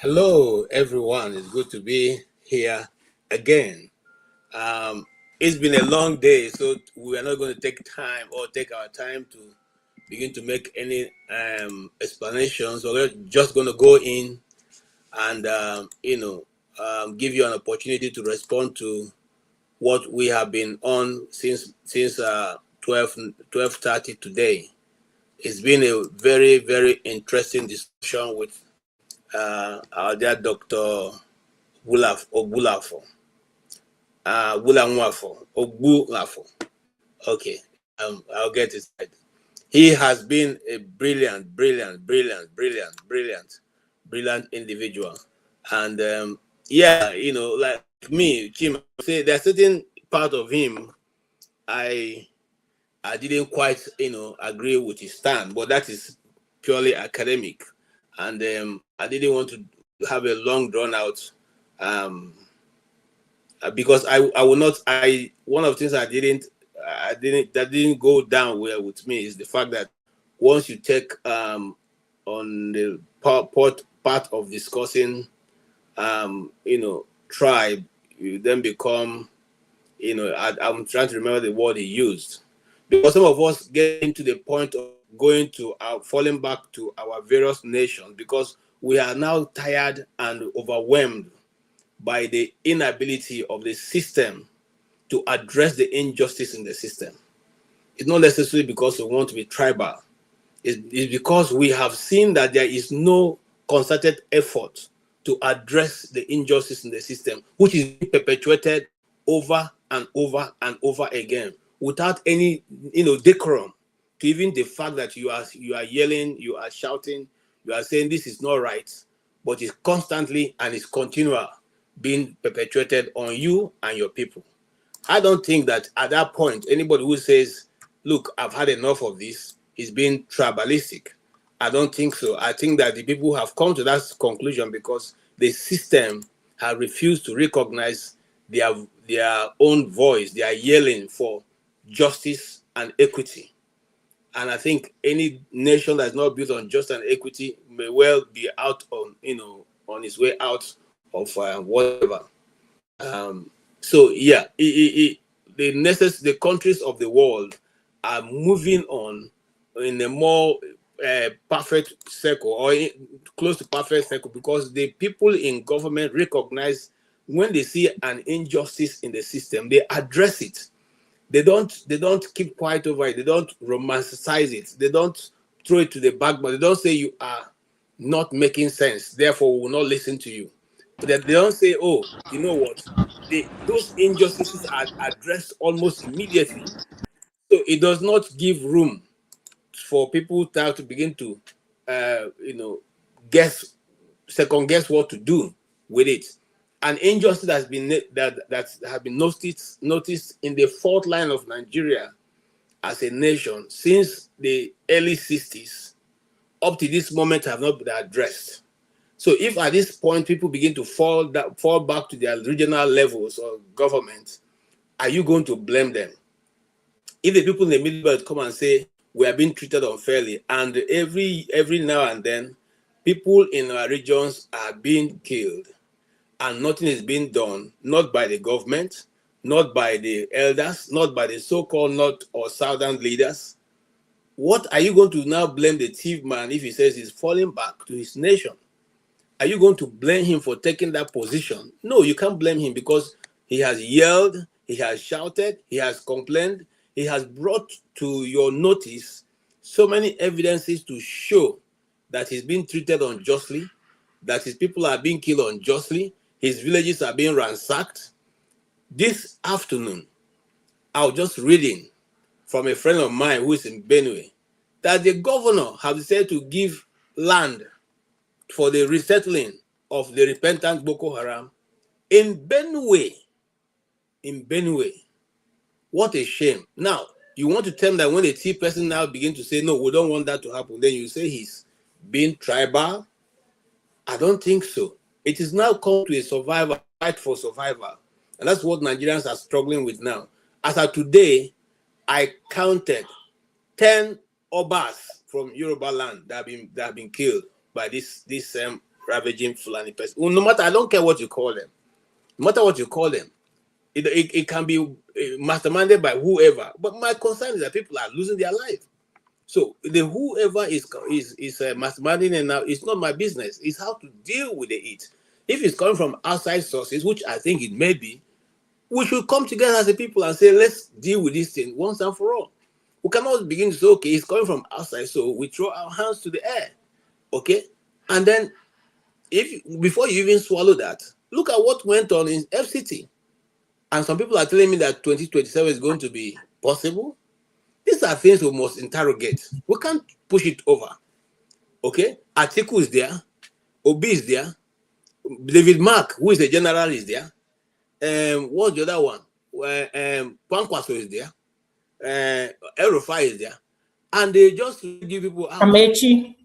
Hello, everyone. It's good to be here again. Um, it's been a long day, so we are not going to take our time to begin to make any explanations. So we're just going to go in and give you an opportunity to respond to what we have been on since 12:30 today. It's been a very, very interesting discussion with our dear Dr. Ogbulafo. Ogbulafo. Okay, I'll get it right. He has been a brilliant individual. And like me, Jim, say there's certain part of him I didn't quite, agree with his stand, but that is purely academic. And I didn't want to have a long drawn out um, because I will not. One of the things that didn't go down well with me is the fact that once you take on the part of discussing tribe, you then become I'm trying to remember the word he used, because some of us get into the point of going to falling back to our various nations because we are now tired and overwhelmed by the inability of the system to address the injustice in the system. It's not necessarily because we want to be tribal. It's because we have seen that there is no concerted effort to address the injustice in the system, which is being perpetuated over and over and over again without any decorum, to even the fact that you are yelling, you are shouting, you are saying this is not right, but it's constantly and it's continual being perpetuated on you and your people. I don't think that at that point anybody who says, look, I've had enough of this, is being tribalistic. I don't think so. I think that the people have come to that conclusion because the system has refused to recognize their own voice. They are yelling for justice and equity. And I think any nation that's not built on justice and equity may well be out on its way out of whatever. So yeah, the countries of the world are moving on in a more perfect circle or close to perfect circle because the people in government recognize when they see an injustice in the system, they address it. They don't keep quiet over it. They don't romanticize it. They don't throw it to the back, but they don't say you are not making sense, therefore we will not listen to you. But they don't say, oh, you know what? Those injustices are addressed almost immediately. So it does not give room for people to have to begin to, second guess what to do with it. An injustice has been that has been noticed in the fault line of Nigeria as a nation since the early 60s up to this moment have not been addressed. So if at this point people begin to fall back to their regional levels of government, are you going to blame them? If the people in the Middle Belt come and say we are being treated unfairly, and every now and then people in our regions are being killed, and nothing is being done, not by the government, not by the elders, not by the so-called North or Southern leaders, what are you going to now blame the thief man if he says he's falling back to his nation? Are you going to blame him for taking that position? No, you can't blame him because he has yelled, he has shouted, he has complained, he has brought to your notice so many evidences to show that he's being treated unjustly, that his people are being killed unjustly, his villages are being ransacked. This afternoon, I was just reading from a friend of mine who is in Benue that the governor has decided to give land for the resettling of the repentant Boko Haram in Benue. In Benue. What a shame. Now, you want to tell me that when the T person now begin to say, no, we don't want that to happen, then you say he's being tribal? I don't think so. It is now come to a survivor, fight for survival. And that's what Nigerians are struggling with now. As of today, I counted 10 Obas from Yoruba land that have been killed by this ravaging Fulani person. Well, no matter, I don't care what you call them. No matter what you call them, it can be masterminded by whoever. But my concern is that people are losing their life. So the whoever is masterminding, and now it's not my business. It's how to deal with it. If it's coming from outside sources, which I think it may be, we should come together as a people and say, let's deal with this thing once and for all. We cannot begin to say, okay, it's coming from outside, so we throw our hands to the air, okay? And then, if before you even swallow that, look at what went on in FCT. And some people are telling me that 2027 is going to be possible. These are things we must interrogate. We can't push it over, okay? Atiku is there, Obi is there, David Mark, who is the general, is there. What's the other one? Kwankwaso is there. El-Rufai is there. And they just give people out. Amechi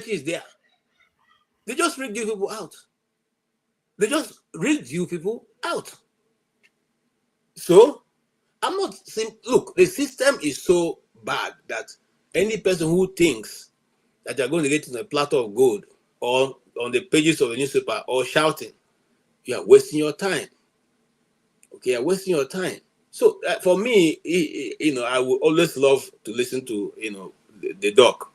is there. They just read you people out. So, I'm not saying, look, the system is so bad that any person who thinks that you're going to get in a platter of gold or on the pages of the newspaper or shouting, you are wasting your time. Okay, you're wasting your time. So for me, I would always love to listen to, the doc,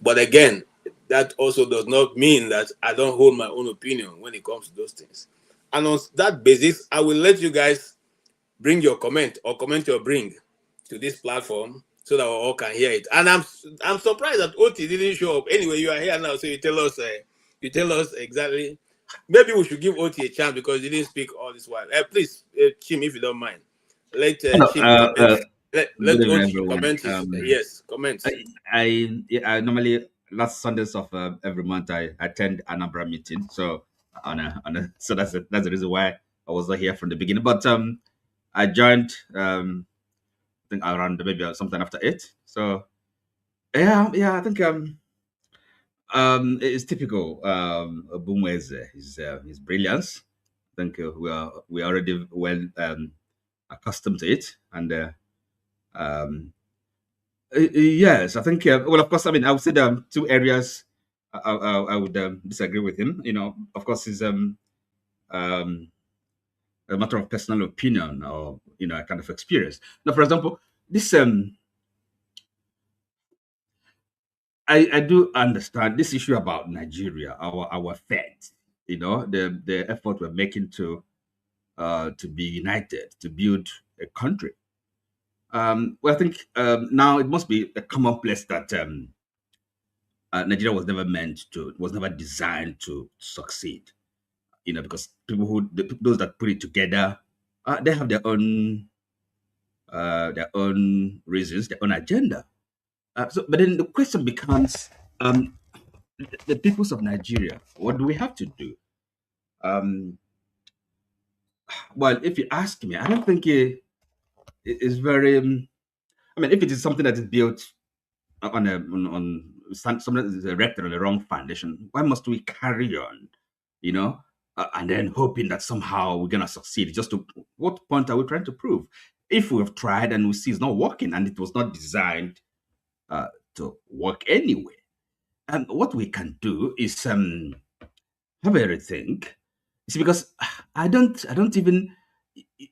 But again, that also does not mean that I don't hold my own opinion when it comes to those things. And on that basis, I will let you guys bring your comment or comment your bring to this platform so that we all can hear it. And I'm surprised that Oti didn't show up. Anyway, you are here now, so you tell us exactly. Maybe we should give Oti a chance because he didn't speak all this while. Please, Chim, if you don't mind, let Chim comment. Let Oti comment. Yes, comment. I normally last Sundays of every month I attend Anambra meeting. So so that's the reason why I was not here from the beginning. But I joined I think around maybe sometime after 8. So yeah, I think it's typical Ogbunwezeh, his brilliance. I think we are already well accustomed to it, and yes, I think. Well, of course, I mean, I would say there are two areas I would disagree with him. Of course, is a matter of personal opinion or a kind of experience. Now, for example, this I do understand this issue about Nigeria, our faith. The effort we're making to be united, to build a country. Well, I think now it must be a commonplace that Nigeria was never designed to succeed. Because those that put it together, they have their own reasons, their own agenda. But then the question becomes, the peoples of Nigeria, what do we have to do? Well, if you ask me, I don't think it is very. I mean, if it is something that is built on something that is erected on the wrong foundation, why must we carry on? And then hoping that somehow we're gonna succeed. Just to what point are we trying to prove? If we have tried and we see it's not working and it was not designed to work anyway, and what we can do is have a rethink. See, because I don't even,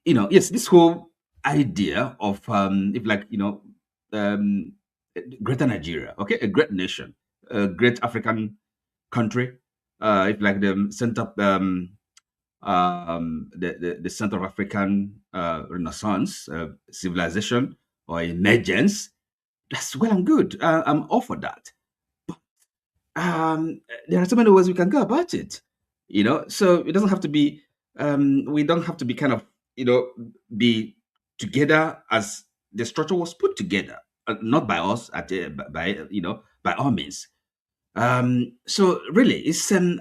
yes, this whole idea of if like greater Nigeria, okay, a great nation, a great African country, if like the center the Center of African Renaissance civilization or emergence, that's well and good. I'm all for that. There are so many ways we can go about it. So it doesn't have to be. We don't have to be kind of be together as the structure was put together, not by us by all means. So really, it's and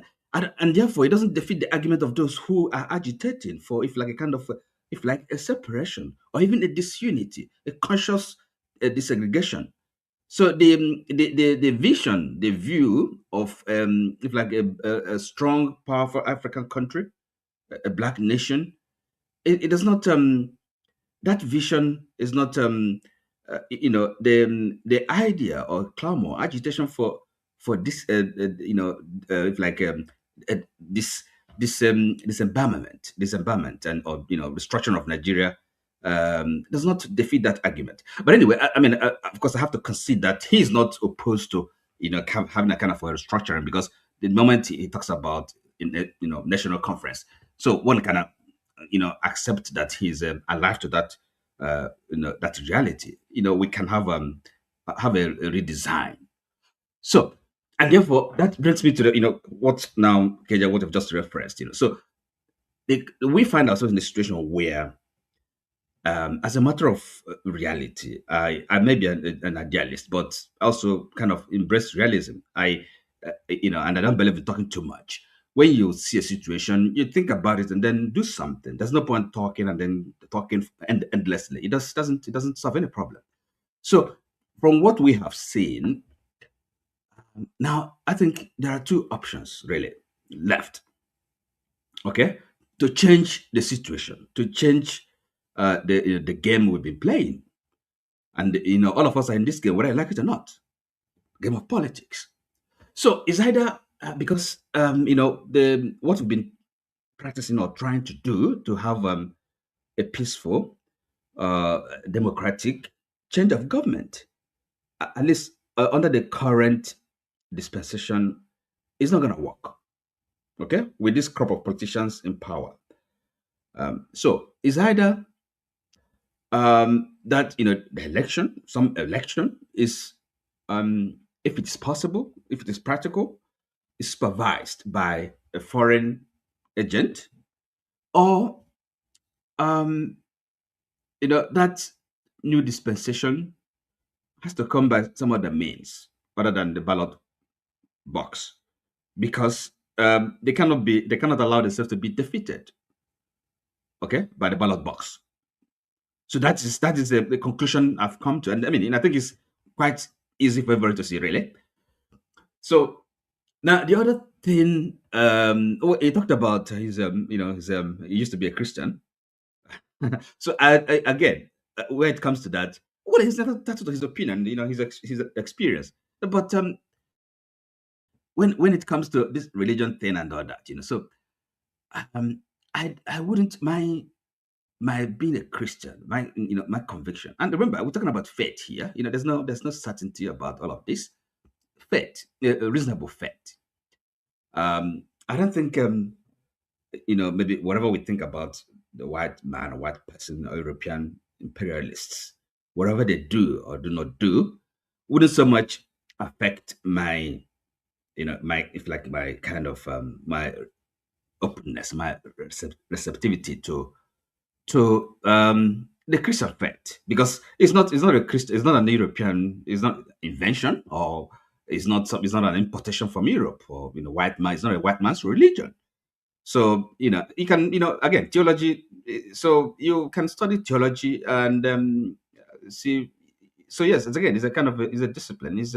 therefore it doesn't defeat the argument of those who are agitating for if like a kind of if like a separation or even a disunity, a conscious desegregation. So the vision, the view of if like a strong, powerful African country, a black nation, it does not that vision is not the idea or clamor, agitation for this, if like uh, this disembowelment and or restructuring of Nigeria does not defeat that argument. But anyway, I mean, of course, I have to concede that he's not opposed to having a kind of a restructuring, because the moment he talks about in a national conference, so one can accept that he's alive to that that reality. We can have a redesign. So, and therefore, that brings me to the what now, Keja, what I've just referenced. So we find ourselves in a situation where, as a matter of reality, I may be an idealist, but also kind of embrace realism. And I don't believe in talking too much. When you see a situation, you think about it and then do something. There's no point talking and then talking endlessly. It doesn't solve any problem. So, from what we have seen, now I think there are two options really left. Okay, to change the situation, to change the game we've been playing. And all of us are in this game, whether I like it or not, game of politics. So it's either because the what we've been practicing or trying to do to have a peaceful, democratic change of government, at least under the current dispensation, is not going to work. Okay, with this crop of politicians in power. So it's either that some election is, if it is possible, if it is practical, is supervised by a foreign agent, or that new dispensation has to come by some other means other than the ballot box, because they cannot allow themselves to be defeated, okay, by the ballot box. So that is the conclusion I've come to, and I think it's quite easy for everybody to see, really. So now the other thing, he talked about he used to be a Christian. So again, where it comes to that, well, that's his opinion, his experience. But when it comes to this religion thing and all that, so I wouldn't my being a Christian, my conviction. And remember, we're talking about faith here. There's no certainty about all of this. Faith, a reasonable faith. I don't think maybe whatever we think about the white man or white person or European imperialists, whatever they do or do not do, wouldn't so much affect my if like my kind of my openness, my receptivity to the Christian faith, because it's not a Christian, it's not an European, it's not invention, or it's not an importation from Europe, or white man. It's not a white man's religion. So you can again, theology. So you can study theology and see. So yes, it's a kind of it's a discipline. It's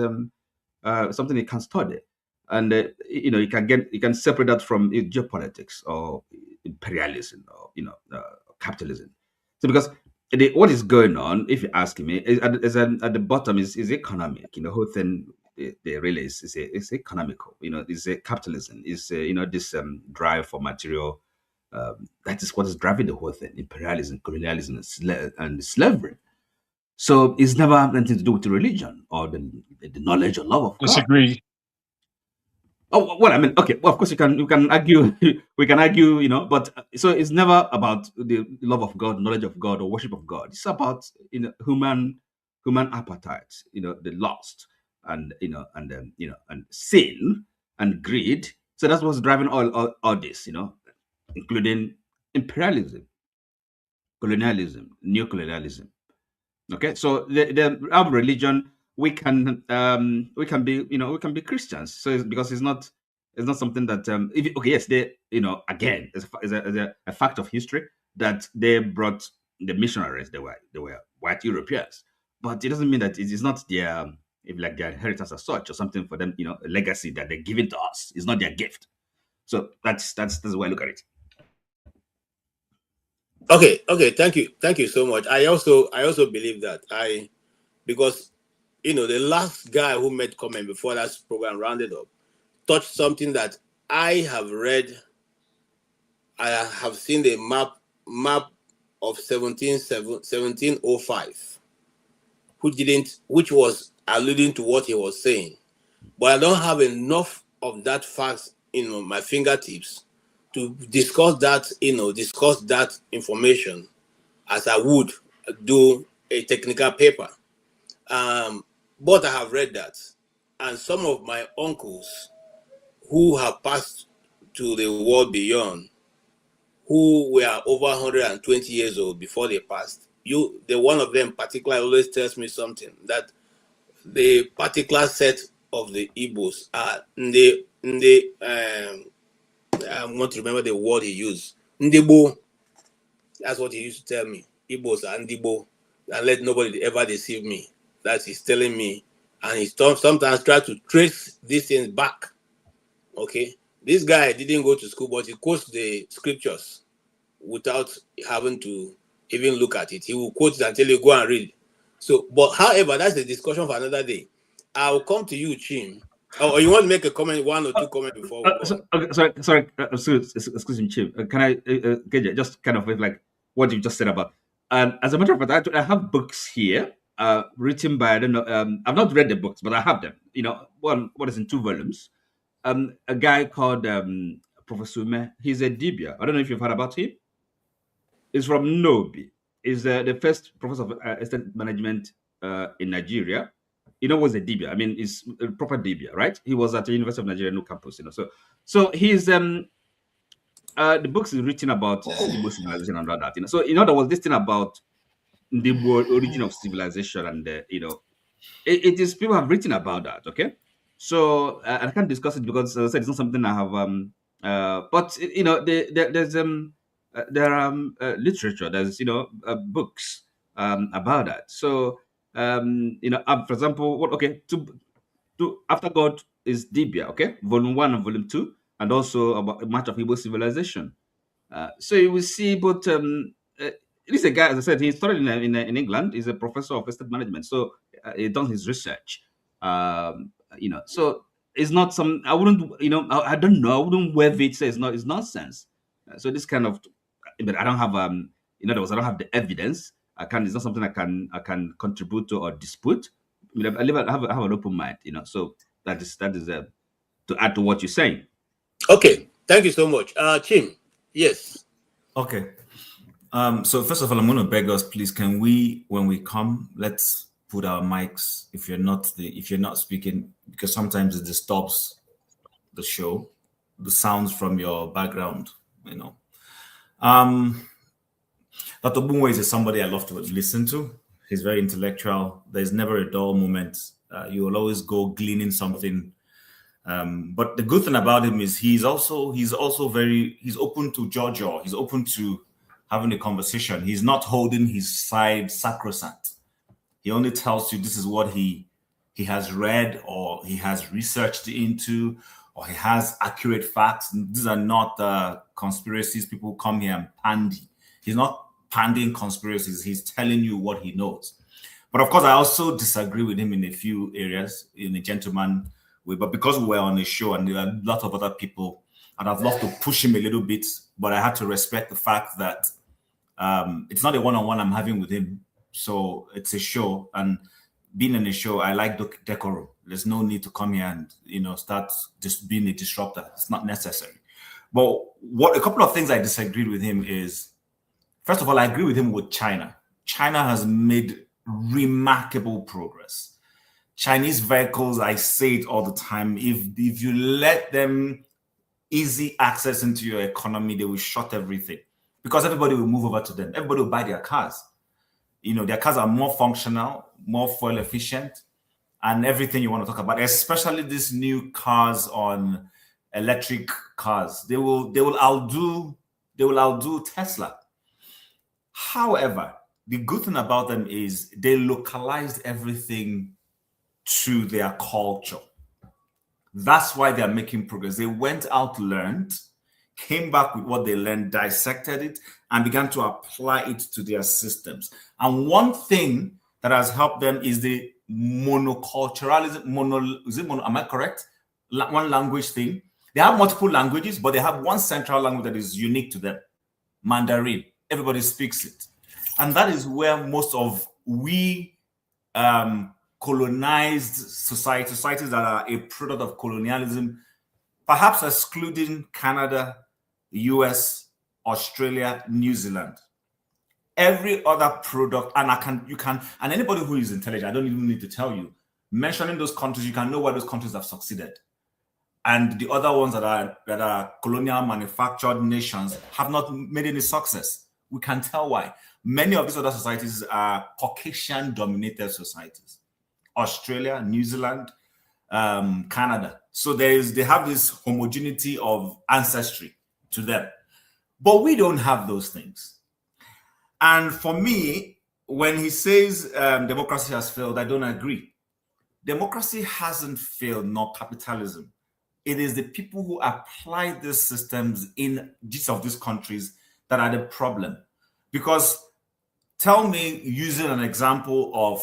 something you can study, and you can separate that from geopolitics or imperialism or capitalism. So because what is going on, if you ask me, at the bottom is economic. The whole thing, they really is economical. It's a capitalism. Is this drive for material. That is what is driving the whole thing: imperialism, colonialism, and slavery. So it's never anything to do with religion or the knowledge or love of God. Disagree. Oh well, okay. Well, of course you can argue. We can argue, but so it's never about the love of God, knowledge of God, or worship of God. It's about human appetite, the lust, and and sin and greed. So that's what's driving all this, including imperialism, colonialism, neo-colonialism. Okay, so our religion, we can be Christians. So because it's not something that okay, yes, they again, it's a fact of history that they brought the missionaries. They were white Europeans, but it doesn't mean that it is not their if like their inheritance as such, or something for them, a legacy that they're giving to us. It's not their gift. So that's the way I look at it. Okay, thank you so much. I also believe that because the last guy who made comment before that program rounded up touched something that I have read. I have seen the map of 1705, which was alluding to what he was saying. But I don't have enough of that fact in my fingertips to discuss that information as I would do a technical paper. But I have read that, and some of my uncles who have passed to the world beyond, who were over 120 years old before they passed, the one of them particularly always tells me something, that the particular set of the Igbos are I want to remember the word he used. Ndibo. That's what he used to tell me. Igbos are Ndibo. And let nobody ever deceive me. That he's telling me. And he sometimes tries to trace these things back. Okay? This guy didn't go to school, but he quotes the scriptures without having to even look at it. He will quote it until you go and read. So, but however, that's a discussion for another day. I'll come to you, Chim. Or you want to make a comment, one or two comments before we go on? Sorry, excuse me, Chief. Can I get you just kind of with like what you just said about? As a matter of fact, I have books here written by, I don't know, I've not read the books, but I have them. One is in 2 volumes. A guy called Professor Ume. He's a Dibia. I don't know if you've heard about him. He's from Nobi. He's the first professor of estate management in Nigeria. What's a Dibia? I mean, he's a proper Dibia, right? He was at the University of Nigeria, New Campus. So he's the books is written about Igbo civilization and all that. So in other words, this thing about the origin of civilization, and it is, people have written about that. Okay, so I can't discuss it because, as I said, it's not something I have. But there's there are literature. There's books about that. So for example, to After God is Dibia. Okay, volume 1 and volume 2, and also about a match of Igbo civilization. So you will see, but this is a guy, as I said, he studied in England. He's a professor of estate management, so he done his research. So it's not some. I wouldn't, I don't know. I wouldn't wave it. Say it's nonsense. So this kind of, but I don't have in other words, I don't have the evidence. It's not something I can contribute to or dispute. I have an open mind. So that is to add to what you're saying. Okay, thank you so much. Chim, yes. Okay. So first of all, I'm going to beg us, please, can we, when we come, let's put our mics if you're not speaking, because sometimes it disturbs the show, the sounds from your background, Dr. Ogbunwezeh is somebody I love to listen to. He's very intellectual. There's never a dull moment. You will always go gleaning something. But the good thing about him is he's open to judge, or he's open to having a conversation. He's not holding his side sacrosanct. He only tells you this is what he has read, or he has researched into, or he has accurate facts. These are not conspiracies. People come here and pandy. He's not pandying conspiracies. He's telling you what he knows. But of course, I also disagree with him in a few areas, in a gentleman way. But because we were on a show and there are a lot of other people, and I'd love to push him a little bit, but I had to respect the fact that it's not a one-on-one I'm having with him. So it's a show, and being in a show, I like decorum. There's no need to come here and start just being a disruptor. It's not necessary. But a couple of things I disagreed with him is, first of all, I agree with him with China. China has made remarkable progress. Chinese vehicles, I say it all the time, if you let them easy access into your economy, they will shut everything, because everybody will move over to them. Everybody will buy their cars. Their cars are more functional, more fuel efficient, and everything you want to talk about, especially these new cars on electric cars. They will outdo Tesla. However, the good thing about them is they localized everything to their culture. That's why they're making progress. They went out, learned, came back with what they learned, dissected it, and began to apply it to their systems. And one thing that has helped them is the monoculturalism, am I correct? One language thing. They have multiple languages, but they have one central language that is unique to them, Mandarin. Everybody speaks it. And that is where most of we colonized societies that are a product of colonialism, perhaps excluding Canada, US, Australia, New Zealand. Every other product, and and anybody who is intelligent, I don't even need to tell you, mentioning those countries, you can know where those countries have succeeded. And the other ones that are colonial manufactured nations have not made any success. We can tell why. Many of these other societies are Caucasian-dominated societies. Australia, New Zealand, Canada. So they have this homogeneity of ancestry to them. But we don't have those things. And for me, when he says democracy has failed, I don't agree. Democracy hasn't failed, nor capitalism. It is the people who apply these systems in each of these countries that are the problem. Because tell me, using an example of,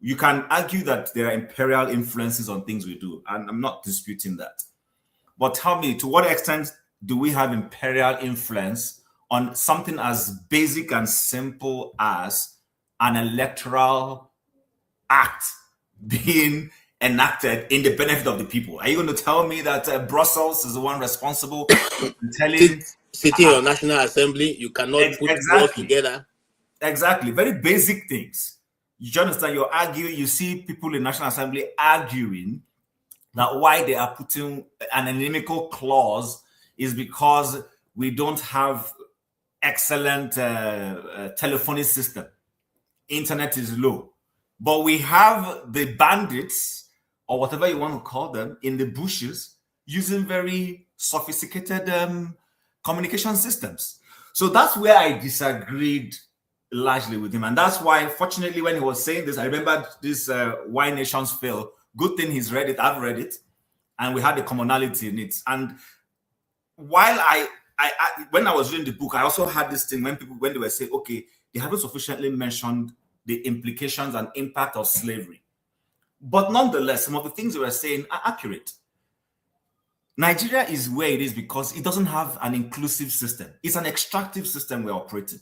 you can argue that there are imperial influences on things we do, and I'm not disputing that. But tell me, to what extent do we have imperial influence on something as basic and simple as an electoral act being enacted in the benefit of the people? Are you going to tell me that Brussels is the one responsible for telling city or national assembly you cannot put laws together? Exactly, very basic things. You understand? You're arguing. You see people in National Assembly arguing that why they are putting an inimical clause is because we don't have excellent telephony system. Internet is low. But we have the bandits, or whatever you want to call them, in the bushes using very sophisticated communication systems. So that's where I disagreed largely with him. And that's why, fortunately, when he was saying this, I remembered this Why Nations Fail. Good thing he's read it, I've read it, and we had a commonality in it. And while I when I was reading the book, I also had this thing when they were saying, okay, they haven't sufficiently mentioned the implications and impact of slavery. But nonetheless, some of the things they were saying are accurate. Nigeria is where it is because it doesn't have an inclusive system. It's an extractive system we're operating,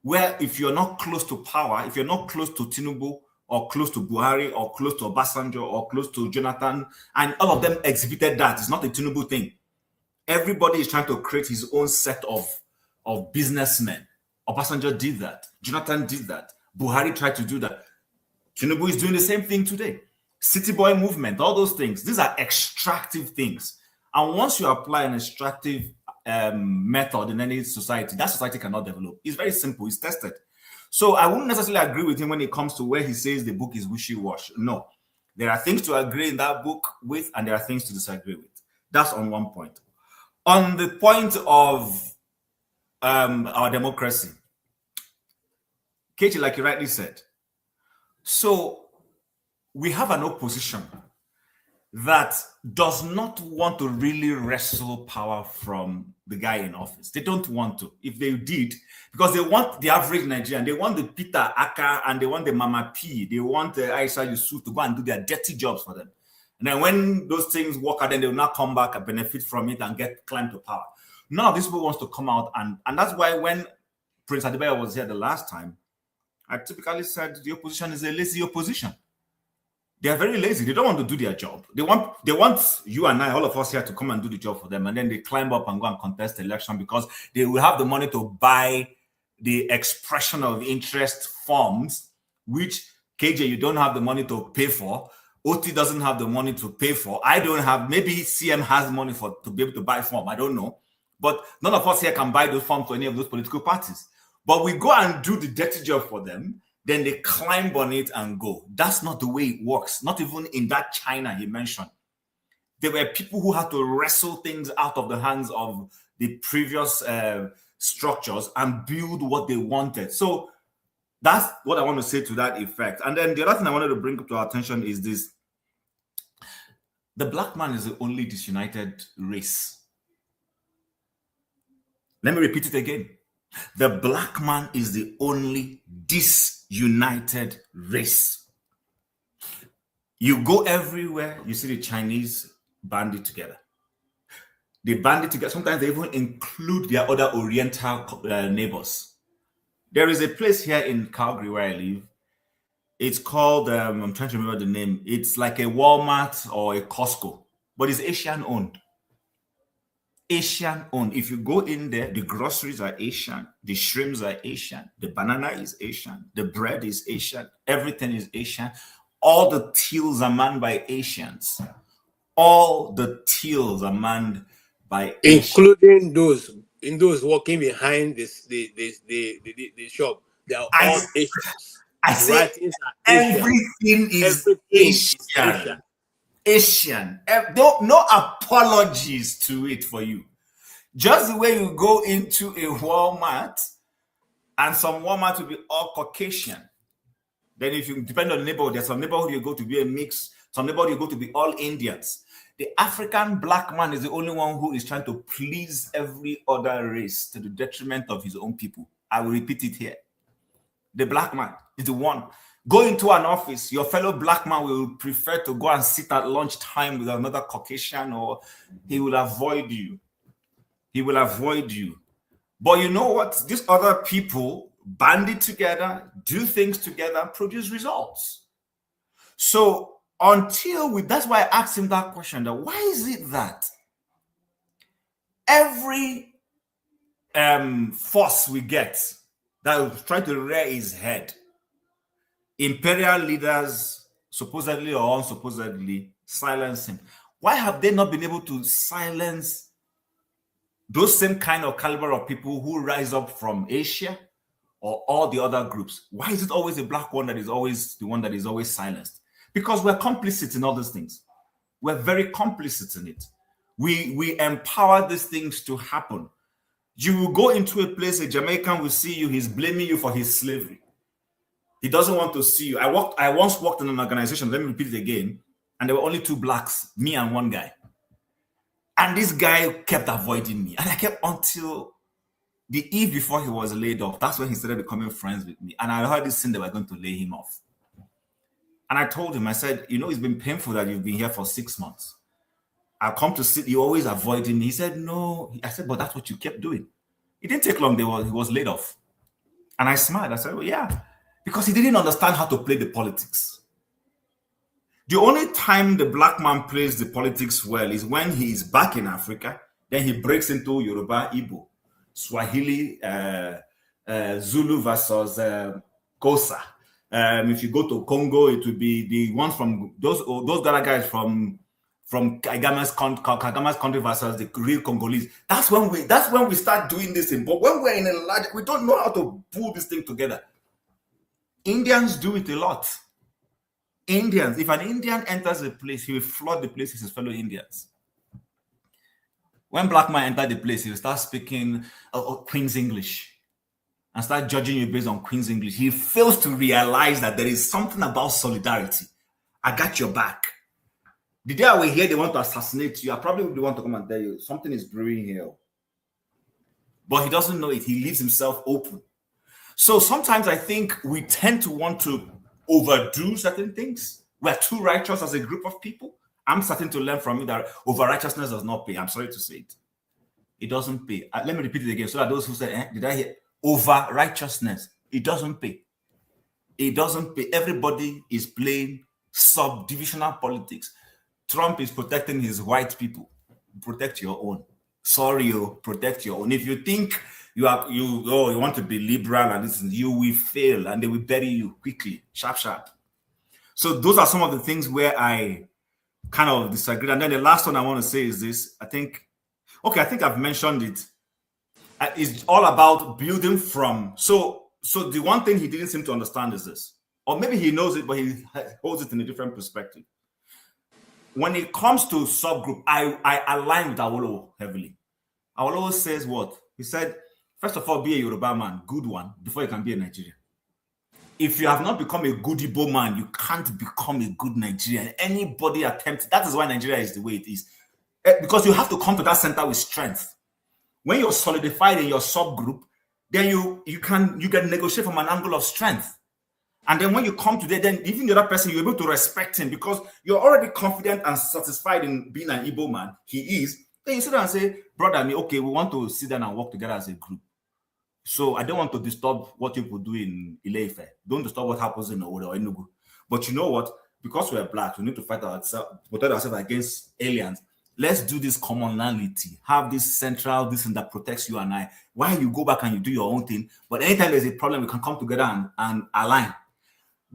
where if you're not close to power, if you're not close to Tinubu or close to Buhari or close to Obasanjo or close to Jonathan, and all of them exhibited that. It's not a Tinubu thing. Everybody is trying to create his own set of businessmen. Obasanjo did that. Jonathan did that. Buhari tried to do that. Tinubu is doing the same thing today. City boy movement, all those things. These are extractive things. And once you apply an extractive method in any society, that society cannot develop. It's very simple. It's tested. So I wouldn't necessarily agree with him when it comes to where he says the book is wishy-washy. No. There are things to agree in that book with, and there are things to disagree with. That's on one point. On the point of our democracy, Katie, like you rightly said, so we have an opposition that does not want to really wrestle power from the guy in office. They don't want to. If they did, because they want the average Nigerian, they want the Peter Aka and they want the Mama P, they want the Aisha Yusuf to go and do their dirty jobs for them. And then when those things work out, then they will not come back and benefit from it and climb to power. None of these people wants to come out, and that's why when Prince Adebayo was here the last time, I typically said the opposition is a lazy opposition. They are very lazy. They don't want to do their job. They want you and I, all of us here, to come and do the job for them, and then they climb up and go and contest the election because they will have the money to buy the expression of interest forms, which KJ, you don't have the money to pay for. OT doesn't have the money to pay for. I don't have. Maybe CM has money to be able to buy form. I don't know. But none of us here can buy those forms for any of those political parties. But we go and do the dirty job for them. Then they climb on it and go. That's not the way it works. Not even in that China he mentioned. There were people who had to wrestle things out of the hands of the previous structures and build what they wanted. So that's what I want to say to that effect. And then the other thing I wanted to bring up to our attention is this. The black man is the only disunited race. Let me repeat it again. The black man is the only disunited race. You go everywhere, you see the Chinese banded together. They band it together. Sometimes they even include their other Oriental neighbors. There is a place here in Calgary where I live. It's called, I'm trying to remember the name. It's like a Walmart or a Costco, but it's Asian owned. Asian owned. If you go in there, the groceries are Asian, the shrimps are Asian, the banana is Asian, the bread is Asian, everything is Asian. All the tills are manned by Asians. All the tills are manned by including those walking behind the shop. They are all Asians. I say everything is Asian. Asian. No apologies to it for you. Just the way you go into a Walmart, and some Walmart will be all Caucasian. Then if you depend on the neighborhood, there's some neighborhood you go to be a mix, some neighborhood you go to be all Indians. The African black man is the only one who is trying to please every other race to the detriment of his own people. I will repeat it here. The black man is the one. Go into an office, your fellow black man will prefer to go and sit at lunchtime with another Caucasian, or he will avoid you. He will avoid you. But you know what? These other people band together, do things together, produce results. So that's why I asked him that question, that why is it that every force we get that will try to rear his head, imperial leaders, supposedly or unsupposedly, silence him? Why have they not been able to silence those same kind of caliber of people who rise up from Asia or all the other groups? Why is it always a black one that is always the one that is always silenced? Because we're complicit in all these things. We're very complicit in it. We empower these things to happen. You will go into a place, a Jamaican will see you, he's blaming you for his slavery. He doesn't want to see you. I once worked in an organization, let me repeat it again, and there were only two blacks, me and one guy. And this guy kept avoiding me. And I kept until the eve before he was laid off. That's when he started becoming friends with me. And I heard this thing they were going to lay him off. And I told him, I said, it's been painful that you've been here for 6 months. I've come to sit, you always avoiding me. He said, no. I said, but that's what you kept doing. It didn't take long. He was laid off. And I smiled. I said, well, yeah. Because he didn't understand how to play the politics. The only time the black man plays the politics well is when he is back in Africa. Then he breaks into Yoruba, Igbo, Swahili, Zulu versus Kosa. If you go to Congo, it will be the ones from those other guys from Kagama's country versus the real Congolese. That's when we start doing this thing. But when we're in a large, we don't know how to pull this thing together. Indians do it a lot. Indians, if an Indian enters a place, he will flood the place with his fellow Indians. When black man enter the place, he will start speaking Queen's English and start judging you based on Queen's English. He fails to realize that there is something about solidarity. I got your back. The day I will hear they want to assassinate you, I probably would want to come and tell you something is brewing here. But he doesn't know it. He leaves himself open. So sometimes I think we tend to want to overdo certain things. We're too righteous as a group of people. I'm starting to learn from you that over righteousness does not pay. I'm sorry to say it. It doesn't pay. Let me repeat it again so that those who say, did I hear? Over righteousness, it doesn't pay. It doesn't pay. Everybody is playing subdivisional politics. Trump is protecting his white people. Protect your own. Sorry, protect your own. If you think you want to be liberal and this, you will fail and they will bury you quickly, sharp. So those are some of the things where I kind of disagree. And then the last one I want to say is this. I think I've mentioned it. It's all about building from. So the one thing he didn't seem to understand is this, or maybe he knows it, but he holds it in a different perspective. When it comes to subgroup, I align with Awolowo heavily. Awolowo says what? He said, first of all, be a Yoruba man, good one, before you can be a Nigerian. If you have not become a good Igbo man, you can't become a good Nigerian. Anybody attempts, that is why Nigeria is the way it is. Because you have to come to that center with strength. When you're solidified in your subgroup, then you can negotiate from an angle of strength. And then when you come to there, then even the other person, you're able to respect him because you're already confident and satisfied in being an Igbo man. He is. Then you sit down and say, brother, okay, we want to sit down and work together as a group. So I don't want to disturb what people do in Ile-Ife. Don't disturb what happens in Owerri or Enugu. But you know what? Because we're black, we need to fight protect ourselves against aliens. Let's do this commonality. Have this central, this thing that protects you and I. Why you go back and you do your own thing? But anytime there's a problem, we can come together and align.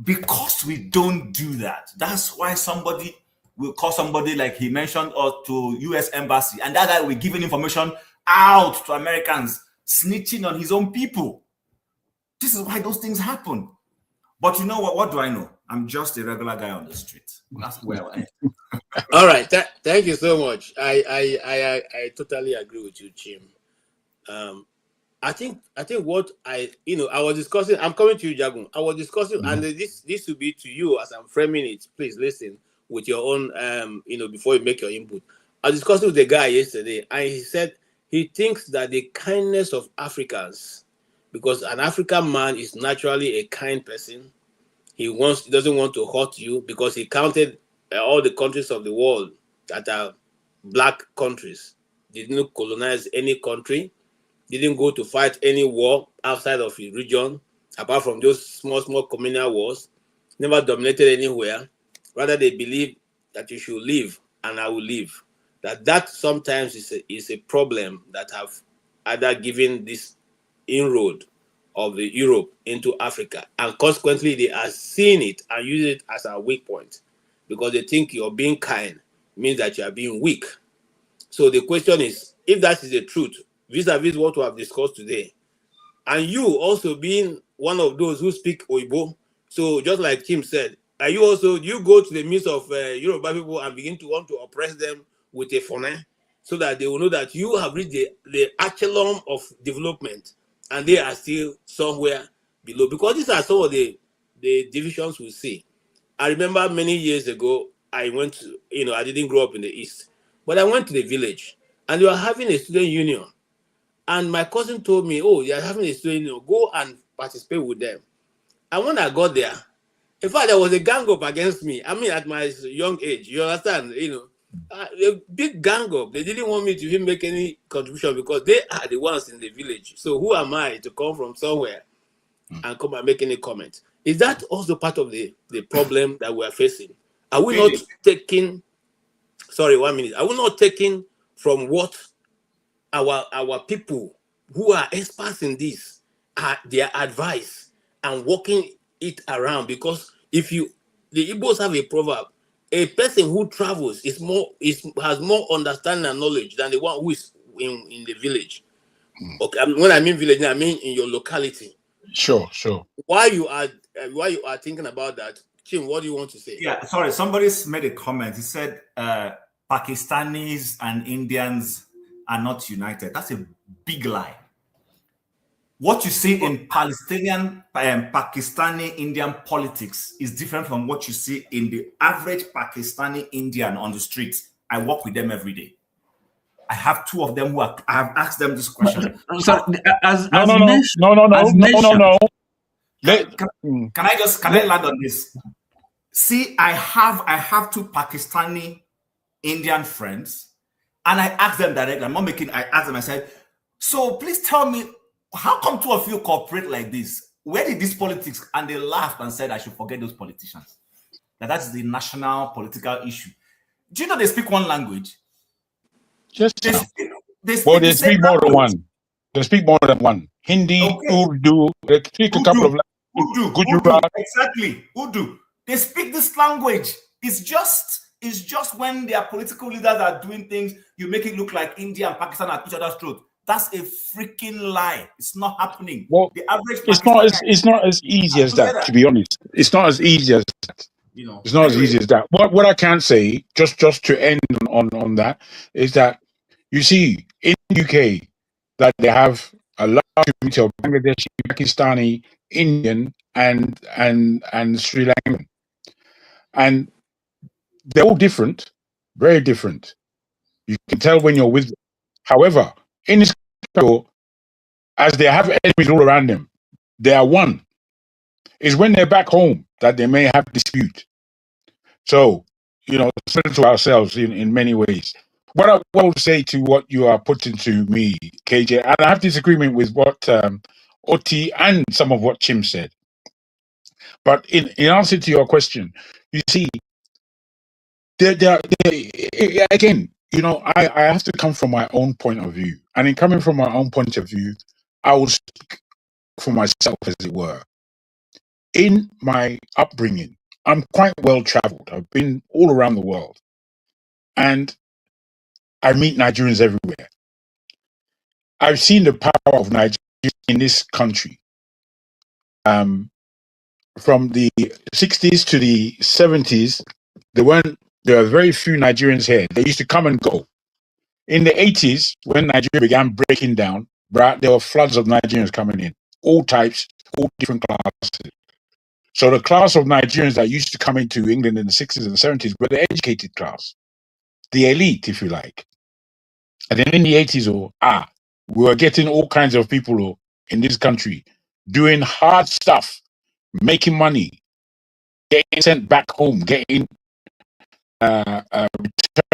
Because we don't do that, that's why somebody will call somebody like he mentioned or to U.S. Embassy, and that guy will give information out to Americans, snitching on his own people. This is why those things happen. But you know what? What do I know? I'm just a regular guy on the street. That's where I am. All right, thank you so much. I totally agree with you, Jim. I think what I was discussing. I'm coming to you, Jagun. I was discussing, and this will be to you as I'm framing it. Please listen with your own, before you make your input. I was discussing with the guy yesterday, and he said he thinks that the kindness of Africans, because an African man is naturally a kind person. He doesn't want to hurt you because he counted all the countries of the world that are black countries. They didn't colonize any country. Didn't go to fight any war outside of his region, apart from those small communal wars. Never dominated anywhere. Rather, they believe that you should live and I will live. That sometimes is a problem that have either given this inroad of the Europe into Africa, and consequently they are seeing it and using it as a weak point because they think you're being kind means that you are being weak. So the question is, if that is the truth, vis-a-vis what we have discussed today, and you also being one of those who speak Oyibo, so just like Tim said, are you also, do you go to the midst of Yoruba people and begin to want to oppress them with a phone so that they will know that you have reached the echelon of development and they are still somewhere below? Because these are some of the divisions we see. I remember many years ago, I went to, I didn't grow up in the East, but I went to the village and they were having a student union. And my cousin told me, oh, they are having a student union, go and participate with them. And when I got there, in fact, there was a gang up against me. I mean, at my young age, you understand, a big gang up. They didn't want me to even make any contribution because they are the ones in the village. So who am I to come from somewhere and come and make any comment? Is that also part of the problem that we are facing? Are we not taking, sorry, 1 minute, are we not taking from what our people who are experts in this, their advice and working it around? Because the Igbos have a proverb: a person who travels has more understanding and knowledge than the one who is in the village. Okay, when I mean village, I mean in your locality. Sure. Why you are thinking about that, Kim? What do you want to say? Yeah, sorry, somebody's made a comment. He said Pakistanis and Indians are not united. That's a big lie. What you see in Palestinian, Pakistani Indian politics is different from what you see in the average Pakistani Indian on the streets. I work with them every day. I have two of them who I have asked them this question. So, No. Can I land on this? See, I have two Pakistani Indian friends, and I asked them directly. I asked them, I said, so please tell me, how come two of you cooperate like this? Where did this politics? And they laughed and said I should forget those politicians. That's the national political issue. Do you know they speak one language? They speak more than one. They speak more than one. Hindi, okay. Urdu. They speak a couple of languages. Urdu. Exactly. Urdu. They speak this language. It's just when their political leaders are doing things, you make it look like India and Pakistan are at each other's throat. That's a freaking lie. It's not happening. Well, the average it's not as easy as that, to be honest. It's not as easy as that. It's not as easy as that. What I can say, just to end on that, is that you see in the UK that they have a large community of Bangladeshi, Pakistani, Indian, and Sri Lankan, and they're all different, very different. You can tell when you're with them. However, in this country, as they have enemies all around them, they are one. It's when they're back home that they may have dispute. So, listen to ourselves in many ways. What I will say to what you are putting to me, KJ, and I have disagreement with what Oti and some of what Chim said. But in answer to your question, you see, again, I have to come from my own point of view. And in coming from my own point of view, I will speak for myself, as it were. In my upbringing, I'm quite well traveled. I've been all around the world. And I meet Nigerians everywhere. I've seen the power of Nigeria in this country. From the 60s to the 70s, there were very few Nigerians here. They used to come and go. In the 80s, when Nigeria began breaking down, there were floods of Nigerians coming in, all types, all different classes. So the class of Nigerians that used to come into England in the 60s and 70s were the educated class, the elite, if you like. And then in the 80s, we were getting all kinds of people in this country doing hard stuff, making money, getting sent back home, getting returned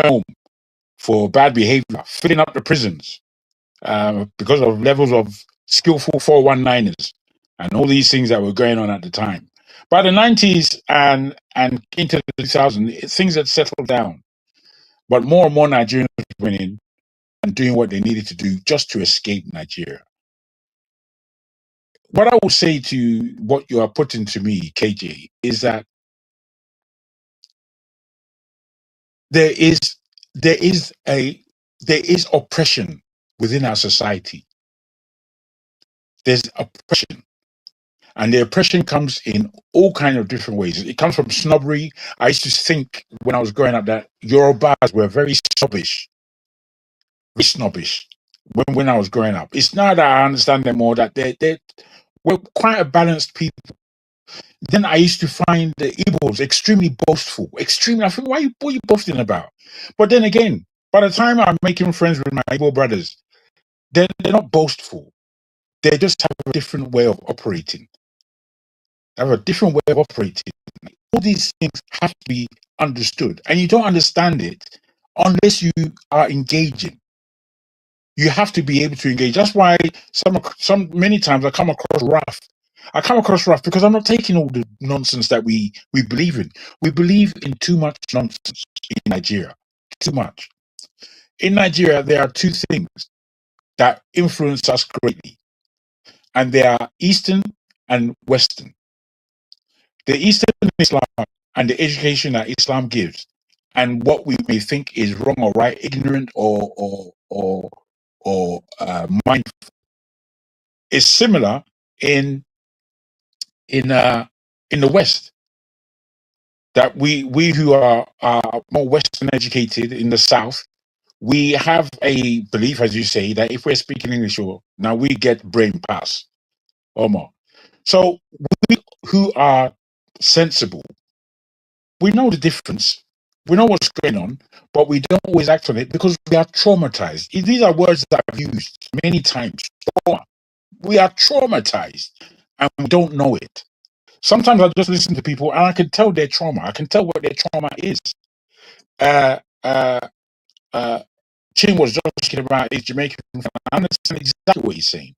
home for bad behavior, filling up the prisons because of levels of skillful 419ers and all these things that were going on at the time. By the 90s and into the 2000s, things had settled down. But more and more Nigerians went in and doing what they needed to do just to escape Nigeria. What I will say to what you are putting to me, KJ, is that there is oppression within our society. There's oppression. And the oppression comes in all kinds of different ways. It comes from snobbery. I used to think when I was growing up that Yorubas were very snobbish. Very snobbish when I was growing up. It's now that I understand them more that we're quite a balanced people. Then I used to find the Igbos extremely boastful. Extremely. I think, what are you boasting about? But then again, by the time I'm making friends with my Igbo brothers, they're not boastful. They just have a different way of operating. All these things have to be understood. And you don't understand it unless you are engaging. You have to be able to engage. That's why many times I come across rough. Because I'm not taking all the nonsense that we believe in. We believe in too much nonsense in Nigeria. Too much. In Nigeria, there are two things that influence us greatly. And they are Eastern and Western. The Eastern Islam and the education that Islam gives, and what we may think is wrong or right, ignorant or mindful, is similar in the West. That we who are more Western educated in the South, we have a belief, as you say, that if we're speaking English, now we get brain pass or more. So we who are sensible, we know the difference. We know what's going on, but we don't always act on it because we are traumatized. These are words that I've used many times. Trauma. We are traumatized and we don't know it. Sometimes I just listen to people and I can tell their trauma. I can tell what their trauma is. Chin was just talking about his Jamaican friend. I understand exactly what he's saying.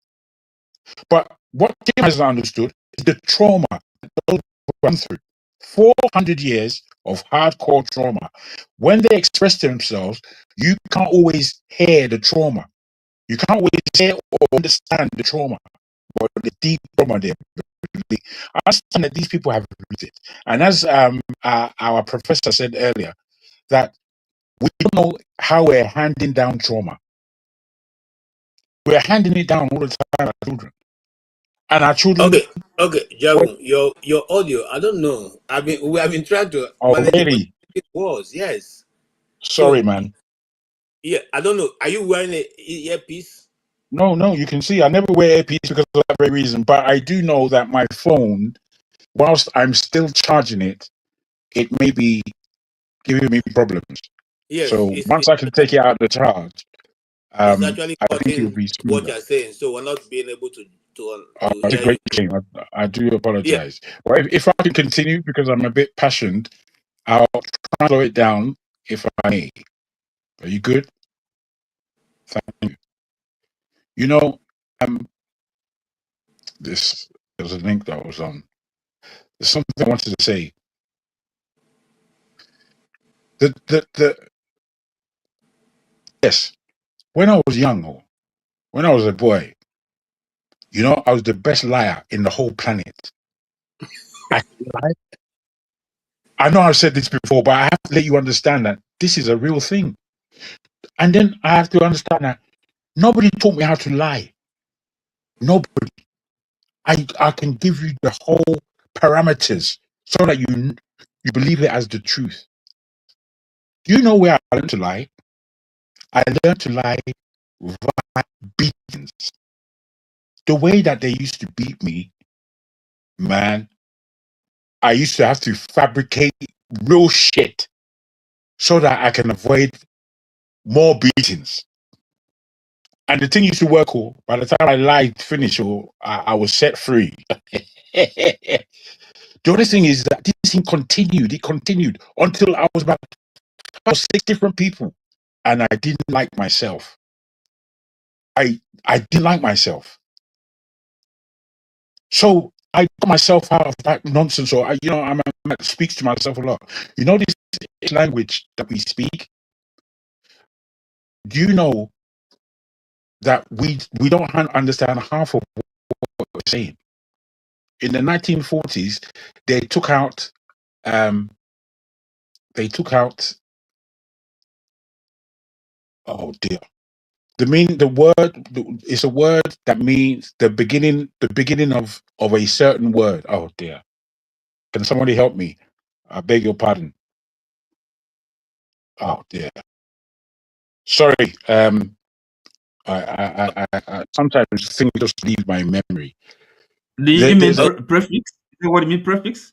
But what Tim has understood is the trauma that those people run through. 400 years of hardcore trauma. When they express themselves, you can't always hear the trauma. You can't always hear or understand the trauma, or the deep trauma there. I understand that these people have lived it. And as our professor said earlier, that we don't know how we're handing down trauma. We're handing it down all the time to our children. And our children. Okay, Jagun, your audio, I don't know. We have been trying to manage really? It was, yes. Sorry, man. Yeah, I don't know. Are you wearing an earpiece? No, you can see I never wear earpiece because of that very reason. But I do know that my phone, whilst I'm still charging it, it may be giving me problems. Yes. So once I can take it out of the charge. It's actually I think it would cutting be what smoother. you're saying, so we're not being able to It's a hear you. great shame. I do Yeah. apologize. But if I can continue, because I'm a bit passionate, I'll try to slow it down if I may. Are you good? Thank you. You know, there was a link that was on. There's something I wanted to say. Yes, when I was young, or when I was a boy, you know, I was the best liar in the whole planet. I lied. I know I've said this before, but I have to let you understand that this is a real thing. And then I have to understand that nobody taught me how to lie. Nobody. I can give you the whole parameters so that you believe it as the truth. Do you know where I learned to lie? I learned to lie via beatings. The way that they used to beat me, man, I used to have to fabricate real shit so that I can avoid more beatings. And the thing used to work, oh, by the time I lied, finished, or I was set free. The other thing is that this thing continued. It continued until I was about 6 different people. And I didn't like myself. I didn't like myself. So I got myself out of that nonsense, or I'm speaks to myself a lot. You know this language that we speak. Do you know that we don't understand half of what we're saying? In the 1940s, they took out. They took out. Oh dear. The word is a word that means the beginning of a certain word. Oh dear. Can somebody help me? I beg your pardon. Oh dear. Sorry. I sometimes things just leave my memory. Do you mean There's a prefix? Is that what you mean, prefix?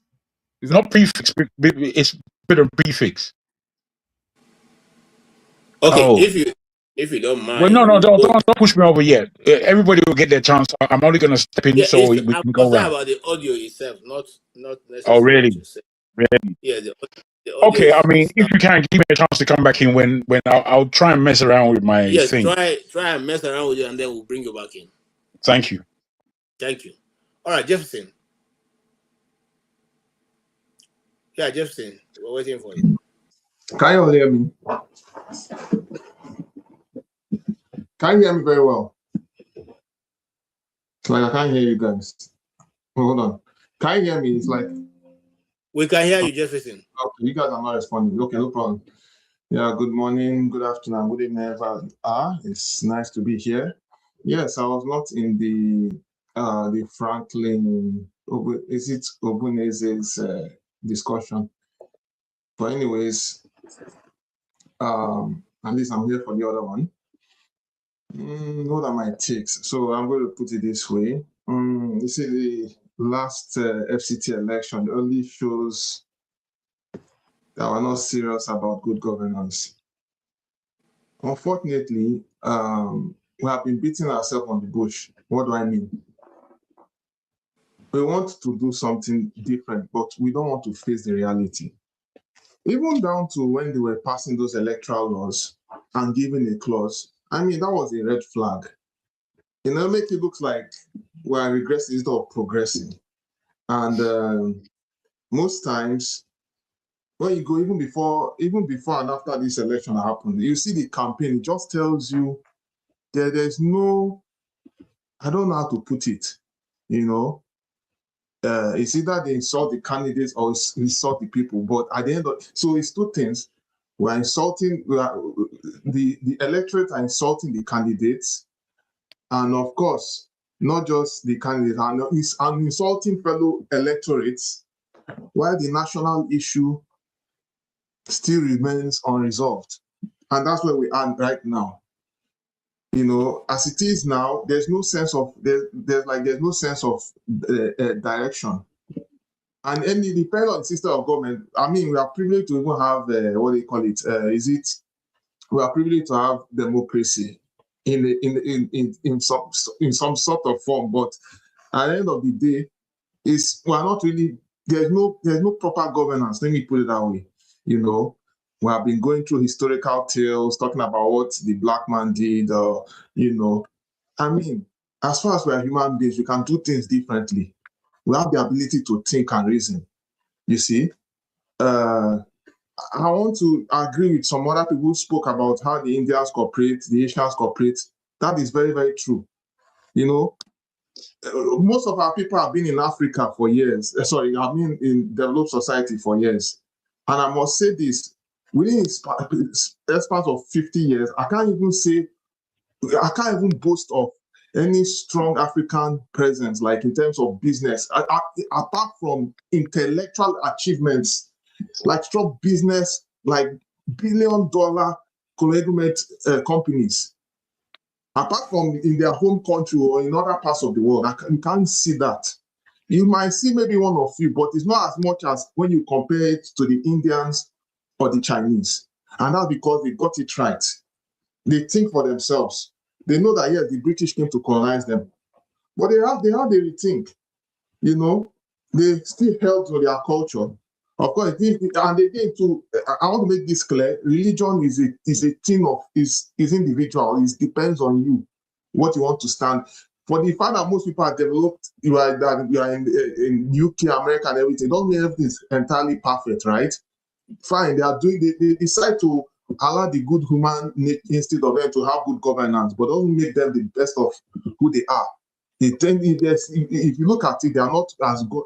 Is that not prefix. It's a bit of prefix. Okay, Oh, if you don't well, mind, no, we'll go. don't push me over yet. Everybody will get their chance. I'm only going to step in Yeah, so we I'm can go concerned around. about the audio itself, not Oh, necessarily what really? you say. Really? Yeah, the audio Okay. I mean, is if you can give me a chance to come back in when I'll try and mess around with my yes. thing. Try and mess around with it, and then we'll bring you back in. Thank you. Thank you. All right, Jefferson. Yeah, Jefferson, we're waiting for you. Can you all hear me? Can you hear me very well? It's like I can't hear you guys. Hold on. Can you hear me? It's like We can hear you, Jefferson. okay, you guys are not responding. Okay, no problem. Yeah, good morning, good afternoon, good evening, everyone. It's nice to be here. Yes, I was not in the Franklyne Ogbunwezeh's discussion. But anyways, at least I'm here for the other one. What are my takes? So I'm going to put it this way. You see, the last FCT election only shows that we're not serious about good governance. Unfortunately, we have been beating ourselves on the bush. What do I mean? We want to do something different, but we don't want to face the reality. Even down to when they were passing those electoral laws and giving a clause, I mean, that was a red flag. Make it look like we're regressing instead of progressing. And most times, when you go even before and after this election happened, you see the campaign. It just tells you there's no, I don't know how to put it. It's either they insult the candidates or insult the people. But at the end of so it's two things. We're insulting. The electorate are insulting the candidates. And of course, not just the candidates, and insulting fellow electorates, while the national issue still remains unresolved. And that's where we are right now. As it is now, there's no sense of direction. And any depending on the system of government, I mean, we are privileged to even have what do you call it? We are privileged to have democracy. in some sort of form. But at the end of the day, we are not really, there's no proper governance. Let me put it that way. You know, we have been going through historical tales, talking about what the black man did. You know, I mean, as far as we are human beings, we can do things differently. We have the ability to think and reason. You see, I want to agree with some other people who spoke about how the Indians cooperate, the Asians cooperate. That is very, very true. You know, most of our people have been in Africa for years. Sorry, have been in developed society for years. And I must say this, within a span of 50 years, I can't even boast of any strong African presence, like in terms of business, apart from intellectual achievements, like strong business, like billion-dollar conglomerate companies. Apart from in their home country or in other parts of the world, you can't see that. You might see maybe one or few, but it's not as much as when you compare it to the Indians or the Chinese. And that's because they got it right. They think for themselves. They know that, yes, the British came to colonize them. But they have a rethink. You know, they still held to their culture. Of course, and again, I want to make this clear: religion is a thing of is individual. It depends on you, what you want to stand. For the fact that most people are developed, you are in UK, America, and everything, don't mean everything is entirely perfect, right? Fine, they decide to allow the good human instinct of them to have good governance, but doesn't make them the best of who they are. If you look at it, they are not as good.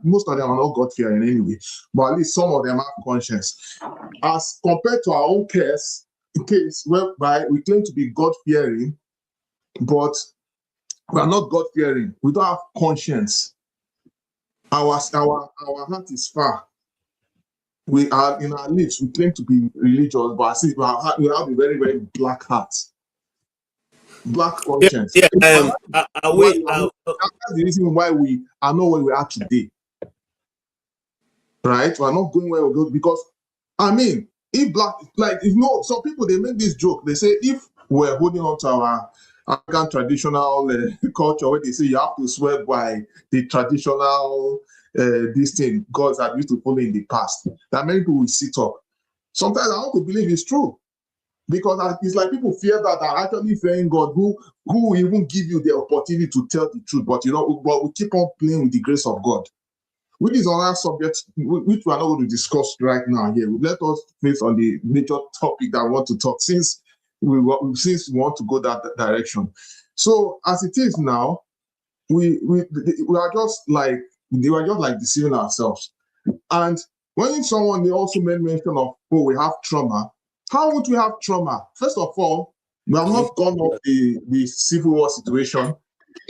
Most of them are not God-fearing anyway, but at least some of them have conscience. As compared to our own case whereby we claim to be God-fearing, but we are not God-fearing. We don't have conscience. Our heart is far. We are in our lips. We claim to be religious, but we have a very, very black heart. Black conscience. Yeah, that's the reason why we are not where we are today. Right? We are not going where we go because, I mean, some people, they make this joke. They say, if we're holding on to our African traditional culture, where they say you have to swear by the traditional this thing gods that used to follow in the past, that many people will sit up. Sometimes I want to believe it's true. Because it's like people fear that are actually fearing God, who will even give you the opportunity to tell the truth. But but we keep on playing with the grace of God, which is another subject which we are not going to discuss right now here. Let us face on the major topic that I want to talk since we want to go that direction. So as it is now, we are just like deceiving ourselves. And when someone, they also made mention of, we have trauma. How would we have trauma? First of all, we have not gone off the civil war situation.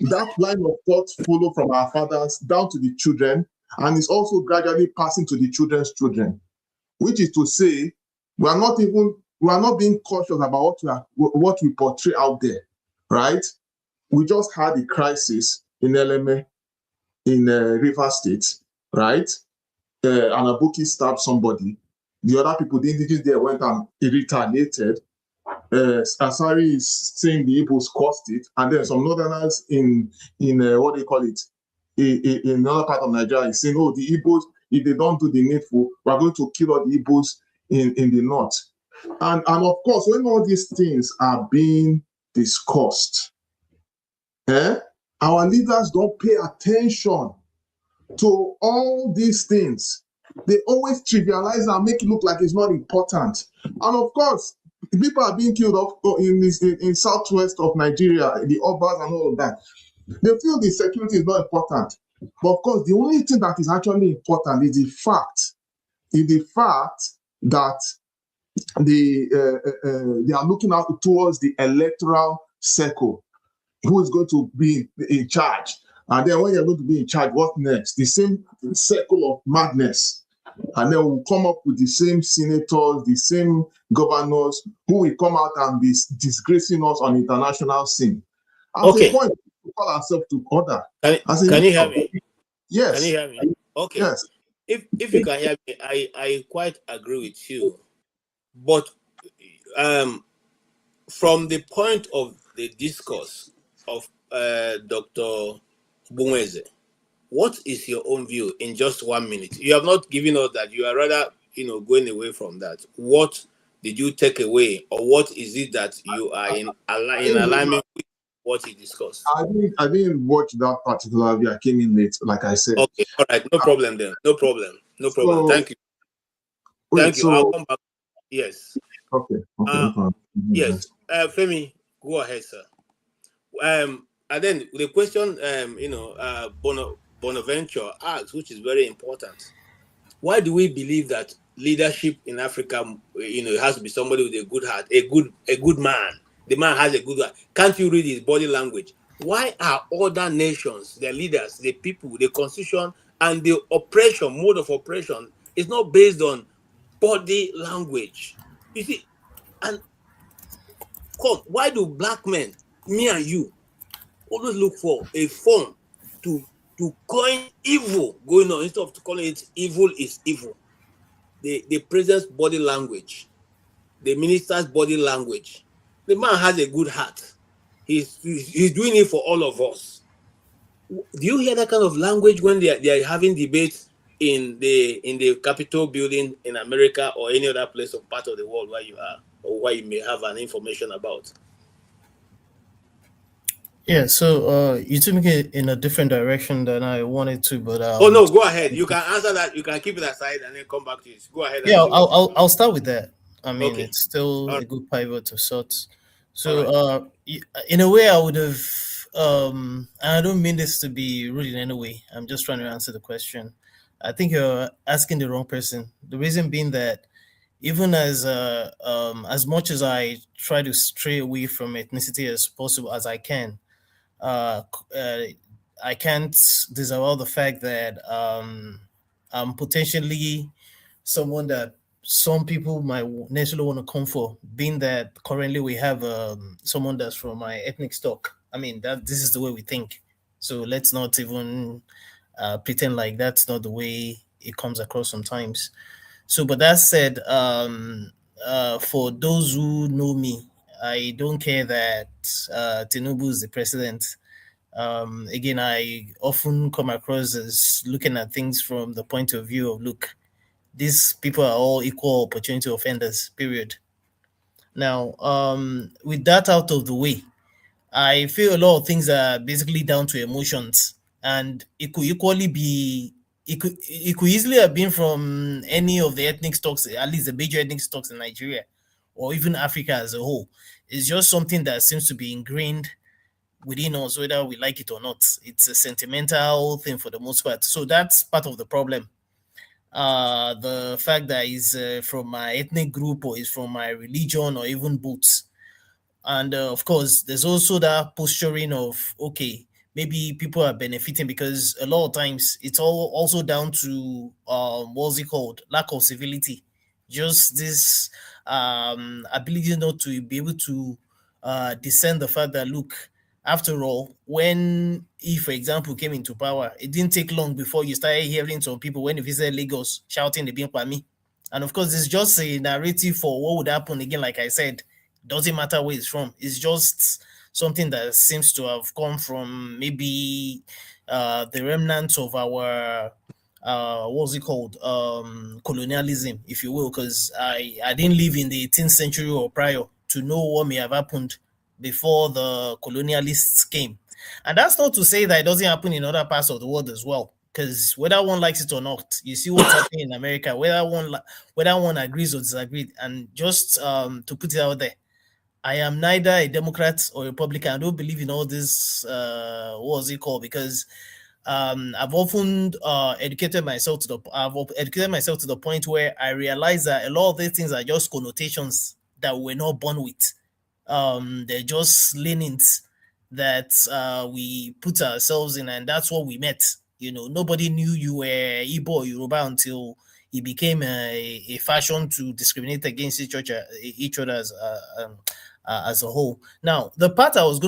That line of thought follow from our fathers down to the children, and it's also gradually passing to the children's children, which is to say, we are not being cautious about what we portray out there, right? We just had a crisis in LMA, in Rivers State, right? And Abuki stabbed somebody. The other people, the indigenous there, went and retaliated. Asari is saying the Igbos caused it, and then some northerners in what they call it, in another part of Nigeria is saying, oh, the Igbos, if they don't do the needful, we're going to kill all the Igbos in the north. And of course, when all these things are being discussed, our leaders don't pay attention to all these things. They always trivialize and make it look like it's not important. And of course, people are being killed in southwest of Nigeria, the Obas and all of that. They feel the security is not important. But of course, the only thing that is actually important is the fact that they are looking out towards the electoral circle. Who is going to be in charge? And then when you're going to be in charge, what next? The same circle of madness. And then we'll come up with the same senators, the same governors who will come out and be disgracing us on international scene. At a point, we call ourselves to order. Can you hear me? Yes. Can you hear me? Okay. Yes. If you can hear me, I quite agree with you. But from the point of the discourse of Dr. Ogbunwezeh, what is your own view in just 1 minute? You have not given us that. You are rather, going away from that. What did you take away, or what is it that you are in alignment with what he discussed? I didn't watch that particular video. I came in late, like I said. Okay, all right, no problem then. No problem. Thank you. Thank you. I'll come back. Yes. Okay. No problem. Yes. Femi, go ahead, sir. And then the question, Bonaventure asks, which is very important. Why do we believe that leadership in Africa, it has to be somebody with a good heart, a good man? The man has a good heart. Can't you read his body language? Why are other nations, their leaders, the people, the constitution, and the mode of oppression is not based on body language? You see, and why do black men, me and you, always look for a form to coin evil going on instead of calling it evil is evil? The president's body language, the minister's body language. The man has a good heart. He's doing it for all of us. Do you hear that kind of language when they are having debates in the Capitol building in America or any other place or part of the world where you are, or where you may have an information about? Yeah, so you took me in a different direction than I wanted to, but oh no, go ahead. You can answer that. You can keep it aside and then come back to it. Go ahead. Yeah, I'll start with that. I mean, Okay. it's still a good pivot of sorts. So, All in a way, I would have. I don't mean this to be rude in any way. I'm just trying to answer the question. I think you're asking the wrong person. The reason being that even as much as I try to stray away from ethnicity as possible as I can, I can't disavow the fact that I'm potentially someone that some people might necessarily want to come for, being that currently we have someone that's from my ethnic stock. I mean, that this is the way we think. So let's not even pretend like that's not the way it comes across sometimes. So, but that said, for those who know me, I don't care that Tinubu is the president. Again, I often come across as looking at things from the point of view of, look, these people are all equal opportunity offenders, period. Now, with that out of the way, I feel a lot of things are basically down to emotions, and it could easily have been from any of the ethnic stocks, at least the major ethnic stocks in Nigeria, or even Africa as a whole. It's just something that seems to be ingrained within us, whether we like it or not. It's a sentimental thing for the most part. So that's part of the problem. The fact that he's from my ethnic group or is from my religion or even both. And of course, there's also that posturing of, okay, maybe people are benefiting, because a lot of times it's all also down to what's it called, lack of civility, just this ability not to be able to discern the fact that, look, after all, when he, for example, came into power, it didn't take long before you started hearing some people when they visited Lagos shouting the Bimpami. And of course, it's just a narrative for what would happen again. Like I said, doesn't matter where it's from. It's just something that seems to have come from maybe the remnants of our what's it called, colonialism, if you will, because I didn't live in the 18th century or prior to know what may have happened before the colonialists came. And that's not to say that it doesn't happen in other parts of the world as well, because whether one likes it or not, you see what's happening in America, whether one agrees or disagrees. And just to put it out there, I am neither a Democrat or Republican. I don't believe in all this what's it called, because I've often educated myself to the point where I realize that a lot of these things are just connotations that we're not born with. They're just leanings that we put ourselves in, and that's what we met. You know, nobody knew you were Igbo or Yoruba until it became a fashion to discriminate against each other as a whole. Now, the part I was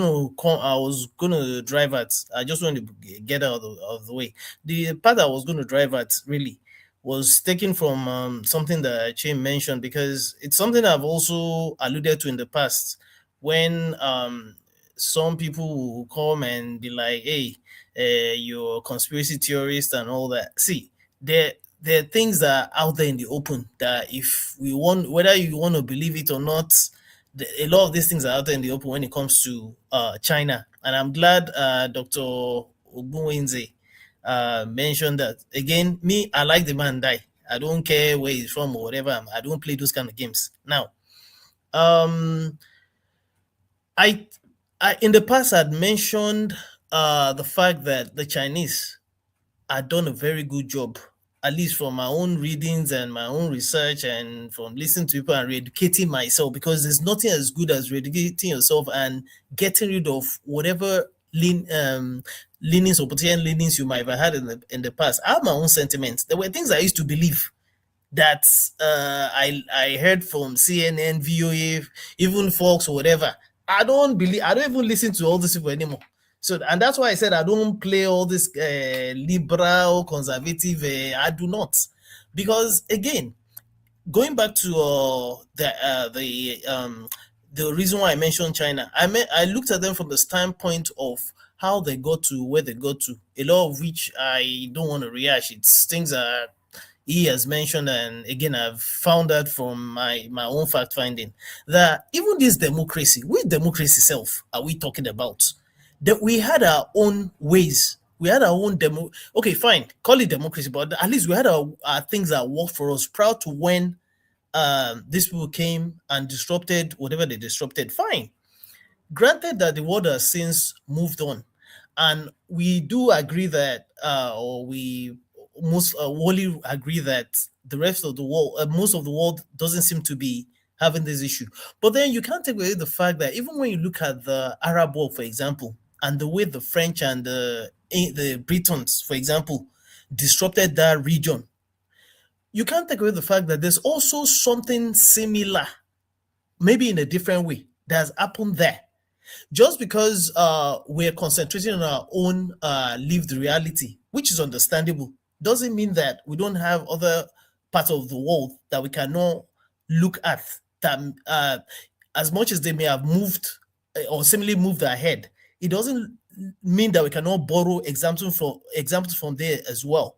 gonna drive at, I just wanted to get out of the way. The part I was gonna drive at really was taken from something that Chaim mentioned, because it's something I've also alluded to in the past, when some people will come and be like, hey, you're a conspiracy theorist and all that. See, there are things that are out there in the open that if we want, whether you want to believe it or not, a lot of these things are out there in the open when it comes to China. And I'm glad Dr. Ogbunwezeh mentioned that. Again, me, I like the man die. I don't care where he's from or whatever. I don't play those kind of games. Now, I in the past I'd mentioned the fact that the Chinese had done a very good job, at least from my own readings and my own research and from listening to people and re-educating myself, because there's nothing as good as re-educating yourself and getting rid of whatever leanings or potential leanings you might have had in the past. I have my own sentiments. There were things I used to believe that I heard from CNN, VOA, even Fox or whatever. I don't even listen to all these people anymore. So, and that's why I said I don't play all this liberal, conservative. I do not, because again, going back to the reason why I mentioned China, I looked at them from the standpoint of how they got to where they got to. A lot of which I don't want to rehash. It's things that he has mentioned, and again, I've found out from my own fact finding that even this democracy, which democracy itself are we talking about? That we had our own ways. We had our own okay, fine, call it democracy, but at least we had our things that worked for us prior to when these people came and disrupted whatever they disrupted. Fine. Granted that the world has since moved on, and we do agree that, or we most wholly agree that the rest of the world, most of the world doesn't seem to be having this issue. But then you can't take away the fact that even when you look at the Arab world, for example, and the way the French and the Britons, for example, disrupted that region, you can't take away the fact that there's also something similar, maybe in a different way, that's happened there. Just because we're concentrating on our own lived reality, which is understandable, doesn't mean that we don't have other parts of the world that we cannot look at, that as much as they may have moved or seemingly moved ahead, it doesn't mean that we cannot borrow examples from there as well.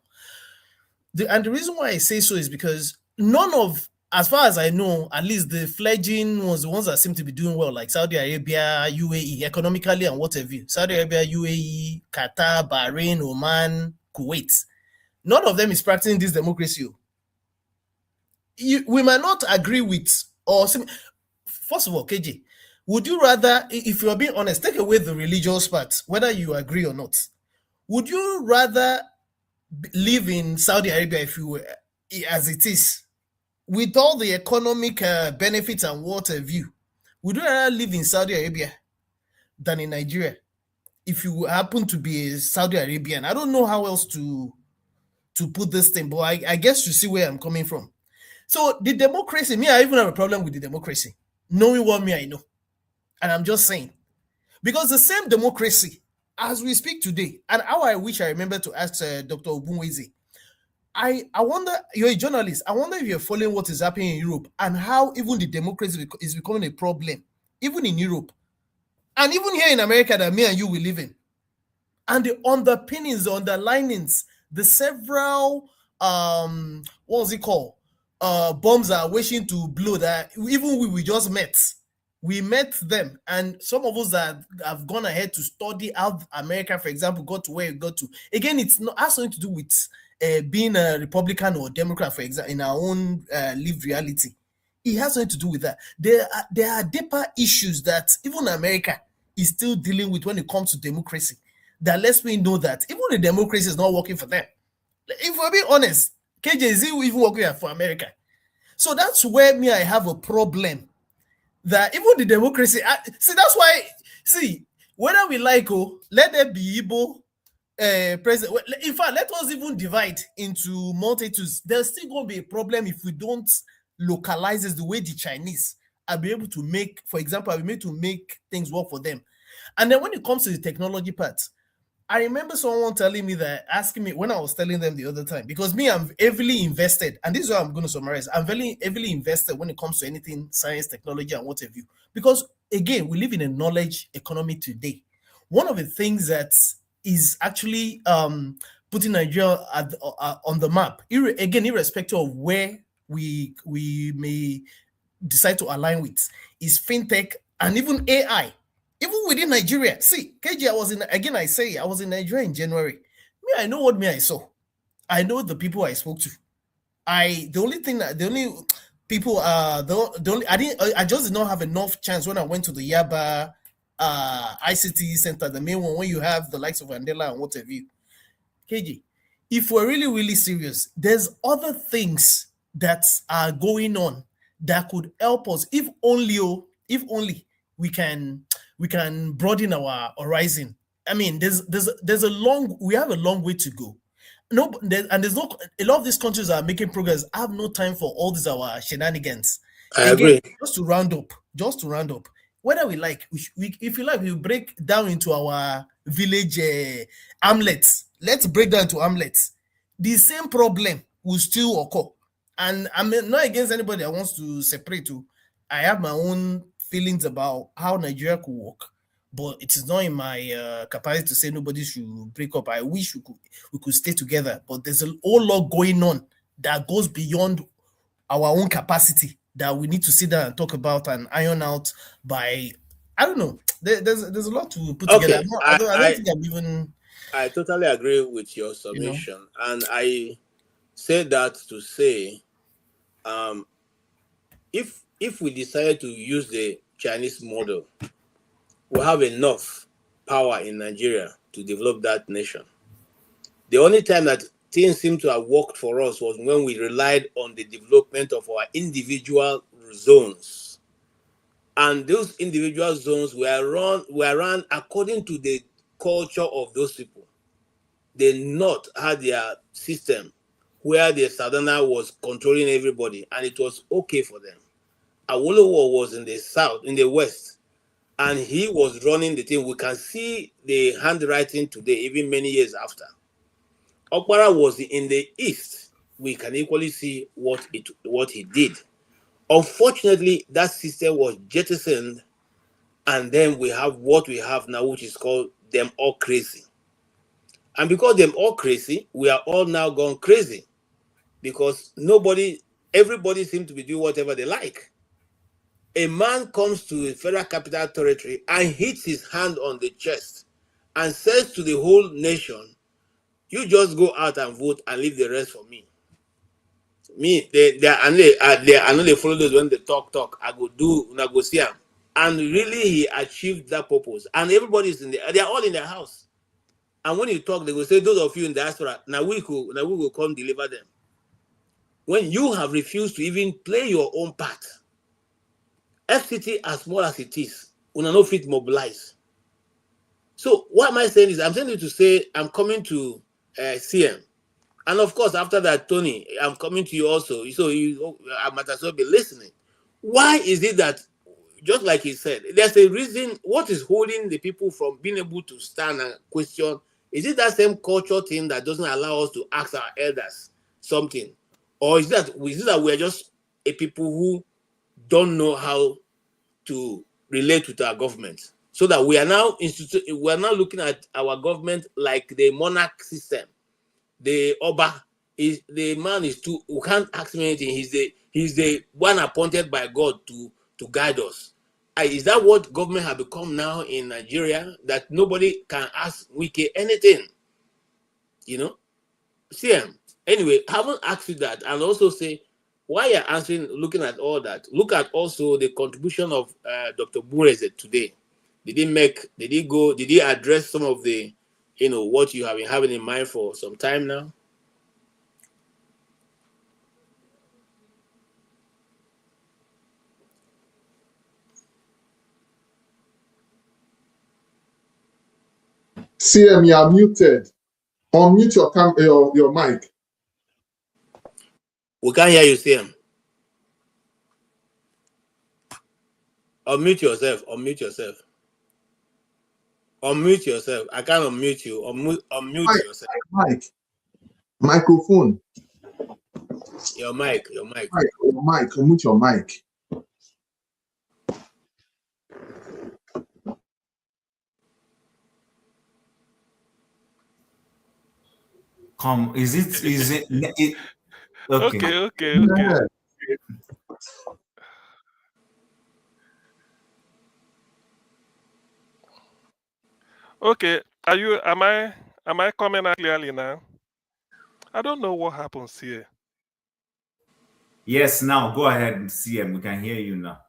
And the reason why I say so is because none of, as far as I know, at least the fledgling ones, the ones that seem to be doing well, like Saudi Arabia, UAE, economically and what have you, Saudi Arabia, UAE, Qatar, Bahrain, Oman, Kuwait, none of them is practicing this democracy. We might not agree with, or first of all, KJ, would you rather, if you are being honest, take away the religious part, whether you agree or not, would you rather live in Saudi Arabia if you were, as it is, with all the economic benefits and what have you, would you rather live in Saudi Arabia than in Nigeria if you happen to be a Saudi Arabian? I don't know how else to put this thing, but I guess you see where I'm coming from. So the democracy, me, I even have a problem with the democracy, knowing what me I know. And I'm just saying, because the same democracy as we speak today, and how I wish I remember to ask Dr. Ogbunwezeh, I wonder, you're a journalist, I wonder if you're following what is happening in Europe and how even the democracy is becoming a problem, even in Europe, and even here in America that me and you will live in. And the underpinnings, the underlinings, the several, what's it called? Bombs are wishing to blow that even we just met. We met them, and some of us that have gone ahead to study how America, for example, got to where it got to. Again, it's not has something to do with being a Republican or Democrat, for example, in our own lived reality. It has something to do with that. There are deeper issues that even America is still dealing with when it comes to democracy. That lets me know that even the democracy is not working for them. If we're being honest, KJ, is even working for America? So that's where me I have a problem. That even the democracy, see, that's why, see, whether we like, let there be Igbo president. In fact, let us even divide into multitudes. There's still going to be a problem if we don't localize it the way the Chinese are be able to make, for example, are be able to make things work for them. And then when it comes to the technology part, I remember someone telling me that, asking me when I was telling them the other time, because me, I'm heavily invested, and this is what I'm going to summarize. I'm very heavily invested when it comes to anything science, technology, and what have you. Because again, we live in a knowledge economy today. One of the things that is actually putting Nigeria on the map, again, irrespective of where we may decide to align with, is fintech and even AI. Even within Nigeria. See, KG, I was in Nigeria in January. Me, I know what I saw. I know the people I spoke to. I just did not have enough chance when I went to the Yaba ICT center, the main one, when you have the likes of Andela and what have you. KG, if we're really, really serious, there's other things that are going on that could help us, if only we can broaden our horizon. I mean, we have a long way to go. There's no, a lot of these countries are making progress. I have no time for all these our shenanigans. I Again, agree. just to round up, whether we like, if you like, we break down into our village hamlets. Let's break down to hamlets. The same problem will still occur. And I'm not against anybody that wants to separate. I have my own feelings about how Nigeria could work, but it is not in my capacity to say nobody should break up. I wish we could stay together, but there's a whole lot going on that goes beyond our own capacity that we need to sit down and talk about and iron out by, I don't know. There's a lot to put together. Okay, I don't think I'm even, I totally agree with your you know. submission, and I say that to say, if we decide to use the Chinese model, we have enough power in Nigeria to develop that nation. The only time that things seem to have worked for us was when we relied on the development of our individual zones. And those individual zones were run according to the culture of those people. The North had their system where the Southerner was controlling everybody, and it was okay for them. Awolowo was in the South, in the West, and he was running the thing. We can see the handwriting today, even many years after. Okpara was in the East. We can equally see what he did. Unfortunately, that system was jettisoned, and then we have what we have now, which is called them all crazy. And because them all crazy, we are all now gone crazy, because everybody seems to be doing whatever they like. A man comes to a federal capital territory and hits his hand on the chest and says to the whole nation, you just go out and vote and leave the rest for me. I know they follow those when they talk. I go do, I go see him. And really, he achieved that purpose. And everybody's they are all in their house. And when you talk, they will say, those of you in diaspora, now we will come deliver them. When you have refused to even play your own part, FCT, as small as it is, will not fit mobilize. So what am I saying is, I'm saying it to say, I'm coming to CM. And of course, after that, Tony, I'm coming to you also. So I might as well be listening. Why is it that, just like he said, there's a reason, what is holding the people from being able to stand and question? Is it that same culture thing that doesn't allow us to ask our elders something? Or is that we're just a people who don't know how to relate with our government? So that we are now looking at our government like the monarch system. The Oba is the man is too. We can't ask him anything. He's the one appointed by God to guide us. Is that what government have become now in Nigeria? That nobody can ask Wike anything, you know? CM. Anyway, I haven't asked you that, and also say why you're answering, looking at all that. Look at also the contribution of Dr. Ogbunwezeh today. Did he address some of the, what you have been having in mind for some time now? CM, you are muted. Unmute your mic. We can't hear you, CM. Unmute yourself. Unmute yourself. I can't unmute you. Unmute yourself. Mic. Microphone. Your mic. Mic. Unmute your mic. Is it okay. Okay. Yeah. Okay. Am I coming out clearly now? I don't know what happens here. Yes, now go ahead and CM. We can hear you now.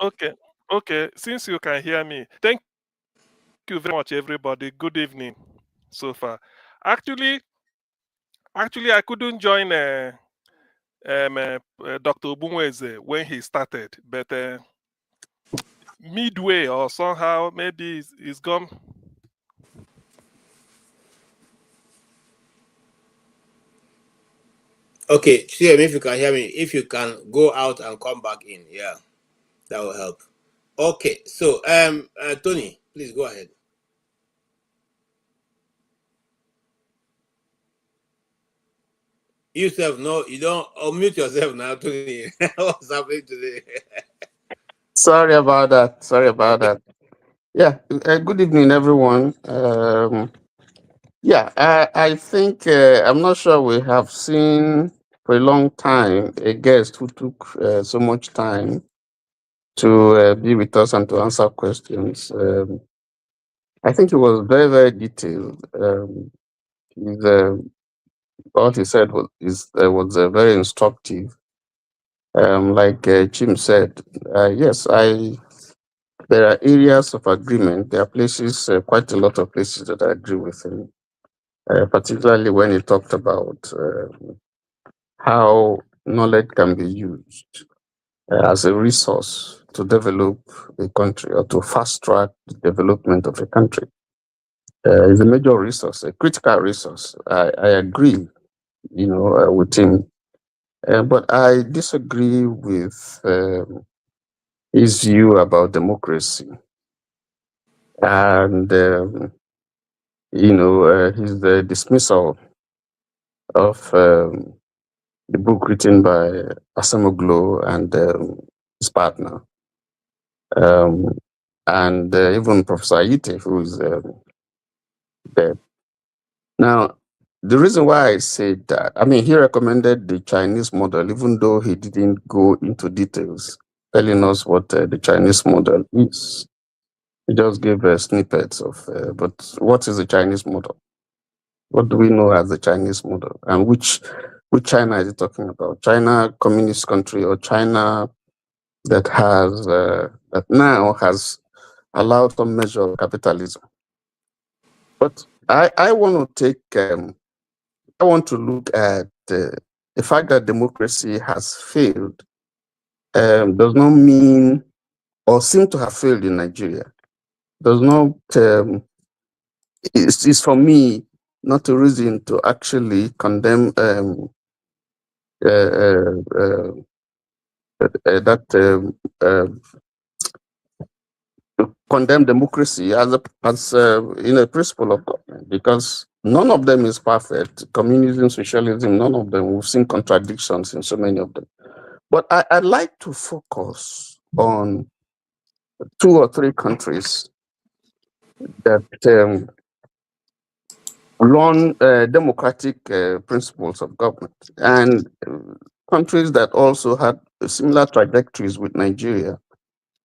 Okay. Since you can hear me, thank you very much, everybody. Good evening so far. Actually, I couldn't join Dr. Ogbunwezeh when he started, but midway or somehow maybe he's gone. Okay, CM, if you can hear me, if you can go out and come back in, yeah, that will help. Okay, so Tony, please go ahead. Yourself, no, you don't unmute yourself now, Tony. What's happening today? Sorry about that. Yeah, good evening, everyone. I think I'm not sure we have seen for a long time a guest who took so much time to be with us and to answer questions. I think it was very, very detailed. What he said was very instructive. Like Jim said, yes, there are areas of agreement. There are places, quite a lot of places that I agree with him, particularly when he talked about how knowledge can be used as a resource to develop a country or to fast track the development of a country. It's a major resource, a critical resource. I agree, with him, but I disagree with his view about democracy and his dismissal of the book written by Asamoglu and his partner, and even Professor Ayite, who is dead. Now, the reason why I said that, he recommended the Chinese model, even though he didn't go into details, telling us what the Chinese model is. He just gave snippets of, but what is the Chinese model? What do we know as the Chinese model? And which China is he talking about? China, communist country, or China that has that now has allowed some measure of capitalism? But I want to take I want to look at the fact that democracy has failed. Does not mean or seem to have failed in Nigeria. Does not it's for me not a reason to actually condemn condemn democracy as a principle of government, because none of them is perfect. Communism, socialism, none of them. We've seen contradictions in so many of them. But I'd like to focus on 2 or 3 countries that run democratic principles of government, and countries that also had similar trajectories with Nigeria.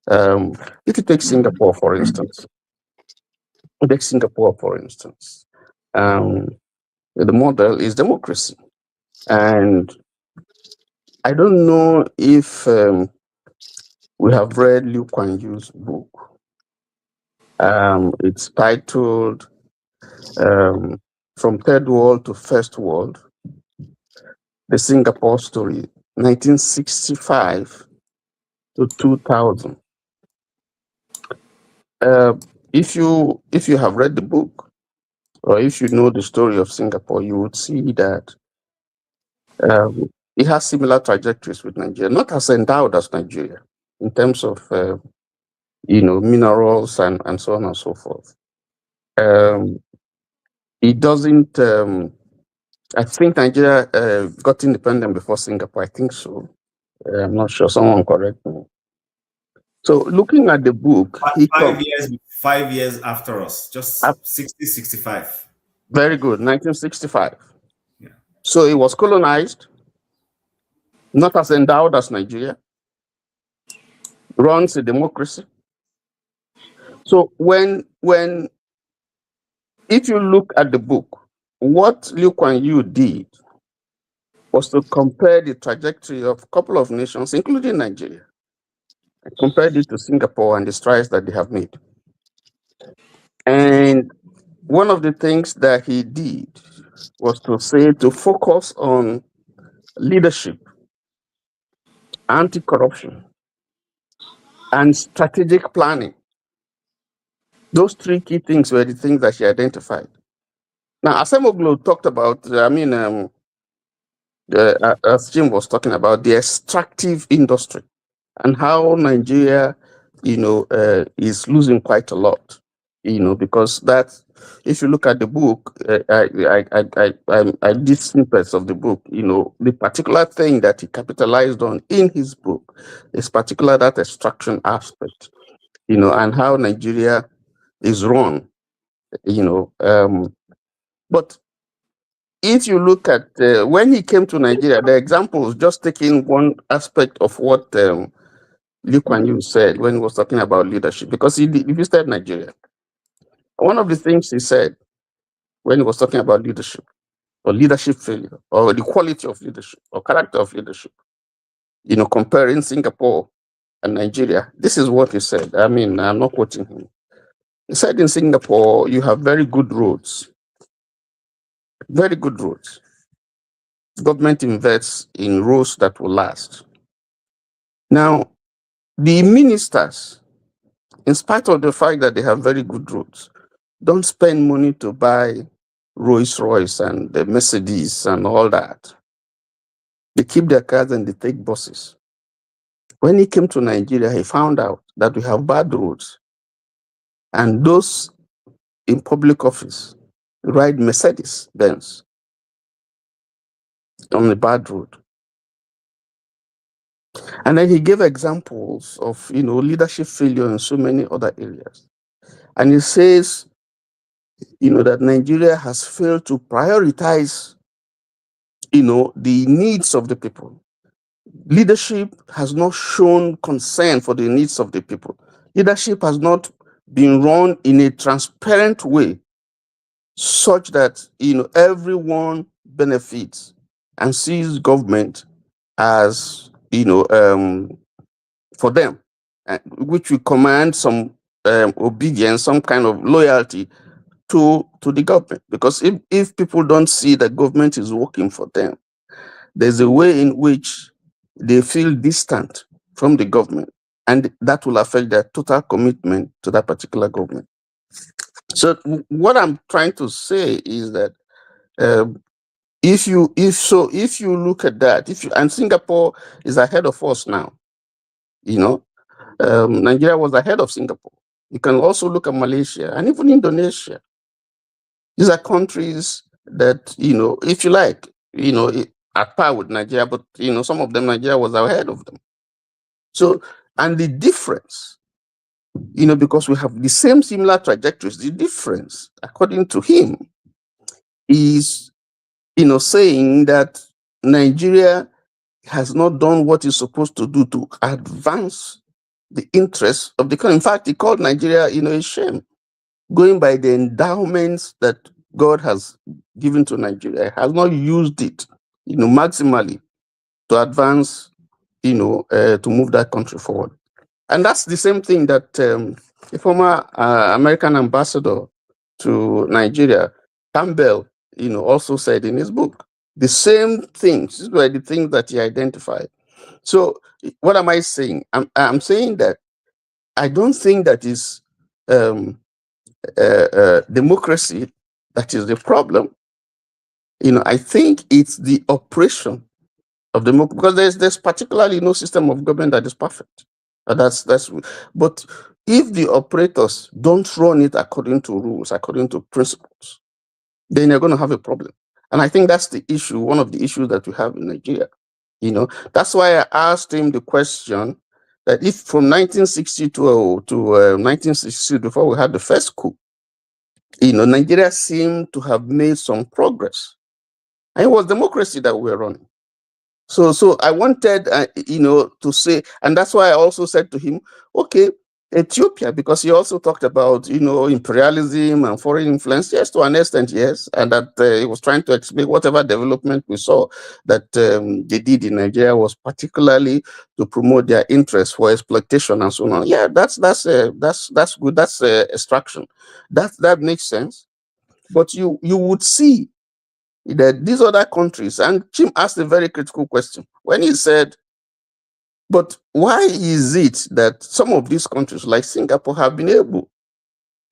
If you take Singapore, for instance, the model is democracy. And I don't know if we have read Liu Kuan Yew's book. It's titled From Third World to First World, The Singapore Story, 1965 to 2000. If you have read the book, or if you know the story of Singapore, you would see that it has similar trajectories with Nigeria, not as endowed as Nigeria in terms of minerals and so on and so forth. It doesn't. I think Nigeria got independent before Singapore. I think so. I'm not sure. Someone correct me. So looking at the book, 5 years after us, just 65. Very good, 1965. Yeah. So it was colonized, not as endowed as Nigeria, runs a democracy. So if you look at the book, what Liu Kuan Yew did was to compare the trajectory of a couple of nations, including Nigeria, and compared it to Singapore and the strides that they have made. And one of the things that he did was to focus on leadership, anti-corruption, and strategic planning. Those three key things were the things that she identified. Now, Asemoglu talked about, as Jim was talking about, the extractive industry and how Nigeria, is losing quite a lot, because that, if you look at the book, I did snippets of the book, the particular thing that he capitalized on in his book is particular that extraction aspect, and how Nigeria is run, but if you look at when he came to Nigeria, the examples, just taking one aspect of what Lee Kuan Yew said when he was talking about leadership, because he visited Nigeria. One of the things he said when he was talking about leadership or leadership failure or the quality of leadership or character of leadership, comparing Singapore and Nigeria, this is what he said. I mean, I'm not quoting him. He said in Singapore, you have very good roads. Very good roads. Government invests in roads that will last. Now, the ministers, in spite of the fact that they have very good roads, don't spend money to buy Rolls Royce and the Mercedes and all that. They keep their cars and they take buses. When he came to Nigeria, he found out that we have bad roads. And those in public office ride Mercedes Benz on the bad road. And then he gave examples of, leadership failure in so many other areas. And he says, that Nigeria has failed to prioritize, the needs of the people. Leadership has not shown concern for the needs of the people. Leadership has not been run in a transparent way such that, everyone benefits and sees government as, for them, which will command some obedience, some kind of loyalty to the government. Because if people don't see that government is working for them, there's a way in which they feel distant from the government, and that will affect their total commitment to that particular government. So what I'm trying to say is that if you look at that, and Singapore is ahead of us now, Nigeria was ahead of Singapore. You can also look at Malaysia and even Indonesia. These are countries that, if you like, at par with Nigeria, but, some of them, Nigeria was ahead of them. So, and the difference, because we have the same similar trajectories, the difference, according to him, is, saying that Nigeria has not done what it's supposed to do to advance the interests of the country. In fact, he called Nigeria, a shame. Going by the endowments that God has given to Nigeria, has not used it, maximally to advance, to move that country forward. And that's the same thing that the former American ambassador to Nigeria, Campbell, also said in his book. The same things. These were the things that he identified. So what am I saying? I'm saying that I don't think that is democracy that is the problem. I think it's the operation of democracy, because there's particularly no system of government that is perfect. But if the operators don't run it according to rules, according to principles, then you're going to have a problem. And I think that's the issue, one of the issues that we have in Nigeria. That's why I asked him the question that if from 1960 to 1962, before we had the first coup, Nigeria seemed to have made some progress. And it was democracy that we were running. So I wanted, to say, and that's why I also said to him, okay, Ethiopia, because he also talked about, imperialism and foreign influence. Yes, to an extent, yes. And that he was trying to explain whatever development we saw that they did in Nigeria was particularly to promote their interest for exploitation and so on. Yeah, that's good. That's extraction. That makes sense. But you would see that these other countries, and Jim asked a very critical question when he said, but why is it that some of these countries like Singapore have been able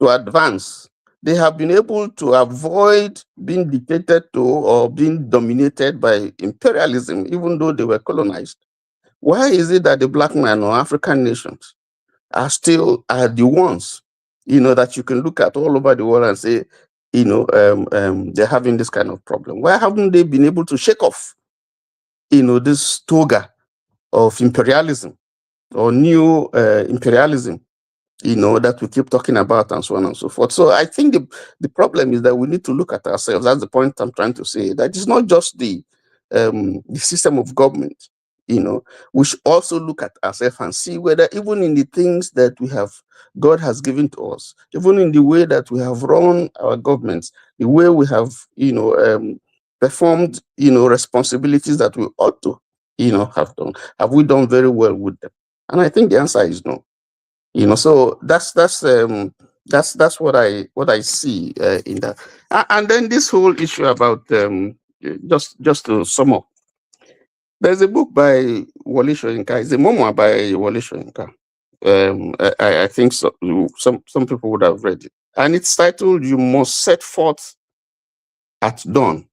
to advance? They have been able to avoid being dictated to or being dominated by imperialism, even though they were colonized. Why is it that the black man or African nations are the ones, that you can look at all over the world and say, they're having this kind of problem? Why haven't they been able to shake off, this toga of imperialism or new imperialism, that we keep talking about and so on and so forth? So I think the problem is that we need to look at ourselves. That's the point I'm trying to say, that it's not just the system of government. We should also look at ourselves and see whether even in the things that God has given to us, even in the way that we have run our governments, the way we have, performed, responsibilities that we ought to, have done, have we done very well with them? And I think the answer is no. So that's what I see in that. And then this whole issue about just to sum up. There's a book by Wole Soyinka. It's a memoir by Wole Soyinka. I think so, some people would have read it. And it's titled, You Must Set Forth at Dawn.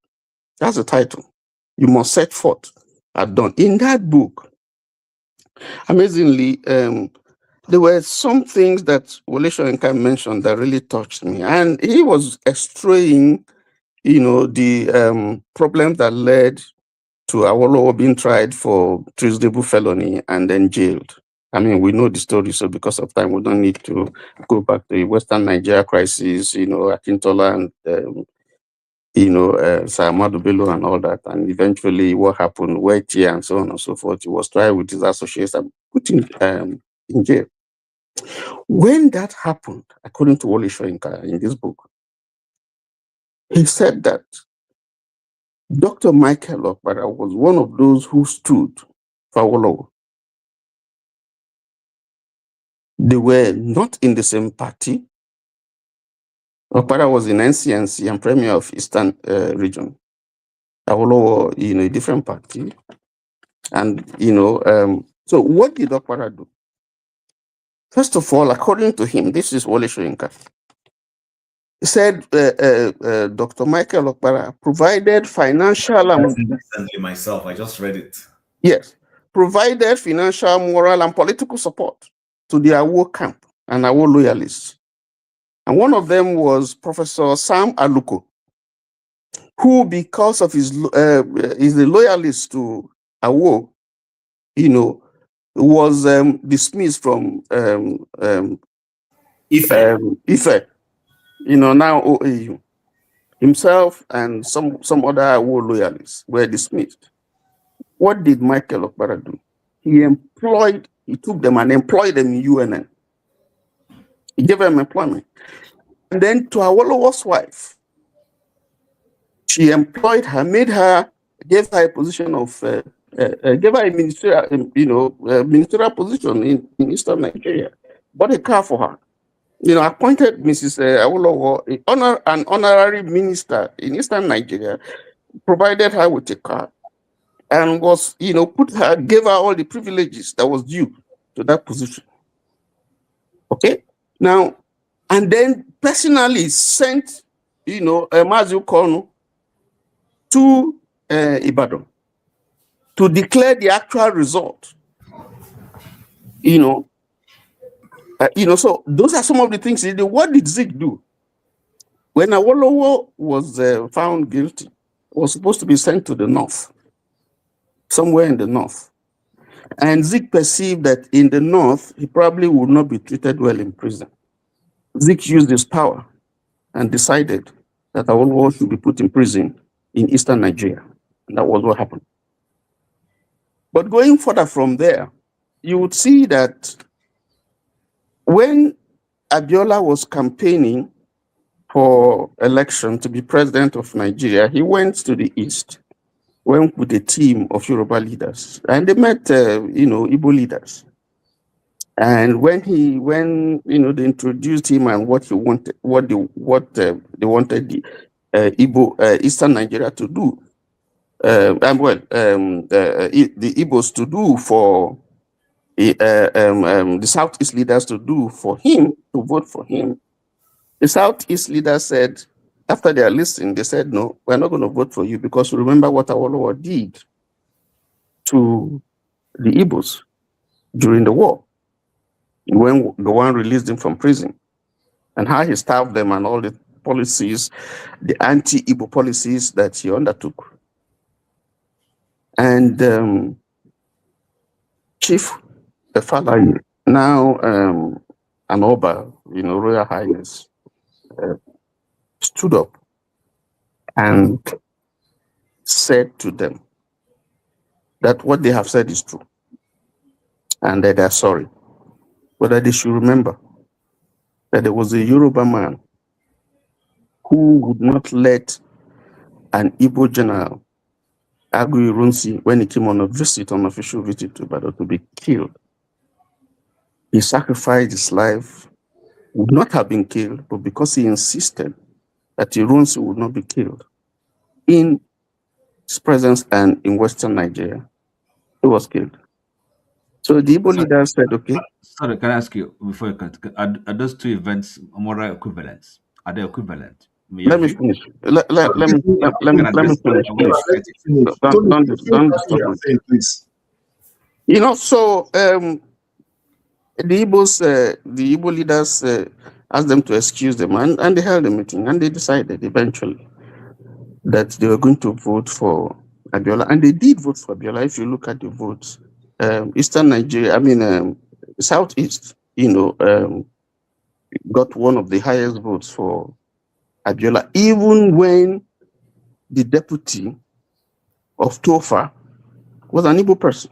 That's the title. You Must Set Forth at Dawn. In that book, amazingly, there were some things that Wole Soyinka mentioned that really touched me. And he was extraying, the problem that led to Awolowo being tried for treasonable felony and then jailed. I mean, we know the story, so because of time, we don't need to go back to the Western Nigeria crisis, Akintola and, Sir Ahmadu Bello and all that. And eventually what happened, Wetie and so on and so forth, he was tried with his associates and put in jail. When that happened, according to Wole Soyinka in this book, he said that Dr. Michael Okpara was one of those who stood for Awolowo. They were not in the same party. Okpara was in NCNC and Premier of Eastern Region. Awolowo, a different party. And, so what did Okpara do? First of all, according to him, this is Wole Soyinka. He said Dr. Michael Okpara provided financial and Recently myself, I just read it. Yes, provided financial, moral, and political support to the Awo camp and Awo loyalists. And one of them was Professor Sam Aluko, who, because of is a loyalist to Awo, was dismissed from Ife, now OAU. Himself and some other Awo loyalists were dismissed. What did Michael Okpara do? He took them and employed them in UNN. He gave them employment. And then to Awolowo's wife, she employed her, gave her a position of, gave her a ministerial position in Eastern Nigeria, bought a car for her. Appointed Mrs. Awolowo, an honorary minister in Eastern Nigeria, provided her with a car, and was, gave her all the privileges that was due to that position. Okay? Now, and then personally sent, Mazi Ukonu to Ibadan to declare the actual result. So those are some of the things. What did Zik do? When Awolowo was found guilty, was supposed to be sent to the north, somewhere in the north. And Zik perceived that in the north, he probably would not be treated well in prison. Zik used his power and decided that Awolowo should be put in prison in eastern Nigeria. And that was what happened. But going further from there, you would see that when Abiola was campaigning for election to be president of Nigeria, he went to the east, went with a team of Yoruba leaders, and they met, Igbo leaders. And when they introduced him and what he wanted, what they wanted the Igbo Eastern Nigeria to do, the Igbos to do for the Southeast leaders to do for him, to vote for him. The Southeast leaders said, after they are listening, they said, no, we're not going to vote for you because remember what Awolowo did to the Igbos during the war, when the one released him from prison, and how he starved them and all the policies, the anti-Igbo policies that he undertook. And Chief Efalayi, now an Oba, Royal Highness, stood up and said to them that what they have said is true and that they're sorry, but that they should remember that there was a Yoruba man who would not let an Igbo general, Agu Irunsi, when he came on official visit to Ibadan, to be killed. He sacrificed his life, would not have been killed, but because he insisted that Irunsi would not be killed in his presence and in Western Nigeria, he was killed. So the Igbo leader said, okay. Sorry, can I ask you before you continue, are those two events moral equivalents? Are they equivalent? Let me finish. Let me finish. Don't disturb me. Please. So the Igbo leaders asked them to excuse them, and they held a meeting, and they decided eventually that they were going to vote for Abiola, and they did vote for Abiola. If you look at the votes, Eastern Nigeria, Southeast, got one of the highest votes for Abiola, even when the deputy of Tofa was an Igbo person.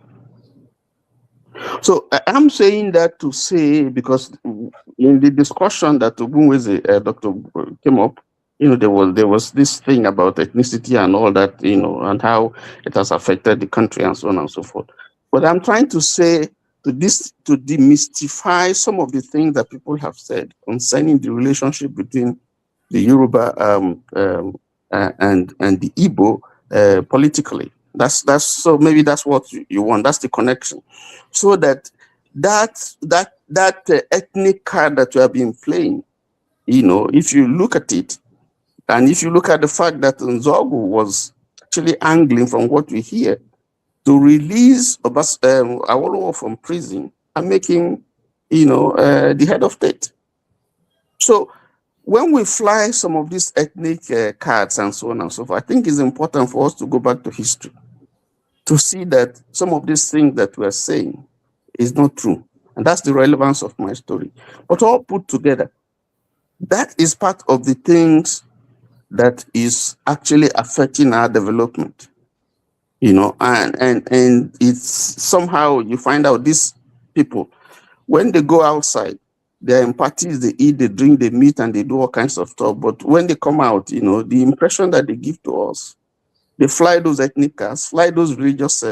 So I'm saying that to say, because in the discussion that Ogbunwezeh, Dr. came up, there was this thing about ethnicity and all that, and how it has affected the country and so on and so forth. But I'm trying to say to demystify some of the things that people have said concerning the relationship between the Yoruba and the Igbo politically. That's so maybe that's what you want. That's the connection, so that ethnic card that we have been playing, if you look at it, and if you look at the fact that Nzogu was actually angling, from what we hear, to release Awolowo from prison and make him, the head of state. So when we fly some of these ethnic cards and so on and so forth, I think it's important for us to go back to history to see that some of these things that we're saying is not true. And that's the relevance of my story. But all put together, that is part of the things that is actually affecting our development. And it's somehow you find out these people, when they go outside, they're in parties, they eat, they drink, they meet, and they do all kinds of stuff. But when they come out, the impression that they give to us, they fly those ethnic cars, fly those religious,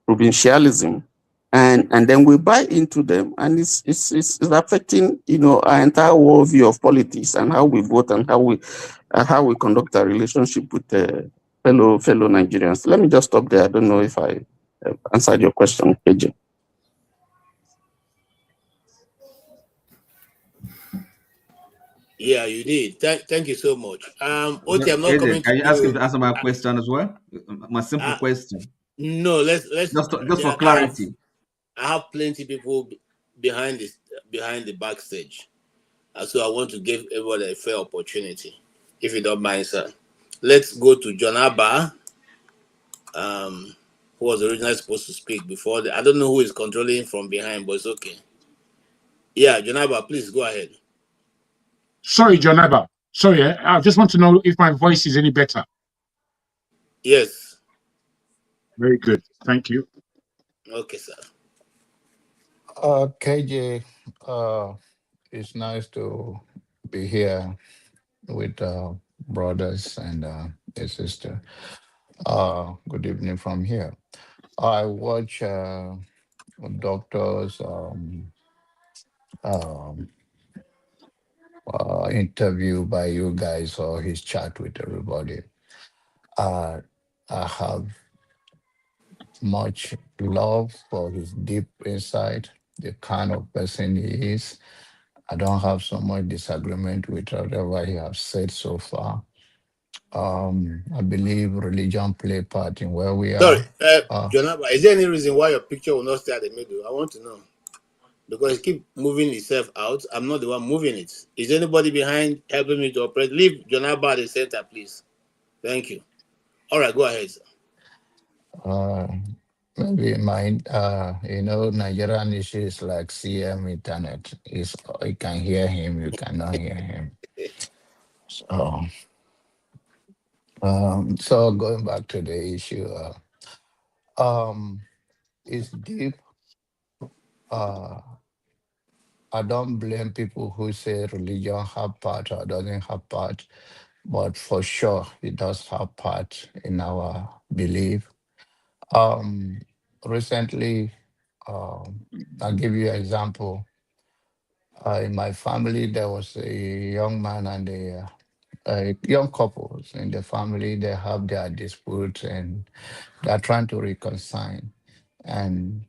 provincialism, and then we buy into them, and it's affecting, our entire worldview of politics and how we vote and how we conduct our relationship with fellow Nigerians. Let me just stop there. I don't know if I answered your question, KJ. Yeah, you did. Thank you so much. Yeah, Oti, I'm not coming Agent, to can you ask him you. to answer my question as well? My simple Uh, question, no, let's. just for Yeah, clarity. I have plenty people behind this behind the backstage, so I want to give everybody a fair opportunity, if you don't mind, sir. Let's go to John Abba, who was originally supposed to speak before. I don't know who is controlling from behind, but it's okay. Yeah, John Abba, please go ahead. Sorry, John Abba. Sorry, I just want to know if my voice is any better. Yes. Very good. Thank you. Okay, sir. KJ, it's nice to be here with brothers and a sister. Good evening from here. I watch doctors um, interview by you guys or his chat with everybody. Uh, I have much love for his deep insight, the kind of person he is. I don't have so much disagreement with whatever he has said so far. I believe religion play part in where we Sorry, are. John Abba, is there any reason why your picture will not stay at the middle? I want to know. Because it keep moving itself out. I'm not the one moving it. Is anybody behind helping me to operate? Leave John Abba at the center, please. Thank you. All right, go ahead, sir. Uh, Maybe my, Nigerian issue is like CM internet. Is you can hear him, you cannot hear him. So, so going back to the issue, it's deep. Uh, I don't blame people who say religion have part or doesn't have part, but for sure it does have part in our belief. Um, Recently, I'll give you an example. In my family, there was a young man and a young couples in the family. They have their disputes and they're trying to reconcile. And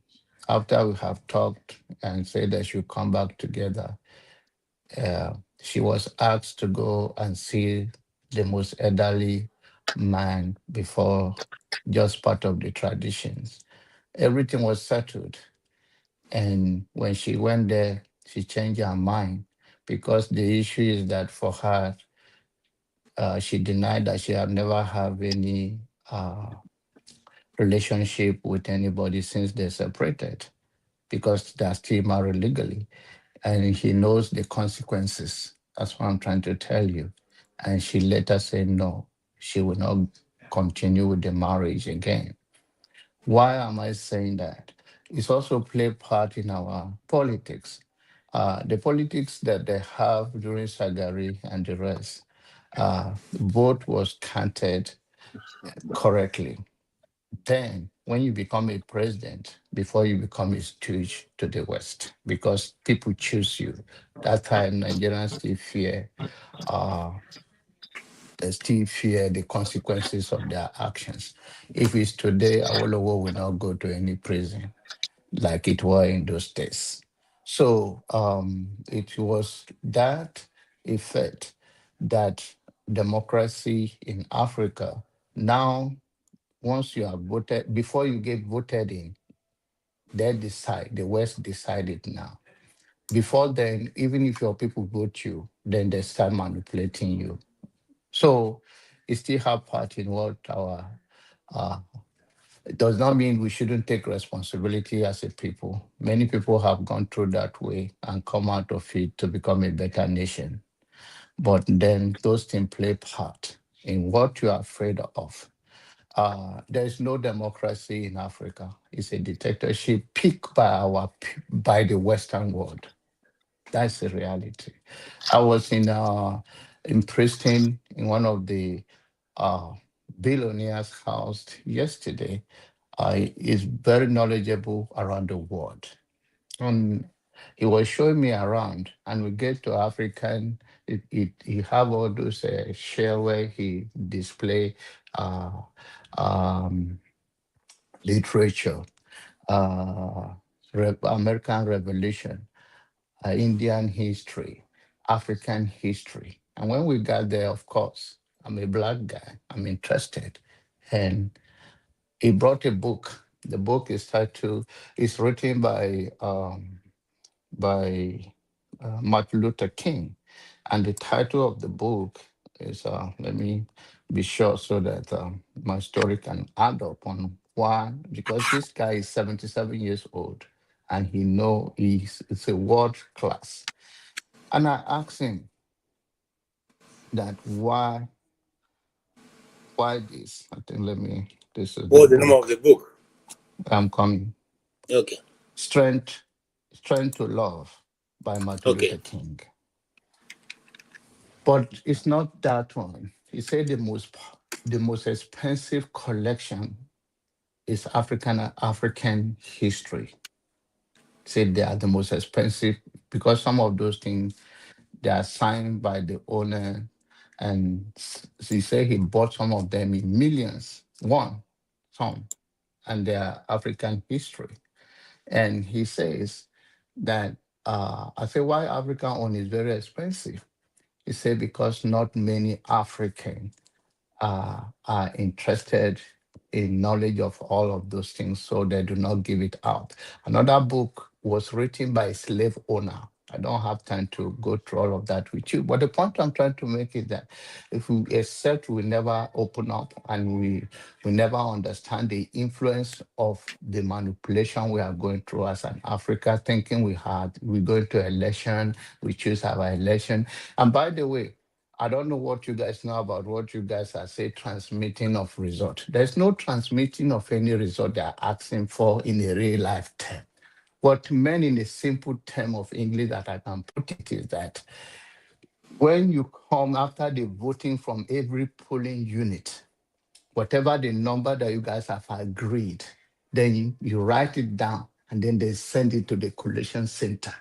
after we have talked and said they should come back together, she was asked to go and see the most elderly man before, just part of the traditions. Everything was settled. And when she went there, she changed her mind because the issue is that for her, she denied that she had never had any relationship with anybody since they separated because they're still married legally. And he knows the consequences. That's what I'm trying to tell you. And she later said no, she will not continue with the marriage again. Why am I saying that? It's also play part in our politics. The politics that they have during Sagari and the rest, vote was counted correctly. Then, when you become a president, before you become a stooge to the West, because people choose you. That time, Nigerians still fear, uh, they still fear the consequences of their actions. If it's today, Awolowo will not go to any prison like it was in those days. So it was that effect that democracy in Africa now, once you are voted, before you get voted in, they decide, the West decided now. Before then, even if your people vote you, then they start manipulating you. So it still have part in what our uh, it does not mean we shouldn't take responsibility as a people. Many people have gone through that way and come out of it to become a better nation. But then those things play part in what you are afraid of. There's no democracy in Africa. It's a dictatorship picked by by the Western world. That's the reality. I was in Princeton in one of the uh, billionaires' house yesterday. Is very knowledgeable around the world. And he was showing me around, and we get to African. He have all those share where he display uh, um, literature, uh, American Revolution, Indian history. African history. And when we got there, of course, I'm a black guy, I'm interested. And he brought a book. The book is titled, it's written by Martin Luther King. And the title of the book is, let me be sure so that my story can add up on why, because this guy is 77 years old and he know it's a world class. And I asked him that why this? I think this is the What's the name of book. the book? I'm coming. Okay. Strength, Strength to Love by Martin Okay. Luther King. But it's not that one. He said the most expensive collection is African history. He said they are the most expensive because some of those things they are signed by the owner, and he said he bought some of them in millions, some, and they are African history. And he says that I say why African one is very expensive. He said because not many Africans are interested in knowledge of all of those things, so they do not give it out. Another book was written by a slave owner. I don't have time to go through all of that with you, but the point I'm trying to make is that if we accept, we never open up, and we never understand the influence of the manipulation we are going through as an Africa, thinking we go into election, we choose our election. And by the way, I don't know what you guys know about what you guys are saying, transmitting of result. There's no transmitting of any result they're asking for in a real life term. What meant in a simple term of English that I can put it is that when you come after the voting from every polling unit, whatever the number that you guys have agreed, then you write it down and then they send it to the collation center.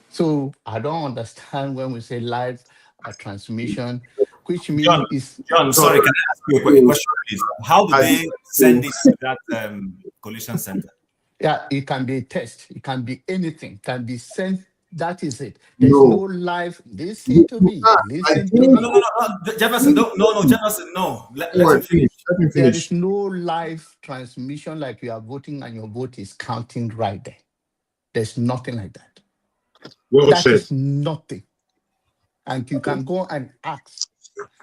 So I don't understand when we say live transmission, which John, means is John, sorry, can I ask you a question, please? How do they send it to that collision center? yeah, it can be a test, it can be anything, can be sent. That is it. There's no live. Listen to me. Listen to No, me. no, no, no, Jefferson, no, Jefferson, no. Let him finish. Let me There finish. is no live transmission like you are voting and your vote is counting right there. There's nothing like that. Well That said. is nothing. And you can go and ask.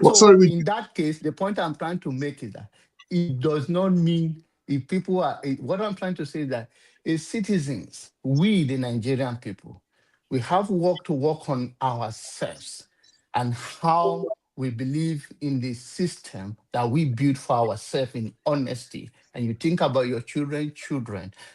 Well, So sorry, in that case, the point I'm trying to make is that it does not mean if people are, what I'm trying to say is that as citizens, we, the Nigerian people, we have work to work on ourselves and how we believe in the system that we build for ourselves in honesty. And you think about your children,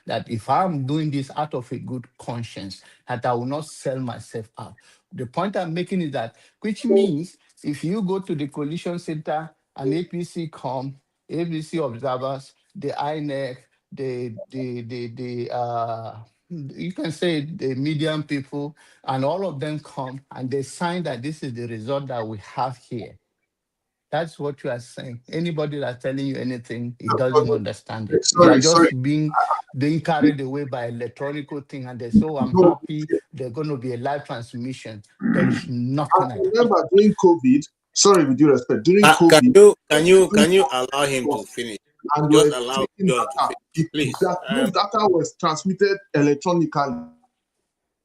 that if I'm doing this out of a good conscience, that I will not sell myself out. The point I'm making is that, which means if you go to the collision center and APC come, APC observers, the INEC, you can say the medium people, and all of them come and they sign that this is the result that we have here. That's what you are saying. Anybody that's telling you anything, he doesn't understand it. You are sorry. just being carried away by electronic thing, and they say, "Oh, I'm No, happy. There's going to be a live transmission." There is I nothing like that. remember during COVID. Sorry, with due respect, during Can COVID, you allow him to finish? and Just we're allow taking John to data. finish, please. Those data was transmitted electronically.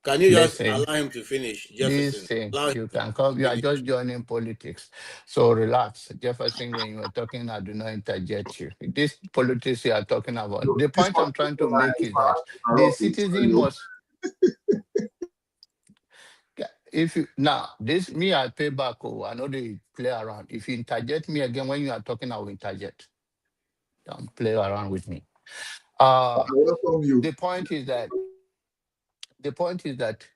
Can you just Listen, allow him to finish, this Jefferson? thing, Allow him you to can come, you are finish. just joining politics. So relax. Jefferson, when you were talking, I do not interject you. This politics you are talking about. No, The this point one I'm trying to when I make is that the interrupt you. Sorry, citizen must, if you now this me, I pay back. Oh, I know they play around. If you interject me again when you are talking, I will interject. Don't play around with me. I Uh welcome you. the point is that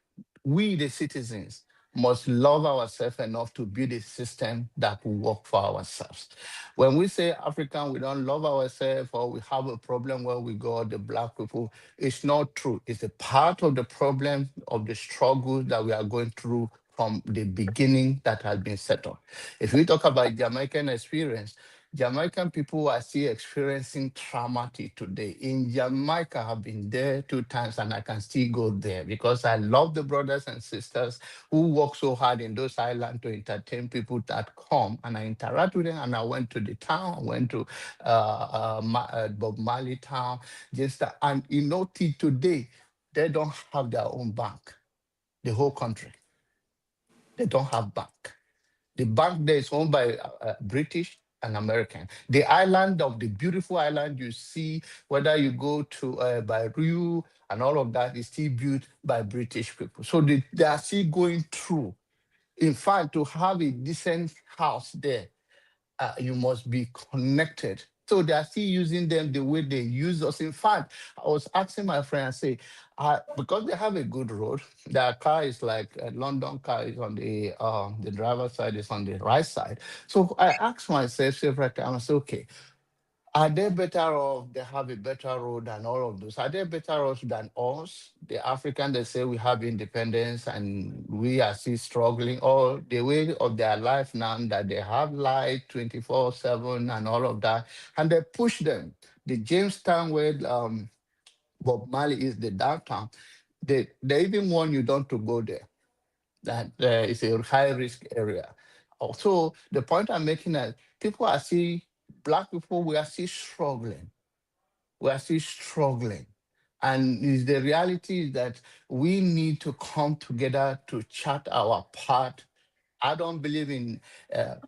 we, the citizens, must love ourselves enough to build a system that will work for ourselves. When we say African, we don't love ourselves or we have a problem where we go, the black people, it's not true. It's a part of the problem of the struggle that we are going through from the beginning that has been settled. If we talk about Jamaican experience, Jamaican people are still experiencing trauma today. In Jamaica, I've been there 2 times and I can still go there because I love the brothers and sisters who work so hard in those islands to entertain people that come, and I interact with them. And I went to the town, I went to Bob Marley town, and till today, they don't have their own bank. The whole country, they don't have bank. The bank there is owned by British and American. The island of the beautiful island you see, whether you go to by Rio and all of that, is still built by British people. So they are still going through. In fact, to have a decent house there, you must be connected. So they are still using them the way they use us. In fact, I was asking my friend, I say, because they have a good road, their car is like a London car is on the driver's side is on the right side. So I asked myself several times, I say, okay, are they better off? They have a better road than all of those. Are they better off than us? The African, they say we have independence and we are still struggling. Or the way of their life now that they have light 24/7 and all of that. And they push them. The Jamestown where Bob Marley is the downtown, they even warn you don't to go there. That it's a high risk area. Also, the point I'm making is people are still, Black people, we are still struggling. We are still struggling. And the reality is that we need to come together to chart our path. I don't believe in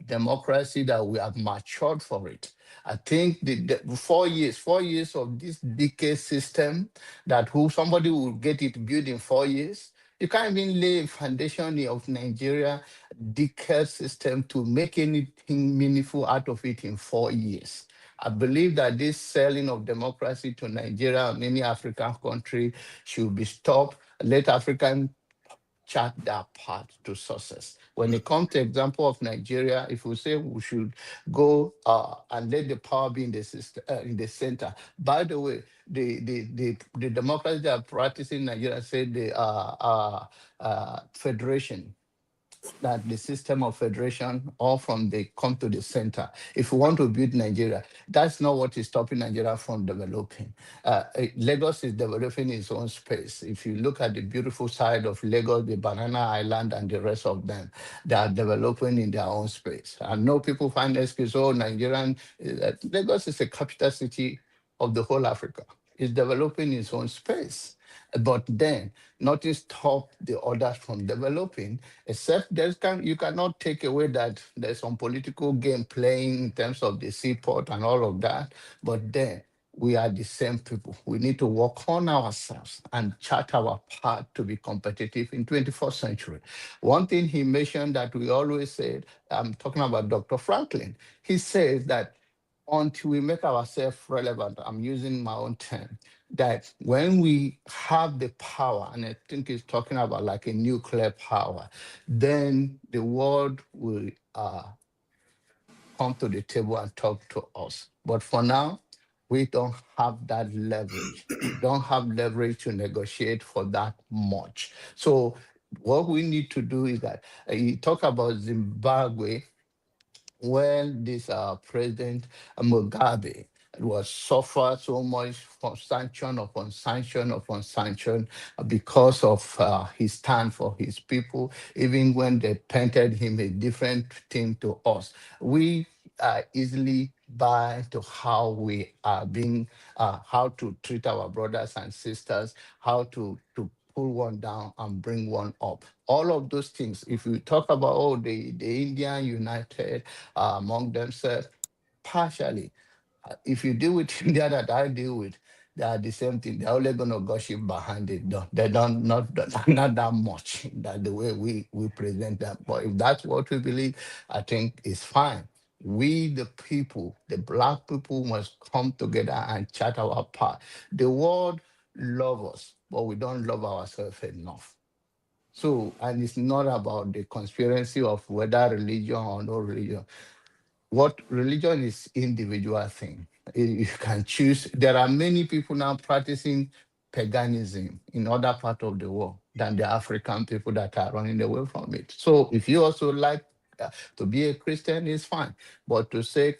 democracy that we have matured for it. I think the 4 years of this decay system that somebody will get it built in 4 years. You can't even lay a foundation of Nigeria decay system to make anything meaningful out of it in 4 years. I believe that this selling of democracy to Nigeria and many African countries should be stopped. Let African chart their path to success. When it comes to example of Nigeria, if we say we should go and let the power be in the system, in the center. By the way, the democracy that are practicing Nigeria say the federation, that the system of federation all from they come to the center. If we want to build Nigeria, that's not what is stopping Nigeria from developing. Lagos is developing its own space. If you look at the beautiful side of Lagos, the Banana Island and the rest of them, they are developing in their own space. I know people find excuse, oh, Lagos is a capital city of the whole Africa. It's developing its own space. But then nothing stopped the others from developing, except you cannot take away that there's some political game playing in terms of the seaport and all of that. But then we are the same people. We need to work on ourselves and chart our path to be competitive in 21st century. One thing he mentioned that we always said, I'm talking about Dr. Franklin, he says that until we make ourselves relevant, I'm using my own term, that when we have the power, and I think he's talking about like a nuclear power, then the world will come to the table and talk to us. But for now, we don't have that leverage. We don't have leverage to negotiate for that much. So what we need to do is that you talk about Zimbabwe, when this President Mugabe was suffered so much from sanction upon sanction upon sanction because of his stand for his people, even when they painted him a different thing to us. We are easily by to how we are being, how to treat our brothers and sisters, how to pull one down and bring one up. All of those things, if we talk about, oh, the Indian United among themselves, partially. If you deal with India that I deal with, they are the same thing. They're only going to gossip behind it. They don't, not that much, that the way we present them. But if that's what we believe, I think it's fine. We, the people, the Black people, must come together and chart our path. The world loves us, but we don't love ourselves enough. So, and it's not about the conspiracy of whether religion or no religion. What religion is individual thing. You can choose. There are many people now practicing paganism in other part of the world than the African people that are running away from it. So if you also like To be a Christian is fine, but to say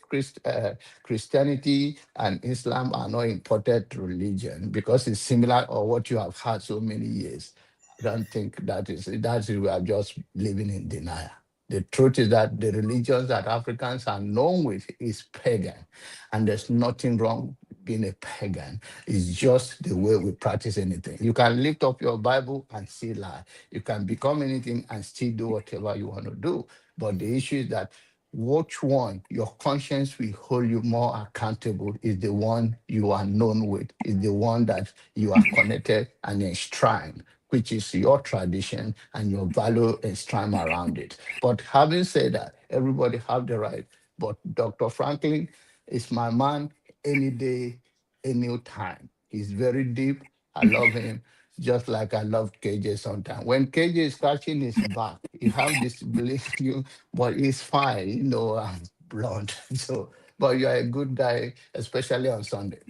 Christianity and Islam are not imported religion because it's similar or what you have had so many years, I don't think we are just living in denial. The truth is that the religions that Africans are known with is pagan, and there's nothing wrong being a pagan. It's just the way we practice anything. You can lift up your Bible and still lie. You can become anything and still do whatever you want to do. But the issue is that which one your conscience will hold you more accountable is the one you are known with, is the one that you are connected and enshrined, which is your tradition and your value enshrined around it. But having said that, everybody have the right. But Dr. Franklin is my man any day, any time. He's very deep. I love him just like I loved KJ sometimes. When KJ is scratching his back, you have this belief you, but it's fine, I'm blunt. So, but you are a good guy, especially on Sunday.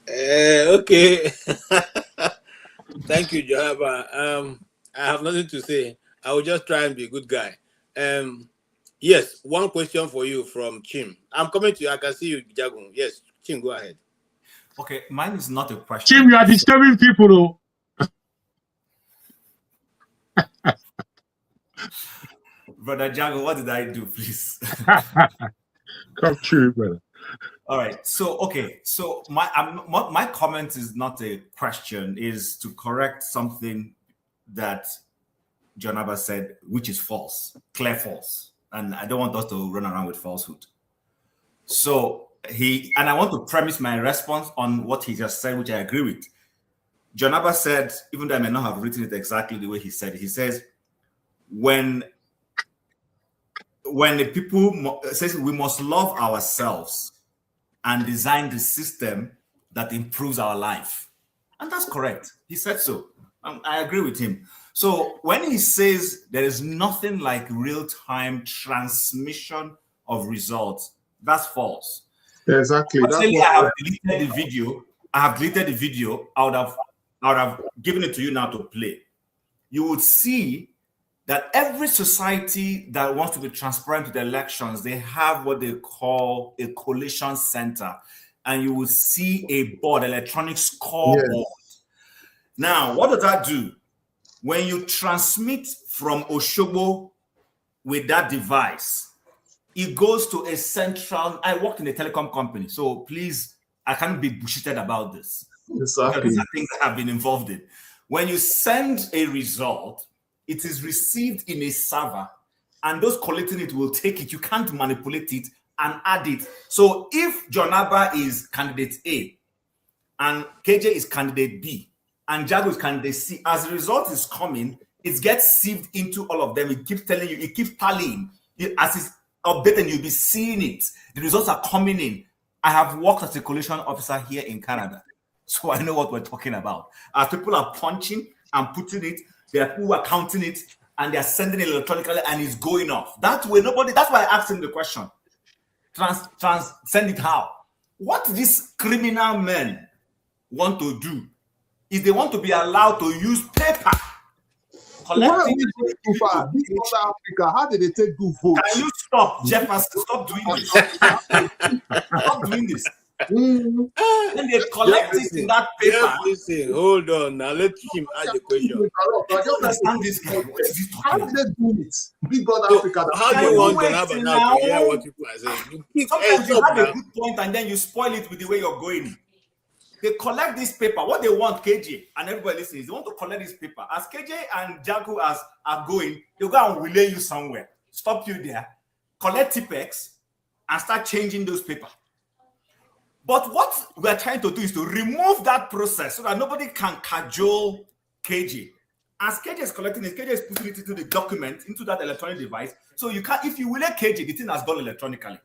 Okay. Thank you, Johaba. I have nothing to say. I will just try and be a good guy. Yes, one question for you from Chim. I'm coming to you. I can see you, Jagun. Yes, Chim, go ahead. Okay, mine is not a question. Chim, you are disturbing people, though. Brother Jago, what did I do, please? Come true, brother. All right. So my comment is not a question, is to correct something that Jonaba said, which is false, clear false. And I don't want us to run around with falsehood. So I want to premise my response on what he just said, which I agree with. Jonaba said, even though I may not have written it exactly the way he said it, he says, when the people says we must love ourselves and design the system that improves our life. And that's correct. He said so. I agree with him. So when he says there is nothing like real-time transmission of results, that's false. Exactly. Actually, I have deleted the video. I would have given it to you now to play. You would see that every society that wants to be transparent with elections, they have what they call a collation center. And you will see a board, electronic scoreboard. Yes. Now, what does that do? When you transmit from Oshobo with that device, it goes to a central. I worked in a telecom company, so please, I can't be bullshitted about this. Exactly. These are things that I've been involved in. When you send a result, it is received in a server, and those collecting it will take it. You can't manipulate it and add it. So if Jonaba is candidate A, and KJ is candidate B, and Jago is candidate C, as the result is coming, it gets sieved into all of them. It keeps telling you, it keeps tallying. As it's updating, you'll be seeing it. The results are coming in. I have worked as a collation officer here in Canada, so I know what we're talking about. As people are punching and putting it, there are people who are counting it, and they're sending it electronically, and it's going off. That way, that's why I asked him the question. Send it how? What these criminal men want to do is they want to be allowed to use paper. Collecting paper. This is Africa. How did they take good votes? Can you stop, Jefferson? Stop doing this. Stop doing this. When they collect it in that paper. Listen, hold on. Now let him ask the question. I don't understand this guy. What is he talking about? How did they do it? Big brother Africa. How do you want Jonaba now to hear what people are saying? Sometimes you have a good point and then you spoil it with the way you're going. They collect this paper. What they want, KJ and everybody listening, is they want to collect this paper. As KJ and Jagu are going, they'll go and relay you somewhere, stop you there, collect Tipex, and start changing those papers. But what we're trying to do is to remove that process so that nobody can cajole KJ. As KJ is collecting it, KJ is putting it into the document, into that electronic device. So you can't, if you relay KJ, the thing has gone electronically.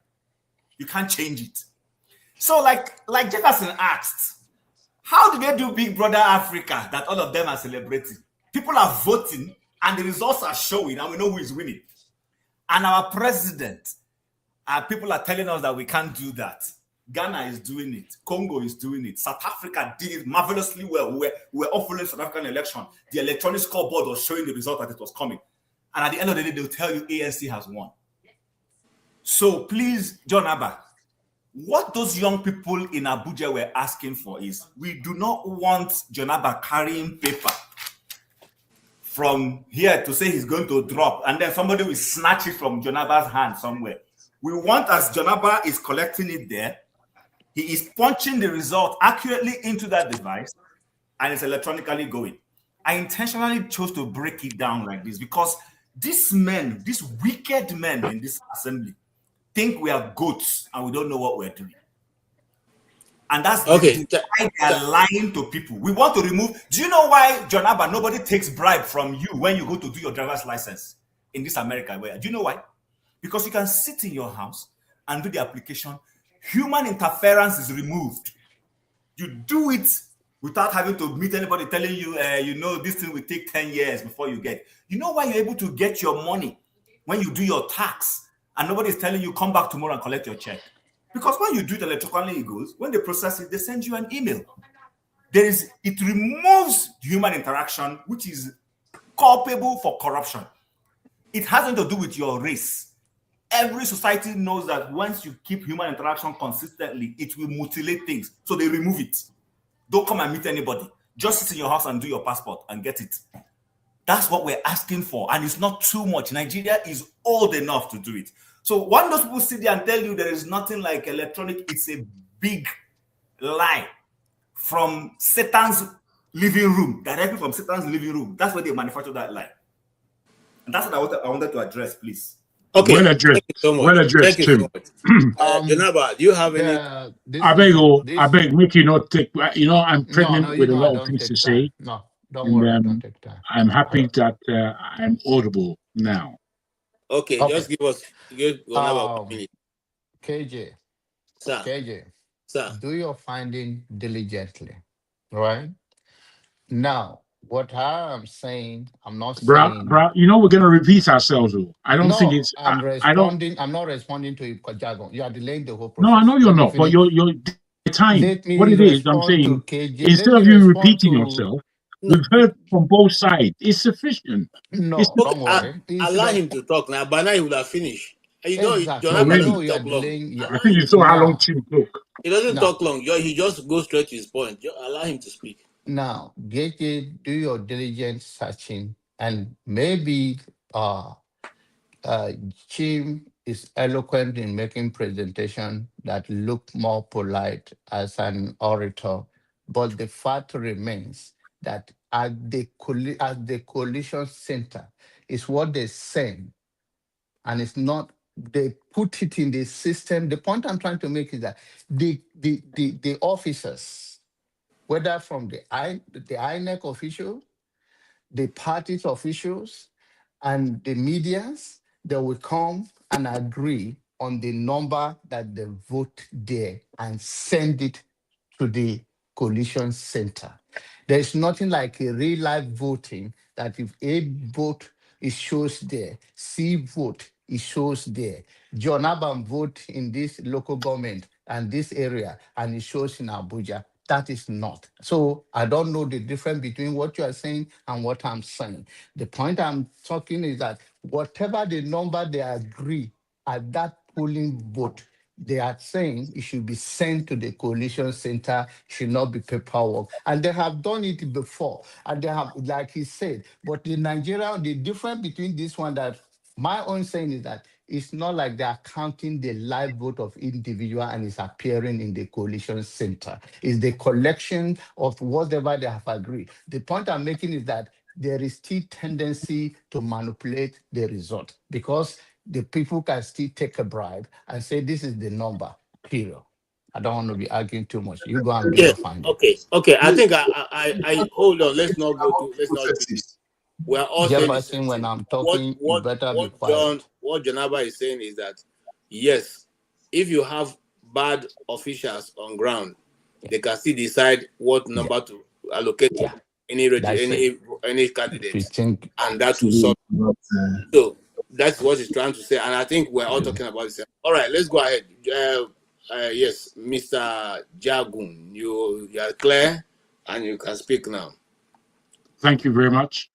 You can't change it. So like Jefferson asked, how do they do Big Brother Africa that all of them are celebrating? People are voting and the results are showing and we know who is winning. And our president, people are telling us that we can't do that. Ghana is doing it. Congo is doing it. South Africa did it marvelously well. We were all following South African election. The electronic scoreboard was showing the result that it was coming. And at the end of the day, they'll tell you ANC has won. So please, John Abba, what those young people in Abuja were asking for is, we do not want John Abba carrying paper from here to say he's going to drop, and then somebody will snatch it from John Abba's hand somewhere. We want, as John Abba is collecting it there, he is punching the result accurately into that device, and it's electronically going. I intentionally chose to break it down like this because these men, these wicked men in this assembly, think we are goats and we don't know what we're doing. And that's okay. Why they're lying to people. We want to remove. Do you know why, John Abba, nobody takes bribe from you when you go to do your driver's license in this America? Do you know why? Because you can sit in your house and do the application. Human interference is removed. You do it without having to meet anybody telling you, this thing will take 10 years before you get. You know why you're able to get your money when you do your tax and nobody's telling you, come back tomorrow and collect your check? Because when you do it electronically, it goes. When they process it, they send you an email. It removes human interaction, which is culpable for corruption. It has nothing to do with your race. Every society knows that once you keep human interaction consistently, it will mutilate things. So they remove it. Don't come and meet anybody. Just sit in your house and do your passport and get it. That's what we're asking for. And it's not too much. Nigeria is old enough to do it. So when those people sit there and tell you there is nothing like electronic, it's a big lie from Satan's living room, directly from Satan's living room. That's where they manufacture that lie. And that's what I wanted to address, please. Okay. Well addressed. Thank you so much. Well addressed, Thank you Tim. so much. Janaba, do you have any? I beg, make you not take. I'm pregnant with a lot of things to say. No, don't worry, don't take time. I'm happy that I'm audible now. Okay, just give us another minute. KJ. Sir. KJ. Sir. Do your finding diligently, right? Now, what I am saying, I'm not saying. Bro, we're gonna repeat ourselves. Though. I don't think it's. I'm not responding to you, Kajago. You are delaying the whole process. No, I know you're not, but you're time. What it is, I'm saying, instead of you repeating yourself, we've heard from both sides. It's sufficient. No, don't worry. Allow him to talk now. By now he would have finished. Exactly. John doesn't talk long. I think you saw how long Tim took. He doesn't talk long. He just goes straight to his point. Allow him to speak. Now, Gege, do your diligent searching, and maybe Chim is eloquent in making presentation that look more polite as an orator, but the fact remains that at the coalition center is what they send, and it's not. They put it in the system. The point I'm trying to make is that the officers, whether from the INEC official, the party's officials, and the medias, they will come and agree on the number that they vote there and send it to the coalition center. There's nothing like a real life voting that if A vote, it shows there. C vote, it shows there. John Abba vote in this local government and this area, and it shows in Abuja. That is not. So I don't know the difference between what you are saying and what I'm saying. The point I'm talking is that whatever the number they agree at that polling vote, they are saying it should be sent to the coalition center, should not be paperwork. And they have done it before. And they have, like he said, but the difference between this one, that my own saying is that it's not like they are counting the live vote of individual and it's appearing in the coalition center. It's the collection of whatever they have agreed. The point I'm making is that there is still tendency to manipulate the result because the people can still take a bribe and say this is the number, period. I don't want to be arguing too much. You go and do your finding. Okay. I think I hold on. Let's not do this. We're all Jefferson, when I'm talking, you better be quiet. What Janaba is saying is that, yes, if you have bad officials on ground, they can still decide what number to allocate to any candidate, and that will solve. So that's what he's trying to say, and I think we're all talking about it. All right, let's go ahead. Yes, Mr. Jagun, you are clear and you can speak now. Thank you very much.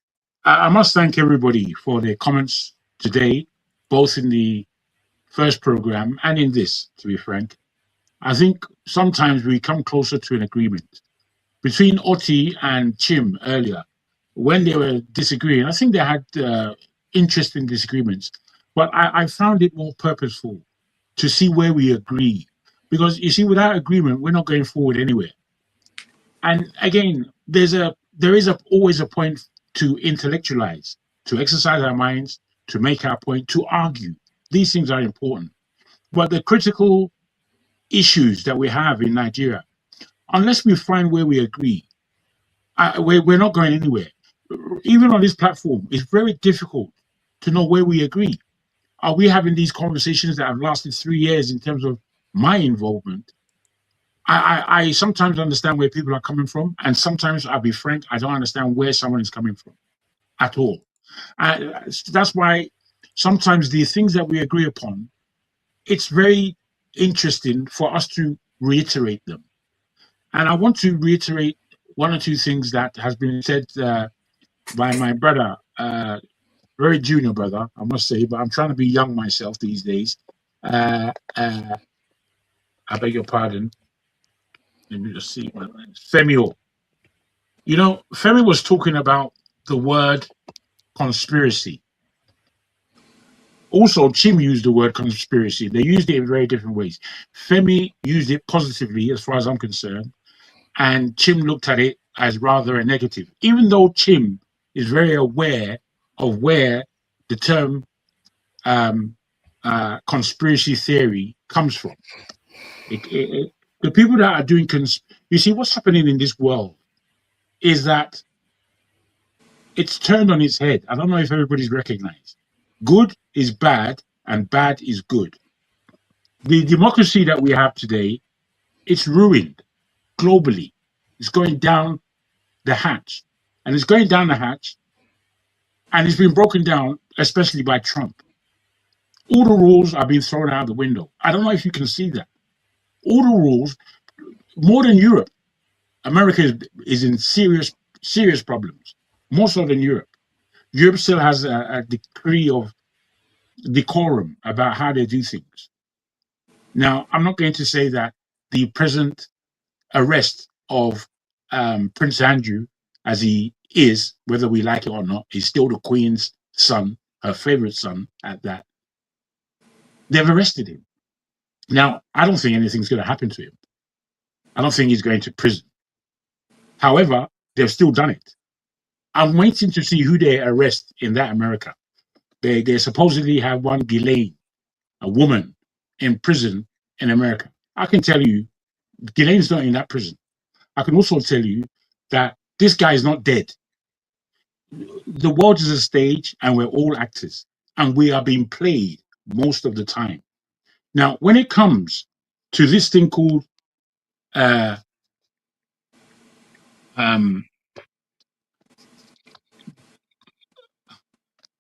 I must thank everybody for their comments today, both in the first program and in this, to be frank. I think sometimes we come closer to an agreement. Between Oti and Chim earlier, when they were disagreeing, I think they had interesting disagreements, but I found it more purposeful to see where we agree. Because you see, without agreement, we're not going forward anywhere. And again, there is always a point to intellectualize, to exercise our minds, to make our point, to argue. These things are important. But the critical issues that we have in Nigeria, unless we find where we agree, we're not going anywhere. Even on this platform, it's very difficult to know where we agree. Are we having these conversations that have lasted 3 years in terms of my involvement? I sometimes understand where people are coming from, and sometimes, I'll be frank, I don't understand where someone is coming from at all. That's why sometimes the things that we agree upon, it's very interesting for us to reiterate them. And I want to reiterate one or two things that has been said by my brother, very junior brother, I must say, but I'm trying to be young myself these days. I beg your pardon. Let me just see. Femio. You know, Femi was talking about the word conspiracy. Also, Chim used the word conspiracy. They used it in very different ways. Femi used it positively, as far as I'm concerned, and Chim looked at it as rather a negative, even though Chim is very aware of where the term conspiracy theory comes from. The people that are doing you see, what's happening in this world is that it's turned on its head. I don't know if everybody's recognized. Good is bad and bad is good. The democracy that we have today, it's ruined globally. It's going down the hatch. And it's going down the hatch, and it's been broken down, especially by Trump. All the rules are being thrown out the window. I don't know if you can see that. All the rules, more than Europe. America is in serious problems, more so than Europe. Europe still has a degree of decorum about how they do things. Now, I'm not going to say that the present arrest of Prince Andrew, as he is, whether we like it or not, is still the Queen's son, her favorite son at that. They've arrested him. Now, I don't think anything's going to happen to him. I don't think he's going to prison. However, they've still done it. I'm waiting to see who they arrest in that America. They supposedly have one Ghislaine, a woman, in prison in America. I can tell you, Ghislaine's not in that prison. I can also tell you that this guy is not dead. The world is a stage, and we're all actors, and we are being played most of the time. Now, when it comes to this thing called let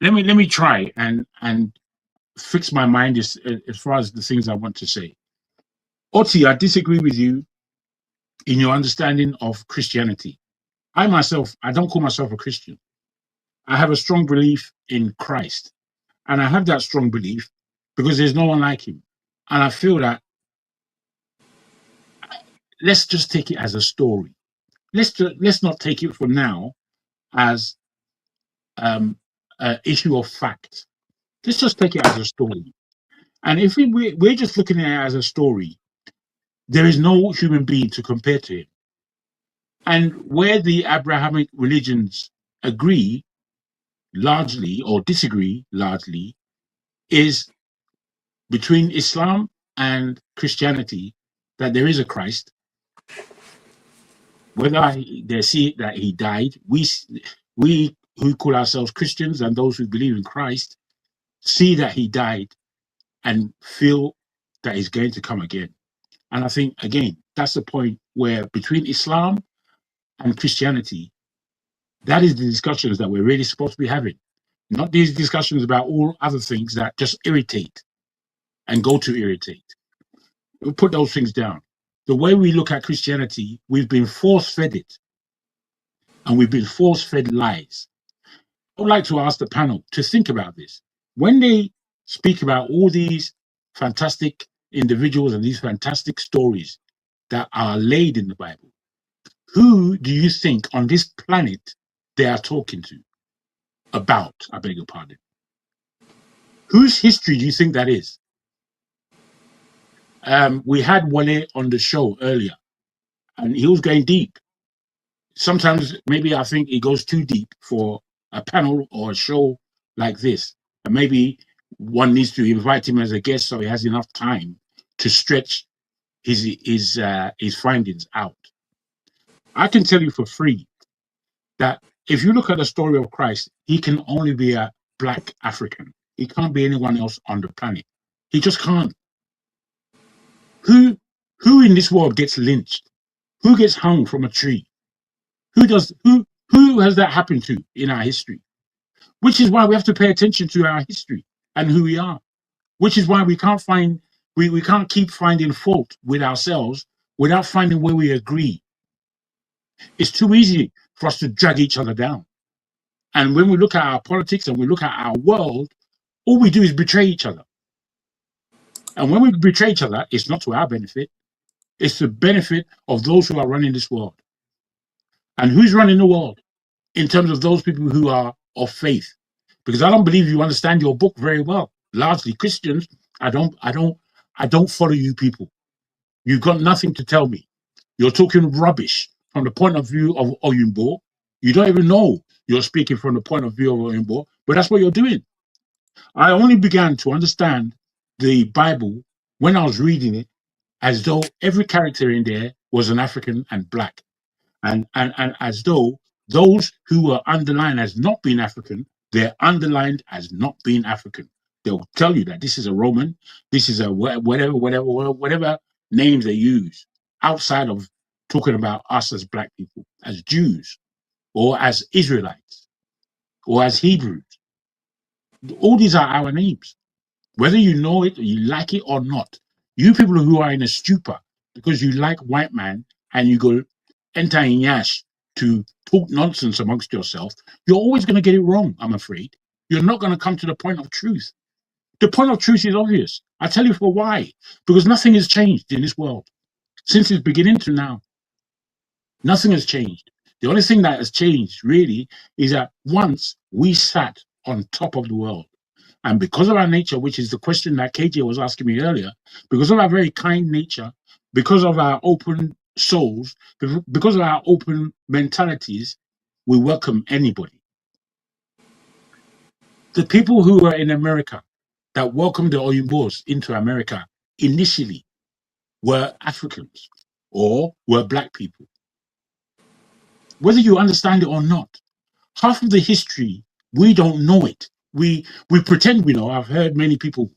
me try and fix my mind as far as the things I want to say. Oti, I disagree with you in your understanding of Christianity. I myself, I don't call myself a Christian. I have a strong belief in Christ. And I have that strong belief because there's no one like him. And I feel that let's just take it as a story. Let's not take it for now as an issue of fact. Let's just take it as a story. And if we're just looking at it as a story, there is no human being to compare to him. And where the Abrahamic religions agree largely or disagree largely is between Islam and Christianity, that there is a Christ. Whether they see that he died, we who call ourselves Christians and those who believe in Christ see that he died and feel that he's going to come again. And I think, again, that's the point where between Islam and Christianity, that is the discussions that we're really supposed to be having. Not these discussions about all other things that just irritate and go to irritate. We'll put those things down. The way we look at Christianity, we've been force-fed it. And we've been force-fed lies. I would like to ask the panel to think about this. When they speak about all these fantastic individuals and these fantastic stories that are laid in the Bible, who do you think on this planet they are talking to? About, I beg your pardon. Whose history do you think that is? We had Wale on the show earlier, and he was going deep. Sometimes maybe I think he goes too deep for a panel or a show like this. And maybe one needs to invite him as a guest so he has enough time to stretch his findings out. I can tell you for free that if you look at the story of Christ, he can only be a Black African. He can't be anyone else on the planet. He just can't. Who in this world gets lynched? Who gets hung from a tree? Who has that happened to in our history? Which is why we have to pay attention to our history and who we are. Which is why we can't keep finding fault with ourselves without finding where we agree. It's too easy for us to drag each other down. And when we look at our politics and we look at our world, all we do is betray each other. And when we betray each other, it's not to our benefit. It's the benefit of those who are running this world. And who's running the world in terms of those people who are of faith? Because I don't believe you understand your book very well. Largely Christians, I don't follow you people. You've got nothing to tell me. You're talking rubbish from the point of view of Oyinbo. You don't even know you're speaking from the point of view of Oyinbo, but that's what you're doing. I only began to understand the Bible when I was reading it as though every character in there was an African and Black. And as though those who were underlined as not being African, they're underlined as not being African. They'll tell you that this is a Roman, this is a whatever names they use outside of talking about us as Black people, as Jews, or as Israelites, or as Hebrews. All these are our names. Whether you know it or you like it or not, you people who are in a stupor because you like white man and you go enter in Yash to talk nonsense amongst yourself, you're always going to get it wrong, I'm afraid. You're not going to come to the point of truth. The point of truth is obvious. I tell you for why. Because nothing has changed in this world. Since its beginning to now, nothing has changed. The only thing that has changed, really, is that once we sat on top of the world, and because of our nature, which is the question that KJ was asking me earlier, because of our very kind nature, because of our open souls, because of our open mentalities, we welcome anybody. The people who were in America that welcomed the Oyimbos into America initially were Africans or were Black people. Whether you understand it or not, half of the history, we don't know it. We pretend we know. I've heard many people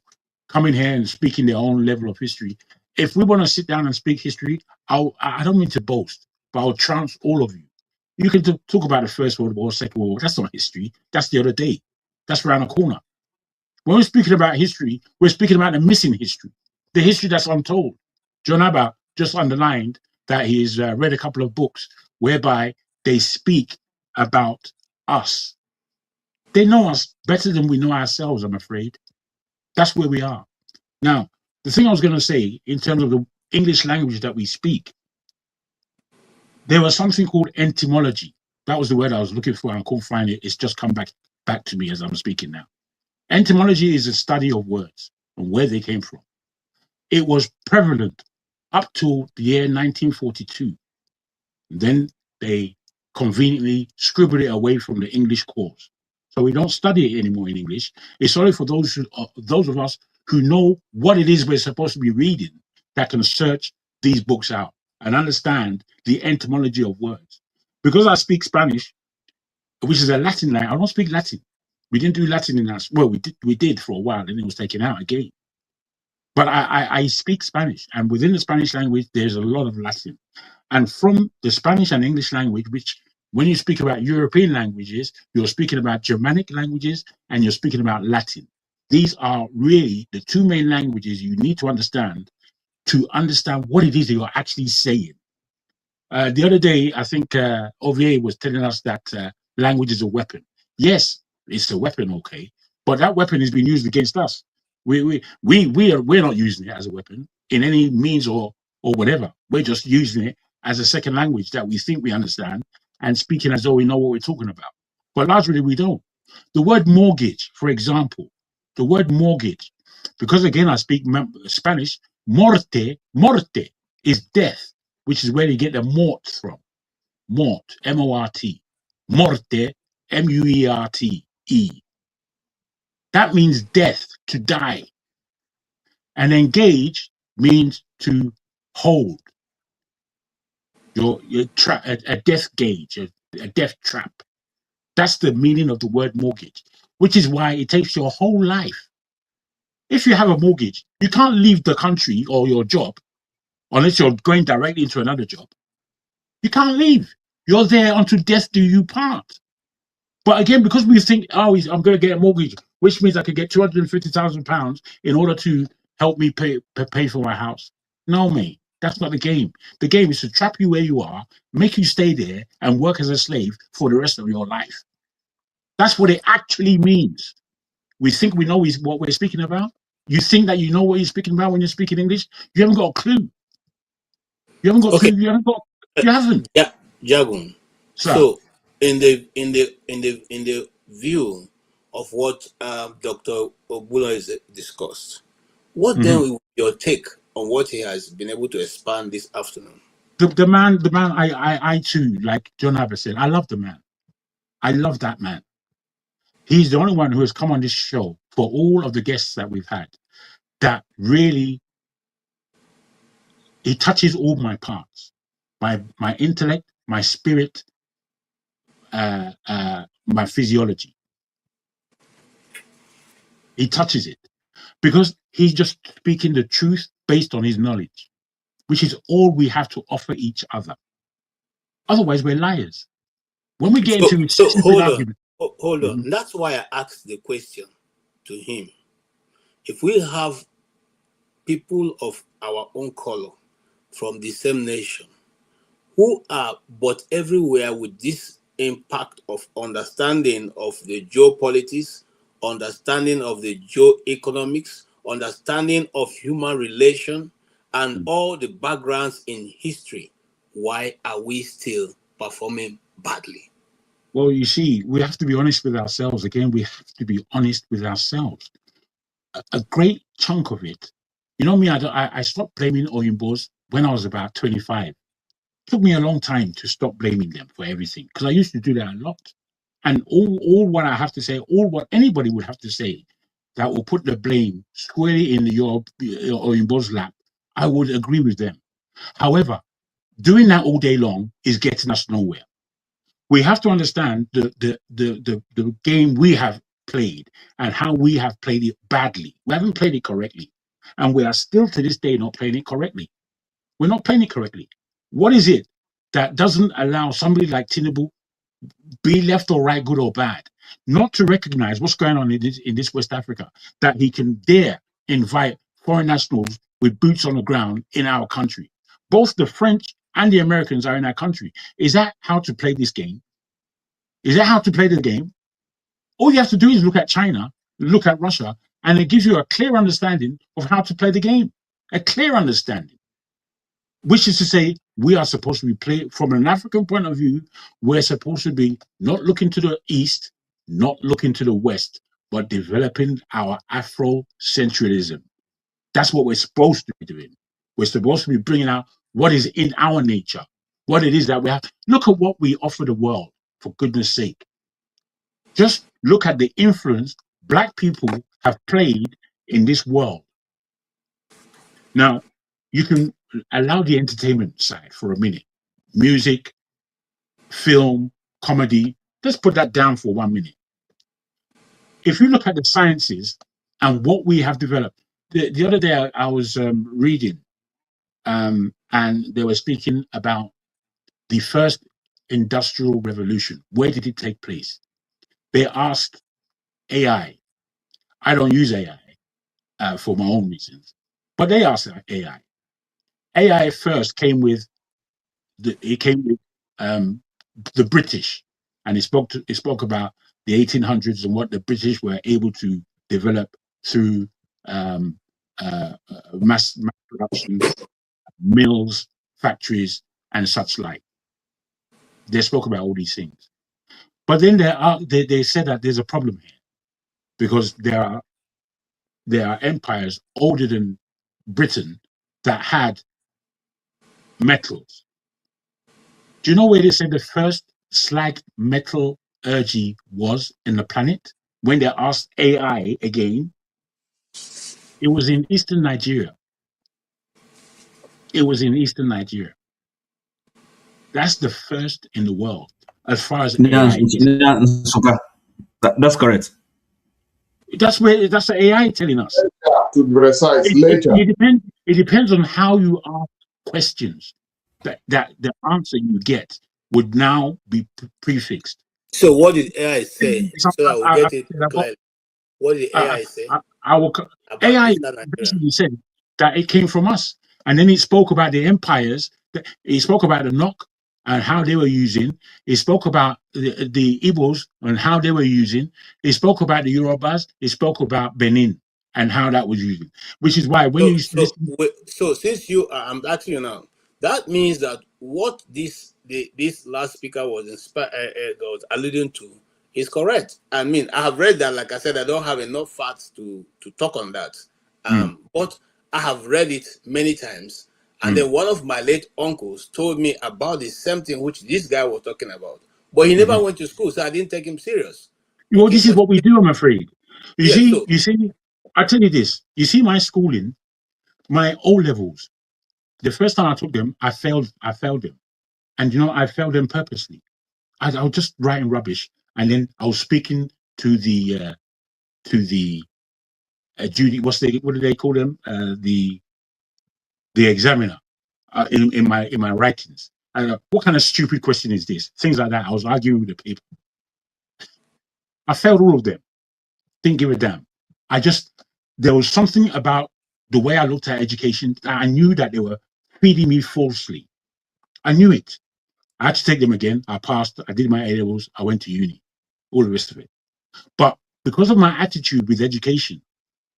come in here and speak in their own level of history. If we want to sit down and speak history, I don't mean to boast, but I'll trounce all of you. You can talk about the First World War, Second World War. That's not history. That's the other day. That's around the corner. When we're speaking about history, we're speaking about the missing history, the history that's untold. John Abba just underlined that he's read a couple of books whereby they speak about us. They know us better than we know ourselves, I'm afraid. That's where we are. Now, the thing I was going to say in terms of the English language that we speak, there was something called etymology. That was the word I was looking for and I couldn't find it. It's just come back to me as I'm speaking now. Etymology is a study of words and where they came from. It was prevalent up to the year 1942. Then they conveniently scribbled it away from the English course. So we don't study it anymore in English. It's only for those of us who know what it is we're supposed to be reading that can search these books out and understand the etymology of words. Because I speak Spanish, which is a Latin language, I don't speak Latin. We didn't do Latin in us. Well, we did for a while, and it was taken out again. But I speak Spanish, and within the Spanish language, there's a lot of Latin. And from the Spanish and English language, which when you speak about European languages, you're speaking about Germanic languages, and you're speaking about Latin. These are really the two main languages you need to understand to understand what it is that you're actually saying. The other day, I think Ovier was telling us that language is a weapon. Yes, it's a weapon, okay, but that weapon is being used against us. We're not using it as a weapon in any means or whatever. We're just using it as a second language that we think we understand and speaking as though we know what we're talking about. But largely we don't. The word mortgage, for example, the word mortgage, because again I speak Spanish, morte is death, which is where you get the mort from. Mort, M-O-R-T. Morte, M-U-E-R-T-E. That means death, to die. And engage means to hold. Your a death gauge, a death trap. That's the meaning of the word mortgage, which is why it takes your whole life. If you have a mortgage, you can't leave the country or your job unless you're going directly into another job. You can't leave. You're there until death do you part. But again, because we think, oh, I'm going to get a mortgage, which means I could get £250,000 in order to help me pay for my house. No, mate, that's not the game. The game is to trap you where you are, make you stay there, and work as a slave for the rest of your life. That's what it actually means. We think we know what we're speaking about. You think that you know what you're speaking about when you're speaking English. You haven't got a clue. You haven't got a clue. You haven't. Yeah, Jagun. So, in the view of what Dr. Ogbunwezeh discussed, what then will be your take on what he has been able to expand this afternoon? The man. I too, like John Abbott said, I love the man. I love that man. He's the only one who has come on this show for all of the guests that we've had that really, he touches all my parts, my intellect, my spirit, my physiology. He touches it because he's just speaking the truth based on his knowledge, which is all we have to offer each other. Otherwise, we're liars. When we get into hold on. That's why I asked the question to him. If we have people of our own color from the same nation who are but everywhere with this impact of understanding of the geopolitics, understanding of the geoeconomics, understanding of human relation, and all the backgrounds in history, why are we still performing badly? Well, you see, we have to be honest with ourselves. Again, we have to be honest with ourselves. A great chunk of it, you know me, I stopped blaming Oyimbos when I was about 25. It took me a long time to stop blaming them for everything because I used to do that a lot. And all what I have to say, all what anybody would have to say that will put the blame squarely in your Oyinbo's lap, I would agree with them. However, doing that all day long is getting us nowhere. We have to understand the game we have played and how we have played it badly. We haven't played it correctly. And we are still to this day not playing it correctly. We're not playing it correctly. What is it that doesn't allow somebody like Tinubu, be left or right, good or bad, not to recognize what's going on in this West Africa, that he can dare invite foreign nationals with boots on the ground in our country? Both the French and the Americans are in our country. Is that how to play this game? Is that how to play the game? All you have to do is look at China, look at Russia, and it gives you a clear understanding of how to play the game. A clear understanding. Which is to say, we are supposed to be playing from an African point of view. We're supposed to be not looking to the east, not looking to the west, but developing our Afrocentralism. That's what we're supposed to be doing. We're supposed to be bringing out what is in our nature, what it is that we have. Look at what we offer the world, for goodness sake. Just look at the influence Black people have played in this world. Now, you can allow the entertainment side for a minute. Music, film, comedy, let's put that down for 1 minute. If you look at the sciences and what we have developed, the other day I was reading and they were speaking about the first industrial revolution. Where did it take place? They asked AI. I don't use AI for my own reasons, but they asked AI, AI first came with the British, and it spoke about the 1800s and what the British were able to develop through mass production, mills, factories, and such like. They spoke about all these things, but then they said that there's a problem here because there are empires older than Britain that had metals. Do you know where they said the first slag metallurgy was in the planet? When they asked AI again, it was in eastern Nigeria. It was in eastern Nigeria. That's the first in the world as far as AI is. That's correct. That's the AI telling us. To be precise, later. It depends on how you ask questions. That the answer you get would now be prefixed. So what did AI say? So that we get it clear. What did AI say? AI basically said that it came from us, and then it spoke about the empires. It spoke about the Nok and how they were using. It spoke about the Igbos and how they were using. It spoke about the Yorubas. It spoke about Benin and how that was using. Which is why when so since I'm asking you now, that means that what this last speaker was alluding to is correct. I mean, I have read that. Like I said, I don't have enough facts to talk on that. But I have read it many times. And then one of my late uncles told me about the same thing which this guy was talking about. But he never went to school, so I didn't take him serious. Well, this is what we do, I'm afraid. You see, I tell you this. You see, my schooling, my O levels. The first time I took them, I failed them, and I failed them purposely. I was just writing rubbish, and then I was speaking to the Judy. What do they call them? The examiner in my writings. What kind of stupid question is this? Things like that. I was arguing with the people. I failed all of them. Didn't give a damn. There was something about the way I looked at education that I knew that they were feeding me falsely. I knew it. I had to take them again. I passed. I did my A-levels. I went to uni. All the rest of it. But because of my attitude with education,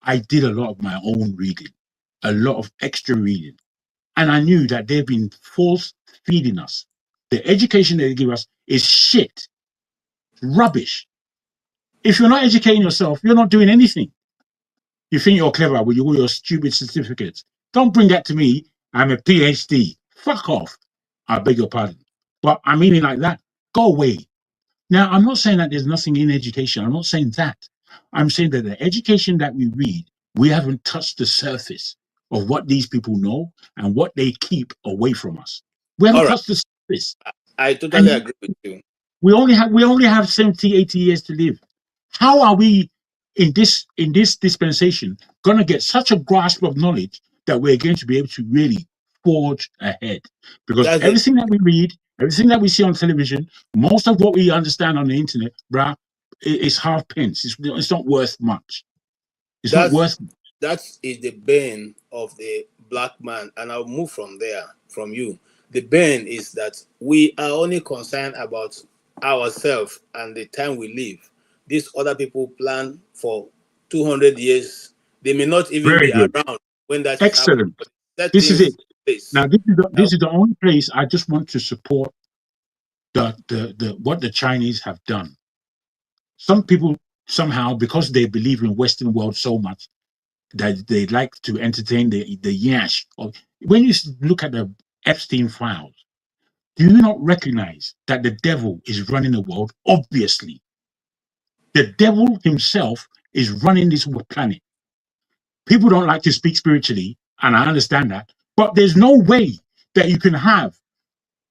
I did a lot of my own reading, a lot of extra reading. And I knew that they've been false feeding us. The education that they give us is shit, rubbish. If you're not educating yourself, you're not doing anything. You think you're clever with all your stupid certificates. Don't bring that to me. I'm a PhD. Fuck off. I beg your pardon. But I mean it like that. Go away. Now, I'm not saying that there's nothing in education. I'm not saying that. I'm saying that the education that we read, we haven't touched the surface of what these people know and what they keep away from us. We haven't touched the surface. I totally agree with you. We only have 70, 80 years to live. How are we in this dispensation going to get such a grasp of knowledge that we're going to be able to really forge ahead? Because everything that we read, everything that we see on television, most of what we understand on the internet, bruh, is half pence. It's not worth much. Not worth much. That is the bane of the black man, and I'll move from you. The bane is that we are only concerned about ourselves and the time we live. These other people plan for 200 years. They may not even be around when that's excellent. This is it. Now, this is the only place I just want to support the what the Chinese have done. Some people somehow, because they believe in Western world so much, that they like to entertain the yash. When you look at the Epstein files, do you not recognize that the devil is running the world? Obviously, the devil himself is running this planet. People don't like to speak spiritually, and I understand that, but there's no way that you can have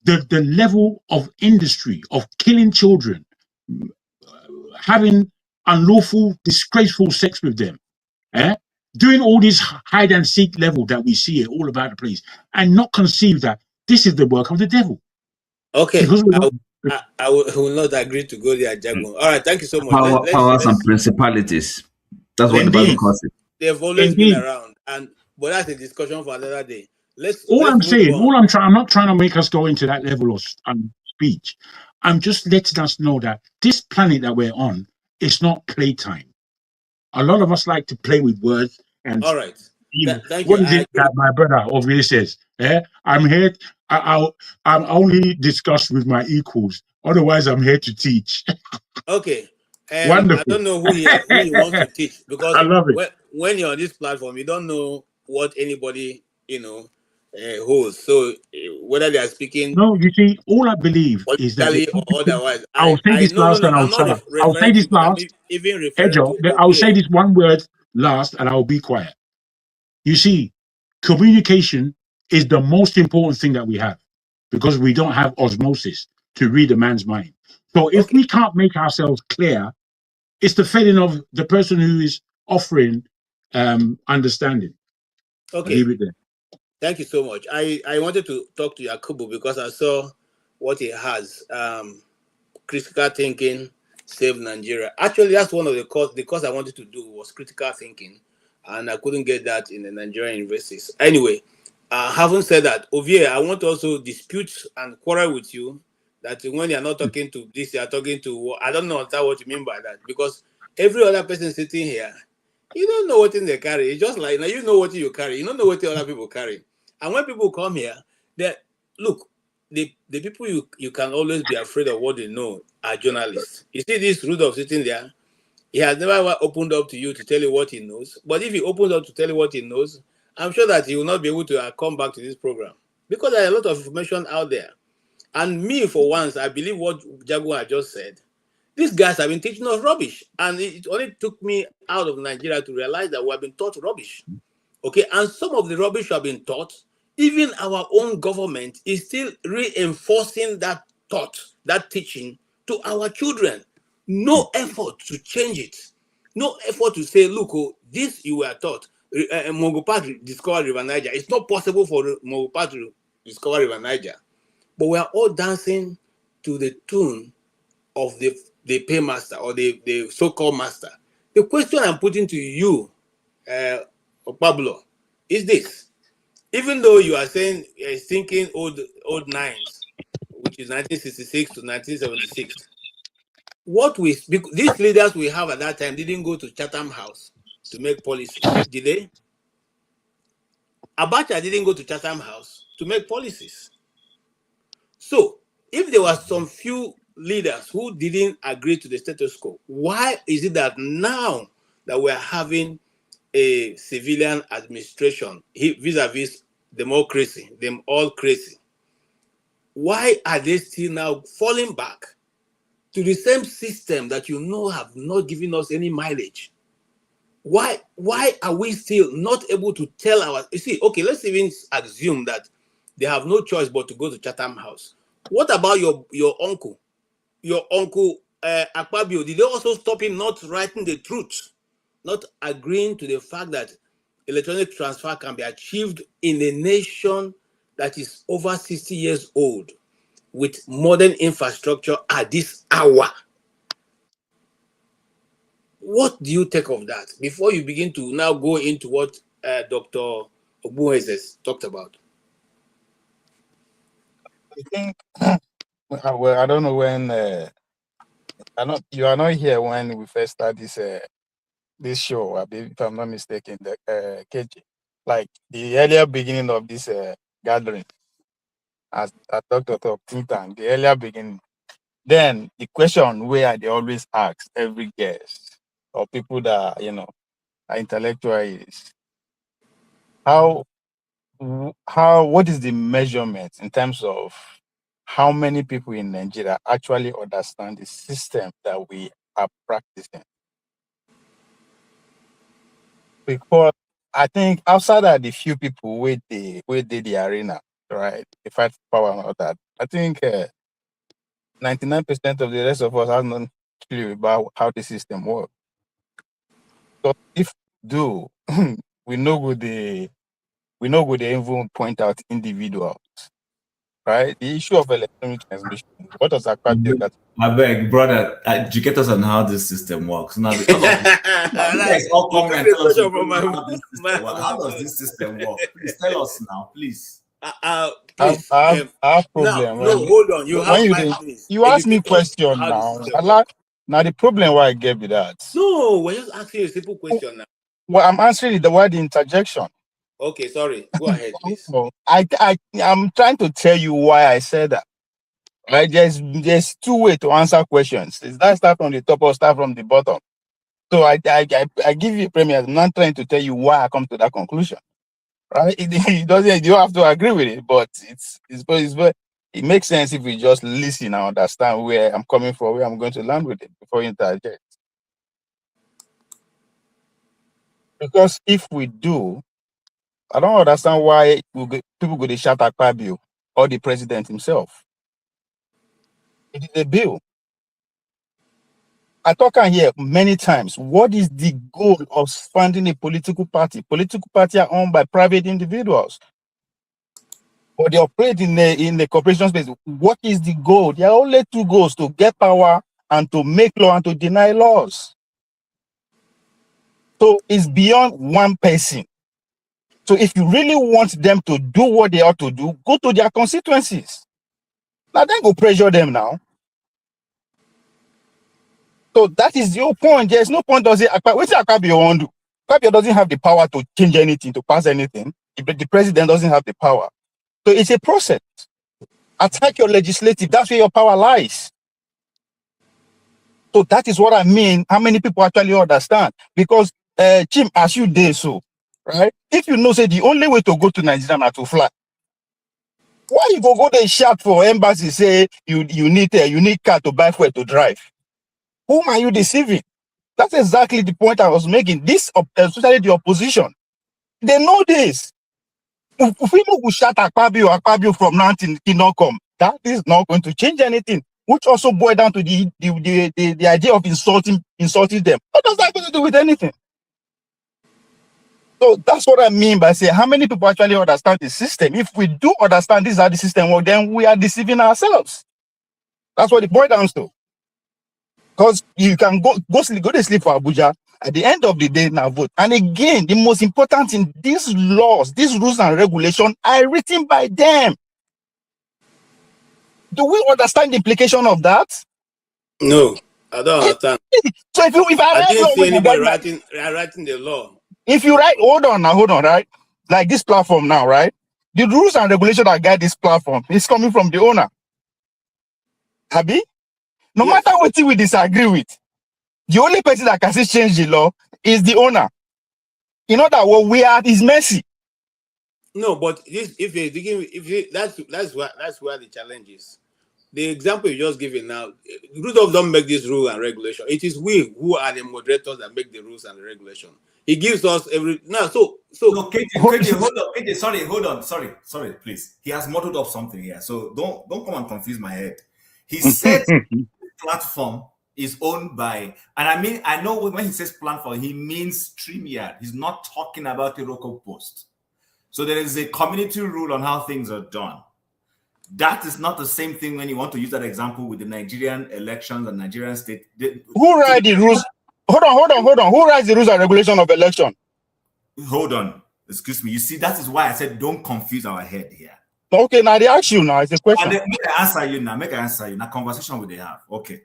the level of industry of killing children, having unlawful, disgraceful sex with them, doing all this hide and seek level that we see all about the place, and not conceive that this is the work of the devil. Okay, I will not agree to go there, Jagun. All right, thank you so much. Powers and principalities. That's what the Bible calls it. They've always been around, but that's a discussion for another day. let's I'm move saying, on. I'm not trying to make us go into that level of speech. I'm just letting us know that this planet that we're on is not playtime. A lot of us like to play with words and, All right. Thank you. what is I it agree. that my brother over here says? I'm here. I'm only discuss with my equals. Otherwise, I'm here to teach. Okay. I Wonderful. don't know who he wants to teach, I because love it. when you're on this platform, you don't know what anybody holds. So whether they are speaking No, you see, all I believe is that the politically or people. otherwise, I'll say I this no, no, last no. and I'll I'm not shut up. I'll say referring to this you, but I'm last. even referring Ejo, to I'll say Obie. this one word last and I'll be quiet. You see, communication is the most important thing that we have because we don't have osmosis to read a man's mind. So if Okay. we can't make ourselves clear, it's the failing of the person who is offering understanding. I'll Okay. leave it there. Thank you so much. I wanted to talk to Yakubu because I saw what he has. Critical thinking save Nigeria. Actually, that's one of the course I wanted to do was critical thinking, and I couldn't get that in the Nigerian universities. Anyway, having said that, Ovie, I want to also dispute and quarrel with you that when you're not talking to this, you're talking to. I don't know what you mean by that, because every other person sitting here, you don't know what thing they carry. It's just like now you know what you carry. You don't know what the other people carry. And when people come here, they look. The people you can always be afraid of what they know are journalists. You see this Rudolph sitting there, he has never opened up to you to tell you what he knows. But if he opens up to tell you what he knows, I'm sure that he will not be able to come back to this program because there are a lot of information out there. And me, for once, I believe what Jaguar just said. These guys have been teaching us rubbish. And it only took me out of Nigeria to realize that we have been taught rubbish. Okay, and some of the rubbish we have been taught, even our own government is still reinforcing that thought, that teaching to our children. No effort to change it. No effort to say, look, this you were taught. Mongo Park discovered River Niger. It's not possible for Mongo Park to discover River Niger. But we are all dancing to the tune of the paymaster or the so-called master. The question I'm putting to you, Pablo, is this: even though you are saying thinking old nines, which is 1966 to 1976, these leaders we have at that time didn't go to Chatham House to make policies, did they? Abacha didn't go to Chatham House to make policies. So if there were some few leaders who didn't agree to the status quo, why is it that now that we're having a civilian administration vis-a-vis democracy, them all crazy, why are they still now falling back to the same system that have not given us any mileage? Why are we still not able to tell you see, okay, let's even assume that they have no choice but to go to Chatham House. What about your uncle? Your uncle Akpabio, did they also stop him not writing the truth, not agreeing to the fact that electronic transfer can be achieved in a nation that is over 60 years old with modern infrastructure at this hour? What do you take of that before you begin to now go into what Dr. Ogbunwezeh talked about? I think, well, I don't know when, you are not here when we first started this show, I believe, if I'm not mistaken, the KJ. Like the earlier beginning of this gathering, as Dr. Talk, think tank, the earlier beginning. Then the question where they always ask every guest or people that are intellectual is what is the measurement in terms of how many people in Nigeria actually understand the system that we are practicing? Because I think outside of the few people with the arena, right, the fight for power and all that, I think 99% of the rest of us have no clue about how the system works. So if we do, we know good they even point out individuals, right? The issue of electronic transmission. What does Akpabio got to I beg, brother, educate us on how this system works. Now, all of this, you guys all come and tell us how this system works. How does this system work? Please tell us now, please. Please. I have Now, problem no, hold on. You have when 5 minutes. you ask me Educate us on question how the now. system works. Now the problem why I gave you that. No, we're just asking you a simple question now. Well, I'm answering the word interjection. Okay, sorry. Go ahead, please. I'm trying to tell you why I said that. Right? There's two ways to answer questions. Is that start from the top or start from the bottom? So I give you a premise. I'm not trying to tell you why I come to that conclusion. Right? It doesn't. You have to agree with it, but it makes sense if we just listen and understand where I'm coming from, where I'm going to land with it before you interject. Because if we do, I don't understand why people go to shout at Fabio or the president himself. It is a bill. I talk on here many times. What is the goal of funding a political party? Political parties are owned by private individuals, but they operate in the corporation space. What is the goal? There are only two goals: to get power and to make law and to deny laws. So it's beyond one person. So if you really want them to do what they ought to do, go to their constituencies. Now then go pressure them now. So that is the whole point. There's no point does it what's Akpabio want to do? Akpabio doesn't have the power to change anything, to pass anything. The president doesn't have the power. So it's a process. Attack your legislative, that's where your power lies. So that is what I mean. How many people actually understand? Because Jim, as you did so, right? If you know, say the only way to go to Nigeria is to fly. Why you go there shout for embassy, say you need car to buy fuel to drive? Whom are you deceiving? That's exactly the point I was making. This, especially the opposition, they know this. If we will shout Akpabio from now till not come, that is not going to change anything. Which also boils down to the idea of insulting them. What does that have to do with anything? So that's what I mean by saying how many people actually understand the system. If we do understand this is how the system works, then we are deceiving ourselves. That's what it boils down to. Because you can go to sleep for Abuja. At the end of the day, now vote. And again, the most important thing, these laws, these rules and regulations are written by them. Do we understand the implication of that? No, I don't understand. So if I didn't see anybody writing the law. If you write, hold on, right? Like this platform now, right? The rules and regulations that guide this platform is coming from the owner. Abi? No matter what we disagree with, the only person that can change the law is the owner. In other words, we are at his mercy. No, but that's where the challenge is. The example you just given now, Rudolph don't make this rule and regulation. It is we who are the moderators that make the rules and the regulation. He gives us every now. So no, KJ, hold on, KJ, sorry, hold on, sorry, please. He has muddled up something here, so don't come and confuse my head. He said the platform is owned by, and I know when he says platform, he means StreamYard. He's not talking about the local post. So there is a community rule on how things are done. That is not the same thing when you want to use that example with the Nigerian elections and Nigerian state. Who write the rules? Hold on. Who writes the rules and regulation of election? Hold on. Excuse me. You see, that is why I said don't confuse our head here. Okay, now they ask you now. It's a question. Make I answer you now. Conversation will they have. Okay.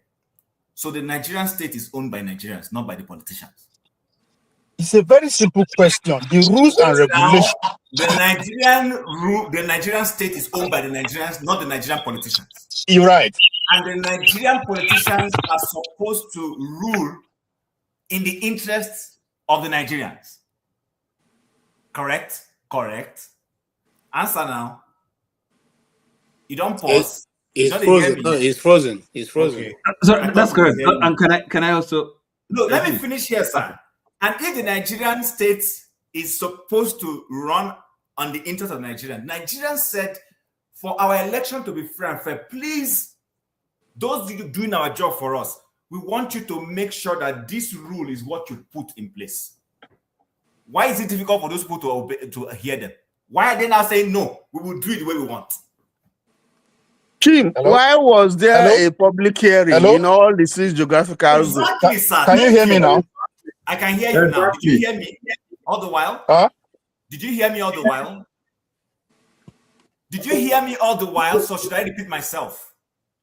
So the Nigerian state is owned by Nigerians, not by the politicians. It's a very simple question. The rules and regulations. The Nigerian state is owned by the Nigerians, not the Nigerian politicians. You're right. And the Nigerian politicians are supposed to rule in the interests of the Nigerians. Correct? Answer now. You don't pause. He's frozen. No, he's frozen. Okay. So that's correct. And can I also? No, let me finish here, sir. And if the Nigerian state is supposed to run on the interest of Nigerians, Nigerians said, for our election to be fair and fair, please, those of you doing our job for us, we want you to make sure that this rule is what you put in place. Why is it difficult for those people to hear them? Why are they now saying, no, we will do it the way we want? Kim, Hello? why was there Hello? a public hearing Hello? in all the 6 geographical zones? Exactly, sir. Can you hear me now? I can hear you now. Did you hear me all the while? Huh? Did you hear me all the while? Did you hear me all the while? So should I repeat myself?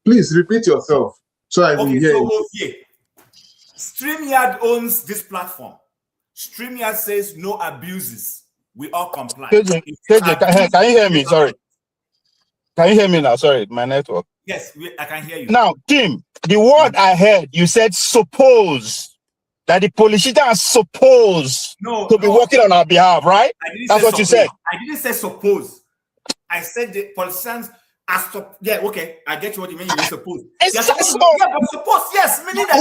Please repeat yourself so I will Okay, hear so you. okay. StreamYard owns this platform. StreamYard says no abuses. We all comply. KJ, can you hear me? Sorry. Can you hear me now? Sorry, my network. Yes, I can hear you. Now, Tim, the word I heard, you said suppose. That the politicians suppose to be working on our behalf, right? That's what you said. I didn't say suppose. I said the politicians are yeah, okay. I get what you mean. You suppose. It's Supposed just yeah, but suppose, yes. Meaning that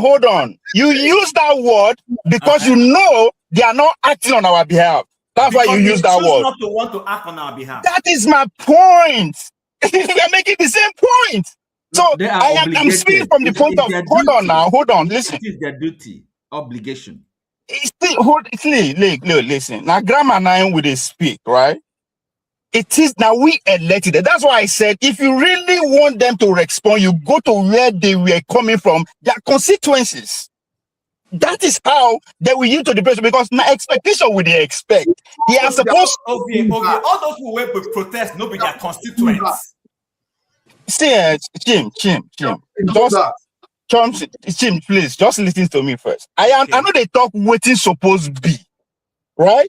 hold on. You use that word because you know they are not acting on our behalf. That's why you use that word. Not to want to act on our behalf. That is my point. We are making the same point. So I'm speaking from the point of hold on, listen. It is their duty, obligation. Listen. Now, grammar nine with a speak, right? It is now we elected. That's why I said if you really want them to respond, you go to where they were coming from, their constituencies. That is how they will use to the person because my expectation would they expect. They are supposed okay. All those who went to protest, no be their constituents. See, Jim, please just listen to me first. I know they talk waiting supposed to be, right?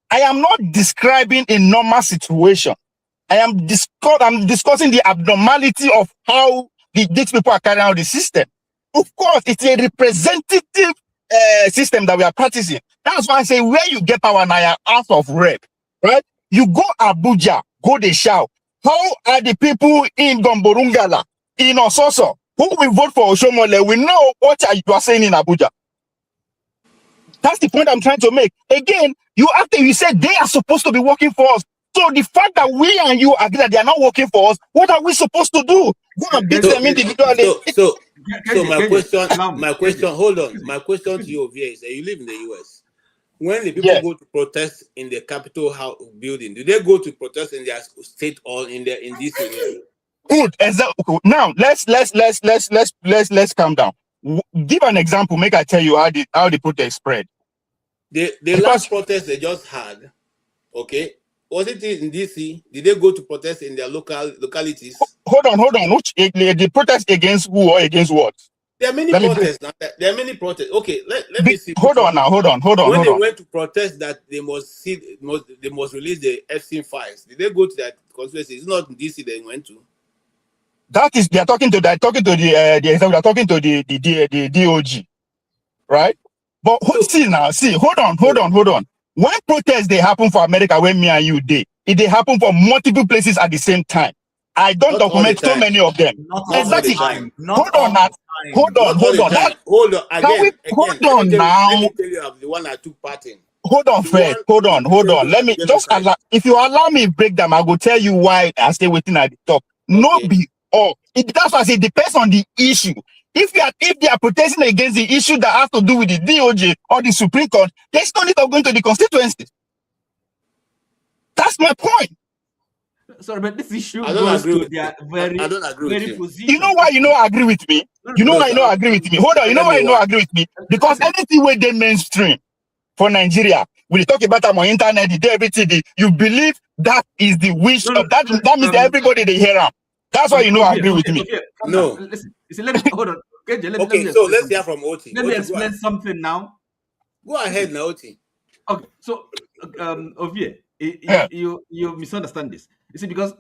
I am not describing a normal situation. I'm discussing the abnormality of how these people are carrying out the system. Of course, it's a representative system that we are practicing. That's why I say where you get power now, out of rep, right? You go Abuja, go they shout. How are the people in Gomborungala, in Ososo, who will vote for Oshomole? We know what you are saying in Abuja. That's the point I'm trying to make. Again, you said they are supposed to be working for us. So the fact that we and you agree that they are not working for us, what are we supposed to do? Go and beat them individually. So my question, hold on. My question to you over here is that you live in the US. When the people go to protest in the Capitol House building, do they go to protest in their state or in this area? Good. Exactly. Now let's calm down. Give an example. Make I tell you how the protest spread. The last protest they just had, okay, was it in DC? Did they go to protest in their localities? Hold on. Which the protest against who or against what? There are many protests. There are many protests. Okay, let me see. Hold on. When they went to protest that they must release the Epstein files, did they go to that constituency? It's not in DC they went to. That is, they're talking to the DOG, right? But hold on. When protests they happen for America, when me and you they happen for multiple places at the same time. I don't document so many of them. Exactly. Hold on. Let me tell you of the one I took part in. Hold on. Let me just allow. If you allow me break them, I will tell you why I stay waiting at the top. That's why I say it depends on the issue. If they are protesting against the issue that has to do with the DOJ or the Supreme Court, there's no need of going to the constituencies. That's my point. Sorry, but this issue I don't agree with their I don't agree with you. position. You know why you don't agree with me? You know why you don't agree with me? Hold on, you know why you don't agree with me? Because anything where they mainstream for Nigeria, we talk about them on internet, they do everything. You believe that is the wish of that. That means everybody they hear them. That's why you know agree with me. No. Listen, let me hold on. Let's hear from Oti. Let me explain something now. Go ahead now, Oti. Okay, so Ovie, you misunderstand this. You see, because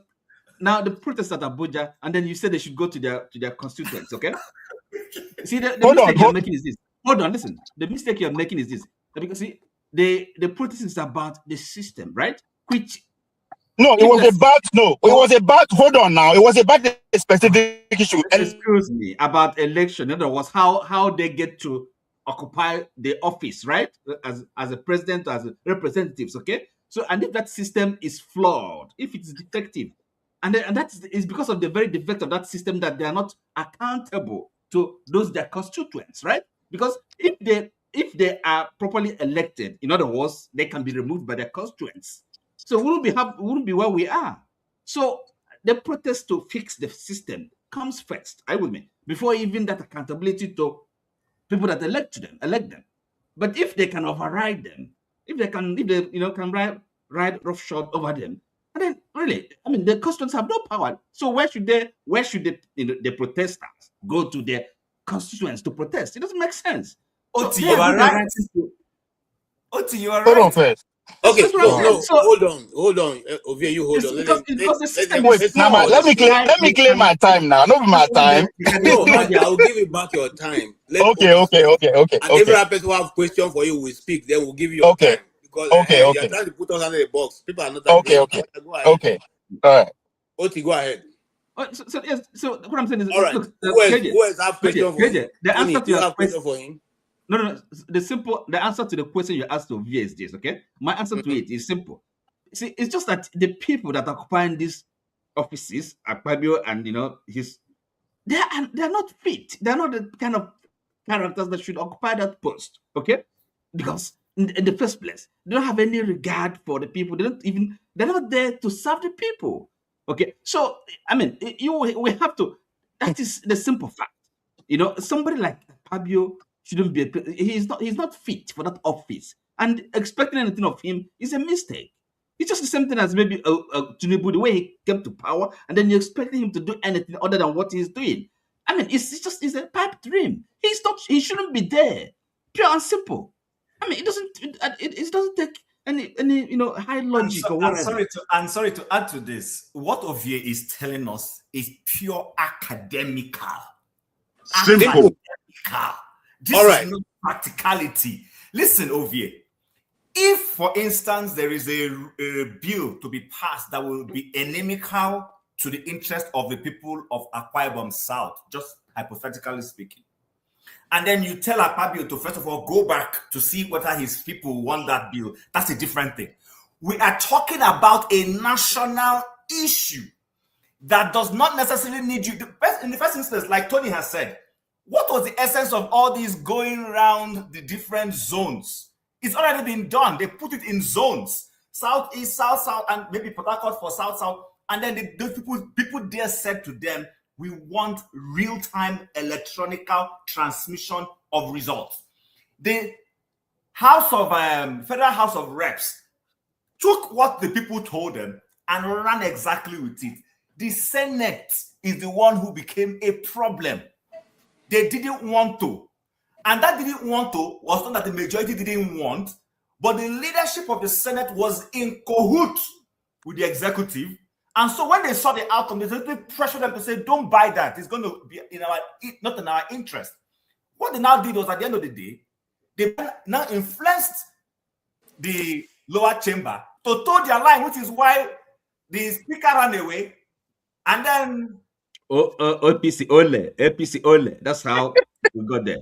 now the protests at Abuja, and then you said they should go to their constituents, okay? See, the mistake you're making is this. Hold on, listen. The mistake you're making is this. Because see, the protest is about the system, right? Which it was about hold on now. It was about the specific issue. Excuse me, about election. In other words, how they get to occupy the office, right? As a president, as a representatives, okay? So, and if that system is flawed, if it's defective, and that is because of the very defect of that system that they are not accountable to their constituents, right? Because if they are properly elected, in other words, they can be removed by their constituents. So we wouldn't be where we are. So the protest to fix the system comes first. Are you with me? Before even that accountability to people that elect them. But if they can override them, if they can ride roughshod over them, and then really, I mean, the constituents have no power. So where should the the protesters go to their constituents to protest? It doesn't make sense. Oti, you are right. Oti, you are Hold on right. first. Okay, That's what I'm saying. no, So hold on. Ovie, you hold on. because the system Wait, is now let me claim my time now. Not my time. No, I'll give you back your time. Okay. And every person who have question for you will speak. Then we'll give you your time. Because you're trying to put us under the box. People are not. Okay. All right. Oti, go ahead. So what I'm saying is, All right. look, Who else have question for him? the answer to your question for him. No. The answer to the question you asked of VS is okay. My answer to it is simple. See, it's just that the people that are occupying these offices, Akpabio and they're not fit. They're not the kind of characters that should occupy that post. Okay, because in the first place, they don't have any regard for the people. They're not there to serve the people. Okay, so I mean, we have to. That is the simple fact. Somebody like Fabio shouldn't be. He's not fit for that office, and expecting anything of him is a mistake. It's just the same thing as maybe Tinubu, the way he came to power, and then you expecting him to do anything other than what he's doing. I mean, it's a pipe dream. He shouldn't be there. Pure and simple. I mean, it doesn't take any high logic or whatever. I'm sorry to add to this. What Ovie is telling us is pure academical. Simple. This All right. is not practicality. Listen, Ovie. If, for instance, there is a bill to be passed that will be inimical to the interest of the people of Akwa Ibom South, just hypothetically speaking, and then you tell Akpabio to first of all go back to see whether his people want that bill, that's a different thing. We are talking about a national issue that does not necessarily need you. In the first instance, like Tony has said, what was the essence of all these going around the different zones? It's already been done. They put it in zones. South, east, south, and maybe Port Harcourt for south. And then those people there said to them, we want real-time electronical transmission of results. The Federal House of Reps took what the people told them and ran exactly with it. The Senate is the one who became a problem. They didn't want to. And that didn't want to was not that the majority didn't want, but the leadership of the Senate was in cahoots with the executive. And so when they saw the outcome, they pressured them to say, don't buy that. It's going to be not in our interest. What they now did was, at the end of the day, they now influenced the lower chamber to toe their line, which is why the speaker ran away. And then APC Ole. That's how we got there.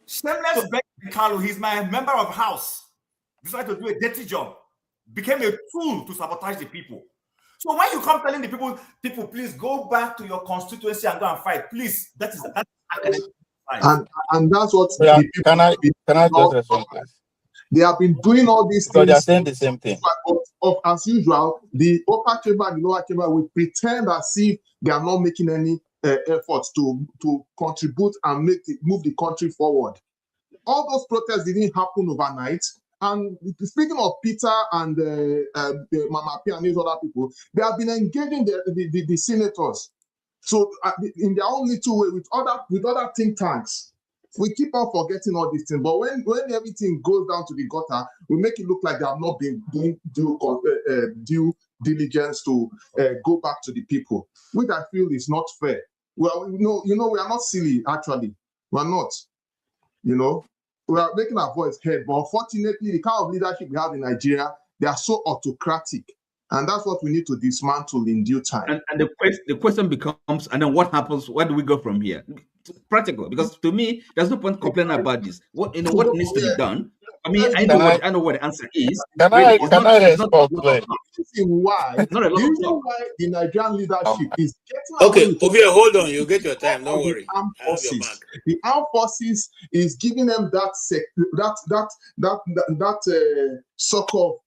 Shameless Carlo, he's my member of house, decided to do a dirty job, became a tool to sabotage the people. So when you come telling the people, please go back to your constituency and go and fight, please. That's academic. And that's what can I just respond, please? They have been doing all these So things. they're saying the same thing. As usual, the upper chamber and the lower chamber will pretend as if they are not making any efforts to contribute and move the country forward. All those protests didn't happen overnight. And speaking of Peter and Mama P and these other people, they have been engaging the senators. So in their own little way with other think tanks. We keep on forgetting all these things, but when everything goes down to the gutter, we make it look like they have not been doing due diligence to go back to the people, which I feel is not fair. Well, we are not silly. Actually, we're not. We are making our voice heard, but unfortunately, the kind of leadership we have in Nigeria, they are so autocratic, and that's what we need to dismantle in due time. And the question becomes, and then what happens? Where do we go from here? Practical, because to me, there's no point complaining about this. What needs to be done? I mean, I know what the answer is. Can Really, I it's not a lot of please? talk. Why? It's not a lot The of reason talk. why the Nigerian leadership is getting Okay, away with Ovie, hold on. You get your time. Don't the worry. armed I have your back. forces. The armed forces is giving them that sort of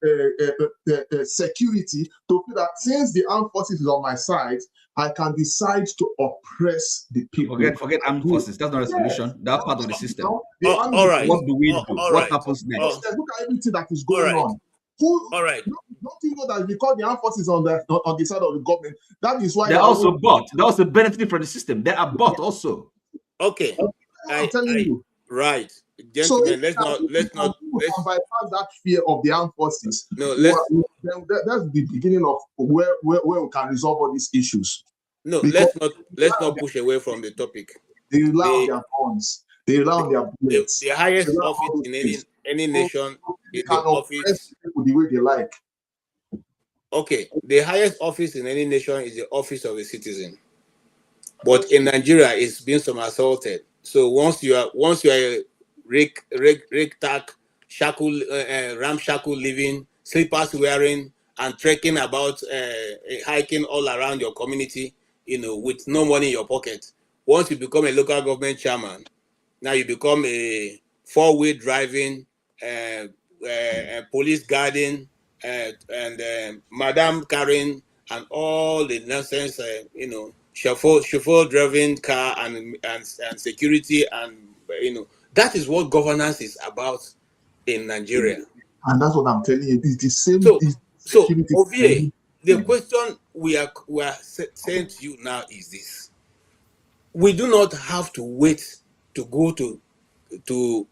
security to feel that since the armed forces is on my side, I can decide to oppress the people. Forget armed forces. That's not a solution. That's part of the system. All right. What do we do? All What right. happens next? Look at everything that is going on. All right. Don't you know that because the armed forces on the side of the government, that is why they're also bought. They're also benefiting from the system. They are bought also. Okay. I'm telling you. Right. Gentlemen, let's not bypass that fear of the armed forces. No, that's the beginning of where we can resolve all these issues. No, let's not push away from the topic. They rely on their bonds. They rely on their bullets. The highest office in any nation is the office people the way they like. Okay, the highest office in any nation is the office of a citizen. But in Nigeria, it's been somersaulted. So once you are a ragtag, ramshackle living, slippers wearing, and trekking about, hiking all around your community, with no money in your pocket. Once you become a local government chairman, now you become a four-wheel driving, police guarding, and Madame carrying, and all the nonsense, chauffeur driving car and security, and that is what governance is about in Nigeria. And that's what I'm telling you. It's the same. So Ovie, the question we are saying to you now is this: we do not have to wait to go to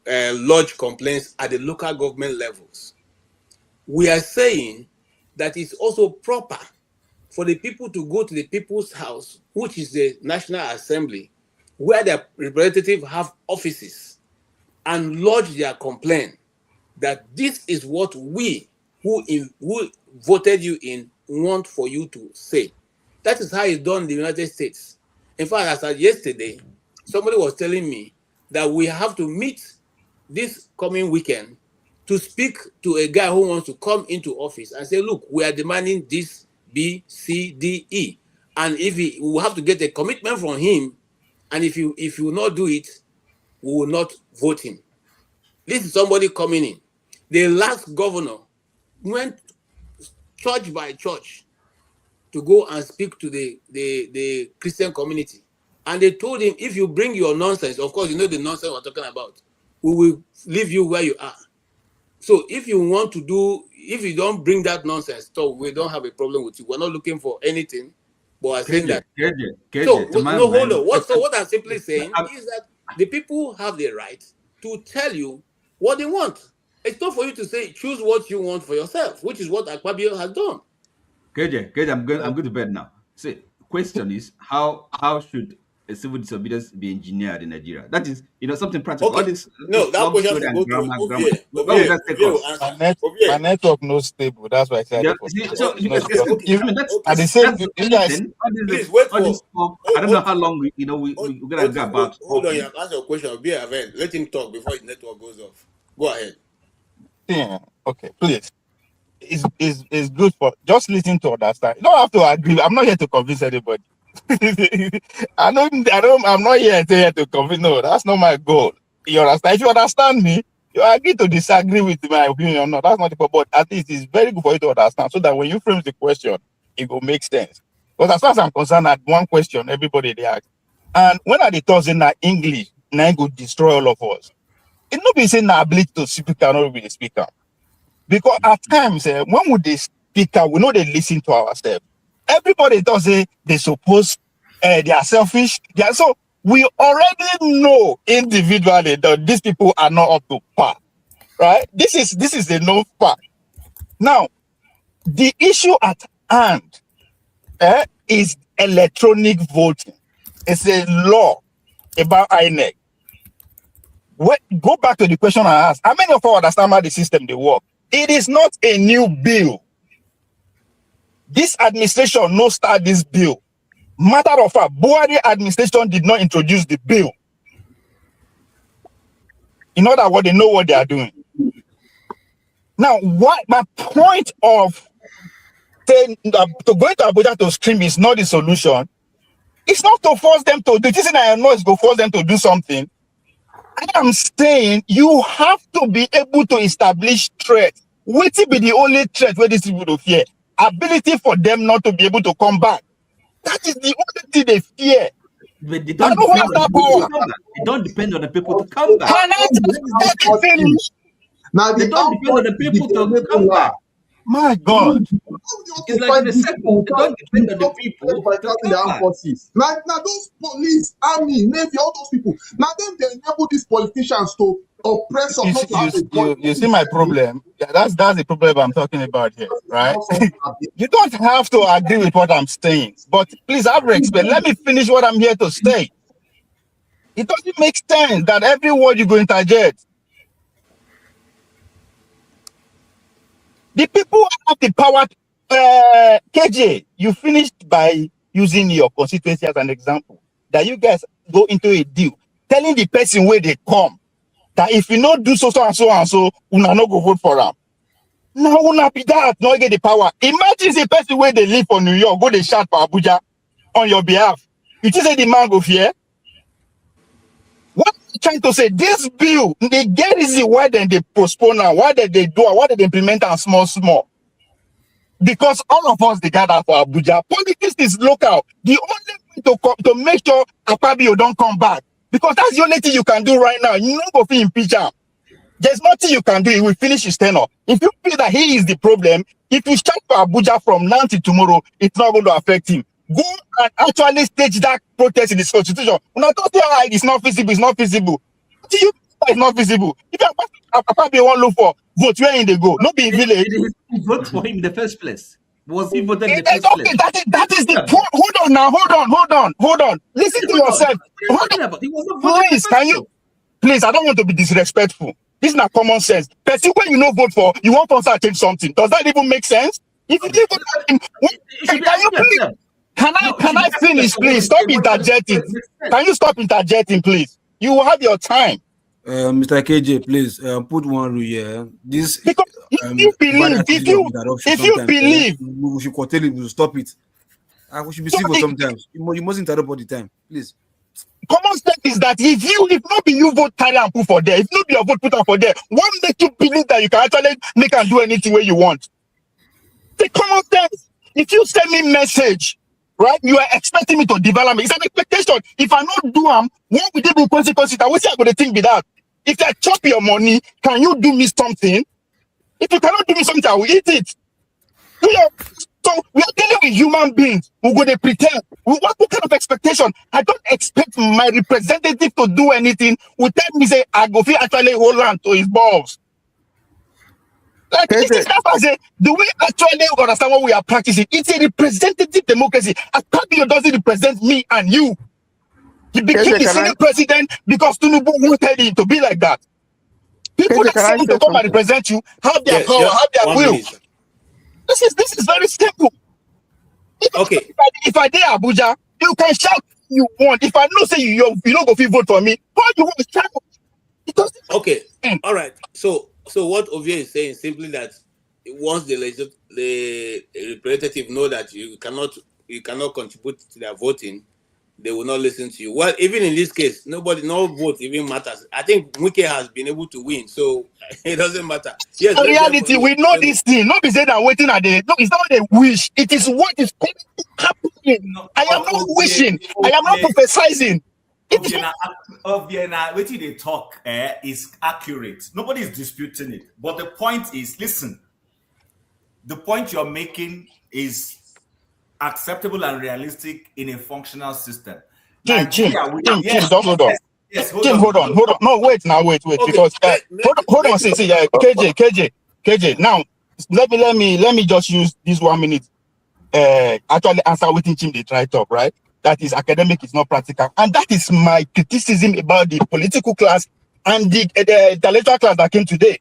lodge complaints at the local government levels. We are saying that it's also proper for the people to go to the people's house, which is the National Assembly, where their representatives have offices, and lodge their complaint that this is what we who voted you in want for you to say. That is how it's done in the United States. In fact, as of yesterday, somebody was telling me that we have to meet this coming weekend to speak to a guy who wants to come into office and say, look, we are demanding this, B, C, D, E. And if we will have to get a commitment from him, and if you will not do it, we will not vote him. This is somebody coming in. The last governor went church by church to go and speak to the Christian community. And they told him, if you bring your nonsense, of course, you know the nonsense we're talking about, we will leave you where you are. So if you don't bring that nonsense, so we don't have a problem with you. We're not looking for anything, but I'm saying that. Hold on. So what I'm simply saying is that the people have the right to tell you what they want. It's not for you to say, choose what you want for yourself, which is what Akpabio has done. KJ, I'm going to bed now. So, question is, how should a civil disobedience be engineered in Nigeria? That is, something practical. Okay. That question should go to my network no stable. That's why I said. At the same please wait for. I don't know how long we're gonna go about. Hold on, you have asked your question. Let him talk before his network goes off. Go ahead. Yeah. Okay. Please. It's good for just listen to understand. You don't have to agree. I'm not here to convince anybody. I'm not here to convince. No, that's not my goal. You understand? If you understand me, you agree to disagree with my opinion. No, that's not the point. But at least it's very good for you to understand, so that when you frame the question, it will make sense. Because as far as I'm concerned, at one question, everybody they ask. And when I talk in English, now go destroy all of us. It not be saying na ability to speak cannot be the speaker. Because at times, when we the speaker, we know they listen to ourselves. Everybody does say they suppose they are selfish. So we already know individually that these people are not up to par, right? This is the known fact. Now, the issue at hand is electronic voting. It's a law about INEC. Go back to the question I asked. How many of you understand how the system they work? It is not a new bill. This administration no start this bill. Matter of fact, Buhari administration did not introduce the bill. In other words, they know what they are doing. Now, what my point of saying to go into Abuja to scream is not the solution. It's not to force them to do this, and I know it's to force them to do something. I am saying you have to be able to establish threat. Which will be the only threat where these people fear? Ability for them not to be able to come back. That is the only thing they fear. But they I don't don't depend have on the that people power. to come back. They don't depend on the people to come back. Can I just finish? Now They the don't depend on the people to come back. My God. It's like in a circle. They don't depend on the people by to the come armed back. forces. Now those police, army, navy, all those people. Now they enable these politicians to oppress us, not to have a voice. You see my problem? Yeah, that's the problem I'm talking about here, right? You don't have to agree with what I'm saying, but please have respect. Let me finish what I'm here to say. It doesn't make sense that every word you go interject. The people who have the power, KJ, you finished by using your constituency as an example. That you guys go into a deal, telling the person where they come, that if you not do so and so, una no go vote for them. Now una be that, not get the power. Imagine the person where they live for New York, go they shout for Abuja on your behalf. You just say the man go fear. What I'm trying to say, this bill, they get easy why then they postpone now, why did they do it, why did they implement and small. Because all of us they gather for Abuja. Politics is local. The only way to make sure Akpabio don't come back, because that's the only thing you can do right now. You don't go for impeach him. There's nothing you can do. He will finish his tenure. If you feel that he is the problem, if you start for Abuja from now till tomorrow, it's not going to affect him. Go and actually stage that protest in this constitution. Not to say it's not feasible, it's not feasible. Do you it's not feasible? If Akpabio won't look for vote, where in they go? Not be in village. Did he vote for him in the first place? Was he voted in the It's first okay, place? that is the point. Hold on now, hold on. Listen to yourself. What are you talking about? He was not voted in the Please, first can you? place. Please, I don't want to be disrespectful. This is not common sense. Person when you no vote for, you want to change something. Does that even make sense? If you didn't vote for him, You should be asking yourself. can I finish, please? Stop interjecting. Can you stop interjecting, please? You will have your time. Mr. KJ, please put one rule here. This Because if you believe, if you believe, we should curtail it, we will stop it. We should be civil sometimes. You must interrupt all the time, please. Common sense is that if not be you vote carry and put for there, if not be your vote put up for there, what make you believe that you can actually make and do anything where you want? The common sense. If you send me message, right, you are expecting me to develop me. It's an expectation. If I not do what we did with consequences, I will say I got to think be that. If I chop your money, can you do me something? If you cannot do me something, I will eat it. So we are dealing with human beings who go to pretend. What kind of expectation? I don't expect my representative to do anything. Will tell me say I go feel actually hold on to his balls. Like this is not as do we actually understand what we are practicing? It's a representative democracy. Akpabio doesn't represent me and you. He became the Senate president because Tinubu wanted him to be like that. People that say to come and represent you have their power, have their will. This is very simple. If I dare Abuja, you can shout you want. If I know say you don't go vote for me, why you want to shout? Okay, all right. So what Ovie is saying is simply that once the representative know that you cannot contribute to their voting, they will not listen to you. Well, even in this case, no vote even matters. I think Wike has been able to win, so it doesn't matter. Yes, in reality, we know this thing. Not be saying that waiting at the no, it's not a wish. It is what is happening. No, I am not wishing. I am not prophesizing. What they talk is accurate. Nobody is disputing it. But the point is, listen, the point you're making is acceptable and realistic in a functional system. Jim, hold on. Yes, hold on. No, wait, okay, because hold on. See, KJ. Now, let me just use this 1 minute. Actually, answer what Jim they try to talk, right? That is academic, is not practical, and that is my criticism about the political class and the intellectual class that came today.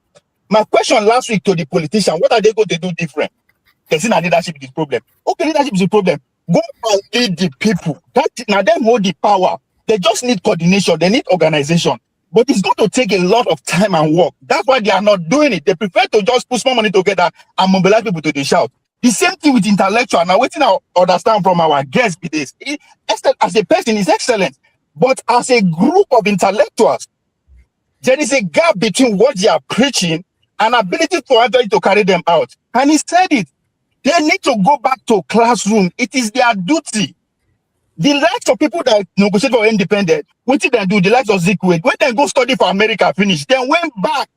My question last week to the politician: what are they going to do different? They say that leadership is the problem. Okay, leadership is the problem. Go and lead the people. Now them hold the power. They just need coordination. They need organization. But it's going to take a lot of time and work. That's why they are not doing it. They prefer to just put small money together and mobilize people to the shout. The same thing with intellectual. Now, waiting I understand from our guest this. As a person, is excellent. But as a group of intellectuals, there is a gap between what they are preaching and ability for everybody to carry them out. And he said it. They need to go back to classroom. It is their duty. The likes of people that negotiate for independence, what did they do? The likes of Zikwe, when they go study for America, finish, then went back.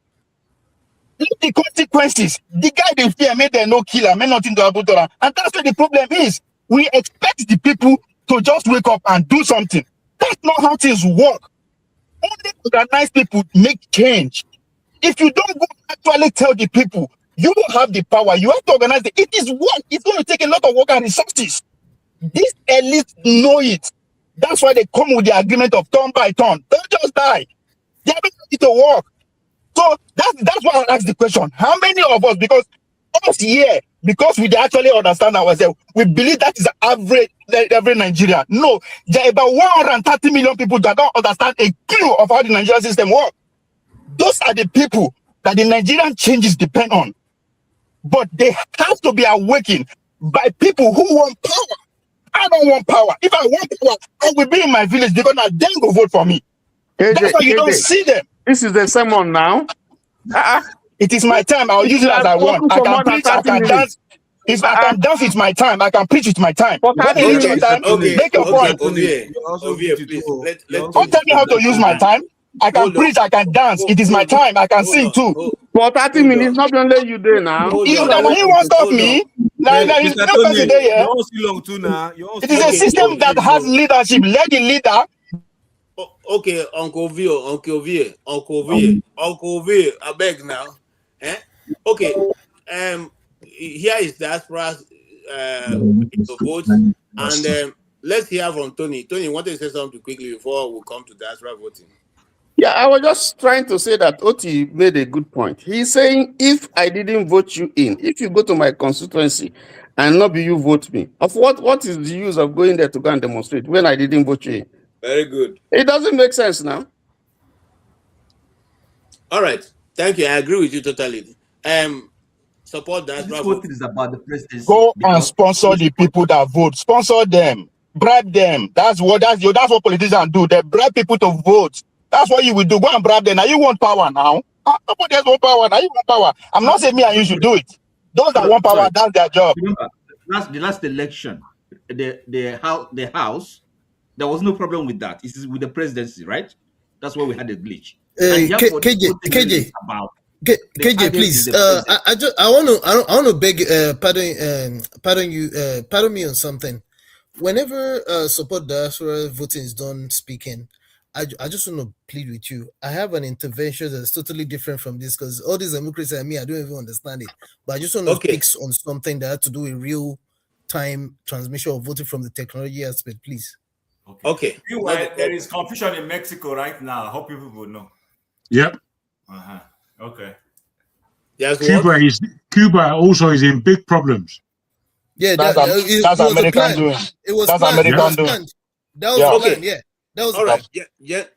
Look the consequences. The guy they fear made them no killer, made nothing to happen to them. And that's where the problem is. We expect the people to just wake up and do something. That's not how things work. Only organized people make change. If you don't go actually tell the people, you don't have the power. You have to organize it. It is work. It's going to take a lot of work and resources. These elites know it. That's why they come with the agreement of turn by turn. Don't just die. They are ready to work. So that's why I asked the question. How many of us, because us here, because we actually understand ourselves, we believe that is the average every Nigerian. No, there are about 130 million people that don't understand a clue of how the Nigerian system works. Those are the people that the Nigerian changes depend on. But they have to be awakened by people who want power. I don't want power. If I want power, I will be in my village because now then go vote for me. That's why you don't see them. This is the sermon now. It is my time. I'll use it as I want. I can preach, I can dance. If I can dance with my time, I can preach with my time. When you use your time, make your point. Don't tell me how to use my time. I can preach, I can dance. It is my time. I can sing too. For 30 minutes, not only you there now. He won't stop me. It is a system that has leadership. Let the leader. Okay, Uncle Vio, I beg now. Okay, here is diaspora's vote, and let's hear from Tony. Tony, want to say something quickly before we come to diaspora voting? Yeah, I was just trying to say that Oti made a good point. He's saying, if I didn't vote you in, if you go to my constituency and not be you vote me, of what is the use of going there to go and demonstrate when I didn't vote you in? Very good. It doesn't make sense now. All right. Thank you. I agree with you totally. Support that. This whole thing is about the presidency. Go and sponsor the people that vote. Sponsor them. Bribe them. That's what politicians do. They bribe people to vote. That's what you will do. Go and bribe them. Now you want power now. Nobody else want power. Now you want power. I'm not saying me and you should do it. Those that want power, that's their job. Remember, the last election, the house, there was no problem with that. It's with the presidency, right? That's where we had a glitch. KJ, please. I want to beg, pardon me on something. Whenever support diaspora voting is done speaking, I just want to plead with you. I have an intervention that's totally different from this, because all this democracy and me, I don't even understand it. But I just want to pick on something that had to do with real time transmission of voting from the technology aspect, please. Okay. Meanwhile, there is confusion in Mexico right now. I hope people will know. Yep. Okay. Cuba also is in big problems. Yeah, that's American doing. It was that's American doing. That was the plan. Yeah. That was all right.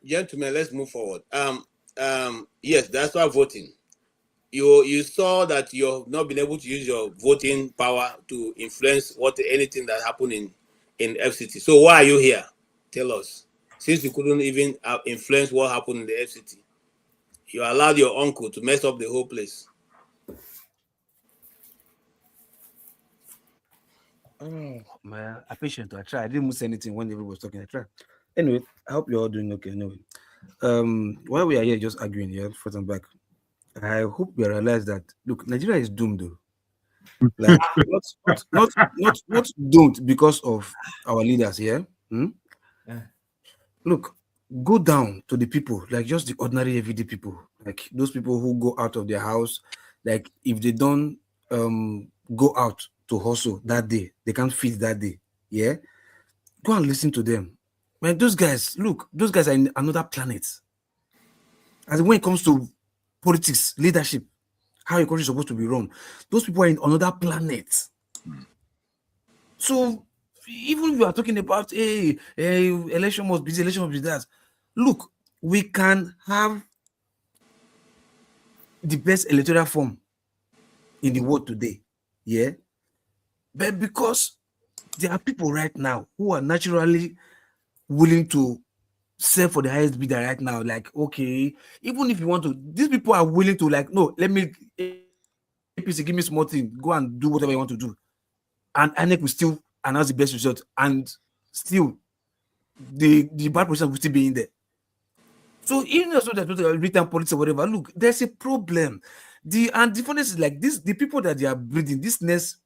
Gentlemen, let's move forward. Yes, that's why voting. You saw that you've not been able to use your voting power to influence anything that happened in FCT. So why are you here? Tell us. Since you couldn't even influence what happened in the FCT, you allowed your uncle to mess up the whole place. Oh man, I patient. I tried. I didn't say anything when everyone was talking. I tried. Anyway, I hope you're all doing okay. Anyway, while we are here just arguing here, front and back, I hope you realize that look, Nigeria is doomed though. Like not doomed because of our leaders here. Look, go down to the people, like just the ordinary everyday people, like those people who go out of their house, like if they don't go out to hustle that day, they can't feed that day. Yeah, go and listen to them. Man, those guys are in another planet. As when it comes to politics, leadership, how a country is supposed to be run, those people are in another planet. So even if you are talking about election must be this, election must be that. Look, we can have the best electoral form in the world today, yeah, but because there are people right now who are naturally willing to sell for the highest bidder right now, like, okay, even if you want to, these people are willing to, like, no, let me APC, give me small thing, go and do whatever you want to do, and INEC will still announce the best result, and still the bad person will still be in there. So even though that written politics or whatever, look, there's a problem. And the funniest is, like, this, the people that they are breeding, this next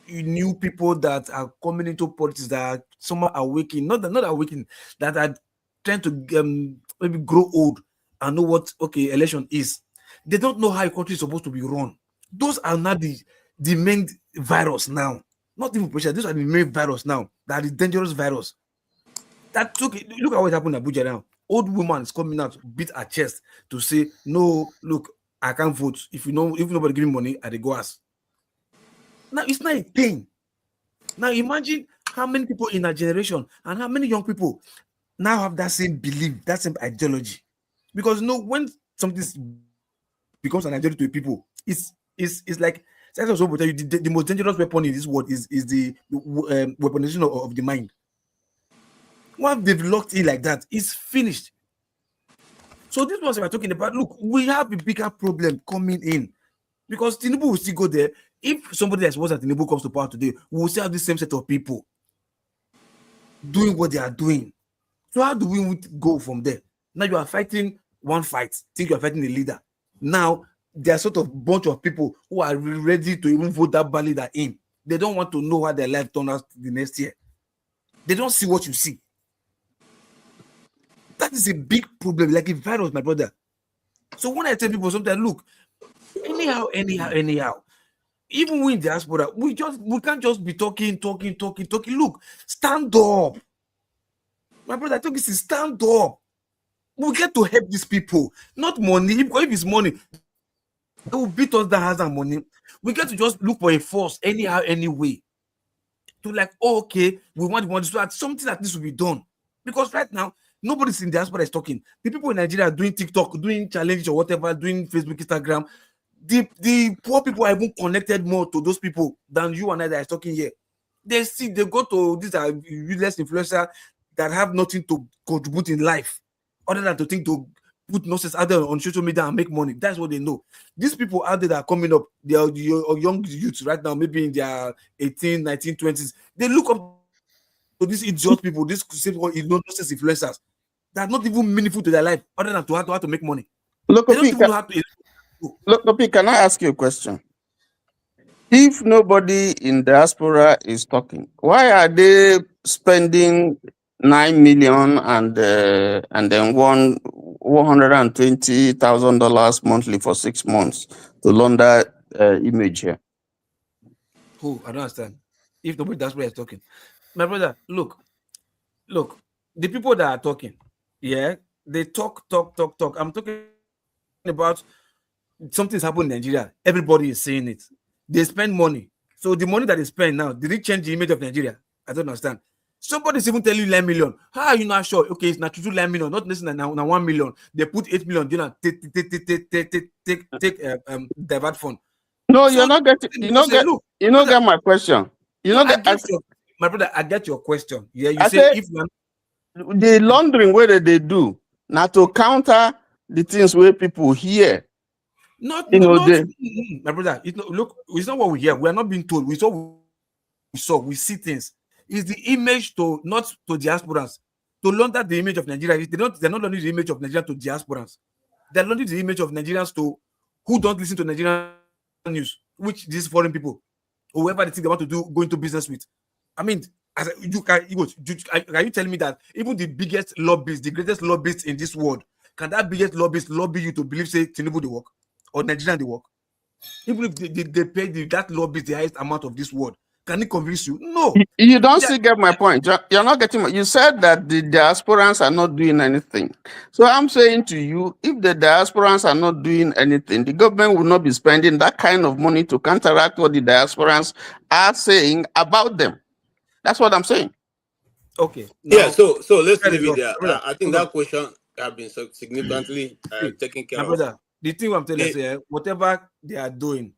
new people that are coming into politics, that are somehow awakening, not awakening, that are trying to maybe grow old and know what election is. They don't know how a country is supposed to be run. Those are not the main virus now. Not even pressure. Those are the main virus now. That is dangerous virus. That look at what happened in Abuja now. Old woman is coming out, beat her chest to say, no, look, I can't vote. If nobody give me money, I go ask. Now it's not a thing. Now imagine how many people in our generation and how many young people now have that same belief, that same ideology. Because when something becomes an ideology to people, it's like, the most dangerous weapon in this world is the weaponization of the mind. Once they've locked in like that, it's finished. So this was what we're talking about. Look, we have a bigger problem coming in, because Tinubu will still go there. If somebody that's worse than Tinubu comes to power today, we will still have the same set of people doing what they are doing. So how do we go from there? Now you are fighting one fight, think you are fighting a leader. Now there are sort of bunch of people who are ready to even vote that ballot in. They don't want to know how their life turns out the next year. They don't see what you see. That is a big problem, like a virus, my brother. So when I tell people sometimes, look, anyhow, even we in diaspora, we can't just be talking. Look, stand up. My brother, I think this is stand up. We get to help these people, not money. Because if it's money, they will beat us that has our money. We get to just look for a force anyhow, anyway. To like, okay, we want to so something like this will be done. Because right now, nobody's in diaspora is talking. The people in Nigeria are doing TikTok, doing challenges or whatever, doing Facebook, Instagram. The poor people are even connected more to those people than you and I that is talking here. They go to these are useless influencers that have nothing to contribute in life other than to think to put nonsense out there on social media and make money. That's what they know. These people out there that are coming up, they are young youths right now, maybe in their 18, 19, 20s. They look up to these idiot people, these nonsense influencers that are not even meaningful to their life other than to how to make money. They don't even know how to. Look, can I ask you a question? If nobody in diaspora is talking, why are they spending 9 million and then $120,000 monthly for 6 months to launder image here? Who? I don't understand. If nobody in diaspora is talking, my brother, look. The people that are talking, yeah, they talk. I'm talking about something's happened in Nigeria. Everybody is saying it. They spend money. So the money that they spend now, did it change the image of Nigeria? I don't understand. Somebody's even telling you 9 million. How are you not sure? Okay, it's not true 9 million, not necessarily now 1 million. They put 8 million, divert fund. No, so you're not getting. You don't get my question. My brother, I get your question. Yeah, you say if the laundering whether they do now to counter the things where people hear. My brother, it's not what we hear. We are not being told. We we see things. It's the image not to diasporans, to launder the image of Nigeria. They're not laundering the image of Nigeria to diasporans. They're laundering the image of Nigerians to who don't listen to Nigerian news, which these foreign people, whoever they think they want to go into business with. I mean, can you telling me that even the biggest lobbyists, the greatest lobbyists in this world, can that biggest lobbyist lobby you to believe, say, Tinubu they work or Nigerian they work? Even if they pay that lobbyist the highest amount of this world, can it convince you? No. You don't still get my point. You're not getting. You said that the diasporans are not doing anything. So I'm saying to you, if the diasporans are not doing anything, the government will not be spending that kind of money to counteract what the diasporans are saying about them. That's what I'm saying. Okay. Now, so let's leave it there. I think that question have been significantly taken care my of. brother, the thing I'm telling you, whatever they are doing,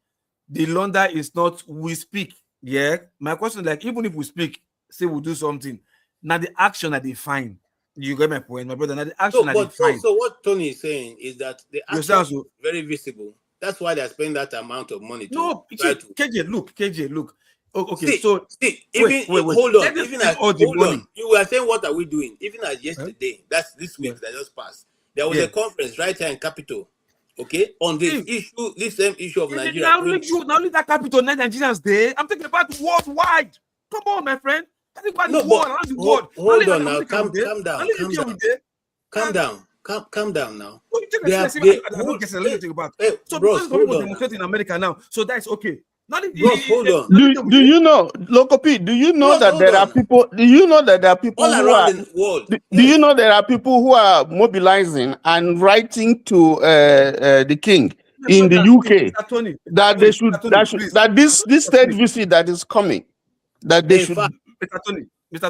the London is not we speak. Yeah. My question is like, even if we speak, say we do something, now the action that they find. You get my point, my brother. Now the action that they find. So what Tony is saying is that the action is very visible. That's why they're spending that amount of money to try to KJ, look. Oh, okay, see, so wait. Hold on. Even as all the money. You were saying, what are we doing? Even as yesterday, that's this week that just passed. There was a conference right here in Capital. Okay, on this same issue of Nigeria. Now only that Capital, Nigerians there. I'm talking about worldwide. Come on, my friend. I think about the world. Hold on now. Calm down now. So because people demonstrate in America now, so that's okay. Hold on. Do you know, Lokopi? Do you know that there are people? Do you know that there are people all around the world? Do you know there are people who are mobilizing and writing to the king in the UK that they should that this state visit that is coming, that they should. Mr.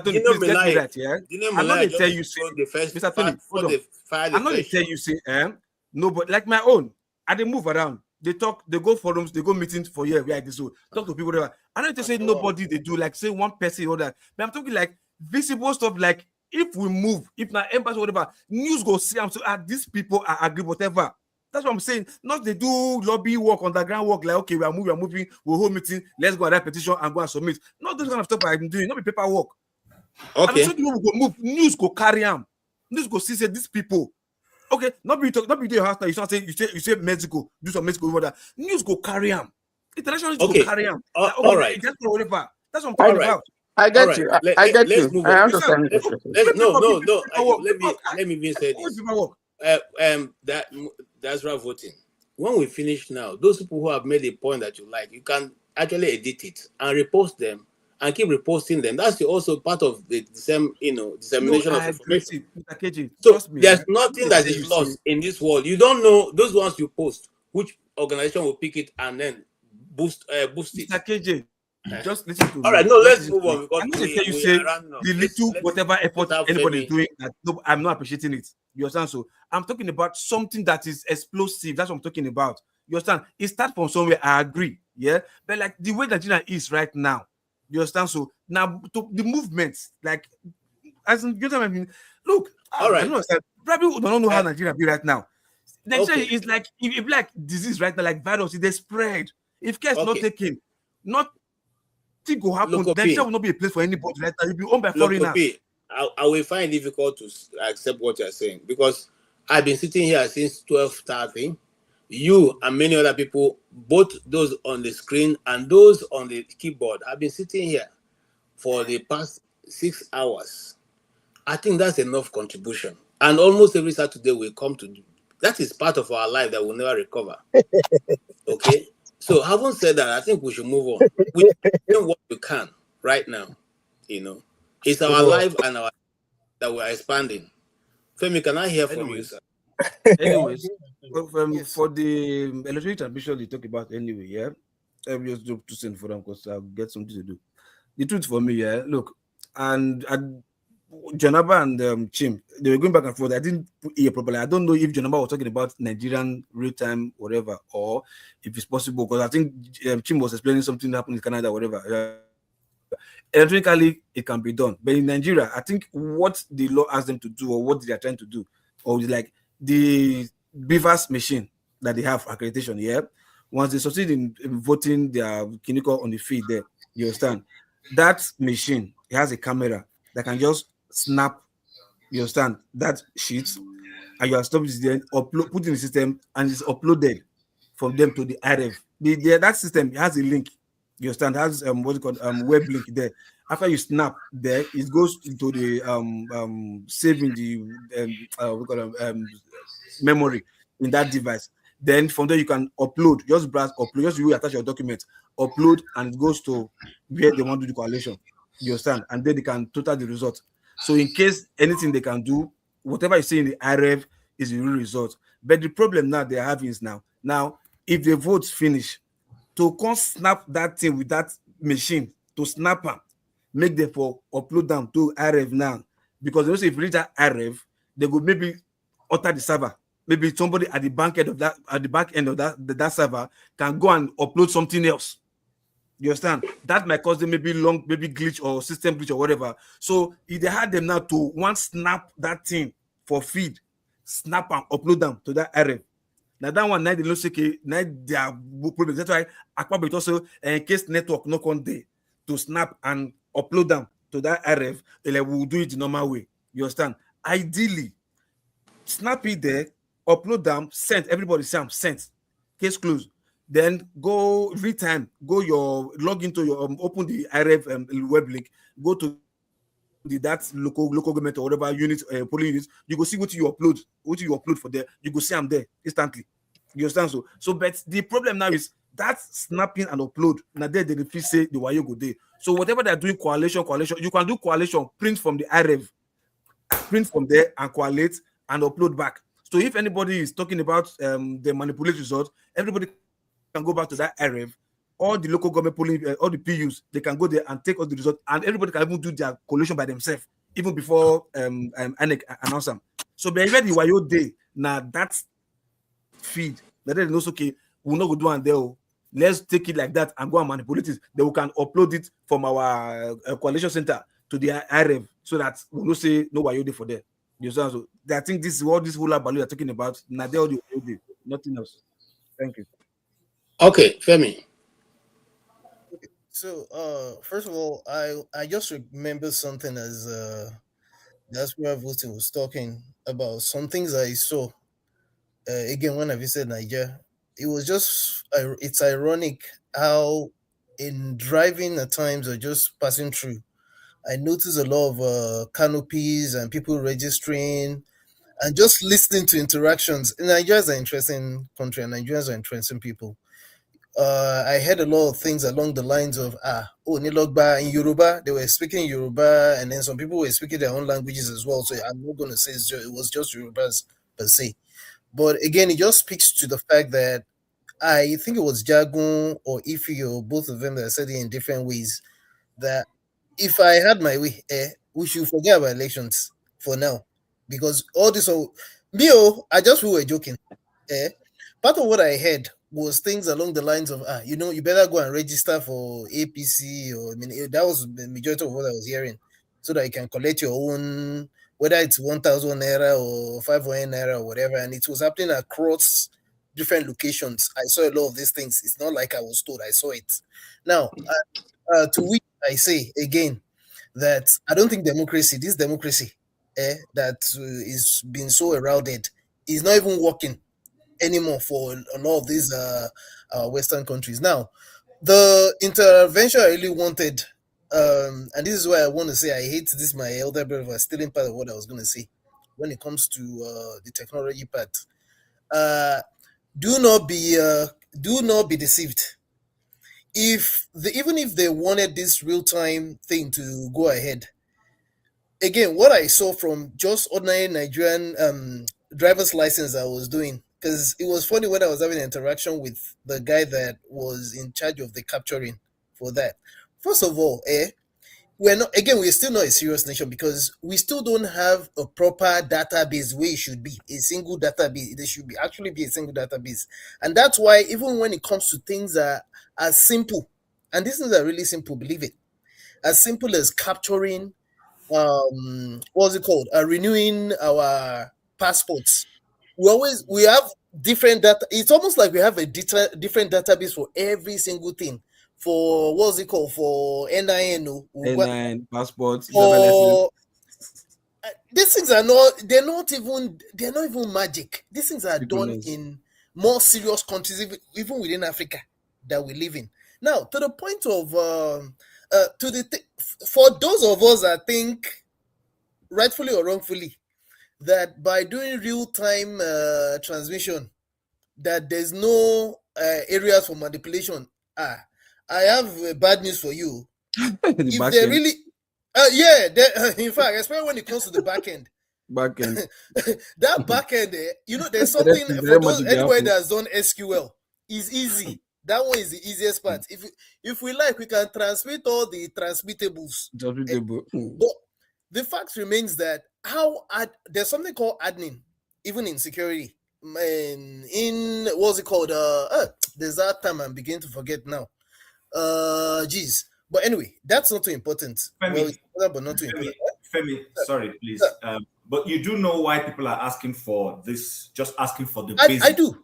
Tony, please get me that, yeah? I'm not going to tell you, Mr. Tony, hold on. I'm not going to tell you, say, no, but like my own, I they move around. They talk, they go forums, they go meetings for years, like this. So talk to people. I don't to say nobody they do, like say one person or that. But I'm talking like visible stuff, like if we move, if not embassy, whatever, news go see, I'm so these people are agree, whatever. That's what I'm saying. Not they do lobby work, underground work, like okay, we are moving, we'll hold meeting, let's go and write petition and go and submit. Not those kind of stuff I'm doing, not be paperwork. Okay. I'm sure people go move, news go carry them. News go see say these people. Okay, not be your house now. You say Mexico, do some Mexico over that. News go carry them. International news go carry them. All right. That's whatever. That's what I'm talking about. I get you. I get you. Move I on. understand. No. Let me even say this. That's right. Voting. When we finish now, those people who have made a point that you like, you can actually edit it and repost them and keep reposting them. That's also part of the same, dissemination of information. So there's nothing that is lost in this world. You don't know those ones you post, which organization will pick it and then boost it. Mr. KJ, just listen to me. All right, no, let's move on because I'm going to tell you, say the little whatever effort anybody is doing, I'm not appreciating it. You understand? So I'm talking about something that is explosive. That's what I'm talking about. You understand? It starts from somewhere. I agree. Yeah, but like the way Nigeria is right now. You understand? So now the movements, like as in, you know what I mean? Look, all right. I don't understand. People don't know how Nigeria be right now. Nigeria is like if like disease right now, like virus, they spread. If care is not taken, nothing will happen. Nigeria will not be a place for anybody right now. You'll be owned by foreigners. I will find it difficult to accept what you're saying because I've been sitting here since 12:30. You and many other people, both those on the screen and those on the keyboard, have been sitting here for the past 6 hours. I think that's enough contribution. And almost every Saturday we come to do. That is part of our life that we'll never recover. Okay? So having said that, I think we should move on. We do what we can right now. It's our life and our that we're expanding. Femi, can I hear from you, sir? Anyways, for the electronic transmission you talk about anyway, yeah. I'm just to send for them because I'll get something to do. The truth for me, yeah. Look, and Janaba and Chim, they were going back and forth. I didn't hear properly. I don't know if Janaba was talking about Nigerian real time, whatever, or if it's possible because I think Chim was explaining something that happened in Canada, whatever. Electronically, it can be done, but in Nigeria, I think what the law asks them to do or what they are trying to do, or like the Beavers machine that they have accreditation, yeah. Once they succeed in voting their clinical on the feed there, you understand? That machine, it has a camera that can just snap, you understand, that sheet, and you are stopped then put in the system, and it's uploaded from them to the RF. That system has a link, you understand, has what's called web link there. After you snap there, it goes into the saving the memory in that device. Then from there you can upload, just browse, upload, just you attach your document, upload, and it goes to where they want to do the correlation. You understand? And then they can total the result. So in case anything they can do, whatever you see in the RF is the real result. But the problem now they're having is now if the votes finish, to come snap that thing with that machine, to snap them, make them for upload them to RF now. Because they say if you reach that RF, they go maybe alter the server. Maybe somebody at the back end of that server can go and upload something else. You understand? That might cause them maybe glitch or system glitch or whatever. So if they had them now to one snap that thing for feed, snap and upload them to that array. Now that one now they don't say now they are problems. That's why Akpabit also in case network not on day to snap and upload them to that RF, like we'll do it the normal way. You understand? Ideally, snap it there, upload them, send everybody sent, case closed. Then go every time, log into your open the RF web link, go to that local government or whatever unit, polling unit, you go see what you upload for there, you go see them there instantly. You understand? So but the problem now is that snapping and upload. Now there they refuse say the Wayo go there. So whatever they're doing, coalition, you can do coalition, print from the RF, print from there and collate and upload back. So if anybody is talking about the manipulated results, everybody can go back to that RF. All the local government polling, all the PUs, they can go there and take all the results, and everybody can even do their collation by themselves, even before INEC announce them. So by the Wayo day, now that's feed. That is also okay. We'll not go do and there. Let's take it like that and go and manipulate it. Then we can upload it from our coalition center to the RF so that we'll not say no Wayo day for there. You understand? So I think this is what this whole balloon you're talking about. Now they all the Wayo day, nothing else. Thank you. Okay, Femi. So, first of all, I just remember something as that's where Voting was talking about some things I saw. Again, when I visited Nigeria, it was just it's ironic how in driving at times or just passing through, I noticed a lot of canopies and people registering and just listening to interactions. Nigeria is an interesting country, and Nigerians are interesting people. I heard a lot of things along the lines of Nilogba in Yoruba. They were speaking Yoruba, and then some people were speaking their own languages as well. So I'm not going to say it was just Yorubas per se. But again, it just speaks to the fact that I think it was Jagun or Ifi or both of them that said it in different ways. That if I had my way, we should forget about elections for now, because all this. We were joking. Part of what I heard was things along the lines of, you better go and register for APC, or that was the majority of what I was hearing, so that you can collect your own, whether it's 1,000 naira or 500 naira or whatever. And it was happening across different locations. I saw a lot of these things. It's not like I was told, I saw it. Now, to which I say again that I don't think this democracy that is being so eroded is not even working anymore for a lot of these Western countries. Now, the intervention I really wanted, and this is why I want to say I hate this, my elder brother stealing part of what I was going to say when it comes to the technology part. Do not be deceived. Even if they wanted this real-time thing to go ahead, again, what I saw from just ordinary Nigerian driver's license I was doing, because it was funny when I was having an interaction with the guy that was in charge of the capturing for that. First of all, we're still not a serious nation, because we still don't have a proper database where it should be a single database. There should actually be a single database, and that's why even when it comes to things that are simple, and these things are really simple, believe it, as simple as capturing, what's it called? Renewing our passports. We have different data. It's almost like we have a different database for every single thing. For what's it called? For NIN, passports, for these things they're not even magic. These things are done in more serious countries, even within Africa that we live in. Now, to the point of for those of us that think, rightfully or wrongfully, that by doing real-time transmission, that there's no areas for manipulation. I have bad news for you. If they really, in fact, especially when it comes to the back end. That back end, there's something for anybody that's done SQL is easy. That one is the easiest part. If we like, we can transmit all the transmittables. But the fact remains that there's something called admin even in security, in what's it called? There's that term I'm beginning to forget now. Geez. But anyway, that's not too important. Well, Femi, it's important, but not too Femi, important. Femi, sorry, please. But you do know why people are asking for this, just asking for the I basic. do.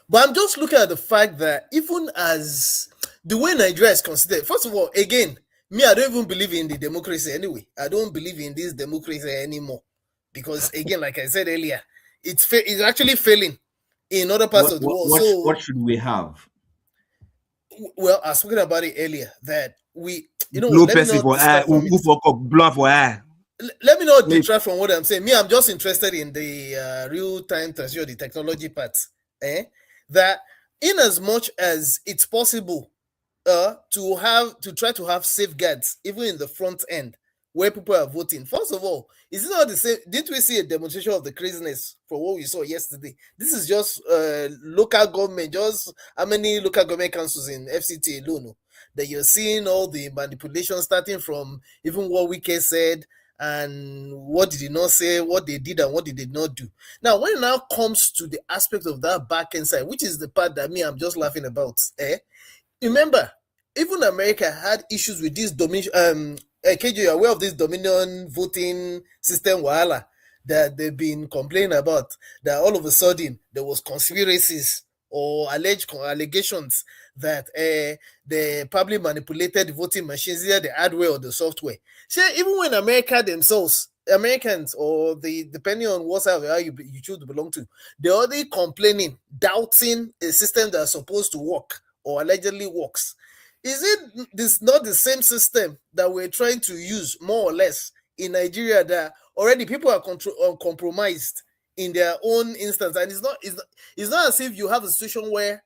But I'm just looking at the fact that even as the way Nigeria is considered, first of all, again, me, I don't even believe in the democracy anyway. I don't believe in this democracy anymore. Because again, like I said earlier, it's actually failing in other parts of the world. What should we have? Well, I was talking about it earlier that we, No person for who for blood for let me not detract from what I'm saying. Me, I'm just interested in the real-time transition, the technology part. That in as much as it's possible to try to have safeguards, even in the front end, where people are voting. First of all, is it not the same? Didn't we see a demonstration of the craziness from what we saw yesterday? This is just local government, just how many local government councils in FCT alone that you're seeing all the manipulation starting from even what Wike said and what did he not say, what they did and what they did not do. Now, when it now comes to the aspect of that back end side, which is the part that me I'm just laughing about, remember, even America had issues with this dominion. KJ, you're aware of this dominion voting system wahala that they've been complaining about, that all of a sudden there was conspiracies or allegations that they probably manipulated the voting machines, either the hardware or the software. So even when America themselves, Americans, or depending on what side you choose to belong to, they're already complaining, doubting a system that's supposed to work or allegedly works. Is it this not the same system that we're trying to use more or less in Nigeria, that already people are compromised in their own instance? And it's not as if you have a situation where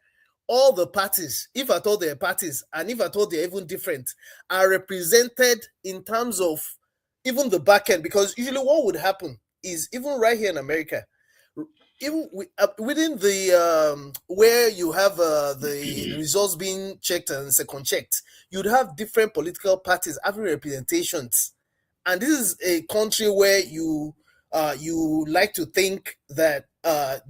all the parties, if at all they're parties, and if at all they're even different, are represented in terms of even the back end. Because usually what would happen is, even right here in America, even within the where you have the results being checked and second checked, you'd have different political parties having representations. And this is a country where you like to think that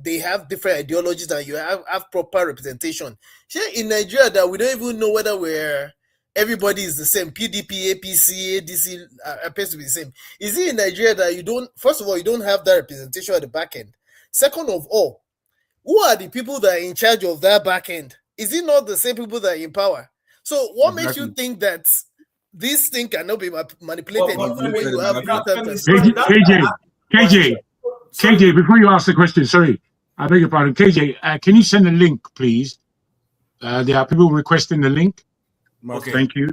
they have different ideologies and you have proper representation. Here in Nigeria, that we don't even know whether everybody is the same. PDP, APC, ADC appears to be the same. Is it in Nigeria that you don't, first of all, you don't have that representation at the back end? Second of all, who are the people that are in charge of that back end? Is it not the same people that are in power? So what makes you think that this thing cannot be manipulated, even when you have KJ, before you ask the question, sorry, I beg your pardon. KJ, can you send a link, please? There are people requesting the link. Okay. Thank you.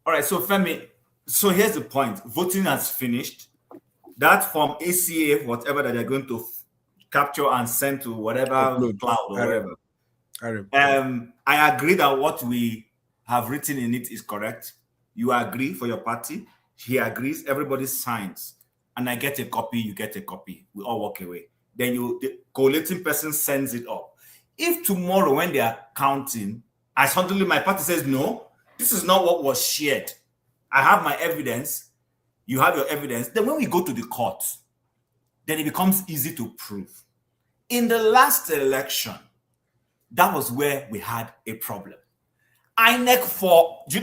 All right, so Femi, so here's the point. Voting has finished. That from ACA, whatever that they're going to capture and send to whatever cloud or whatever. I agree that what we have written in it is correct. You agree for your party. He agrees. Everybody signs. And I get a copy, you get a copy. We all walk away. Then the collating person sends it up. If tomorrow when they are counting, I suddenly, my party says, no, this is not what was shared. I have my evidence. You have your evidence. Then when we go to the court, then it becomes easy to prove. In the last election, that was where we had a problem. INEC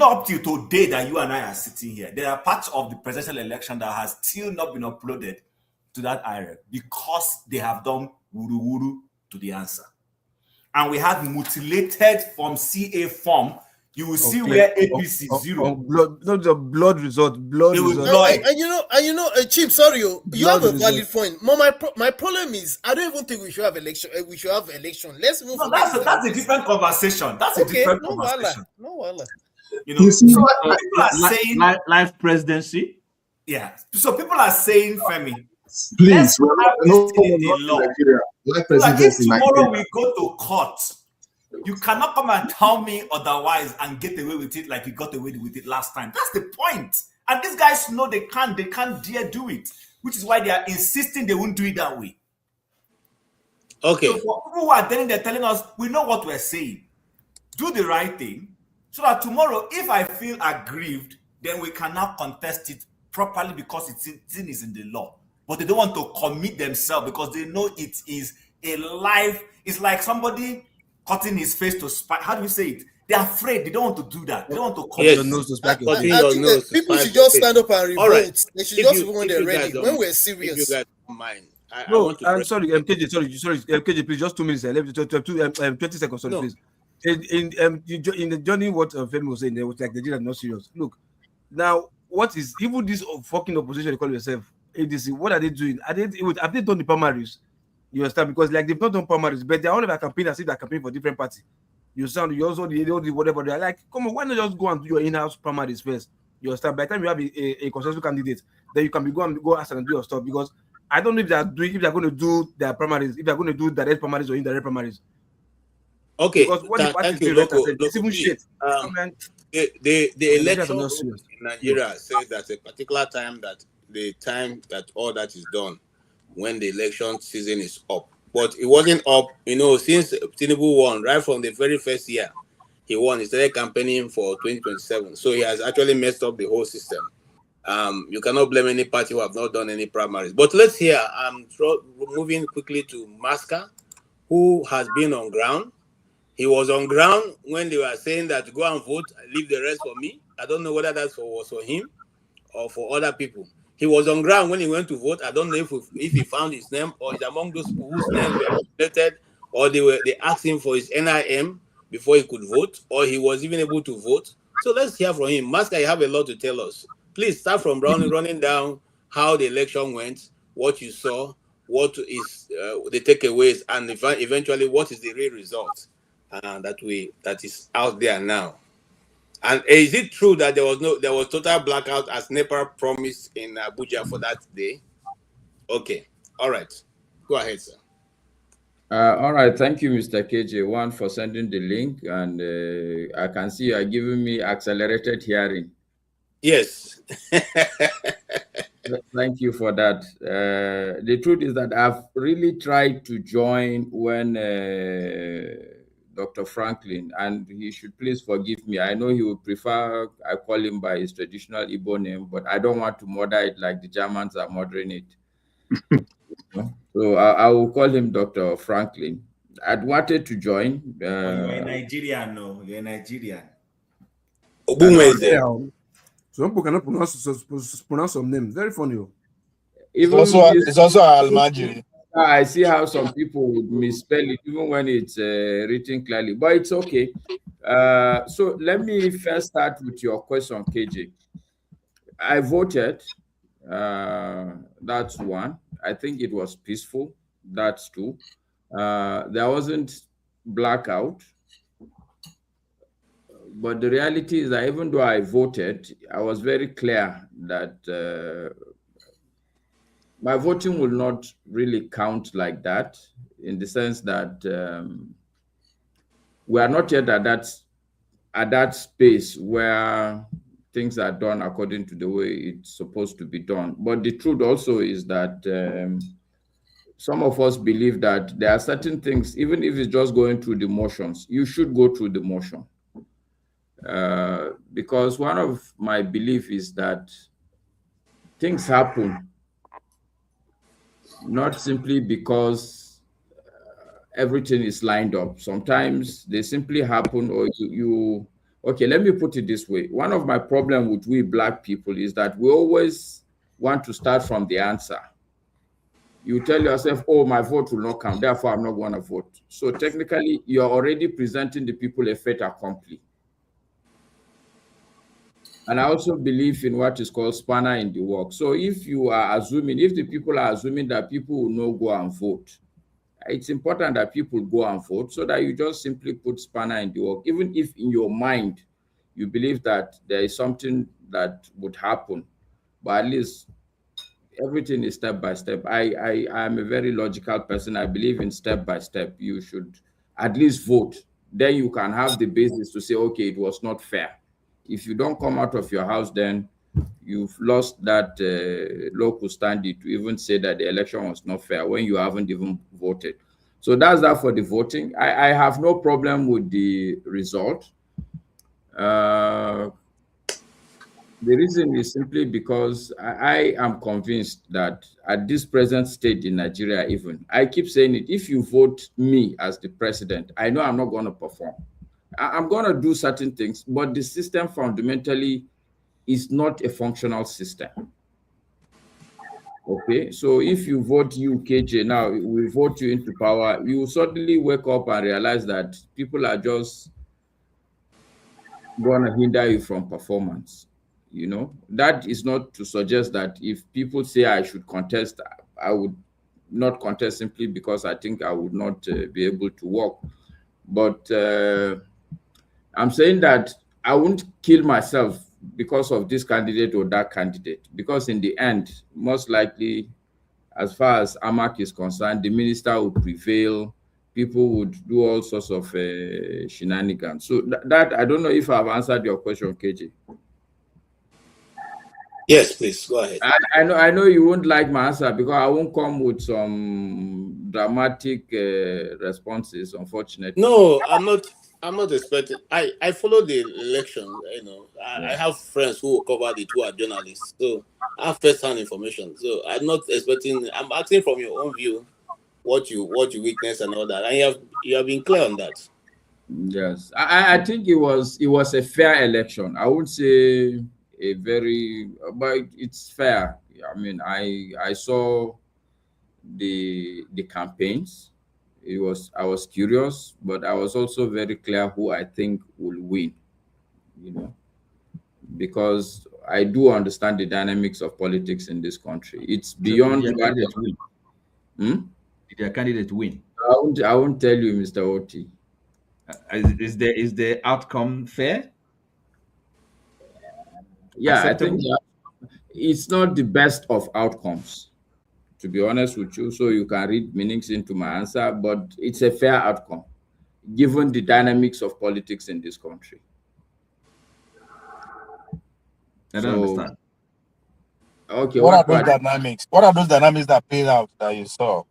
up till today that you and I are sitting here, there are parts of the presidential election that has still not been uploaded to that IREC because they have done wuru-wuru to the answer. And we have mutilated from CA form. You will see where APC zero. Blood result. Chief, sorry, you have a valid point. My problem is, I don't even think we should have election. Let's move. No, that's a different conversation. That's a different conversation. No. You see, so people are saying life presidency. Yeah. So people are saying, Femi, please, if tomorrow we go to court, you cannot come and tell me otherwise and get away with it like you got away with it last time. That's the point. And these guys know they can't dare do it, which is why they are insisting they won't do it that way. Okay. So for people who are telling, they're telling us, we know what we're saying. Do the right thing so that tomorrow, if I feel aggrieved, then we cannot contest it properly because it's in the law. but they don't want to commit themselves because they know it is a life. It's like somebody cutting his face to spite. How do you say it? They're afraid. They don't want to do that. They don't want to commit. Your nose to spike your Cutting face. your think nose to people spite should your just face. stand up and revolt. All right. They should If just you, revolt when if they're you guys ready. don't, When we're if you serious. guys don't mind, I No, want to I'm press. sorry, MKJ. Sorry, MKJ. Please, just 2 minutes. Let me 20 seconds. Sorry, No. please. In the journey, what Femi was saying, there was like Nigeria not serious. Look, now what is even this fucking opposition they call yourself ADC? What are they doing? Have they done the primaries? You understand? Because like they've not done primaries, but they're all about campaign as if they're campaigning for different party. You also the whatever they're like. Come on, why not just go and do your in-house primaries first? You understand? By the time you have a consensus candidate, then you can go ask and do your stuff. Because I don't know if they're going to do their primaries, if they're going to do direct primaries or indirect primaries. Okay, Because what the party thank is you, doing right now, Loco. it's even Please. shit. Man, The Nigerians election are not rules serious. in Nigeria says that a particular time that all that is done when the election season is up. But it wasn't up, since Tinubu won right from the very first year. He won. He started campaigning for 2027. So he has actually messed up the whole system. You cannot blame any party who have not done any primaries. But let's hear. Moving quickly to Masca, who has been on ground. He was on ground when they were saying that go and vote, leave the rest for me. I don't know whether that was for him or for other people. He was on ground when he went to vote. I don't know if he found his name or is among those whose names were updated, or they asked him for his NIM before he could vote, or he was even able to vote. So let's hear from him. Master, you have a lot to tell us. Please start from running down how the election went, what you saw, what is the takeaways, and eventually what is the real result that is out there now. And is it true that there was total blackout as NEPA promised in Abuja for that day? Okay, all right, go ahead, sir. All right, thank you, Mr. KJ1, for sending the link, and I can see you are giving me accelerated hearing. Yes. Thank you for that. The truth is that I've really tried to join when Dr. Franklyne, and he should please forgive me. I know he would prefer I call him by his traditional Igbo name, but I don't want to murder it like the Germans are murdering it. So I will call him Dr. Franklyne. I'd wanted to join. You're a Nigerian, no? You're a Nigerian. Ogbunwezeh. Some people cannot pronounce some names. Very funny. It's also Almajiri. I see how some people would misspell it even when it's written clearly, but it's okay. So let me first start with your question, KJ. I voted. That's one. I think it was peaceful. That's two. There wasn't blackout. But the reality is that even though I voted, I was very clear that my voting will not really count like that, in the sense that we are not yet at that space where things are done according to the way it's supposed to be done. But the truth also is that some of us believe that there are certain things, even if it's just going through the motions, you should go through the motion. Because one of my belief is that things happen not simply because everything is lined up. Sometimes they simply happen, or you okay, let me put it this way. One of my problems with we Black people is that we always want to start from the answer. You tell yourself, oh, my vote will not count, therefore I'm not going to vote. So technically, you're already presenting the people a fait accompli. And I also believe in what is called spanner in the work. So if the people are assuming that people will not go and vote, it's important that people go and vote, so that you just simply put spanner in the work. Even if in your mind you believe that there is something that would happen, but at least everything is step by step. I am a very logical person. I believe in step by step. You should at least vote. Then you can have the basis to say, okay, it was not fair. If you don't come out of your house, then you've lost that local standing to even say that the election was not fair when you haven't even voted. So that's that for the voting. I have no problem with the result. The reason is simply because I am convinced that at this present stage in Nigeria, even, I keep saying it, if you vote me as the president, I know I'm not going to perform. I'm going to do certain things, but the system fundamentally is not a functional system. Okay, so if you vote UKJ now, we vote you into power, you suddenly wake up and realize that people are just going to hinder you from performance. You know, that is not to suggest that if people say I should contest, I would not contest simply because I think I would not be able to work. But I'm saying that I won't kill myself because of this candidate or that candidate, because in the end, most likely, as far as AMAC is concerned, the minister would prevail. People would do all sorts of shenanigans. So that I don't know if I've answered your question, KJ. Yes, please go ahead. I know you won't like my answer because I won't come with some dramatic responses, unfortunately. No, I'm not expecting. I follow the election. You know, I have friends who covered it who are journalists, so I have first-hand information. So I'm not expecting. I'm asking from your own view what you witness and all that, and you have been clear on that. Yes, I think it was a fair election. I would say a very, but it's fair. I mean, I saw the campaigns. I was curious, but I was also very clear who I think will win. You know, because I do understand the dynamics of politics in this country. It's beyond. Did their candidate win? Did their candidate win? I won't tell you, Mr. Oti. Is the outcome fair? Yeah, acceptable? I think it's not the best of outcomes, to be honest with you. So you can read meanings into my answer, but it's a fair outcome given the dynamics of politics in this country. I don't understand. Okay, what are those dynamics? What are those dynamics that played out that you saw?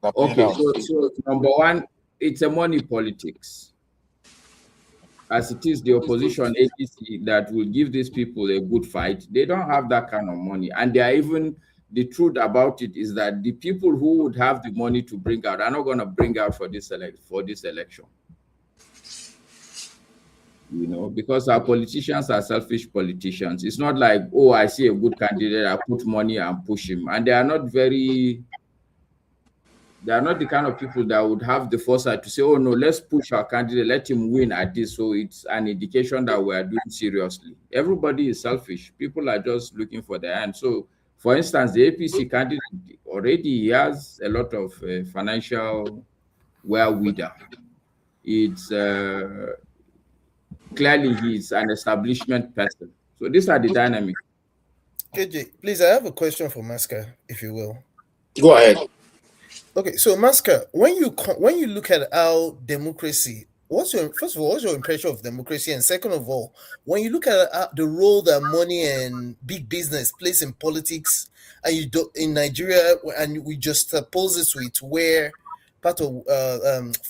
Okay, so number one, it's a money politics. As it is the opposition APC that will give these people a good fight, they don't have that kind of money. And they are even, the truth about it is that the people who would have the money to bring out are not going to bring out for this election. You know, because our politicians are selfish politicians. It's not like, oh, I see a good candidate, I put money and push him. And they are not the kind of people that would have the foresight to say, oh no, let's push our candidate, let him win at this. So it's an indication that we are doing seriously. Everybody is selfish. People are just looking for their hand. So for instance, the APC candidate already has a lot of financial wherewithal. It's clearly he's an establishment person. So these are the dynamics. KJ, please, I have a question for Maska, if you will. Go ahead. Okay, so Maska, when you look at how democracy, what's your impression of democracy, and second of all, when you look at the role that money and big business plays in politics, and you do in Nigeria, and we just oppose this with where part of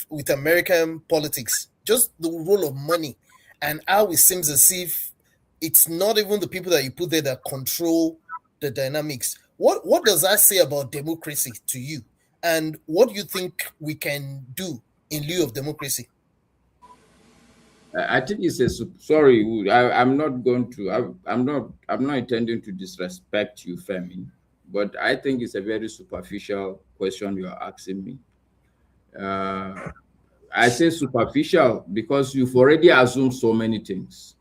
with American politics, just the role of money and how it seems as if it's not even the people that you put there that control the dynamics. What does that say about democracy to you? And what do you think we can do in lieu of democracy? I think it's sorry. I'm not going to. I'm not intending to disrespect you, Femi, but I think it's a very superficial question you are asking me. I say superficial because you've already assumed so many things.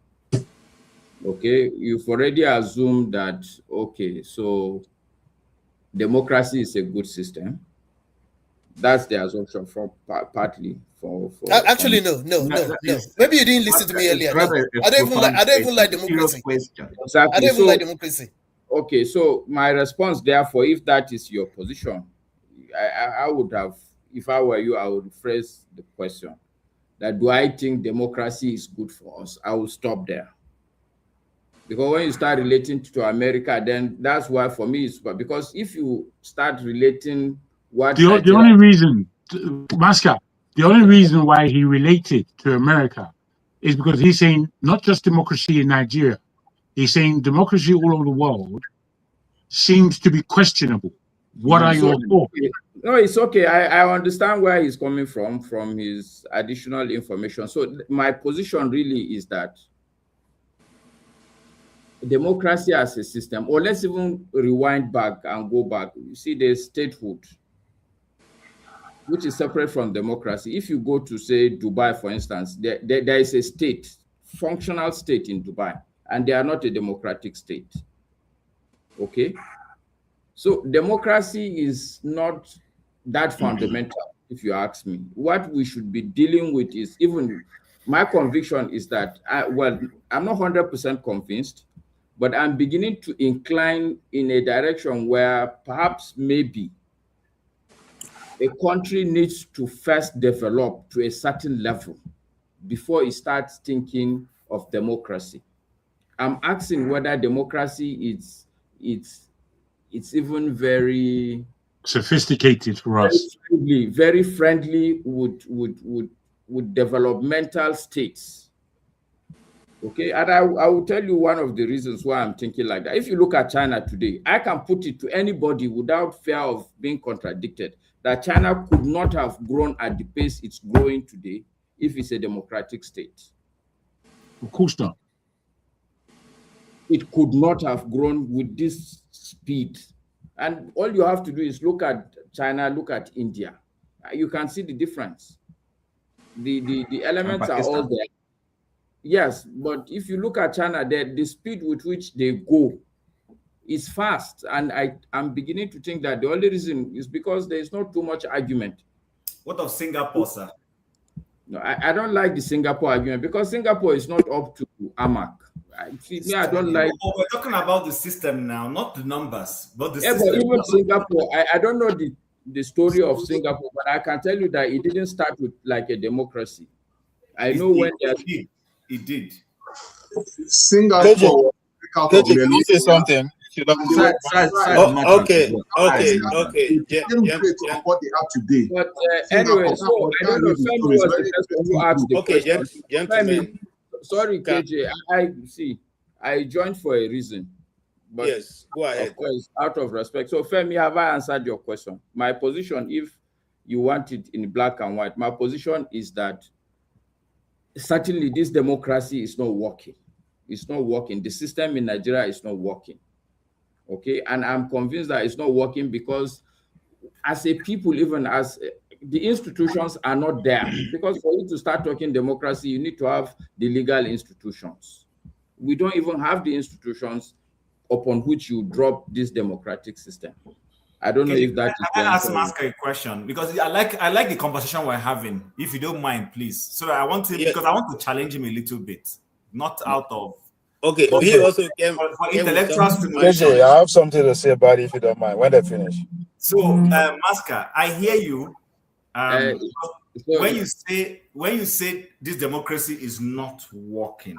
Okay, you've already assumed that. Okay, so democracy is a good system. That's the assumption from partly for actually no. Maybe you didn't listen to me earlier. No. I don't even like democracy. Exactly. I don't even like democracy. Okay, so my response, therefore, if that is your position, I would have, if I were you, I would phrase the question that do I think democracy is good for us? I will stop there. Because when you start relating to America, then that's why for me it's because if you start relating what the only reason, Maska, the only reason why he related to America is because he's saying not just democracy in Nigeria, He's saying democracy all over the world seems to be questionable. What are your thoughts? No, it's okay. I understand where he's coming from his additional information. So my position really is that democracy as a system, or let's even rewind back and go back. You see, there's statehood, which is separate from democracy. If you go to, say, Dubai, for instance, there is a state, functional state in Dubai, and they are not a democratic state. Okay? So democracy is not that fundamental, if you ask me. What we should be dealing with is, even my conviction is that, I'm not 100% convinced, but I'm beginning to incline in a direction where perhaps maybe a country needs to first develop to a certain level before it starts thinking of democracy. I'm asking whether democracy it's even very sophisticated for us. Very friendly with developmental states. Okay, and I will tell you one of the reasons why I'm thinking like that. If you look at China today, I can put it to anybody without fear of being contradicted that China could not have grown at the pace it's growing today if it's a democratic state. Of course not. It could not have grown with this speed. And all you have to do is look at China, look at India. You can see the difference. The elements are all there. Yes, but if you look at China, the speed with which they go is fast. And I'm beginning to think that the only reason is because there is not too much argument. What of Singapore, sir? No, I don't like the Singapore argument because Singapore is not up to AMAC. I don't like. We're talking about the system now, not the numbers, but the system. But even Singapore, I don't know the story of Singapore, but I can tell you that it didn't start with like a democracy. I know when it did. Singapore. Can you say something? Okay. What they have today. But anyway, so I don't know. Femi was the person who asked the question. Gentlemen. Sorry, KJ. I joined for a reason. But yes, go ahead. Of course, out of respect. So, Femi, have I answered your question? My position, if you want it in black and white, my position is that certainly this democracy is not working. It's not working. The system in Nigeria is not working. Okay, and I'm convinced that it's not working because as a people, even as the institutions are not there, because for you to start talking democracy, you need to have the legal institutions. We don't even have the institutions upon which you drop this democratic system. I don't know if that is. I ask Masker a question because I like the conversation we're having. If you don't mind, please. So I want to because I want to challenge him a little bit, not out of. Okay. He also came for intellectual stimulation. KJ, I have something to say about it if you don't mind. When they finish. So, Masker, I hear you. When you say this democracy is not working,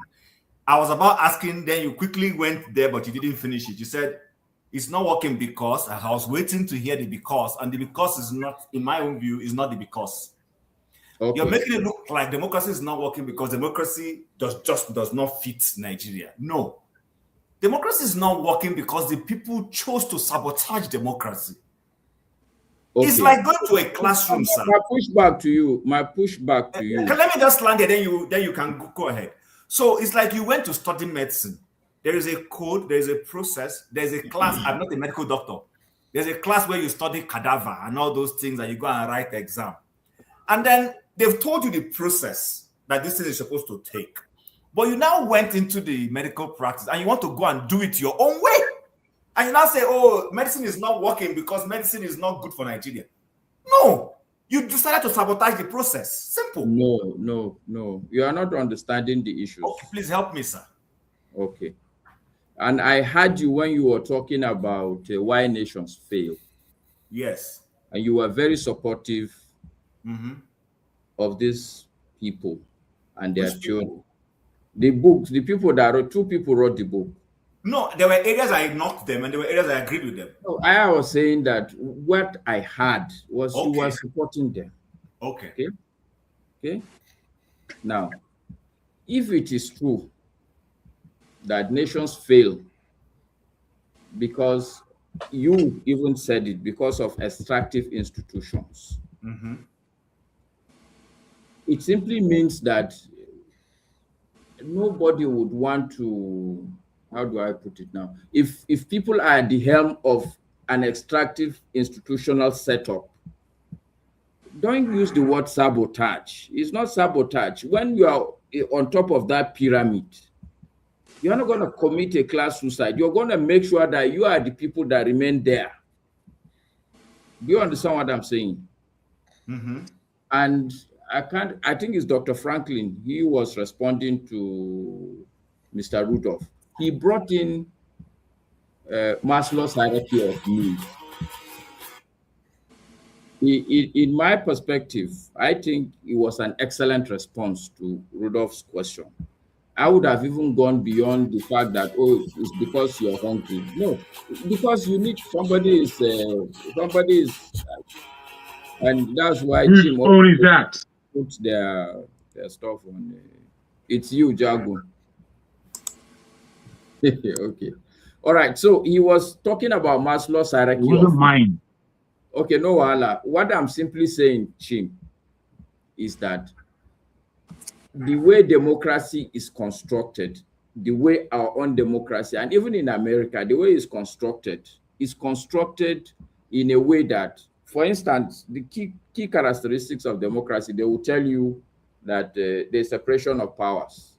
I was about asking. Then you quickly went there, but you didn't finish it. You said it's not working because I was waiting to hear the because, and the because is not, in my own view, is not the because. Okay. You're making it look like democracy is not working because democracy does not fit Nigeria. No. Democracy is not working because the people chose to sabotage democracy. Okay. It's like going to a classroom, sir. My pushback to you. Let me just land it, then you can go ahead. So it's like you went to study medicine. There is a code, there is a process, there's a class. I'm not a medical doctor. There's a class where you study cadaver and all those things that you go and write the exam. And then they've told you the process that this thing is supposed to take. But you now went into the medical practice and you want to go and do it your own way. And you now say, oh, medicine is not working because medicine is not good for Nigeria. No. You decided to sabotage the process. Simple. No. You are not understanding the issues. Okay, please help me, sir. Okay. And I heard you when you were talking about why nations fail. Yes. And you were very supportive of these people and their children. The books, the people that wrote, 2 people wrote the book. No, there were areas I knocked them and there were areas I agreed with them. No, I was saying that what I had was you were supporting them. Okay. Now, if it is true that nations fail because you even said it, because of extractive institutions. It simply means that nobody would want to, how do I put it now? If people are at the helm of an extractive institutional setup, don't use the word sabotage. It's not sabotage. When you are on top of that pyramid, you're not going to commit a class suicide. You're going to make sure that you are the people that remain there. Do you understand what I'm saying? And I think it's Dr. Franklin. He was responding to Mr. Rudolph. He brought in Maslow's hierarchy of needs. In my perspective, I think it was an excellent response to Rudolph's question. I would have even gone beyond the fact that, oh, it's because you're hungry. No, because you need somebody is, and that's why Whose Jim phone is that? puts their stuff on. It's you, Jago. Okay. All right. So he was talking about Maslow's hierarchy. It wasn't mine. Okay, no, Wala. What I'm simply saying, Jim, is that the way democracy is constructed, the way our own democracy, and even in America, the way it's constructed in a way that, for instance, the key characteristics of democracy, they will tell you that there's separation of powers.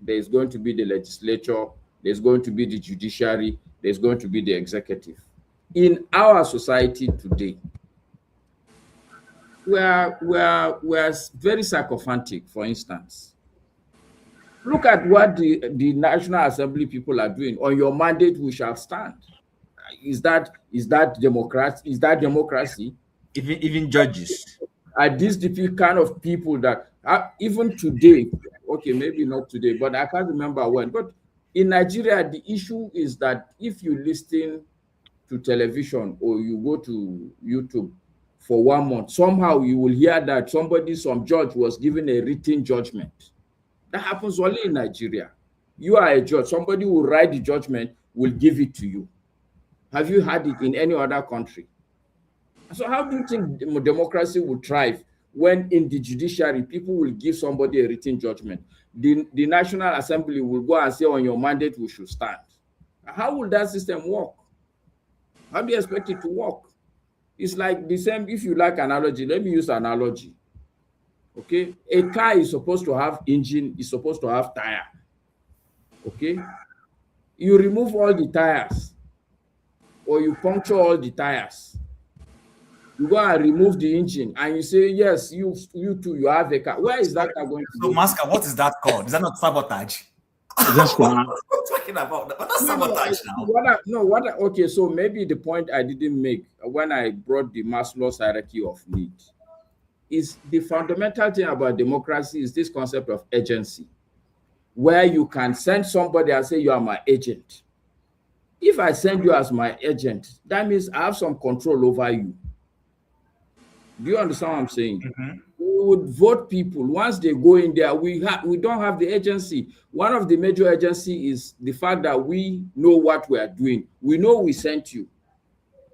There's going to be the legislature, there's going to be the judiciary, there's going to be the executive. In our society today, we're very sycophantic, for instance. Look at what the National Assembly people are doing. On your mandate, we shall stand. Is that democracy? Is that democracy? Even judges. Are these the kind of people that even today, okay, maybe not today, but I can't remember when. But in Nigeria, the issue is that if you listen to television or you go to YouTube for 1 month, somehow you will hear that some judge was given a written judgment. That happens only in Nigeria. You are a judge, somebody will write the judgment, will give it to you. Have you had it in any other country? So how do you think democracy will thrive when in the judiciary, people will give somebody a written judgment? The National Assembly will go and say, on your mandate, we should stand. How will that system work? How do you expect it to work? It's like the same, if you like analogy, let me use analogy. Okay, a car is supposed to have engine, is supposed to have tire. Okay, you remove all the tires or you puncture all the tires. You go and remove the engine and you say, yes, you too, you have a car. Where is that car going to go? So, Masker, what is that called? Is that not sabotage? That's what I'm talking about. But that's sabotage now. Okay, so maybe the point I didn't make when I brought the Maslow's hierarchy of needs is the fundamental thing about democracy is this concept of agency, where you can send somebody and say, you are my agent. If I send you as my agent, that means I have some control over you. Do you understand what I'm saying? We would vote people. Once they go in there, we don't have the agency. One of the major agency is the fact that we know what we are doing. We know we sent you.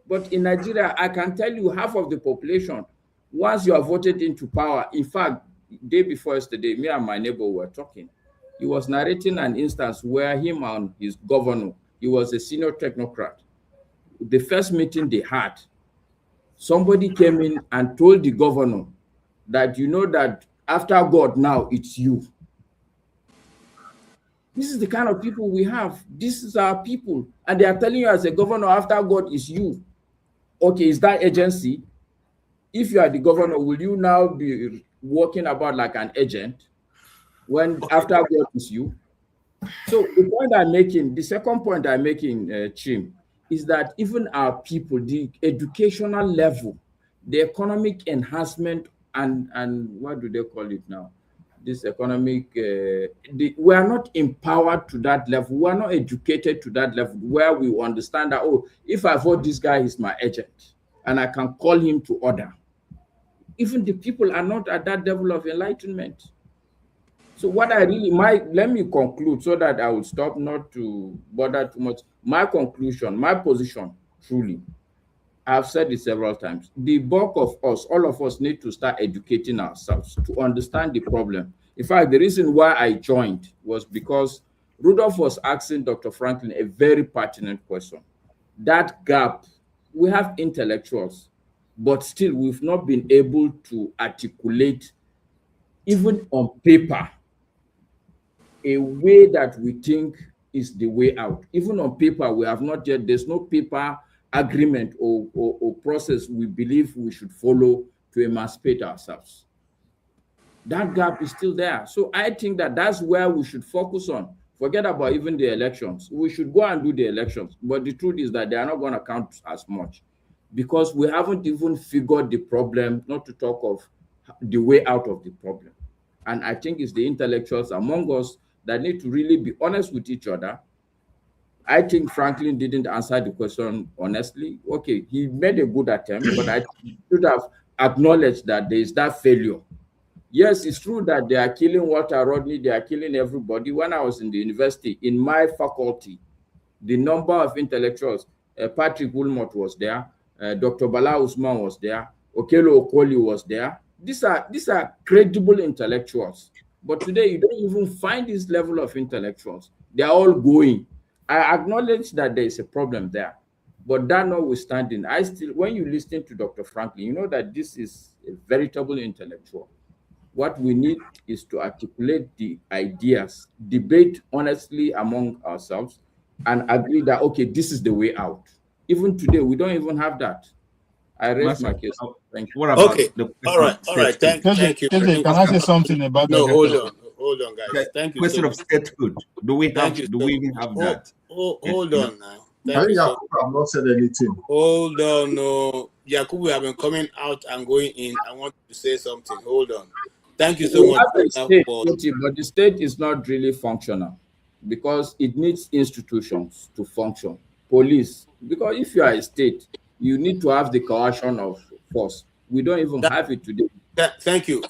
But in Nigeria, I can tell you half of the population, once you are voted into power, in fact, day before yesterday, me and my neighbor were talking. He was narrating an instance where him and his governor, he was a senior technocrat. The first meeting they had, somebody came in and told the governor that, you know, that after God now, it's you. This is the kind of people we have. This is our people. And they are telling you as a governor, after God is you. Okay, is that agency? If you are the governor, will you now be walking about like an agent when after God is you? So the point I'm making, the second point I'm making, Chim, is that even our people, the educational level, the economic enhancement, and what do they call it now? This economic, we are not empowered to that level. We are not educated to that level where we understand that, oh, if I vote this guy, he's my agent, and I can call him to order. Even the people are not at that level of enlightenment. So what I really, let me conclude so that I will stop not to bother too much. My conclusion, my position, truly, I've said it several times. The bulk of us, all of us need to start educating ourselves to understand the problem. In fact, the reason why I joined was because Rudolph was asking Dr. Franklin a very pertinent question. That gap, we have intellectuals, but still we've not been able to articulate, even on paper, a way that we think is the way out. Even on paper, we have not yet, there's no paper agreement or process we believe we should follow to emancipate ourselves. That gap is still there. So I think that that's where we should focus on. Forget about even the elections. We should go and do the elections. But the truth is that they are not going to count as much because we haven't even figured the problem, not to talk of the way out of the problem. And I think it's the intellectuals among us that need to really be honest with each other. I think Franklin didn't answer the question honestly. Okay, he made a good attempt, but I should have acknowledged that there is that failure. Yes, it's true that they are killing Walter Rodney, they are killing everybody. When I was in the university, in my faculty, the number of intellectuals, Patrick Wilmot was there, Dr. Bala Usman was there, Okelo Okoli was there. These are credible intellectuals. But today, you don't even find this level of intellectuals. They are all going. I acknowledge that there is a problem there. But that notwithstanding, when you listen to Dr. Franklin, you know that this is a veritable intellectual. What we need is to articulate the ideas, debate honestly among ourselves, and agree that, okay, this is the way out. Even today, we don't even have that. I raise my case. Thank you. What about okay? All right. Thank you. Can I say something about no? that? Hold on, guys. Thank you. Question so of statehood. Do we even have that? Hold on now. I think I've not said anything. Hold on, no. Yakubu have been coming out and going in. I want to say something. Hold on. Thank you so much. But the state is not really functional because it needs institutions to function. Police, because if you are a state, you need to have the coercion of force. We don't even have it today. Thank you.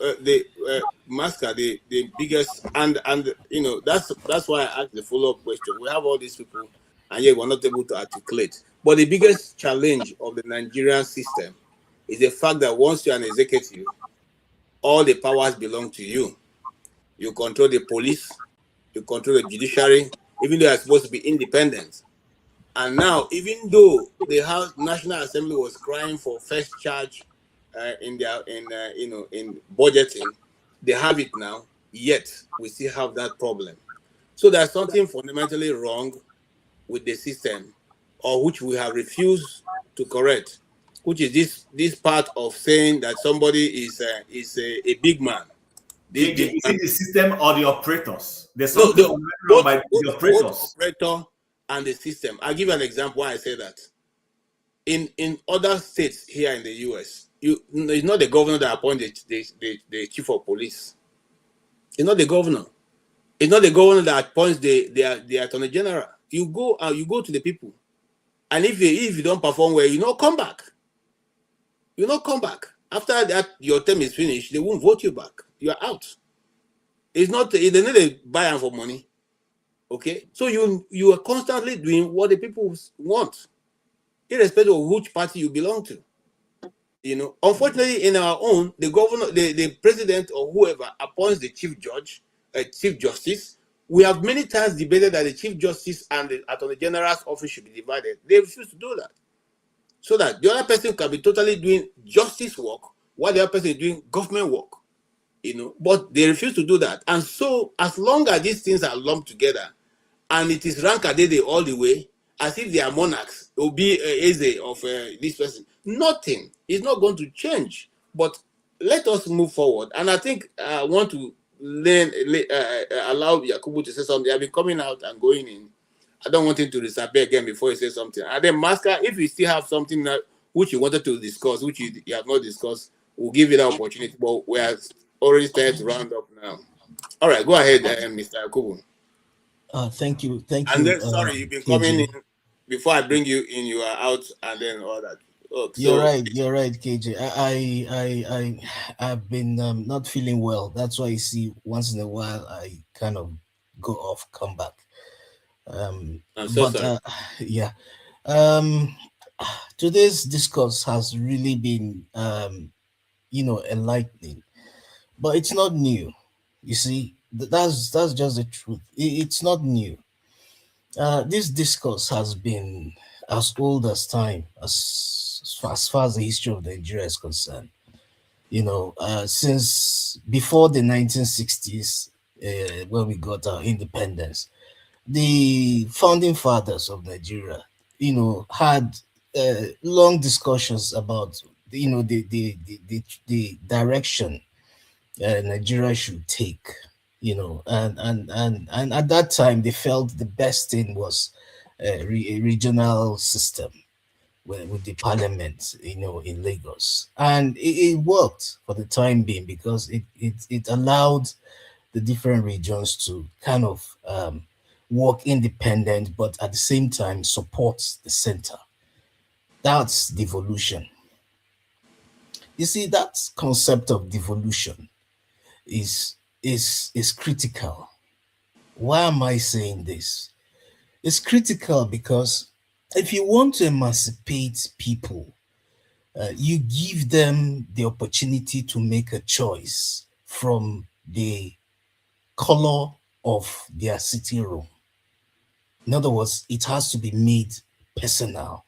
Masker, the biggest, and you know, that's why I asked the follow-up question. We have all these people, and yet we're not able to articulate. But the biggest challenge of the Nigerian system is the fact that once you're an executive, all the powers belong to you. You control the police, you control the judiciary, even though you're supposed to be independent. And now, even though the House National Assembly was crying for first charge in budgeting, they have it now. Yet we still have that problem. So there's something fundamentally wrong with the system, or which we have refused to correct, which is this part of saying that somebody is a big man. Is it the system or the operators? There's something both by the operators. Both operator and the system. I'll give you an example why I say that. In other states here in the US, it's not the governor that appoints the chief of police. It's not the governor. It's not the governor that appoints the attorney general. You go to the people, and if you don't perform well, you not come back. You not come back. After that, your term is finished. They won't vote you back. You are out. It's not. They need to buy them for money. Okay, so you are constantly doing what the people want, irrespective of which party you belong to. You know, unfortunately, in our own, the governor, the president, or whoever appoints the chief judge, chief justice. We have many times debated that the chief justice and the attorney general's office should be divided. They refuse to do that, so that the other person can be totally doing justice work while the other person is doing government work. You know, but they refuse to do that. And so, as long as these things are lumped together, and it is Rankadede all the way, as if they are monarchs, it will be Eze of this person. Nothing is not going to change. But let us move forward. And I think I want to allow Yakubu to say something. I've been coming out and going in. I don't want him to disappear again before he says something. And then, Masker, if you still have something that which you wanted to discuss, which you have not discussed, we'll give you that opportunity. But we are already started to round up now. All right, go ahead, Mr. Yakubu. Thank you. And then, sorry, you've been coming in. Before I bring you in, you are out, and then all that. You're So, right. You're right, KJ. I've been not feeling well. That's why you see once in a while I kind of go off, come back. I'm so But sorry. yeah. Um, today's discourse has really been enlightening, but it's not new. You see, that's just the truth. It's not new. This discourse has been as old as time, as far as the history of Nigeria is concerned. Since before the 1960s, when we got our independence, the founding fathers of Nigeria, had long discussions about, the direction Nigeria should take, and at that time they felt the best thing was a regional system with the parliament, in Lagos, and it worked for the time being because it allowed the different regions to kind of work independent, but at the same time support the center. That's devolution. You see, that concept of devolution is critical. Why am I saying this? It's critical because if you want to emancipate people, you give them the opportunity to make a choice from the color of their city room. In other words, it has to be made personal.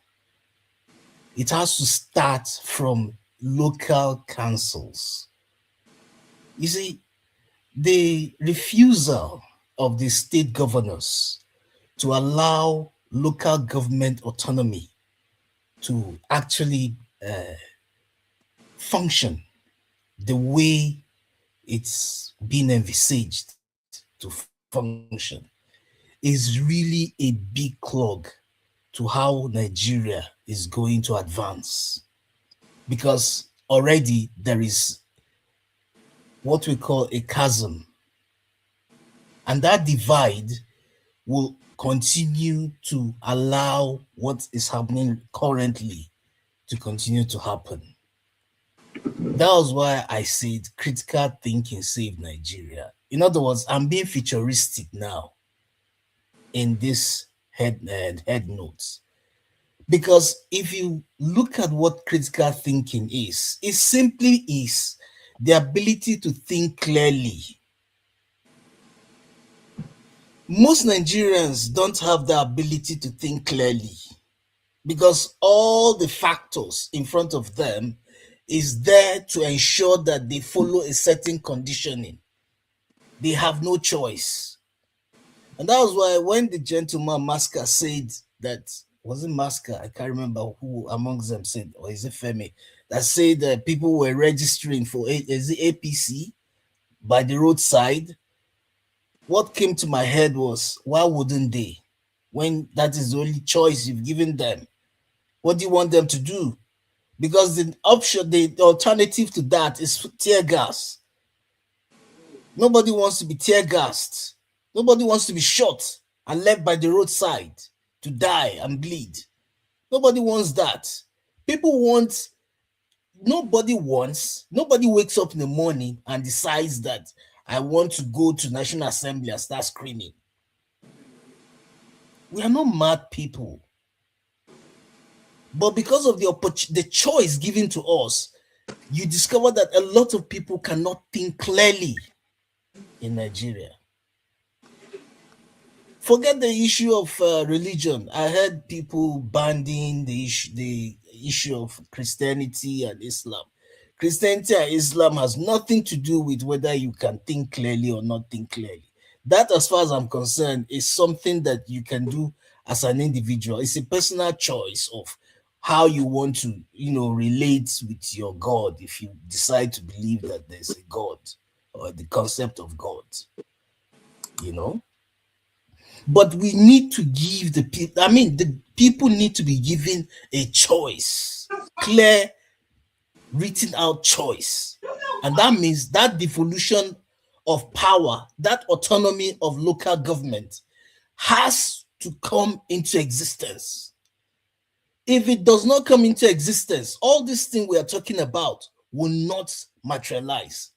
It has to start from local councils. You see, the refusal of the state governors to allow local government autonomy to actually function the way it's been envisaged to function is really a big clog to how Nigeria is going to advance. Because already there is what we call a chasm, and that divide will continue to allow what is happening currently to continue to happen. That was why I said critical thinking saved Nigeria. In other words, I'm being futuristic now in this head notes. Because if you look at what critical thinking is, it simply is the ability to think clearly. Most Nigerians don't have the ability to think clearly because all the factors in front of them is there to ensure that they follow a certain conditioning. They have no choice. And that was why when the gentleman Masker said that, was it Masker? I can't remember who amongst them said, or is it Femi, that said that people were registering for is it APC by the roadside. What came to my head was, why wouldn't they? When that is the only choice you've given them. What do you want them to do? Because the option, the alternative to that is tear gas. Nobody wants to be tear gassed. Nobody wants to be shot and left by the roadside to die and bleed. Nobody wants that. Nobody wakes up in the morning and decides that I want to go to National Assembly and start screaming. We are not mad people. But because of the choice given to us, you discover that a lot of people cannot think clearly in Nigeria. Forget the issue of religion. I heard people banding the issue of Christianity and Islam. Christianity and Islam has nothing to do with whether you can think clearly or not think clearly. That, as far as I'm concerned, is something that you can do as an individual. It's a personal choice of how you want to, relate with your God if you decide to believe that there's a God or the concept of God, But we need to give the people need to be given a choice, clear, written out choice. And that means that devolution of power, that autonomy of local government has to come into existence. If it does not come into existence, all this thing we are talking about will not materialize.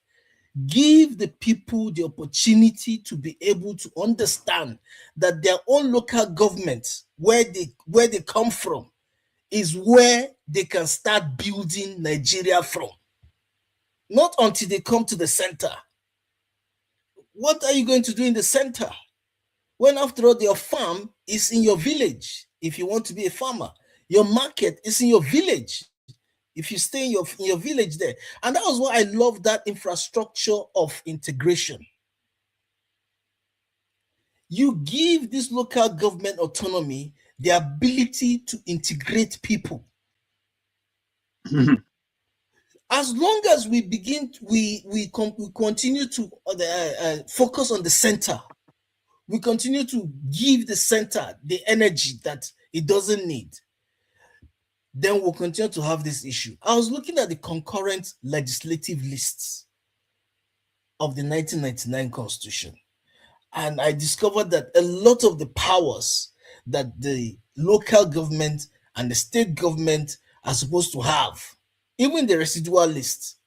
Give the people the opportunity to be able to understand that their own local government, where they come from, is where they can start building Nigeria from. Not until they come to the center. What are you going to do in the center? When after all, your farm is in your village, if you want to be a farmer. Your market is in your village, if you stay in your village there. And that was why I love that infrastructure of integration. You give this local government autonomy the ability to integrate people. As long as we begin, we continue to focus on the center, we continue to give the center the energy that it doesn't need, then we'll continue to have this issue. I was looking at the concurrent legislative lists of the 1999 Constitution, and I discovered that a lot of the powers that the local government and the state government are supposed to have, even the residual list,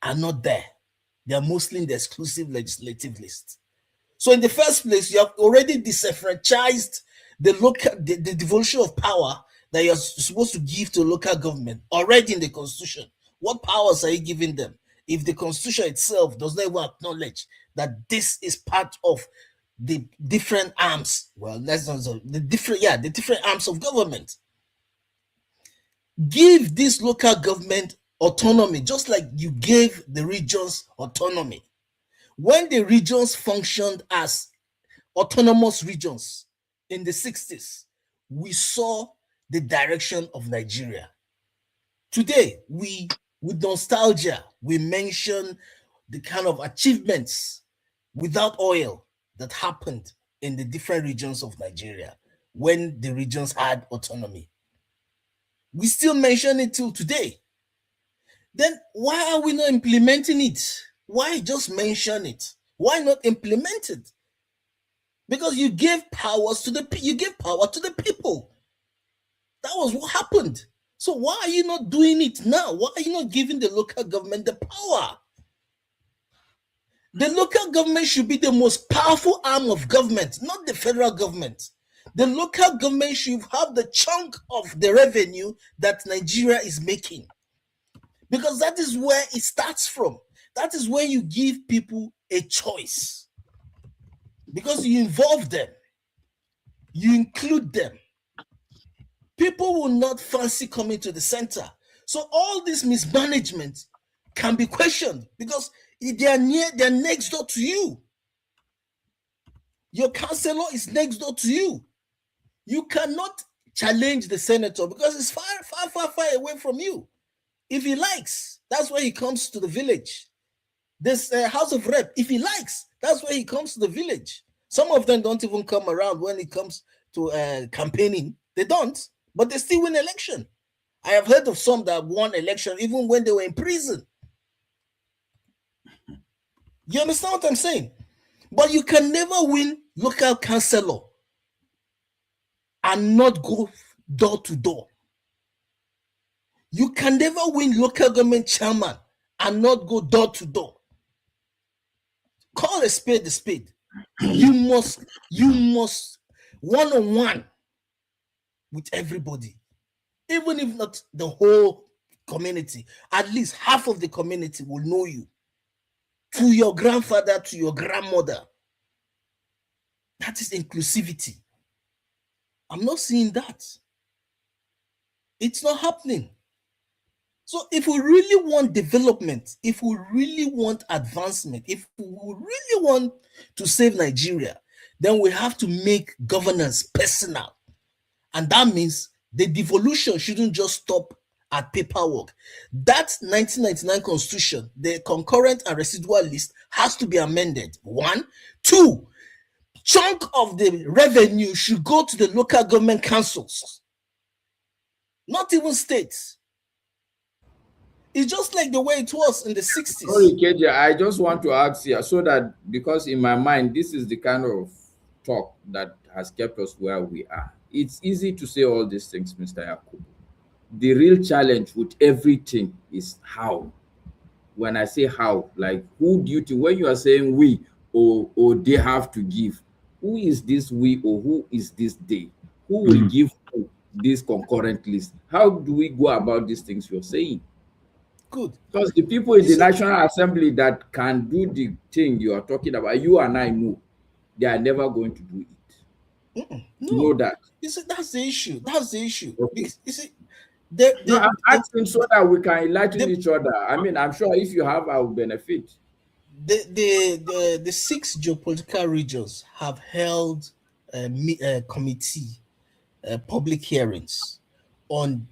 are not there. They are mostly in the exclusive legislative list. So in the first place, you have already disenfranchised the devolution of power that you're supposed to give to local government already in the Constitution. What powers are you giving them if the Constitution itself does not even acknowledge that this is part of the different arms? Well, that's not the different arms of government. Give this local government autonomy, just like you gave the regions autonomy. When the regions functioned as autonomous regions in the 60s, we saw the direction of Nigeria. Today, with nostalgia, we mention the kind of achievements without oil that happened in the different regions of Nigeria when the regions had autonomy. We still mention it till today. Then why are we not implementing it? Why just mention it? Why not implement it? Because you gave power to the people. That was what happened. So why are you not doing it now? Why are you not giving the local government the power? The local government should be the most powerful arm of government, not the federal government. The local government should have the chunk of the revenue that Nigeria is making, because that is where it starts from. That is where you give people a choice, because you involve them, you include them. People will not fancy coming to the center. So all this mismanagement can be questioned because they're next door to you. Your councillor is next door to you. You cannot challenge the senator because it's far away from you. If he likes, that's where he comes to the village. This House of Rep, if he likes, that's where he comes to the village. Some of them don't even come around when it comes to campaigning. They don't, but they still win election. I have heard of some that won election even when they were in prison. You understand what I'm saying? But you can never win local councillor and not go door to door. You can never win local government chairman and not go door to door. Call a spade a spade. You must one-on-one with everybody. Even if not the whole community, at least half of the community will know you. To your grandfather, to your grandmother. That is inclusivity. I'm not seeing that. It's not happening. So if we really want development, if we really want advancement, if we really want to save Nigeria, then we have to make governance personal. And that means the devolution shouldn't just stop at paperwork. That 1999 Constitution, the concurrent and residual list, has to be amended. 1. 2, chunk of the revenue should go to the local government councils, not even states. It's just like the way it was in the 60s. Sorry, KJ, I just want to ask here, so that, because in my mind, this is the kind of talk that has kept us where we are. It's easy to say all these things, Mr. Yakubu. the real challenge with everything is how. When I say how, like who do you think, when you are saying we or they have to give, who is this we or who is this they? Who will give this concurrent list? How do we go about these things you're saying? Good. Because the people in the National Assembly that can do the thing you are talking about, you and I know, they are never going to do it. No, you know that. You see, that's the issue. That's the issue. Okay. Because, you see, no, I'm asking so that we can enlighten each other. I mean, I'm sure if you have, I will benefit. The 6 geopolitical regions have held committee public hearings on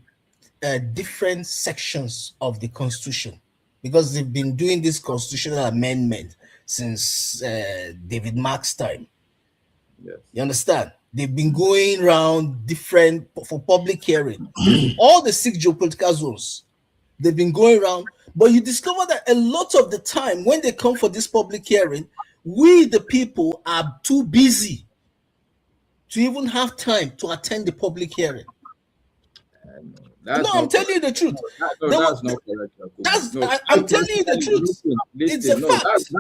different sections of the constitution, because they've been doing this constitutional amendment since David Mark's time. Yes. You understand? They've been going around different for public hearing. All the 6 geopolitical zones, they've been going around. But you discover that a lot of the time when they come for this public hearing, we the people are too busy to even have time to attend the public hearing. I'm telling you the truth. That's not correct. I'm telling you the truth. It's a fact.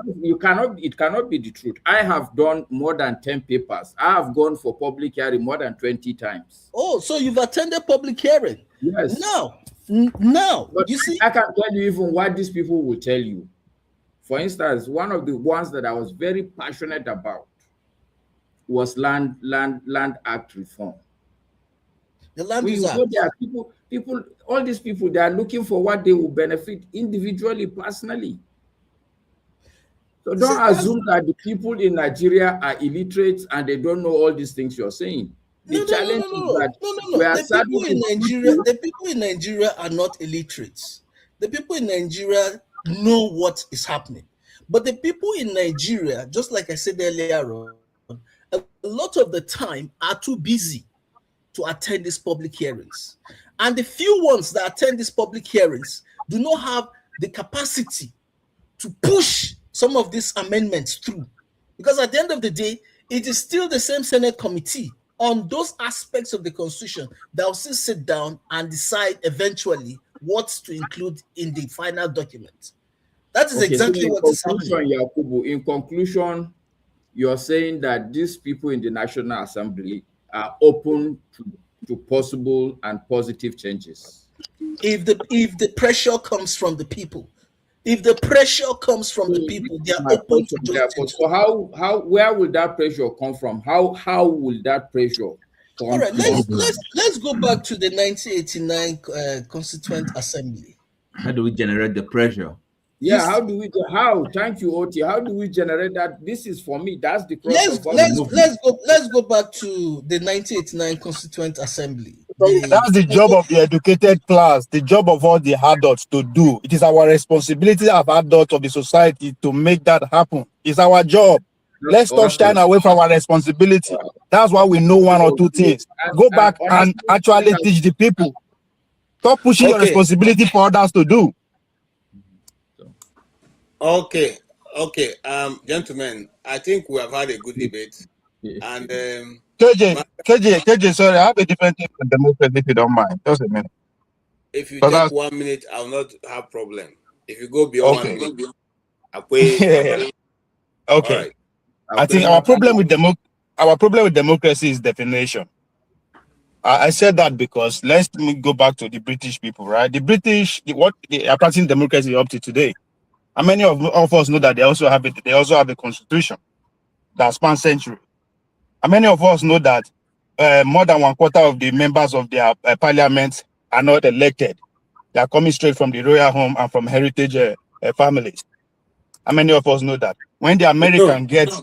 It cannot be the truth. I have done more than 10 papers. I have gone for public hearing more than 20 times. Oh, so you've attended public hearing? Yes. Now, but you see, I can tell you even what these people will tell you. For instance, one of the ones that I was very passionate about was Land Act reform. The Land Use Act. People, all these people, they are looking for what they will benefit individually, personally. So don't assume that the people in Nigeria are illiterate and they don't know all these things you're saying. The challenge is that we are the people in Nigeria are not illiterates. The people in Nigeria know what is happening. But the people in Nigeria, just like I said earlier on, a lot of the time are too busy to attend these public hearings. And the few ones that attend these public hearings do not have the capacity to push some of these amendments through. Because at the end of the day, it is still the same Senate committee on those aspects of the Constitution that will still sit down and decide eventually what to include in the final document. That is exactly what is happening. Yakubu, in conclusion, you're saying that these people in the National Assembly are open to possible and positive changes. If the pressure comes from the people, they are open to do it. So where will that pressure come from? How will that pressure come? All right, let's go back to the 1989 Constituent Assembly. How do we generate the pressure? Yeah, thank you, Oti. How do we generate that? This is for me. That's the let's go back to the 1989 Constituent Assembly. That's the job of the educated class, the job of all the adults to do. It is our responsibility as adults of the society to make that happen. It's our job. Let's stop shying away from our responsibility. That's why we know one or two things. Go back and actually teach the people. Stop pushing your responsibility for others to do. Okay, gentlemen, I think we have had a good debate. And KJ, sorry, I have a different thing from democracy if you don't mind. Just a minute. If you take 1 minute, I'll not have problem. If you go beyond 1 minute, I'll pay. Okay. Right. I think our problem with democracy is definition. I said that because let's go back to the British people, right? The British, what they are practicing democracy up to today. And many of us know that they also have a constitution that spans centuries. And many of us know that more than 1/4 of the members of their parliament are not elected. They are coming straight from the royal home and from heritage families. And many of us know that. When the American gets,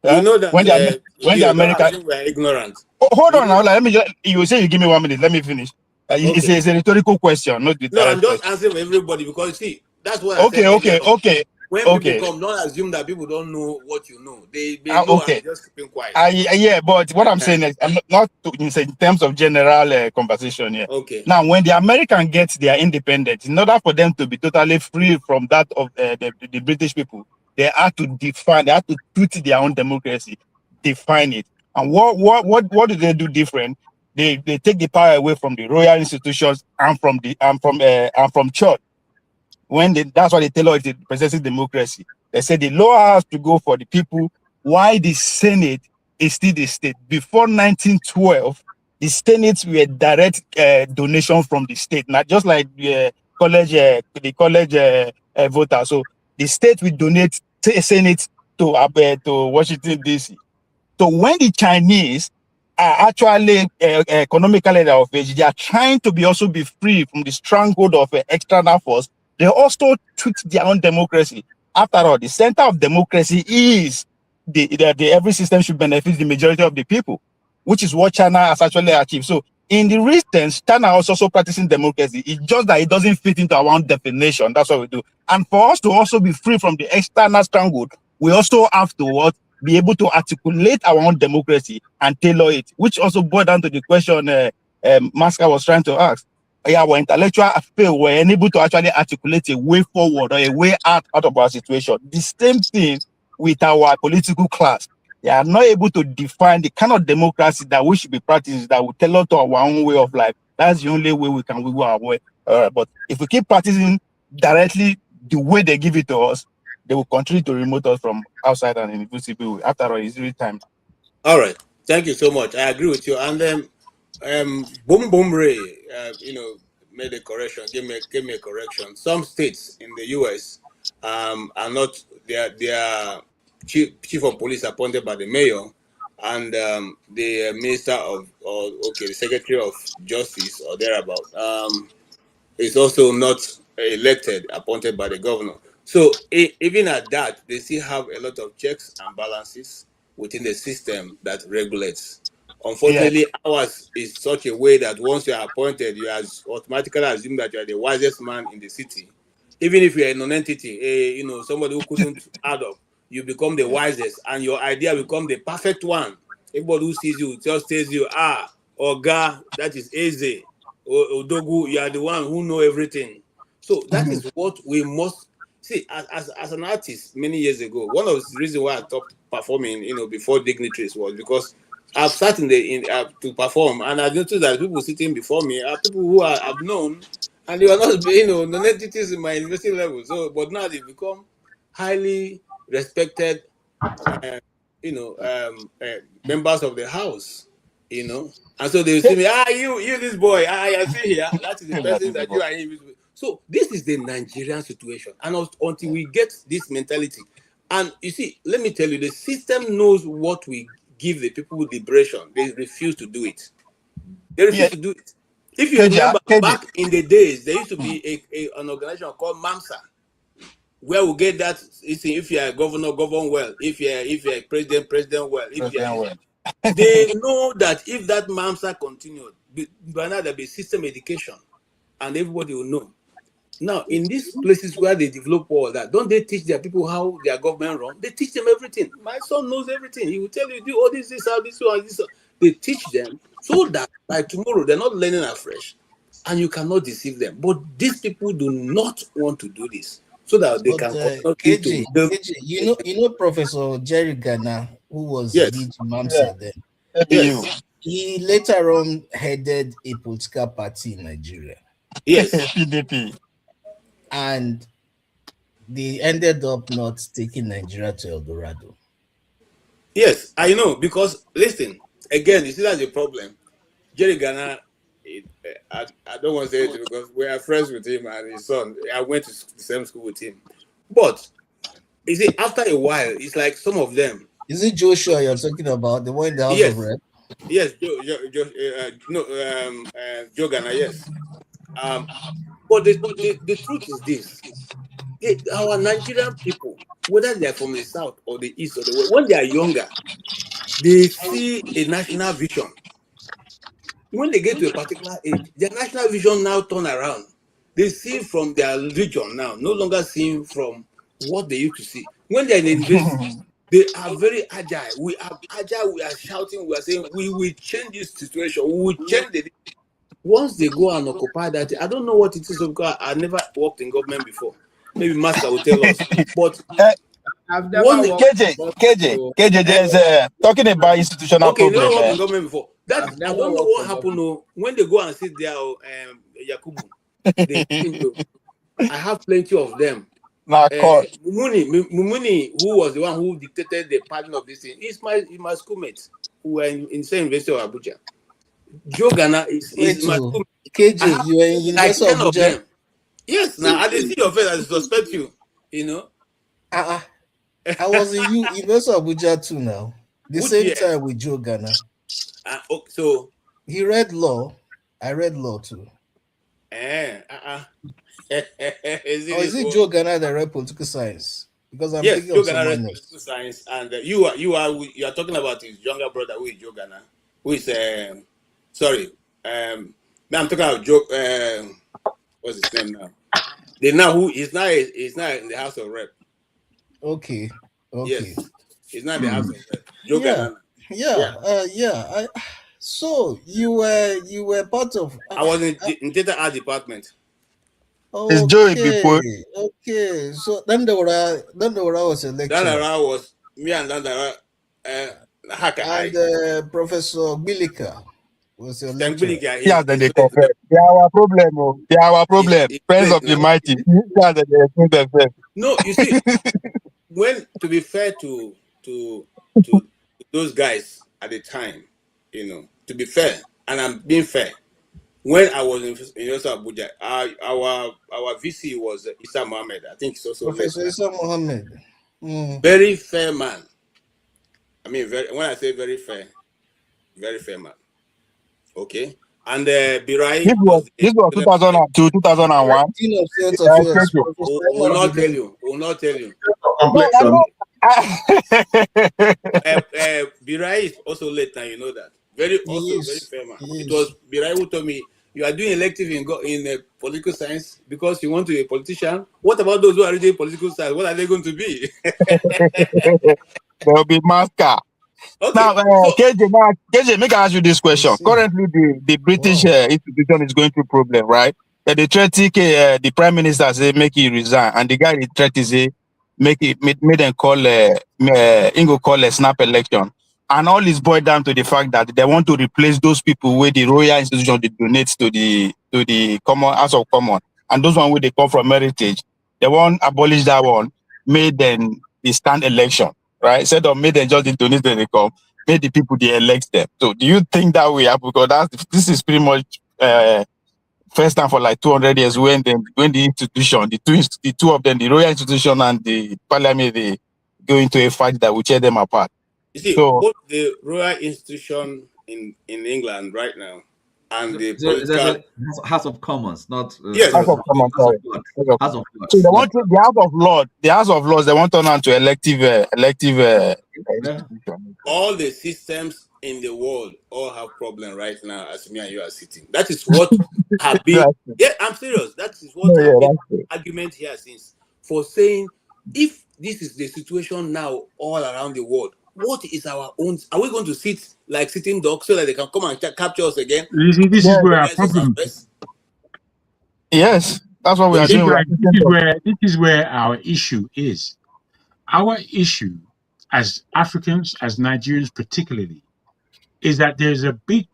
you know that when the American, we are ignorant. Oh, hold on now. Let me. You say you give me 1 minute. Let me finish. It's a rhetorical question, not the. No, I'm just answering for everybody because see. That's what I said. Okay. When people come, don't assume that people don't know what you know. They know and just keeping quiet. Yeah, but what I'm saying is, I'm not in terms of general conversation here. Okay. Now, when the American gets their independence, in order for them to be totally free from that of the British people, they have to define. They have to treat their own democracy, define it. And what do they do different? they take the power away from the royal institutions and from church. That's why they tell us it's presidential democracy. They say the law has to go for the people. Why the Senate is still the state? Before 1912, the Senate were direct donation from the state, not just like the college voter. So the state will donate Senate to Washington D.C. So when the Chinese are actually economically of age, they are trying to also be free from the stronghold of external force. They also treat their own democracy. After all, the center of democracy is every system should benefit the majority of the people, which is what China has actually achieved. So in the recent, China is also practicing democracy. It's just that it doesn't fit into our own definition. That's what we do. And for us to also be free from the external stronghold, we also have to be able to articulate our own democracy and tailor it, which also boils down to the question Maska was trying to ask. Our intellectual fail were unable to actually articulate a way forward or a way out of our situation. The same thing with our political class. They are not able to define the kind of democracy that we should be practicing that will tailor to our own way of life. That's the only way we can wiggle our way. But if we keep practicing directly the way they give it to us, they will continue to remote us from outside and invisible way. After all, it's really time. All right. Thank you so much. I agree with you. And then Boom Boom Ray, made a correction, gave me a correction. Some states in the US are not, they are chief of police appointed by the mayor, and the minister the secretary of justice or thereabout is also not elected, appointed by the governor. So even at that, they still have a lot of checks and balances within the system that regulates. Unfortunately, ours is such a way that once you are appointed, you are automatically assumed that you are the wisest man in the city. Even if you are a non-entity, somebody who couldn't add up, you become the wisest, and your idea become the perfect one. Everybody who sees you just tells you, Oga, that is Eze, Odogu, you are the one who know everything. So that is what we must see as an artist. Many years ago, one of the reasons why I stopped performing, before dignitaries was because I've started to perform, and I noticed that people sitting before me are people who I've known, and they are not, non-entities in my university level. So, but now they've become highly respected, members of the house, and so they will see me, you this boy, I see here, that is the person that you are in. So this is the Nigerian situation, and until we get this mentality, and you see, let me tell you, the system knows what we give the people with liberation. They refuse to do it. They refuse to do it. If you remember, back in the days, there used to be an organization called MAMSA, where we get that. If you are a governor, govern well. If you are a president well. They know that if that MAMSA continued, by now there'll be system education, and everybody will know. Now, in these places where they develop all that, don't they teach their people how their government run? They teach them everything. My son knows everything. He will tell you, do all this, how this, how this. They teach them so that by tomorrow they're not learning afresh, and you cannot deceive them. But these people do not want to do this, so that they can KG, you know Professor Jerry Gana, who was DG MAMSA then. Yes. He later on headed a political party in Nigeria. Yes. PDP. And they ended up not taking Nigeria to El Dorado. Yes, I know, because listen, again, you see that's the problem. Jerry Gana, I don't want to say it because we are friends with him and his son. I went to the same school with him. But you see, after a while, it's like some of them. Is it Joshua you're talking about, the one in the House of Rep? Yes, Joe Gana, yes. But the truth is this. Our Nigerian people, whether they are from the south or the east or the west, when they are younger, they see a national vision. When they get to a particular age, their national vision now turn around. They see from their region now, no longer seeing from what they used to see. When they're in the university, they are very agile. We are agile, we are shouting, we are saying, we will change this situation, we will change the... Once they go and occupy that, I don't know what it is because I never worked in government before. Maybe Master will tell us. But KJ, there's talking about institutional problem. Okay, you never worked in government before. That I've I never don't know worked what for happened. government. Oh, when they go and sit there, Yakubu, they I have plenty of them. Now, court. Mumuni, who was the one who dictated the pattern of this thing, is my schoolmate who were in same University of Abuja. Joe Ghana Wait is my to schoolmate. I KJ, have you were in like University of 10 of Abuja. them. Yes, now I didn't see your face, I suspect you. You know. I was in University of Abuja too now. The Which same year? time with Joe Ghana. So he read law. I read law too. Is it Joe Ghana that read political science? Because I'm yes, thinking Joe of Ghana read someone else. political science, and you are talking about his younger brother, who is Joe Ghana, who is sorry, now I'm talking about Joe. What's his name now? He's now in the House of Rep. Okay. Yes, he's not in the House of Rep. Joe Ghana. So you were part of. I was in theater art department. It's Joey before. Okay. So Dandara was a lecturer. Dandara was me and Dandara. And Professor Bilika was a lecturer. Yeah, then they confess. They are our problem. Oh. They are our problem. Friends of the mighty. Yeah, then they explain themselves. No, you see, to be fair to those guys at the time, to be fair, and I'm being fair. When I was in University of Abuja, our VC was Issa Mohammed. I think it's also Professor Issa Mohammed. Very fair man. I mean, when I say very fair man. Okay. And Birai. This was 2002, 2001. Will not tell you. Birai is also late now, you know that. Very fair man. It was Birai who told me, you are doing elective in political science because you want to be a politician. What about those who are reading political science? What are they going to be? They'll be master. Okay. Now, KJ, make I ask you this question. Currently, the British institution is going through problem, right? They threaten the prime minister say make he resign, and the guy they threaten say make them call call a snap election, and all is boiled down to the fact that they want to replace those people where the royal institution they donate to the common House of Common, and those one where they come from heritage, they want abolish that one, made them the stand election. Right? Instead of made them just donate when they come, made the people they elect them. So do you think that way? Because this is pretty much first time for like 200 years when the institution, the two of them, the royal institution and the parliament, they go into a fight that will tear them apart. You see, both the royal institution in England right now and the political House of Commons, not yes, House of Commons. House of Lords. So they want the House of Lords. The House of Lords. They want to turn on to elective. All the systems in the world all have problem right now as me and you are sitting. That is what have been. Yeah, I'm serious. That is what have been argument here since for saying if this is the situation now all around the world. What is our own? Are we going to sit like sitting dogs so that they can come and capture us again? You see, this is where our problem. Yes, that's what we are doing. This is where our issue is. Our issue as Africans, as Nigerians particularly, is that there's a big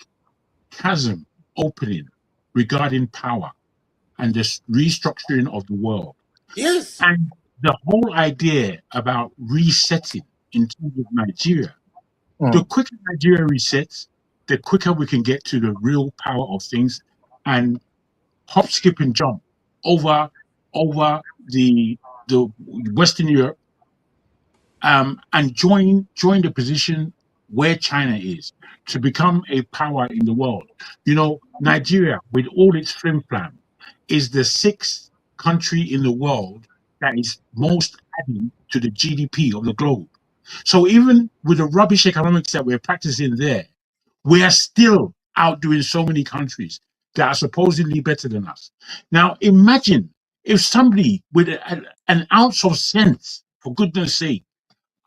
chasm opening regarding power and the restructuring of the world. Yes. And the whole idea about resetting in terms of Nigeria, the quicker Nigeria resets, the quicker we can get to the real power of things and hop, skip, and jump over the Western Europe and join the position where China is to become a power in the world. You know, Nigeria, with all its flim-flam, is the 6th country in the world that is most adding to the GDP of the globe. So even with the rubbish economics that we're practicing there, we are still outdoing so many countries that are supposedly better than us. Now, imagine if somebody with an ounce of sense, for goodness sake,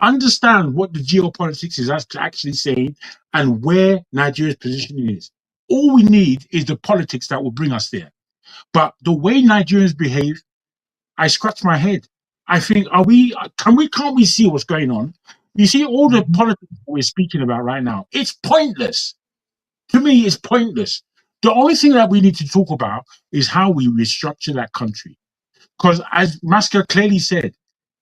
understand what the geopolitics is actually saying and where Nigeria's position is. All we need is the politics that will bring us there. But the way Nigerians behave, I scratch my head. I think, can't we see what's going on? You see all the politics that we're speaking about right now, it's pointless. To me, it's pointless. The only thing that we need to talk about is how we restructure that country. Because as Masker clearly said,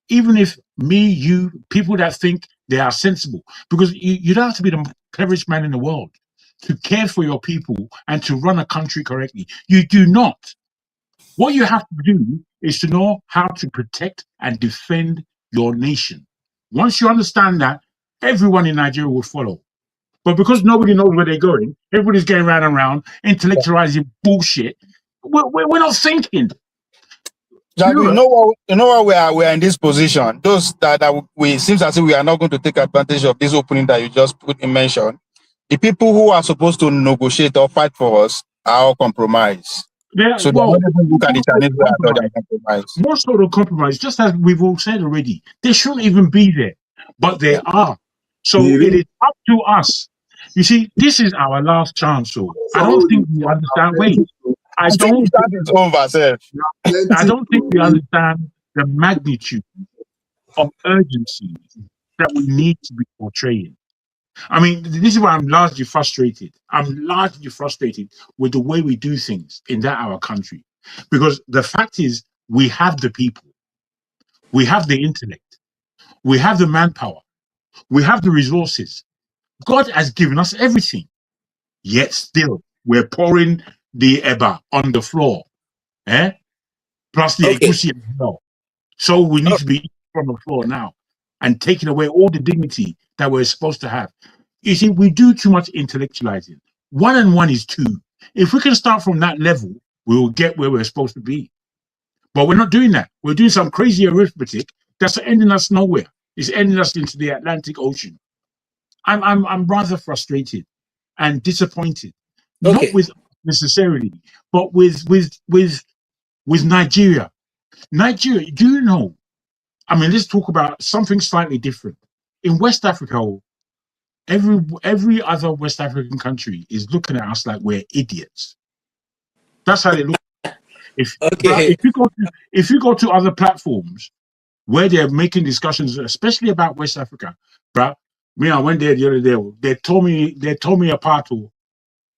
even if me, you, people that think they are sensible, because you don't have to be the cleverest man in the world to care for your people and to run a country correctly. You do not. What you have to do is to know how to protect and defend your nation. Once you understand that, everyone in Nigeria will follow. But because nobody knows where they're going, everybody's going round and round, intellectualizing bullshit. We're not thinking. Jago, you know what we are in this position. Those that we seems as if we are not going to take advantage of this opening that you just put in mention. The people who are supposed to negotiate or fight for us are all compromised. So they don't even look at the Chinese way at all. They are compromised. Most sort of compromise, just as we've all said already, they shouldn't even be there, but they are. So it is up to us. You see, this is our last chance. So I don't think we understand. Wait, I don't think we understand the magnitude of urgency that we need to be portraying. I mean, this is why I'm largely frustrated. I'm largely frustrated with the way we do things in our country. Because the fact is, we have the people, we have the intellect, we have the manpower, we have the resources. God has given us everything. Yet still, we're pouring the eba on the floor. Plus the egusi as well. So we need to be from the floor now and taking away all the dignity that we're supposed to have. You see, we do too much intellectualizing. 1 and 1 is 2. If we can start from that level, we will get where we're supposed to be. But we're not doing that. We're doing some crazy arithmetic that's ending us nowhere. It's ending us into the Atlantic Ocean. I'm rather frustrated and disappointed. Not with necessarily, but with Nigeria. Nigeria, do you know? I mean, let's talk about something slightly different. In West Africa, every other West African country is looking at us like we're idiots. That's how they look. If you go to other platforms where they're making discussions, especially about West Africa, but me, I went there the other day. They told me apart,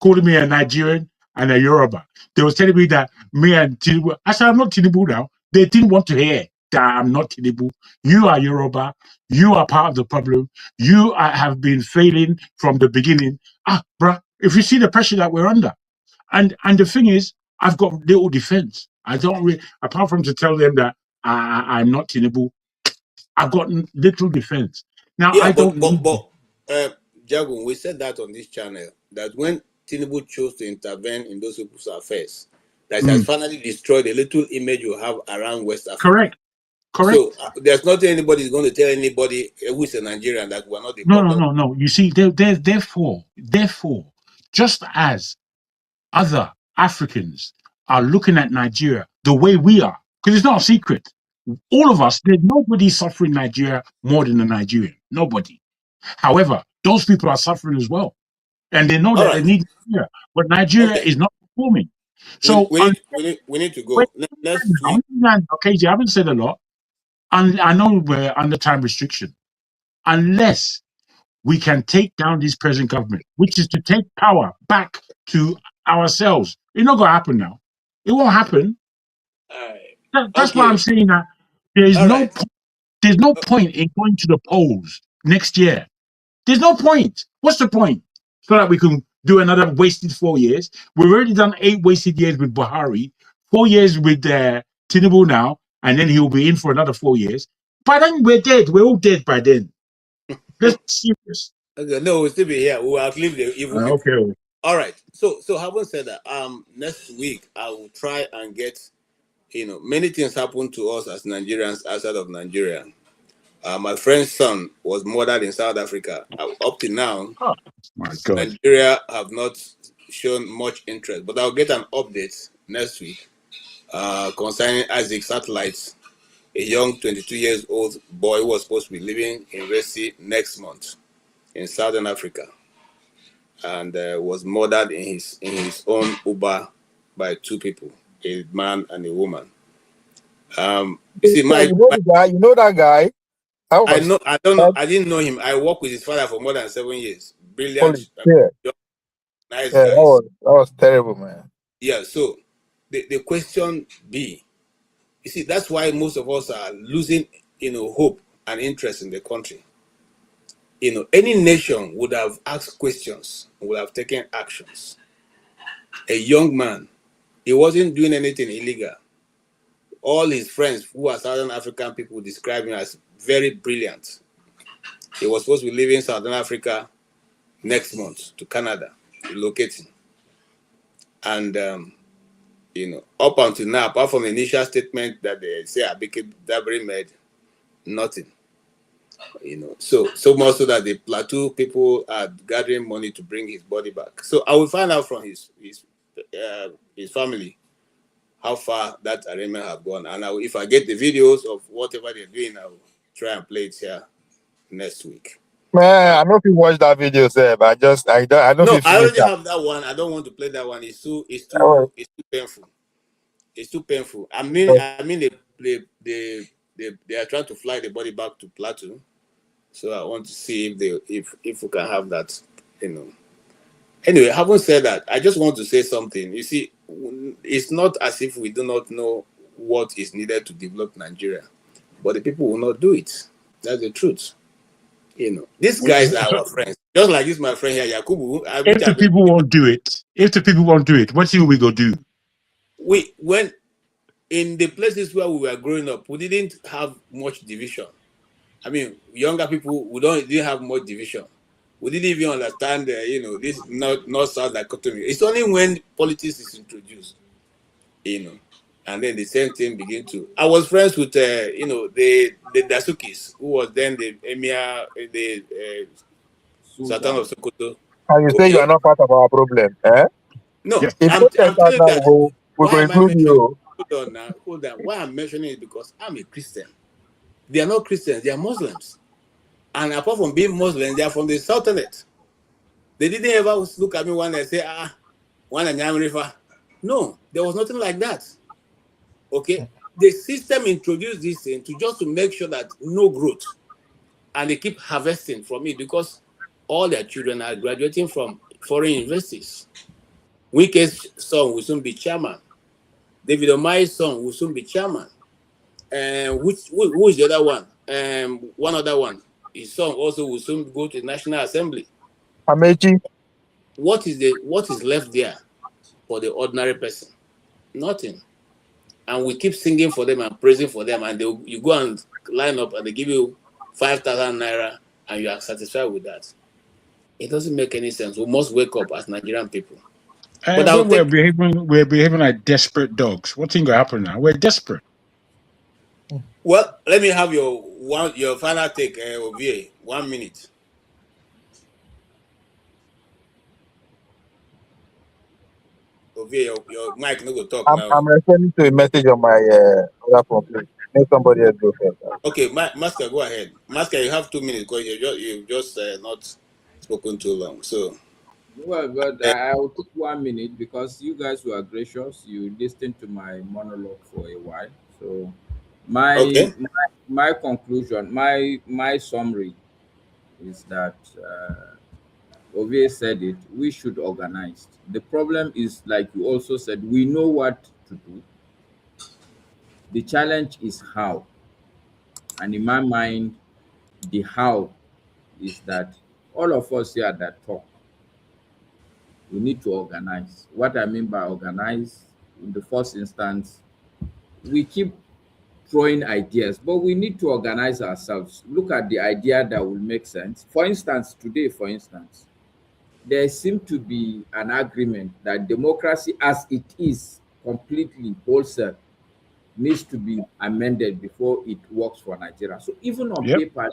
calling me a Nigerian and a Yoruba. They was telling me that me and Tinubu. I said I'm not Tinubu now. They didn't want to hear that I'm not Tinubu. You are Yoruba. You are part of the problem. You have been failing from the beginning. Bruh, if you see the pressure that we're under, and the thing is, I've got little defense. I don't really, apart from to tell them that I'm not Tinubu, I've got little defense. Now I don't. Jagun, we said that on this channel that when Tinubu chose to intervene in those people's affairs, that has finally destroyed the little image you have around West Africa. Correct. So there's nothing anybody's going to tell anybody who is a Nigerian that we're not the problem. No. You see, therefore, just as other Africans are looking at Nigeria the way we are, because it's not a secret. All of us, there's nobody suffering Nigeria more than a Nigerian. Nobody. However, those people are suffering as well. And they know that they need Nigeria. But Nigeria is not performing. So we need to go. Okay, I haven't said a lot. And I know we're under time restriction. Unless we can take down this present government, which is to take power back to ourselves. It's not going to happen now. It won't happen. That's why I'm saying that there's no point in going to the polls next year. There's no point. What's the point? So that we can do another wasted 4 years. We've already done 8 wasted years with Buhari, 4 years with Tinubu now, and then he'll be in for another 4 years. By then, we're dead. We're all dead by then. Let's be serious. Okay, no, we'll still be here. We'll outlive the evil. Okay. All right. So having said that, next week I will try and get, many things happen to us as Nigerians outside of Nigeria. My friend's son was murdered in South Africa. Up to now, my God, Nigeria have not shown much interest, but I'll get an update next week concerning Isaac Satellites, a young 22 years old boy who was supposed to be living in Resi next month in Southern Africa, and was murdered in his own Uber by 2 people, a man and a woman. You see, you know that guy. I don't know. I didn't know him. I worked with his father for more than 7 years. Brilliant. Nice Yeah, guys. that was terrible, man. Yeah, so the question be, you see, that's why most of us are losing, hope and interest in the country. Any nation would have asked questions, would have taken actions. A young man, he wasn't doing anything illegal. All his friends who are Southern African people describe him as very brilliant. He was supposed to be leaving Southern Africa next month to Canada, relocating. And, up until now, apart from the initial statement that they say Abike Dabiri made, nothing. So much so that the plateau people are gathering money to bring his body back. So I will find out from his family how far that arrangement have gone, and if I get the videos of whatever they're doing, I will try and play it here next week. Man, I know if you watch that video, sir, but I don't No, feel I finish already that. have that one. I don't want to play that one. It's too Oh, painful. It's too painful. I mean, they are trying to fly the body back to Plateau. So I want to see if we can have that, Anyway, having said that, I just want to say something. You see, it's not as if we do not know what is needed to develop Nigeria, but the people will not do it. That's the truth. These guys are So our friends. Just like this, my friend here, Yakubu. if the people won't do it, what are we gonna do? When in the places where we were growing up, we didn't have much division. I mean, younger people, didn't have much division. We didn't even understand, this north-south dichotomy. It's only when politics is introduced, and then the same thing begin to. I was friends with, the Dasukis, who was then the emir, the Sultan Sultan. of Sokoto. and you say you Okay, are not part of our problem, eh? no, Yeah. If I'm protest start telling you now, that. we Why go am I include mentioning? you. Hold on now, hold on. Why I'm mentioning it because I'm a Christian. They are not Christians; they are Muslims. And apart from being Muslims, they are from the Sultanate. They didn't ever look at me when I say, one and River. No, there was nothing like that. Okay. The system introduced this thing to make sure that no growth. And they keep harvesting from it because all their children are graduating from foreign universities. Wike's son will soon be chairman. David Omayi's son will soon be chairman. And who is the other one? One other one. His son also will soon go to the National Assembly. Amechi, What is left there for the ordinary person? Nothing. And we keep singing for them and praising for them, and you go and line up and they give you 5,000 naira and you are satisfied with that. It doesn't make any sense. We must wake up as Nigerian people. But And I'll when take. we're behaving like desperate dogs, what's going to happen now? We're desperate. Well, let me have your final take, Ovie. 1 minute. Ovie, your mic no go talk now. I'm referring to a message on my other phone. Please. Let somebody else go first. Okay, Masker, go ahead. Masker, you have 2 minutes because you've just not spoken too long. So, Well, but uh, I will take 1 minute because you guys were gracious. You listened to my monologue for a while. So my okay. my conclusion, my summary is that Ovie said it. We should organize. The problem is, like you also said, we know what to do. The challenge is how. And in my mind, the how is that all of us here that talk, we need to organize. What I mean by organize, in the first instance, we keep throwing ideas, but we need to organize ourselves. Look at the idea that will make sense. For instance, today, there seemed to be an agreement that democracy as it is, completely wholesale, needs to be amended before it works for Nigeria. So even on Yep. paper,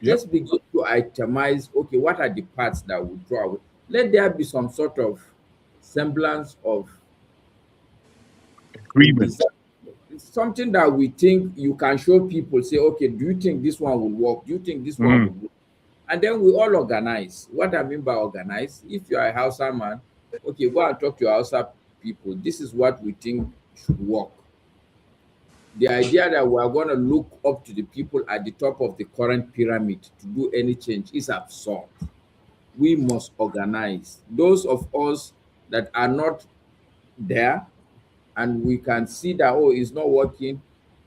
Yep. let's begin to itemize, okay, what are the parts that we draw away? Let there be some sort of semblance of a Agreement. design. It's something that we think you can show people, say, okay, do you think this one will work? Do you think this one will Mm. work? And then we all organize. What I mean by organize, if you are a Hausa man, okay, go and talk to your Hausa people. This is what we think should work. The idea that we are going to look up to the people at the top of the current pyramid to do any change is absurd. We must organize. Those of us that are not there and we can see that, oh, it's not working,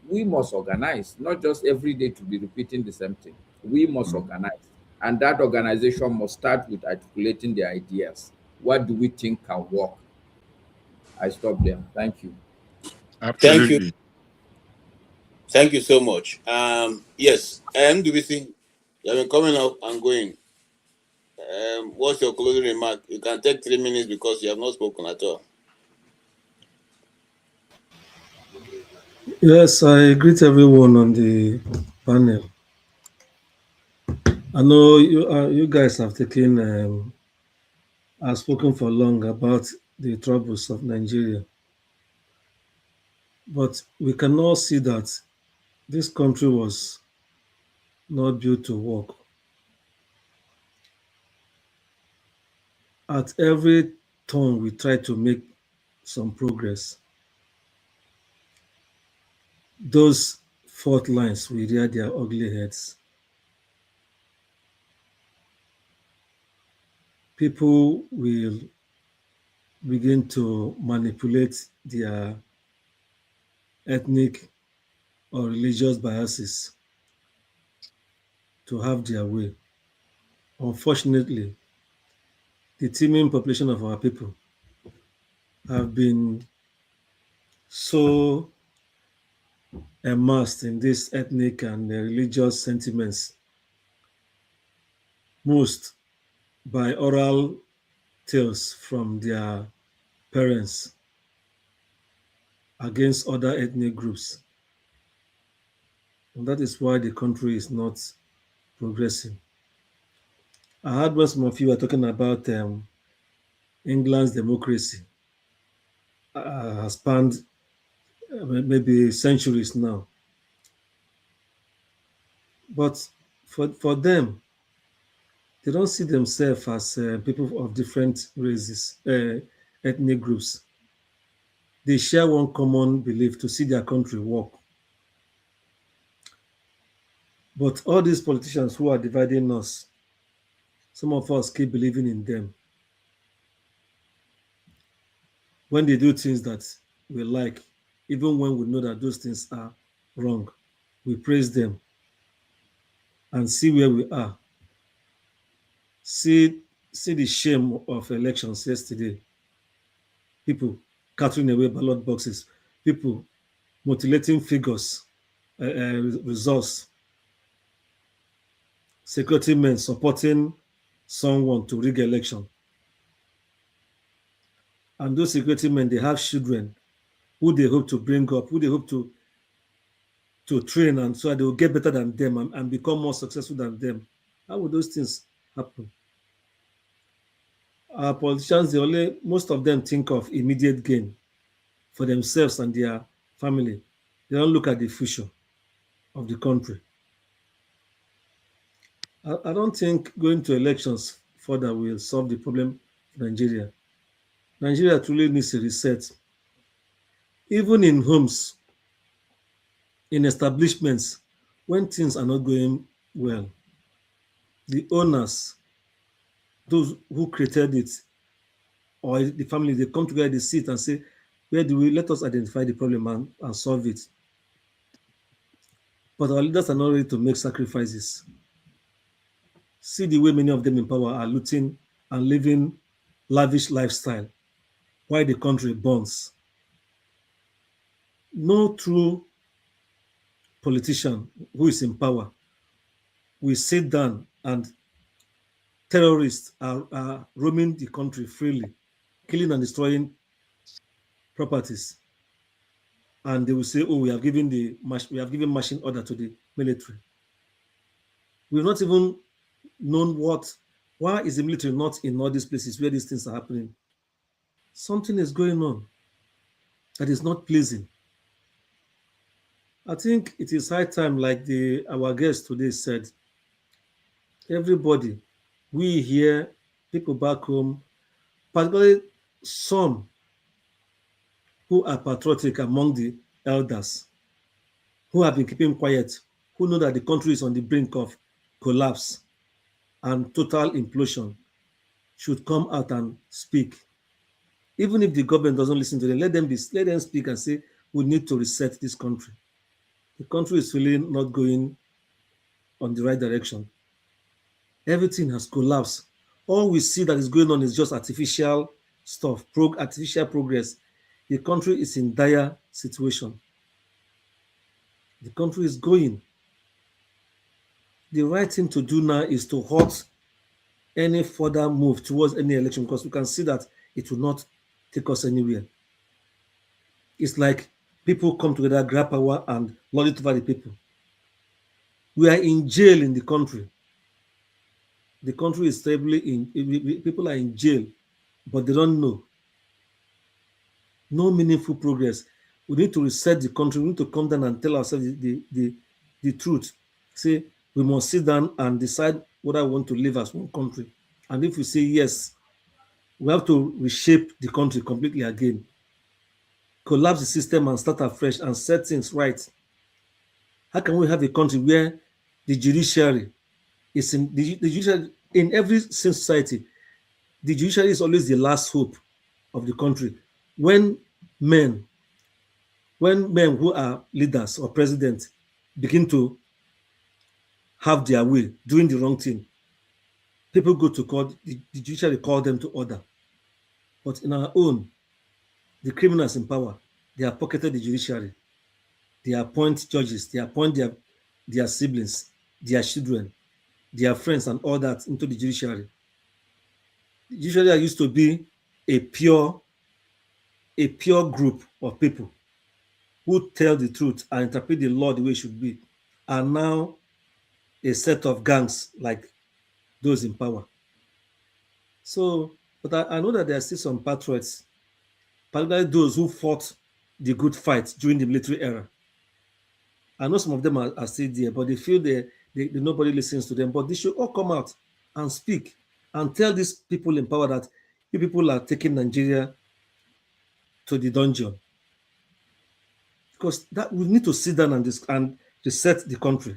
we must organize, not just every day to be repeating the same thing. We must organize. And that organization must start with articulating the ideas. What do we think can work? I stop there. Thank you. Thank you. Absolutely. Thank you so much. Yes, MWC, you have been coming up and going. What's your closing remark? You can take 3 minutes because you have not spoken at all. Yes, I greet everyone on the panel. I know you guys have have spoken for long about the troubles of Nigeria, but we can all see that this country was not built to work. At every turn, we try to make some progress. Those fault lines will rear their ugly heads. People will begin to manipulate their ethnic or religious biases to have their way. Unfortunately, the teeming population of our people have been so immersed in these ethnic and religious sentiments, most by oral tales from their parents against other ethnic groups. And that is why the country is not progressing. I heard when some of you were talking about England's democracy has spanned maybe centuries now. But for them, they don't see themselves as people of different races, ethnic groups. They share one common belief to see their country work. But all these politicians who are dividing us, some of us keep believing in them. When they do things that we like, even when we know that those things are wrong, we praise them and see where we are. See the shame of elections yesterday. People catering away ballot boxes, people mutilating figures, results, security men supporting someone to rig election. And those security men, they have children who they hope to bring up, who they hope to train, and so they will get better than them and become more successful than them. How would those things happen? Our politicians, most of them think of immediate gain for themselves and their family. They don't look at the future of the country. I don't think going to elections further will solve the problem for Nigeria. Nigeria truly needs a reset. Even in homes, in establishments, when things are not going well, the owners, those who created it, or the family, they come together, they sit and say, let us identify the problem and solve it. But our leaders are not ready to make sacrifices. See the way many of them in power are looting and living lavish lifestyle while the country burns. No true politician who is in power will sit down and terrorists are roaming the country freely, killing and destroying properties. And they will say, oh, we have given marching order to the military. We've not even known why is the military not in all these places where these things are happening? Something is going on that is not pleasing. I think it is high time, like our guest today said, everybody, we here, people back home, particularly some who are patriotic among the elders, who have been keeping quiet, who know that the country is on the brink of collapse and total implosion. should come out and speak. Even if the government doesn't listen to them, let them speak and say, we need to reset this country. The country is really not going on the right direction. Everything has collapsed. All we see that is going on is just artificial stuff, artificial progress. The country is in dire situation. The country is going. The right thing to do now is to halt any further move towards any election, because we can see that it will not take us anywhere. It's like people come together, grab power, and lord it over the people. We are in jail in the country. The country is terribly people are in jail, but they don't know. No meaningful progress. We need to reset the country. We need to come down and tell ourselves the truth. Say, we must sit down and decide whether we want to live as one country. And if we say yes, we have to reshape the country completely again. Collapse the system and start afresh and set things right. How can we have a country where the judiciary is in every society? The judiciary is always the last hope of the country. When men who are leaders or presidents begin to have their way, doing the wrong thing, people go to court, the judiciary call them to order. But in our own, the criminals in power, they have pocketed the judiciary. They appoint judges, they appoint their siblings, their children, their friends, and all that into the judiciary. The judiciary used to be a pure group of people who tell the truth and interpret the law the way it should be, are now a set of gangs like those in power. So, but I know that there are still some patriots, particularly those who fought the good fight during the military era. I know some of them are still there, but they feel nobody listens to them. But they should all come out and speak and tell these people in power that you people are taking Nigeria to the dungeon. Because that we need to sit down and reset the country.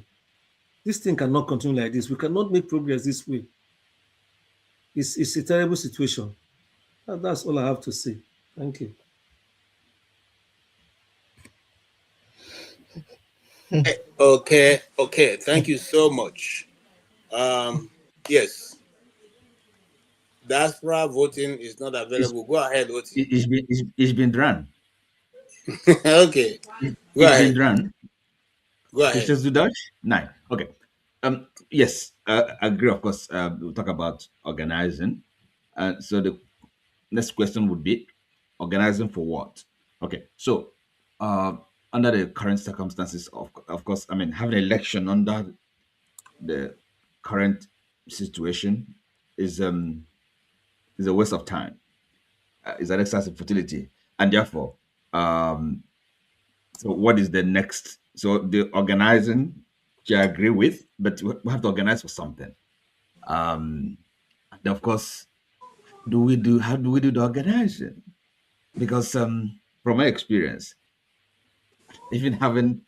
This thing cannot continue like this. We cannot make progress this way. It's a terrible situation. That's all I have to say. Thank you. Okay. Thank you so much. Yes. Diaspora voting is not available. Go ahead, Oti. It's been run. Okay. Go It's ahead. been run. Go ahead. Questions to Dutch? Nine. Okay. Yes, I agree. Of course, we'll talk about organizing. So the next question would be organizing for what? Okay. So, under the current circumstances, of course, I mean, having an election under the current situation is a waste of time. Is an exercise of fertility, and therefore, so what is the next? So the organizing, which I agree with, but we have to organize for something. And of course, how do we do the organizing? Because from my experience, even having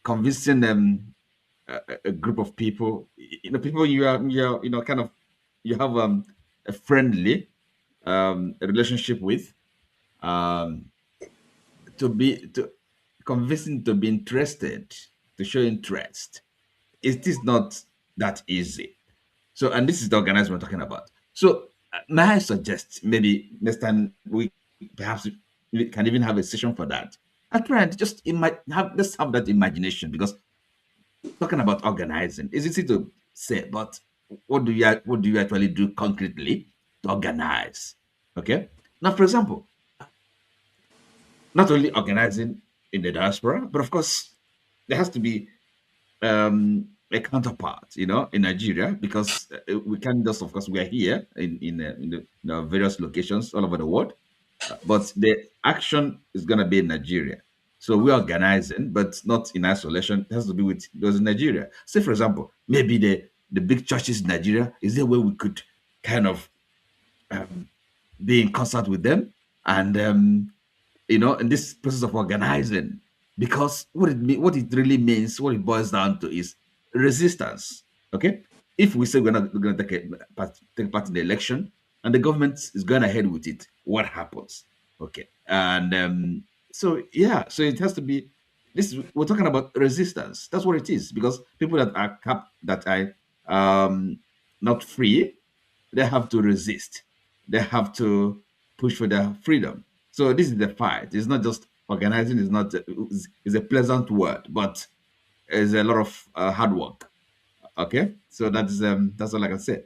convincing a group of people, people you are kind of you have a friendly a relationship with, to convincing to be interested, to show interest, it is not that easy. So, and this is the organization we're talking about. So, may I suggest maybe next time we can even have a session for that. I try and just let's have that imagination, because talking about organizing is easy to say, but what do you actually do concretely to organize? Okay. Now, for example, not only organizing in the diaspora, but of course, there has to be a counterpart, in Nigeria, because we can't just, of course, we are here in the various locations all over the world, but the action is going to be in Nigeria. So we're organizing, but not in isolation. It has to be with those in Nigeria. Say, for example, maybe the big churches in Nigeria, is there a way we could kind of be in concert with them and in this process of organizing, because what it really means, what it boils down to is resistance. Okay, if we say we're not going to take part in the election, and the government is going ahead with it, what happens? Okay. And so yeah, so it has to be this we're talking about resistance. That's what it is, because people that are that are not free, they have to resist. They have to push for their freedom. So this is the fight. It's not just organizing. It's not. It's a pleasant word, but it's a lot of hard work. Okay, so that's all I can say.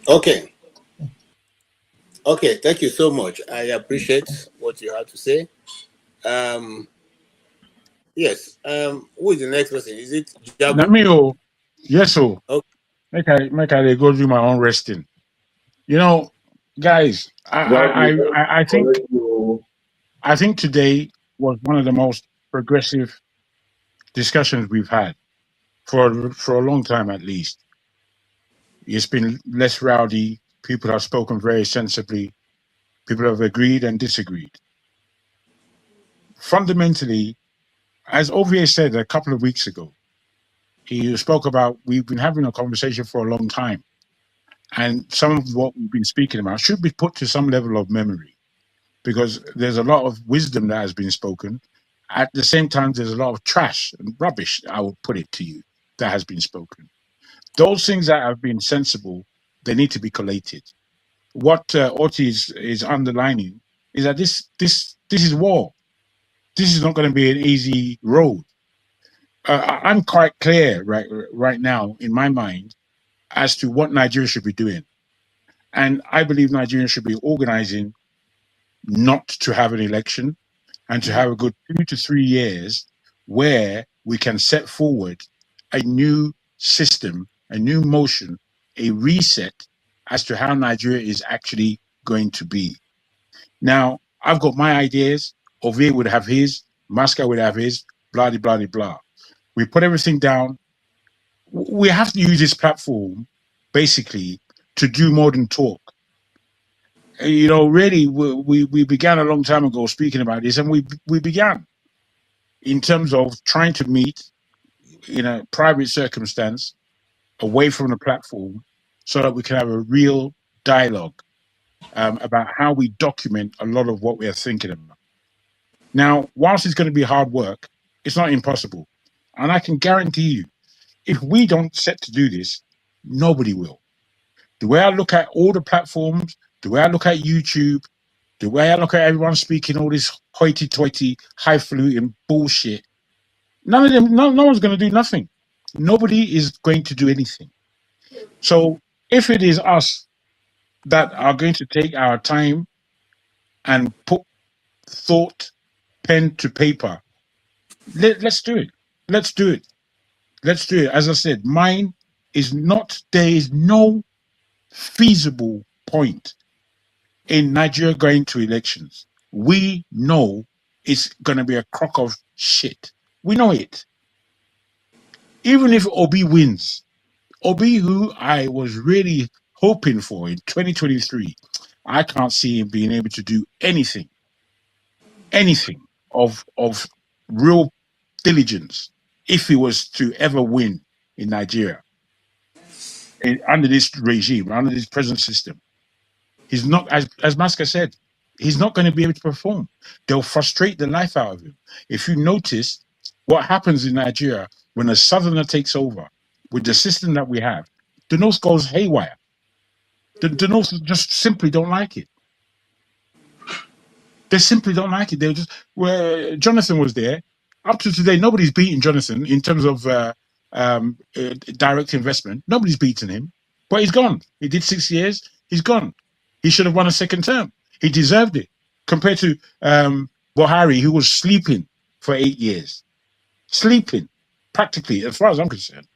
Okay. Okay, thank you so much. I appreciate what you had to say. Yes. Who is the next person? Is it Let Jabu? me yes, Okay. make I dey go do my own resting. You know, guys, I think today was one of the most progressive discussions we've had for a long time at least. It's been less rowdy. People have spoken very sensibly. People have agreed and disagreed. Fundamentally, as Ovier said a couple of weeks ago, he spoke about we've been having a conversation for a long time. And some of what we've been speaking about should be put to some level of memory, because there's a lot of wisdom that has been spoken. At the same time, there's a lot of trash and rubbish, I will put it to you, that has been spoken. Those things that have been sensible, they need to be collated. What Oti is underlining is that this is war. This is not going to be an easy road. I'm quite clear right now in my mind as to what Nigeria should be doing. And I believe Nigeria should be organizing not to have an election and to have a good 2 to 3 years where we can set forward a new system, a new motion, a reset as to how Nigeria is actually going to be. Now, I've got my ideas. Ovie would have his. Masca would have his. Blah, blah, blah, blah. We put everything down. We have to use this platform, basically, to do more than talk. You know, really, we began a long time ago speaking about this, and we began in terms of trying to meet in a private circumstance away from the platform so that we can have a real dialogue about how we document a lot of what we're thinking about. Now, whilst it's going to be hard work, it's not impossible. And I can guarantee you, if we don't set to do this, nobody will. The way I look at all the platforms, the way I look at YouTube, the way I look at everyone speaking all this hoity-toity, highfalutin bullshit, none of them, no one's going to do nothing. Nobody is going to do anything. So if it is us that are going to take our time and put thought, pen to paper, let's do it. Let's do it. Let's do it. As I said, mine is not, there is no feasible point in Nigeria going to elections. We know it's going to be a crock of shit. We know it. Even if Obi wins, Obi, who I was really hoping for in 2023, I can't see him being able to do anything of real diligence if he was to ever win in Nigeria under this regime, under this present system. He's not, as Masca said, he's not going to be able to perform. They'll frustrate the life out of him. If you notice what happens in Nigeria when a southerner takes over with the system that we have, the North goes haywire. The North just simply don't like it. They simply don't like it. They just, where Jonathan was there, up to today, nobody's beaten Jonathan in terms of direct investment. Nobody's beaten him, but he's gone. He did 6 years. He's gone. He should have won a second term. He deserved it. Compared to Buhari, who was sleeping for 8 years, sleeping practically, as far as I'm concerned.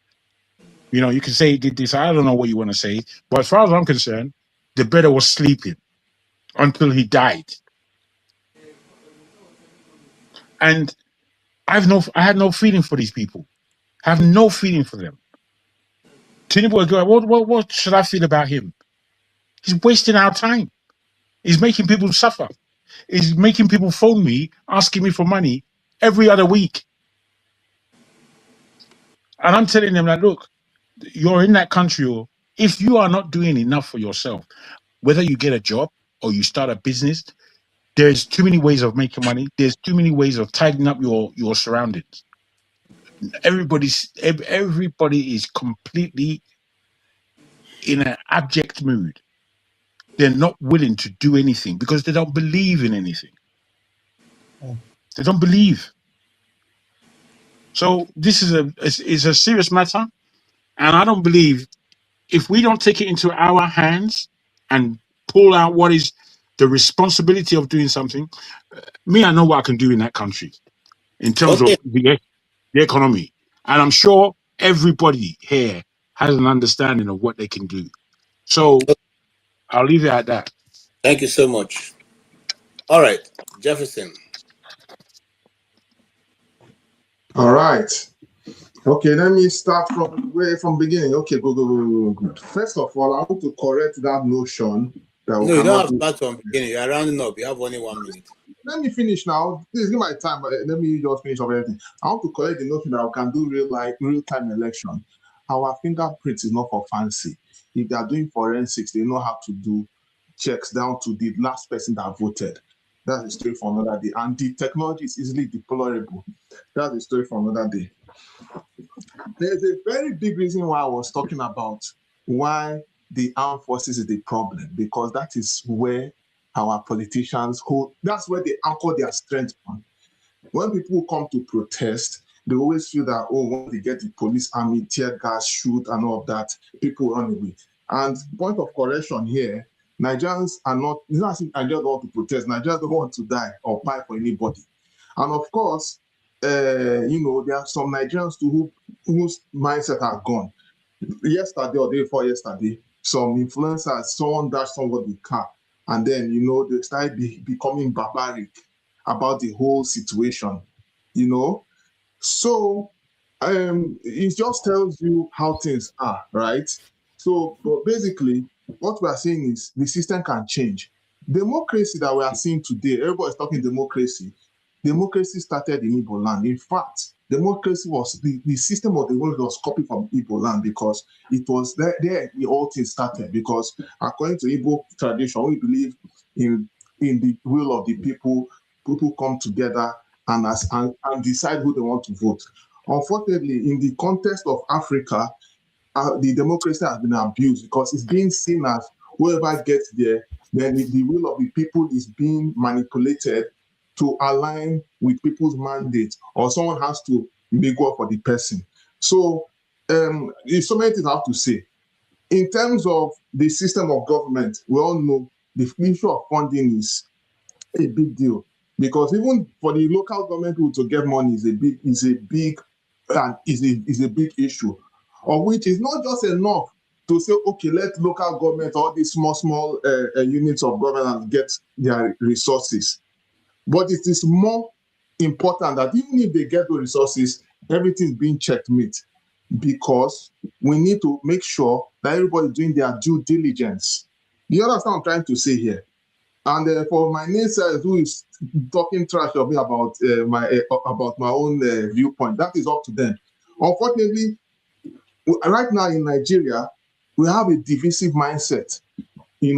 You know, you can say he did this. I don't know what you want to say, but as far as I'm concerned, the brother was sleeping until he died. And I had no feeling for these people. I have no feeling for them. Tinubu, what should I feel about him? He's wasting our time. He's making people suffer. He's making people phone me, asking me for money every other week. And I'm telling them, like, look, you're in that country, or If you are not doing enough for yourself, whether you get a job or you start a business, there's too many ways of making money. There's too many ways of tidying up your surroundings. Everybody is completely in an abject mood. They're not willing to do anything because they don't believe in anything. They don't believe. So this is a serious matter, and I don't believe if we don't take it into our hands and pull out what is the responsibility of doing something. Me, I know what I can do in that country in terms of Okay. the economy, and I'm sure everybody here has an understanding of what they can do. So I'll leave it at that. Thank you so much. All right, Jefferson. All right. Okay, let me start from beginning. Okay, go. First of all, I want to correct that notion that we No, you don't cannot have to do. start from beginning. You are rounding up. You have only 1 minute. Let me finish now. Please give my time. Let me just finish up everything. I want to correct the notion that we can do real-time election. Our fingerprint is not for fancy. If they are doing forensics, they know how to do checks down to the last person that voted. That's a story for another day. And the technology is easily deployable. That's a story for another day. There's a very big reason why I was talking about why the armed forces is the problem, because that is where our politicians that's where they anchor their strength on. When people come to protest, they always feel that, when they get the police army, tear gas, shoot, and all of that, people run away. And point of correction here, Nigerians are not, it's not as if Nigerians don't want to protest, Nigerians don't want to die or fight for anybody. And of course, there are some Nigerians too whose mindset are gone. Yesterday or day before yesterday, some influencers, someone dashed somebody's car, and then they started becoming barbaric about the whole situation. So it just tells you how things are, right? So, but basically, what we are saying is the system can change. Democracy that we are seeing today, everybody's talking democracy. Democracy started in Igbo land. In fact, democracy was the system of the world was copied from Igbo land, because it was there the whole thing started. Because according to Igbo tradition, we believe in the will of the people. People come together and decide who they want to vote. Unfortunately, in the context of Africa, the democracy has been abused, because it's being seen as whoever gets there, then the will of the people is being manipulated to align with people's mandate, or someone has to make up for the person. So there's so many things I have to say. In terms of the system of government, we all know the issue of funding is a big deal, because even for the local government to get money is a big issue, of which is not just enough to say, okay, let local government or these small units of governance get their resources. But it is more important that even if they get the resources, everything is being checkmate, because we need to make sure that everybody is doing their due diligence. You understand what I'm trying to say here? And for my neighbor who is talking trash of me about my own viewpoint, that is up to them. Unfortunately, right now in Nigeria, we have a divisive mindset. They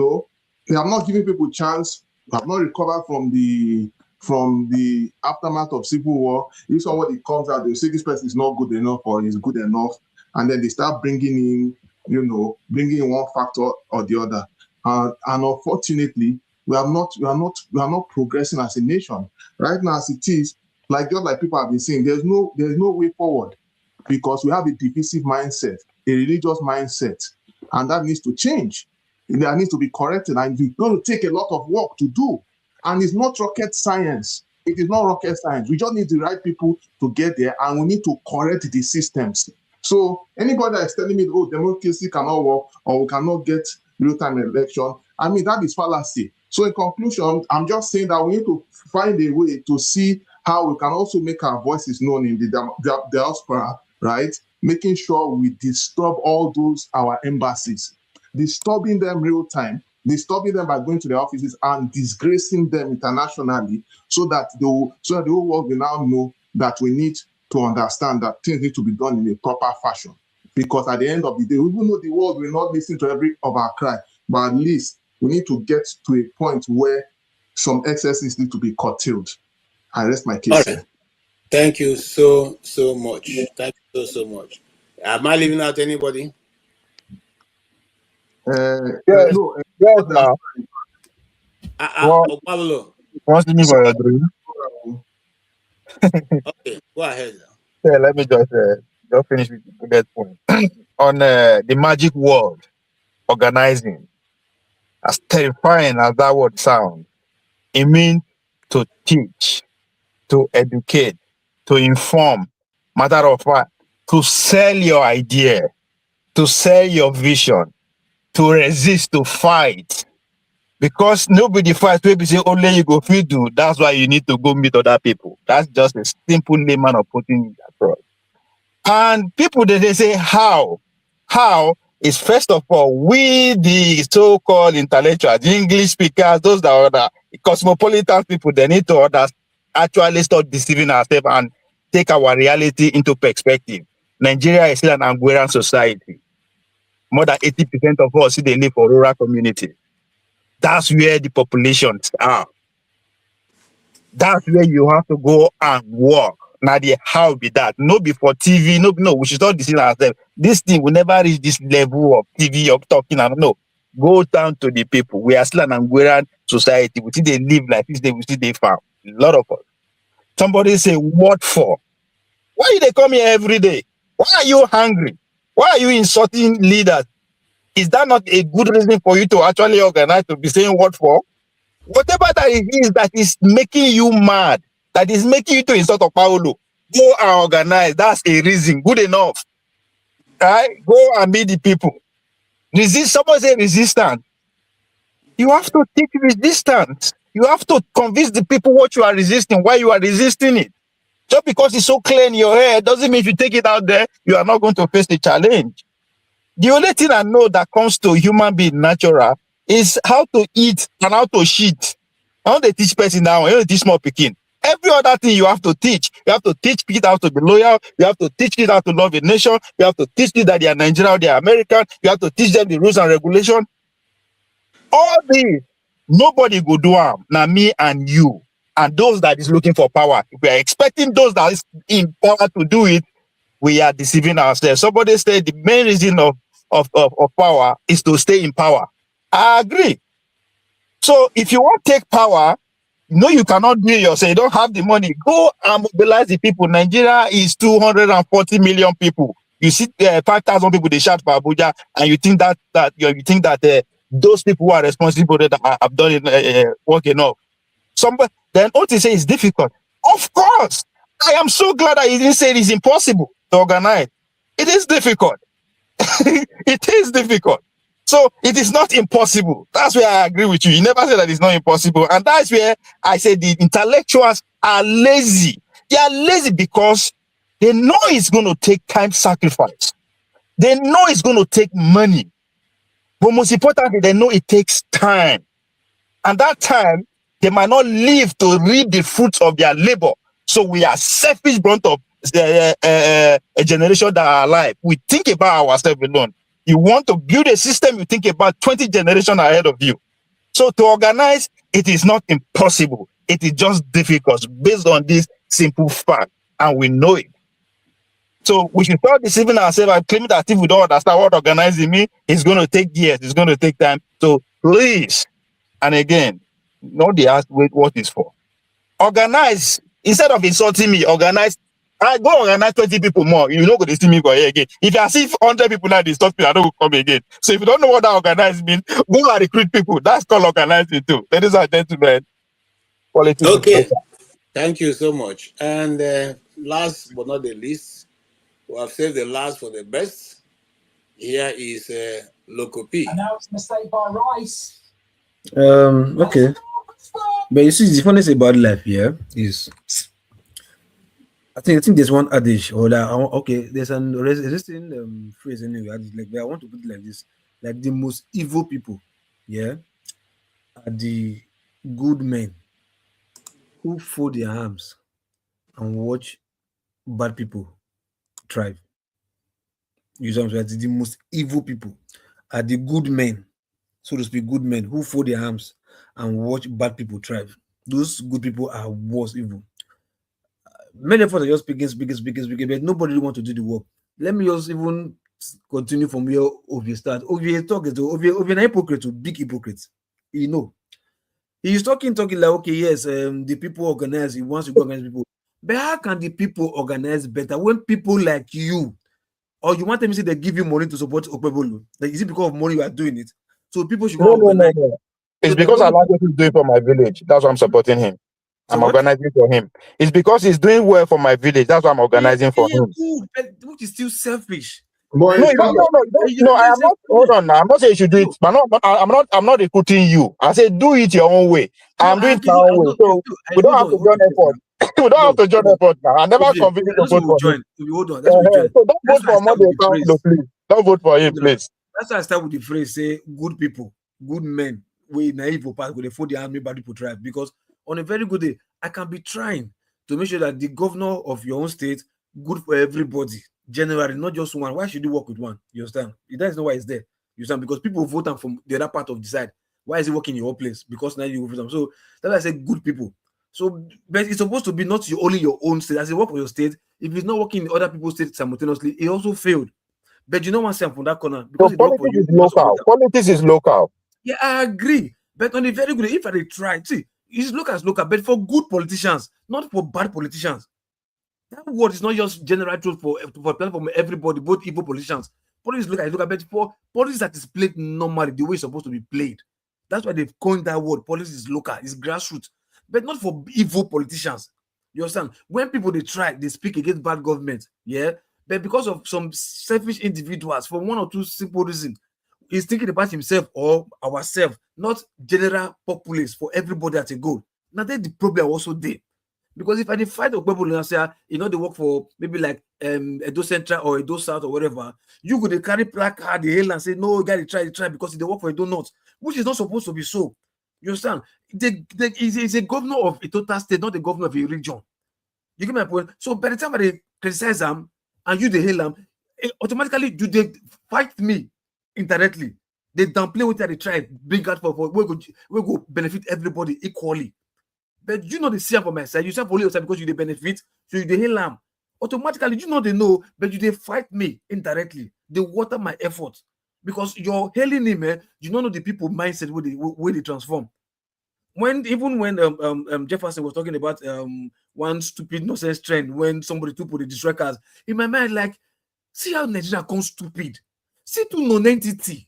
have not given people a chance. We have not recovered from the aftermath of civil war. If somebody comes out, they say this person is not good enough or is good enough, and then they start bringing in one factor or the other. And unfortunately, we are not progressing as a nation right now. As it is, just like people have been saying, there's no way forward, because we have a divisive mindset, a religious mindset, and that needs to change. That needs to be corrected, and it's going to take a lot of work to do. And it's not rocket science. It is not rocket science. We just need the right people to get there, and we need to correct the systems. So anybody that is telling me, democracy cannot work or we cannot get real-time election, that is fallacy. So in conclusion, I'm just saying that we need to find a way to see how we can also make our voices known in the diaspora, right? Making sure we disturb all those, our embassies, disturbing them real time, disturbing them by going to their offices and disgracing them internationally, so that the whole world will now know that we need to understand that things need to be done in a proper fashion. Because at the end of the day, even though the world will not listen to every of our cry, but at least we need to get to a point where some excesses need to be curtailed. I rest my case here. Thank you so much. Thank you so much. Am I leaving out anybody? Yes, No. yes, now. Pablo. What's the mean by your dream? Okay, go ahead. Yeah, let me just finish with that point. On the magic word, organizing, as terrifying as that word sounds, it means to teach, to educate, to inform, matter of fact, to sell your idea, to sell your vision, to resist, to fight. Because nobody fights, maybe say only you go feel do. That's why you need to go meet other people. That's just a simple layman of putting it across. And people they say how? How is first of all, we the so-called intellectuals, the English speakers, those that are the cosmopolitan people, they need to actually start deceiving ourselves and take our reality into perspective. Nigeria is still an agrarian society. More than 80% of us they live for rural communities. That's where the populations are. That's where you have to go and work. Now the how be that? No before TV, no, we should not deceive ourselves. This thing will never reach this level of TV of talking and no. Go down to the people. We are still an agrarian society. We see they live like this, we see they farm. A lot of us. Somebody say, what for? Why they come here every day? Why are you hungry? Why are you insulting leaders? Is that not a good reason for you to actually organize to be saying what for? Whatever that it is that is making you mad, that is making you to insult of Paulo, go and organize. That's a reason. Good enough. Right? Go and meet the people. Resist. Someone say resistance. You have to take resistance. You have to convince the people what you are resisting, why you are resisting it. Just because it's so clear in your head doesn't mean if you take it out there, you are not going to face the challenge. The only thing I know that comes to human being natural is how to eat and how to shit. I want to teach person now, I want to teach small picking. Every other thing you have to teach. You have to teach kids how to be loyal. You have to teach kids how to love a nation. You have to teach kids that they are Nigerian or they are American. You have to teach them the rules and regulations. All these, nobody go do them. Now me and you. And those that is looking for power. If we are expecting those that is in power to do it, we are deceiving ourselves. Somebody said the main reason of power is to stay in power. I agree. So if you want to take power, you cannot do it yourself. You don't have the money. Go and mobilize the people. Nigeria is 240 million people. You see 5,000 people, they shout for Abuja, and you think that those people who are responsible that have done it work enough. Then what you say is difficult. Of course. I am so glad that you didn't say it is impossible to organize. It is difficult. It is difficult. So it is not impossible. That's where I agree with you. You never said that it's not impossible. And that's where I say the intellectuals are lazy. They are lazy because they know it's going to take time sacrifice. They know it's going to take money. But most importantly, they know it takes time. And that time, they might not live to reap the fruits of their labor. So we are selfish brunt of a generation that are alive. We think about ourselves alone. You want to build a system, you think about 20 generations ahead of you. So to organize, it is not impossible. It is just difficult based on this simple fact. And we know it. So we should start deceiving ourselves and claiming that if we don't understand what organizing means, it's going to take years, it's going to take time. So please, and again, not the ask wait what is for. Organize. Instead of insulting me, organize. I go organize 20 people more. You know go to see me go here again. If I see 100 people now, they stop me, I don't come again. So if you don't know what that organize means, go and recruit people. That's called organizing too. Ladies and gentlemen, politics. Okay. Thank you so much. And last but not the least, we have saved the last for the best. Here is Loco P. Announced mistake by Rice. Okay. But you see, the funny thing about life here is, I think there's one adage or that okay, there's an existing phrase anyway. Like, I want to put it like this: like the most evil people, yeah, are the good men who fold their arms and watch bad people thrive. You know, the most evil people are the good men, so to speak, good men who fold their arms and watch bad people thrive. Those good people are worse evil. Many of us are just speaking, but nobody really want to do the work. Let me just even continue from where Ovie start. Ovie talk is Ovie an hypocrite, a big hypocrite. You know, he's talking like, okay, yes, the people organize. He wants to go organize people, but how can the people organize better when people like you, or you want them to say they give you money to support Okpebolo? Like, is it because of money you are doing it? So people should go organize. No. It's So they're because going Allah is doing for my village. That's why I'm supporting him. so I'm what? organizing for him. It's because he's doing well for my village. That's why I'm organizing for him. Good, but which is still selfish. But No, it's part of no, I am not. Hold on now. I'm not saying you should do it, but I'm not recruiting you. I say do it your own way. No, I'm doing I it my own way. So we don't have to join effort. We don't have to join effort now. I never convinced you to vote for him. Hold on, that's what we join. So don't vote for Monday, please. Don't vote for him, please. That's why I start with the phrase: say good people, good men, we naive or pass, they fold their hand, bad people thrive. Because on a very good day, I can be trying to make sure that the governor of your own state good for everybody. Generally, not just one. Why should you work with one? You understand? That is not why it's there. You understand? Because people vote and from the other part of the side. Why is it working in your place? Because now you vote them. So that's why I say good people. So, but it's supposed to be not only your own state. As you work for your state, if it's not working in other people's states simultaneously, it also failed. But you know one thing from that corner, because so politics is local. Politics is local. Yeah, I agree. But on a very good, if I try, see, it's local, but for good politicians, not for bad politicians. That word is not just general truth for everybody, both evil politicians. Politics local, but for politics that is played normally, the way it's supposed to be played. That's why they've coined that word. Politics is local, it's grassroots, but not for evil politicians. You understand? When people they try, they speak against bad government, yeah, but because of some selfish individuals, for one or two simple reasons, he's thinking about himself or ourselves, not general populace for everybody at a goal. Now then the problem also there. Because if I fight Okpebolo and say, they work for maybe like Edo Central or Edo South or whatever, you could carry placard the hell and say, no, you gotta try because they work for Edo North, which is not supposed to be so. You understand? He's a governor of a total state, not the governor of a region. You get my point? So by the time they criticize them and you the hell them, automatically do they fight me indirectly. They downplay what they try, bring out for we go benefit everybody equally. But you know they see for my side, you say for your side because you they benefit, so you they hail them. Automatically, you know they know, but you they fight me indirectly. They water my effort. Because you're hailing him, you don't know the people mindset where they transform. When Jefferson was talking about one stupid nonsense trend when somebody took the destroy cars, in my mind, like, see how Nigeria comes stupid. See to non-entity.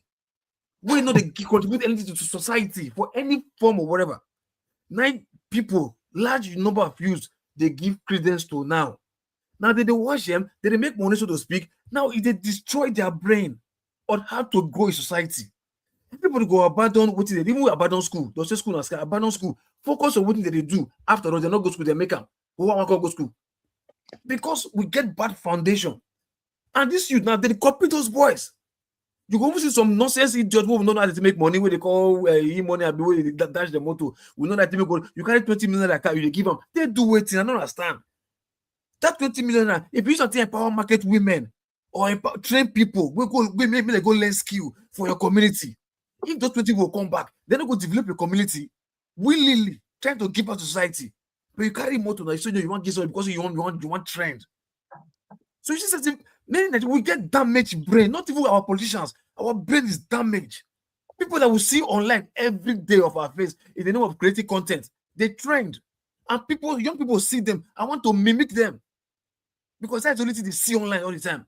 We know they contribute anything to society for any form or whatever. 9 people, large number of youths, they give credence to now. Now they watch them, they make money, so to speak. Now they destroy their brain on how to grow in society. Everybody go abandon what they even abandon school. They'll say school and abandon school. Focus on what they do. After all, they not go to school, they make them. Who want to go to school? Because we get bad foundation. And this youth now, they copy those boys. You go see some nonsense idiots who know how to make money, where they call money, where they dash the motor. We know that they make you carry 20 million that you give them. They do it. I don't understand. That 20 million, if you something empower market women or train people, maybe they go learn skill for your community. If those 20 will come back, then they go develop your community willingly, trying to give out to society. But you carry motor now, so you want give because you want trend. So you see something. Many we get damaged brain, not even our politicians. Our brain is damaged. People that we see online every day of our face in the name of creating content, they trend. And young people see them. I want to mimic them. Because that's the only thing they see online all the time.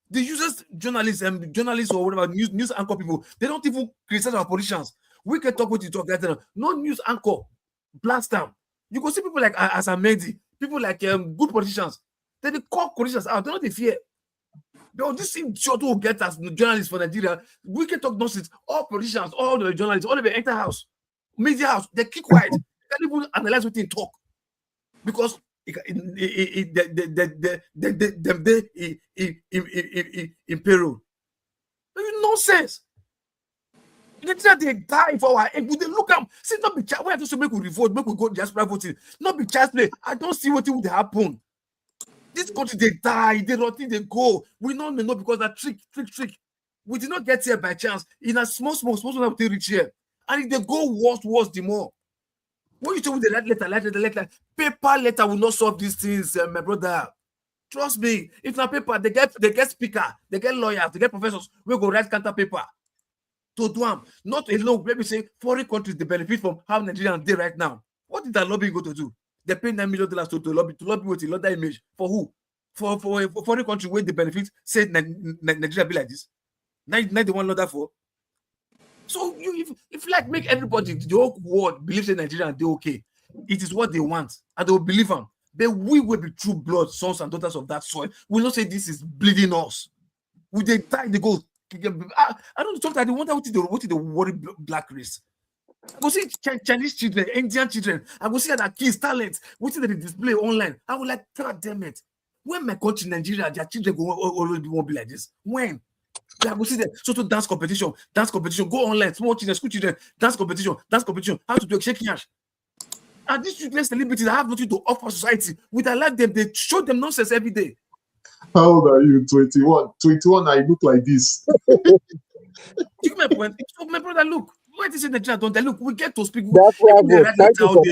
The users, journalists or whatever, news anchor people, they don't even criticize our politicians. We can talk what you talk. No news anchor, blast them. You can see people like Asamedi, people like good politicians. They call politicians out. They don't fear. But this short will get us journalists for Nigeria. We can talk nonsense. All politicians, all the journalists, all of the enter house, media house, they keep quiet. They can't even analyze what they talk. Because in peril. Nonsense. They die for our egg. They look up. See, not be child. Why to make we revolt, make we go diaspora voting. Not be child's play. I don't see what would happen. This country, they die, they rot, they go. We don't know because that trick. We did not get here by chance. In a small, they reach here. And if they go worse, the more. When you tell me the letter, paper letter will not solve these things, my brother. Trust me. If not paper, they get speaker, they get lawyers, they get professors. We go write counter paper to do them. Not alone. Maybe say foreign countries they benefit from how Nigerians they right now. What did that lobby go to do? They pay $9 million to lobby with a image for who? For foreign country where they benefit. Say Nigeria be like this. 91 lot for. So if like make everybody the whole world believe in Nigeria they okay, it is what they want and they will believe them. But we will be true blood sons and daughters of that soil. We will not say this is bleeding us. Will they die? They go. I don't know. Sometimes I wonder what they worry black race. I go see Chinese children, Indian children. I go see that kids talent. What they display online? I will like, God damn it. When my country Nigeria, their children always won't be like this. When? I go see them. So to dance competition, go online, small children, school children, dance competition, how to do a shake cash. And these children celebrities have nothing to offer society. We allow them, they show them nonsense every day. How old are you? 21. 21, I look like this. You my point. So my brother, look. Why did you say Nigeria don't they look? We get to speak. That's why thank you for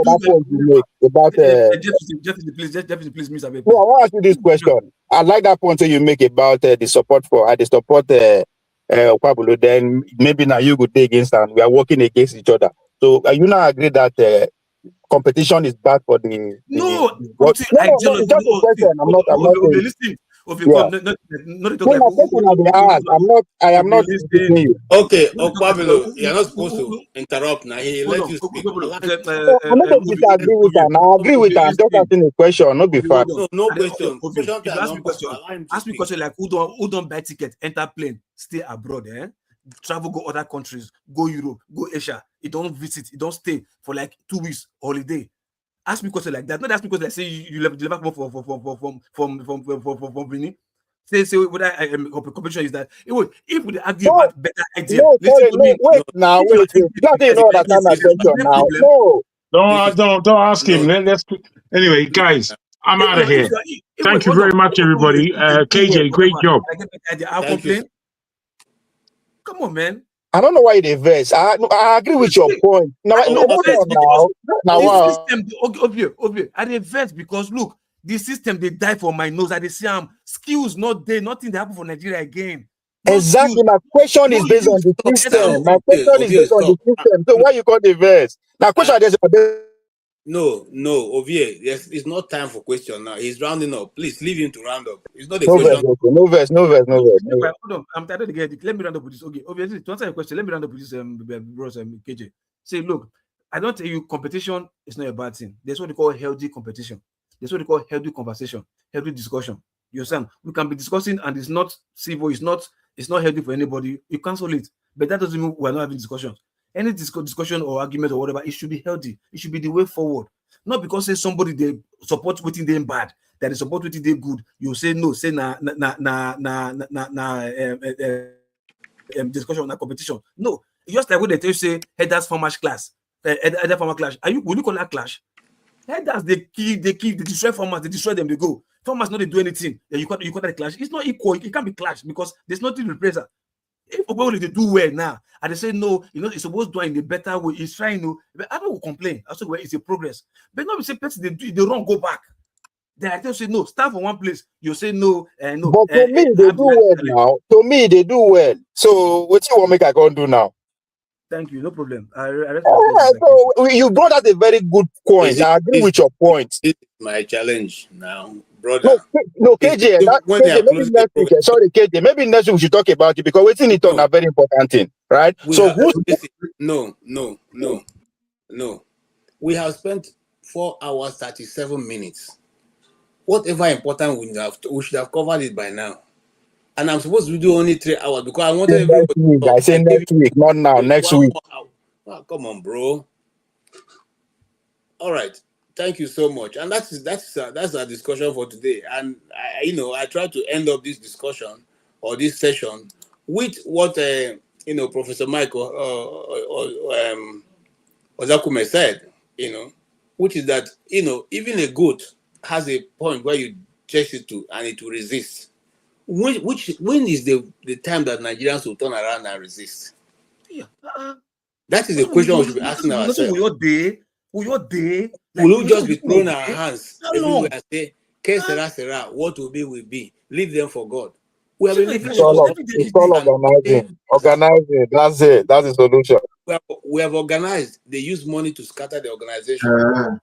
that point you make about please, Mr. No, I want to ask you this question. I like that point that you make about the support for the support Okwabulo. Then maybe now you could take against and we are working against each other. So you now agree that competition is bad for the no, it's just a question. I'm not listening. I am not listening you. Okay, Okwabilo, you're not supposed to interrupt now. He let you speak. I'm not going to disagree with that. I agree with that. Just asking a question, not be fact. No question. Ask me question like who don't buy ticket, enter plane, stay abroad, travel, go other countries, go Europe, go Asia. You don't visit, you don't stay for like 2 weeks holiday. Ask me question like that. Not ask me question like say you never come from Benin. Say whether competition is that if we argue about better idea. Wait. Don't ask him. Let's anyway, guys. I'm out of here. Thank you very much, everybody. KJ, great job. Come on, man. I don't know why they verse. I agree with your point. Now, I verse because look, the system they die for my nose. I say skills not there, nothing they happen for Nigeria again. Exactly. My question is based on the system. My question is based on the system. So why you call the verse? Now, question is No, Ovie, yes, it's not time for question now. He's rounding up. Please leave him to round up. It's not a question. No verse. Hold on. I'm tired of getting it. Let me round up with this. Okay, obviously, to answer your question, let me round up with this, bros, KJ. Say, look, I don't tell you competition is not a bad thing. There's what they call healthy competition. There's what they call healthy conversation, healthy discussion. You understand? We can be discussing and it's not civil, it's not healthy for anybody. You cancel it. But that doesn't mean we're not having discussions. Any discussion or argument or whatever, it should be healthy. It should be the way forward. Not because say somebody they support what they bad, that they support what they good. You say no, say discussion, competition. No, just like when they tell you say headers farmers clash. Header farmer clash. Will you call that clash? Headers they destroy farmers, they destroy them, they go. Farmers not they do anything. Then you call that clash. It's not equal. It can't be clash because there's nothing to replace that. If they do well now, and they say no, it's supposed to do in a better way. It's trying to. But I don't complain. I say well, it's a progress. But not be say person they wrong go back. Then I tell you say no, start from one place. You say no, no. But to me they do well now. To me they do well. So what you want make I go and do now? Thank you, no problem. So you brought out a very good point. I agree with your point. This is my challenge now, brother. No, KJ, maybe next week. Sorry, KJ, maybe next week we should talk about it because waiting it on a very important thing, right? No. We have spent 4 hours 37 minutes. Whatever important we should have covered it by now. And I'm supposed to do only 3 hours because I wanted everybody. I say next week, not now. Next week. Oh, come on, bro. All right. Thank you so much. And that's our discussion for today. And I try to end up this discussion or this session with what Professor Michael Ozakume said. Which is that even a goat has a point where you chase it to and it will resist. When is the time that Nigerians will turn around and resist? Yeah. That is the question we should be asking ourselves. Will your day? Will we just be throwing our hands How everywhere long? and say, "Que sera, sera, what will be, will be. Leave them for God." We have been living It's all organizing. Organizing. That's it. That's the solution. we have organized. They use money to scatter the organization.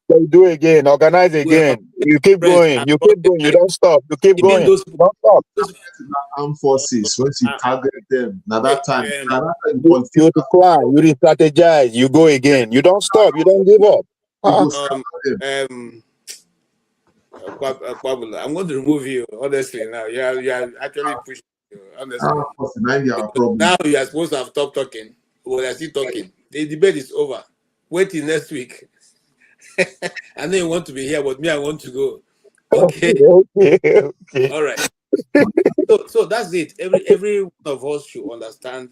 So do again. Organize again. You keep going. You keep going. You don't stop. You keep going. Those, don't stop. Armed forces, once you target them, now that time, you decline, you re-strategize, you go again. You don't stop. You don't give up. I'm going to remove you, honestly. Now you are actually pushing. Honestly, now you are supposed to have stopped talking. Well, I still talking. The debate is over. Wait till next week. I know you want to be here, but me, I want to go. Okay. Okay. All right. So that's it. Every one of us should understand.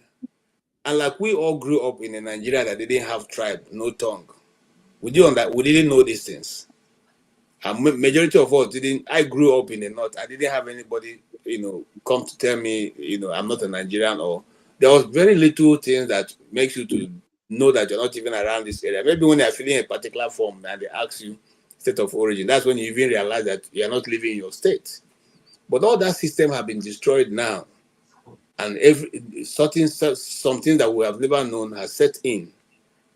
And like we all grew up in a Nigeria that didn't have tribe, no tongue. We didn't know these things. Majority of us didn't. I grew up in the north. I didn't have anybody, come to tell me, I'm not a Nigerian, or there was very little things that makes you to know that you're not even around this area. Maybe when they're filling a particular form and they ask you state of origin, that's when you even realize that you're not living in your state. But all that system have been destroyed now, and something that we have never known has set in,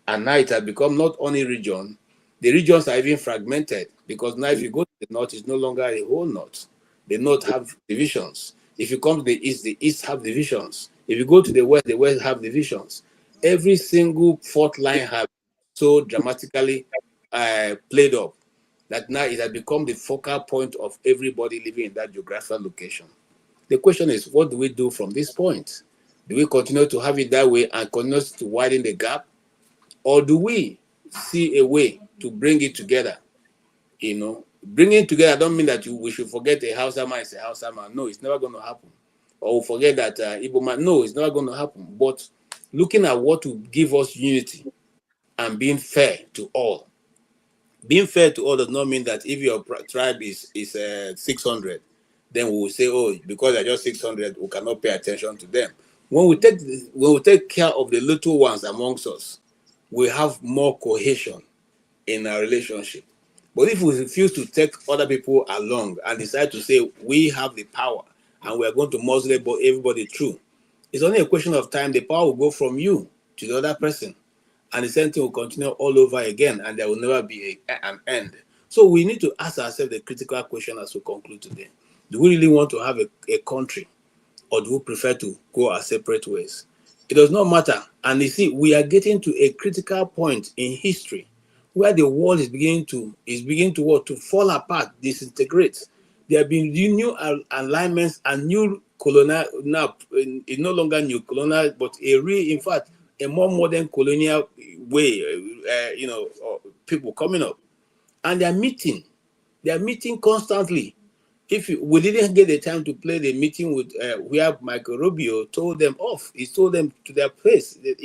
and now it has become not only region. The regions are even fragmented, because now if you go to the north, it's no longer a whole north. The north have divisions. If you come to the east have divisions. If you go to the west have divisions. Every single fault line has so dramatically played up that now it has become the focal point of everybody living in that geographical location. The question is, what do we do from this point? Do we continue to have it that way and continue to widen the gap? Or do we see a way to bring it together? Bringing it together don't mean that we should forget a Hausa man is a Hausa man. No, it's never going to happen. Or forget that Igbo man. No, it's never going to happen. But looking at what will give us unity and being fair to all. Being fair to all does not mean that if your tribe is 600, then we will say, oh, because they're just 600, we cannot pay attention to them. When we take care of the little ones amongst us, we have more cohesion in our relationship. But if we refuse to take other people along and decide to say we have the power and we are going to muzzle everybody through, it's only a question of time. The power will go from you to the other person, and the same thing will continue all over again, and there will never be an end. So we need to ask ourselves the critical question as we conclude today. Do we really want to have a country, or do we prefer to go our separate ways? It does not matter. And you see, we are getting to a critical point in history where the world is beginning to fall apart, disintegrate. There have been new alignments and new colonial, now it's no longer new colonial, but in fact, a more modern colonial way, people coming up. And they're meeting constantly. We didn't get the time to play the meeting with where Michael Rubio told them off. He told them to their face that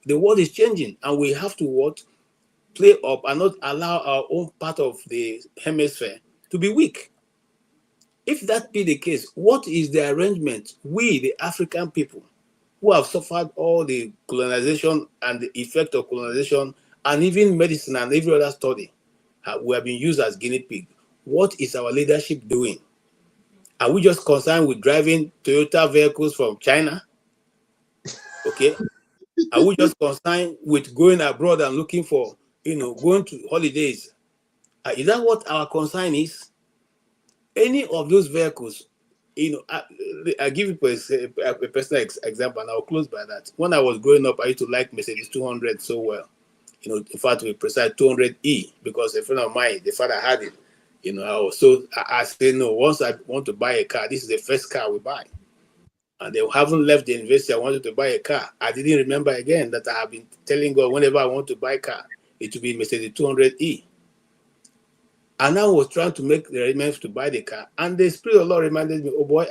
the world is changing, and we have to play up and not allow our own part of the hemisphere to be weak. If that be the case, what is the arrangement we, the African people, who have suffered all the colonization and the effect of colonization, and even medicine and every other study, we have been used as guinea pig? What is our leadership doing? Are we just concerned with driving Toyota vehicles from China? Okay. Are we just concerned with going abroad and looking for, going to holidays? Is that what our concern is? Any of those vehicles, I give you a personal example, and I'll close by that. When I was growing up, I used to like Mercedes 200 so well. In fact, we precise 200E, because a friend of mine, the father had it. I said, no, once I want to buy a car, this is the first car we buy. And they haven't left the university. I wanted to buy a car. I didn't remember again that I have been telling God, whenever I want to buy a car, it will be Mercedes 200E. And I was trying to make the arrangements to buy the car. And the Spirit of the Lord reminded me, oh boy,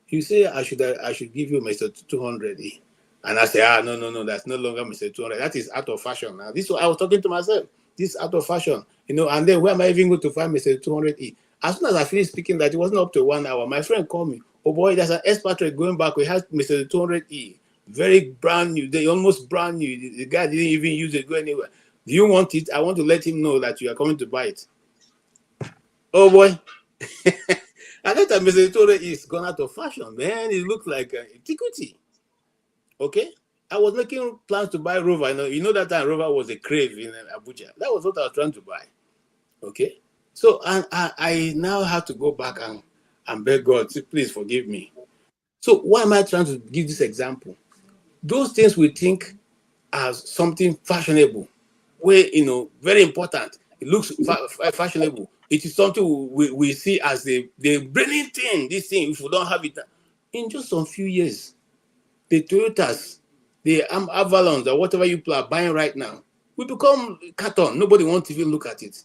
you say I should give you Mercedes 200E. And I said, no, that's no longer Mercedes 200. That is out of fashion now. This I was talking to myself. this out of fashion, and then where am I even going to find Mr. 200E? As soon as I finished speaking that, it wasn't up to 1 hour. My friend called me. Oh boy, there's an expatriate going back. We had Mr. 200E, very brand new. They almost brand new. The guy didn't even use it, go anywhere. Do you want it? I want to let him know that you are coming to buy it. Oh boy. At that time, Mr. 200E is gone out of fashion, man. It looked like antiquity. Okay? I was making plans to buy Rover. You know that time Rover was a crave in Abuja. That was what I was trying to buy. Okay? So I now have to go back and beg God, please forgive me. So why am I trying to give this example? Those things we think as something fashionable, where, very important. It looks fashionable. It is something we see as the brilliant thing, this thing, if we don't have it. In just some few years, the Toyotas, the Avalons, or whatever you are buying right now, will become carton. Nobody wants to even look at it.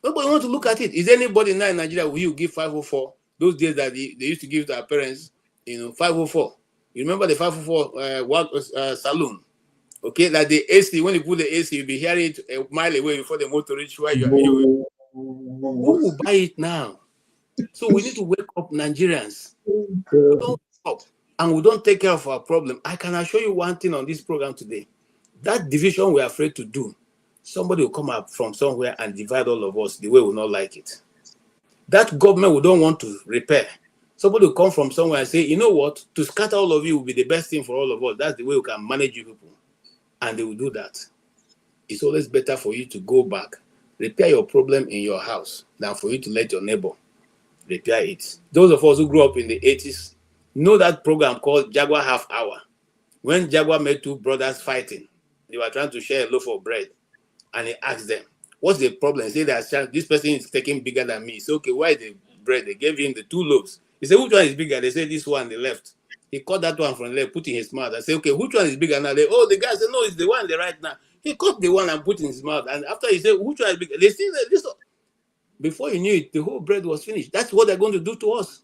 Nobody wants to look at it. Is anybody now in Nigeria will you give 504? Those days that they used to give to our parents, 504. You remember the 504 saloon? Okay, like the AC, when you put the AC, you'll be hearing it a mile away before the motor reach where you are. Who will buy it now? So we need to wake up, Nigerians. We don't wake up and we don't take care of our problem. I can assure you one thing on this program today. That division we're afraid to do, somebody will come up from somewhere and divide all of us the way we not like it. That government we don't want to repair. Somebody will come from somewhere and say, you know what, to scatter all of you will be the best thing for all of us. That's the way we can manage you people. And they will do that. It's always better for you to go back, repair your problem in your house, than for you to let your neighbor repair it. Those of us who grew up in the 80s know that program called Jaguar Half Hour. When Jaguar met two brothers fighting, they were trying to share a loaf of bread. And he asked them, what's the problem? He said that this person is taking bigger than me. He said, okay, why is the bread? They gave him the 2 loaves. He said, which one is bigger? They said, this one on the left. He cut that one from the left, put in his mouth. I said, okay, which one is bigger now? The guy said, no, it's the one on the right now. He cut the one and put in his mouth. And after he said, which one is bigger? They see that this. Before you knew it, the whole bread was finished. That's what they're going to do to us.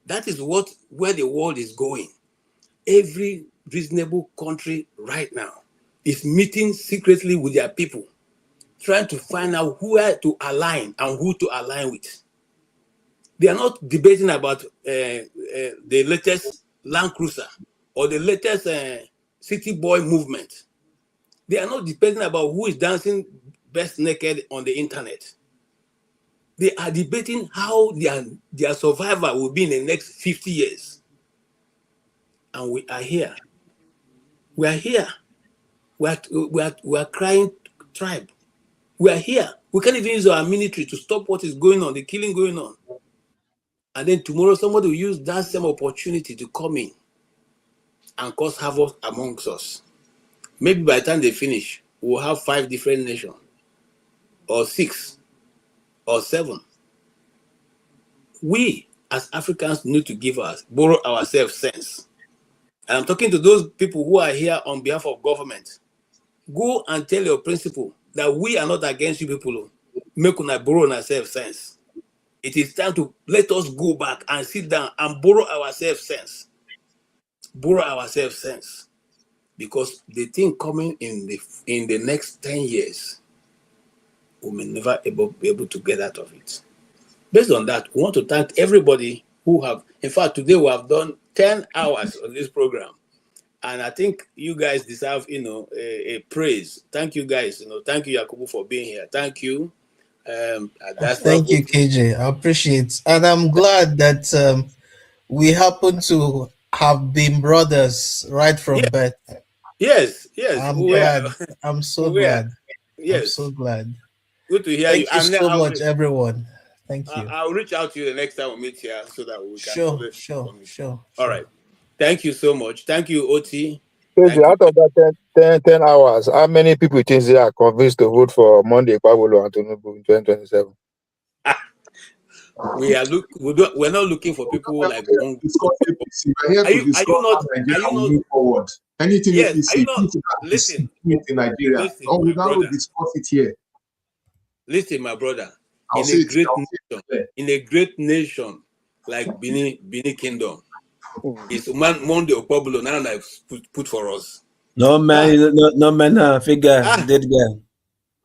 That is where the world is going. Every reasonable country right now is meeting secretly with their people, trying to find out where to align and who to align with. They are not debating about the latest Land Cruiser or the latest City Boy movement. They are not debating about who is dancing best naked on the internet. They are debating how their survival will be in the next 50 years. And we are here. We are here. We are crying tribe. We are here. We can't even use our military to stop what is going on, the killing going on. And then tomorrow somebody will use that same opportunity to come in and cause havoc amongst us. Maybe by the time they finish, we'll have 5 different nations, or 6, or 7. We as Africans need to borrow ourselves sense. And I'm talking to those people who are here on behalf of government. Go and tell your principal that we are not against you people. Make una borrow ourselves sense. It is time to let us go back and sit down and borrow ourselves sense. Borrow ourselves sense. Because the thing coming in the next 10 years, we may never be able to get out of it. Based on that, we want to thank everybody who have, in fact, today we have done 10 hours on this program. And I think you guys deserve, a praise. Thank you guys. Thank you, Yakubu, for being here. Thank you. Thank you, KJ. I appreciate, and I'm glad that we happen to have been brothers right from birth. Yes. I'm glad. I'm so glad. Yes. I'm so glad. Good to hear Thank you. you so much, everyone. Thank you. I'll reach out to you the next time we meet here so that we can. Sure. All right. Thank you so much. Thank you, Oti. Out of that 10 hours, how many people think they are convinced to vote for Monday Pablo and Tinubu in 2027? We're not looking for people like Are you not moving forward? Anything listen in Nigeria. We don't discuss it here. Listen, my brother. In a great nation like Benin Kingdom, it's Monday Pablo now I've put for us. No man, no man, figure, dead guy.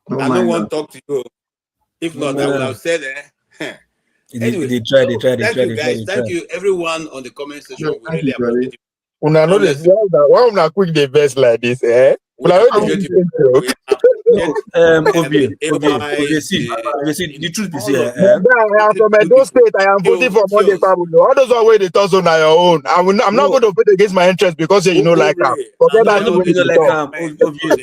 I don't want to talk to you. If No not, I would man. have said Anyway, They try, so thank you guys. they try. Thank you everyone on the comment section. We Thank really you, Jerry. appreciate you. Una know this. Honestly, Why una quick the best like this, eh? we Una know appreciate you. the We No, appreciate okay, see, the truth is here, but then I am from Edo State. I am voting for Monday Pablo. All those are where they toss on your own. I'm not no, going to vote against my interest because you know like that. Forget that no, way be to like talk. no be like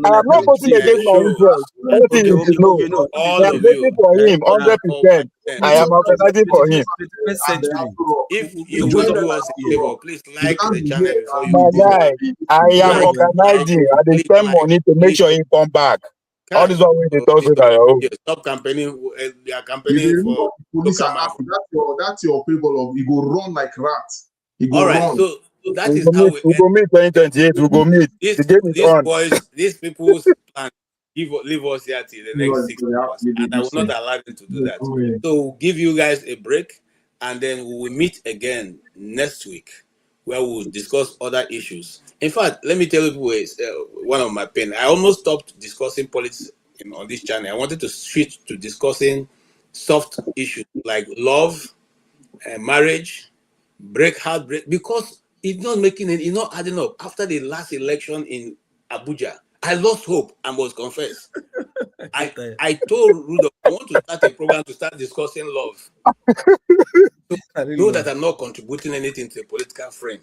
I am not voting see, against my interest. Anything you should know. no, all I am of voting you. for him nah, 100%. I am organizing for him. 21st century. If you We will don't do us a favor, please like the channel before you My go. guy, I am Like, organizing. I dey please spend like, money to make please. sure he come back. All Kai, this one way they toss on your own. stop campaigning. They are You campaigning dey for police local are man. happy. That's your people of you go run like rats. You go All right, run. so that We is go how meet, we we end. go meet 2028. We go meet. The game is These on. boys, these people's plan, leave us here till the next 6 hours, and I will not allow them to do that. So we'll give you guys a break, and then we will meet again next week, where we'll discuss other issues. In fact, let me tell you one of my pain. I almost stopped discussing politics on this channel. I wanted to switch to discussing soft issues like love, marriage, heartbreak, because it's not making it, it's not adding up. After the last election in Abuja, I lost hope and was confessed. I told Rudolph I want to start a program to start discussing love. So know that I'm not contributing anything to the political frame.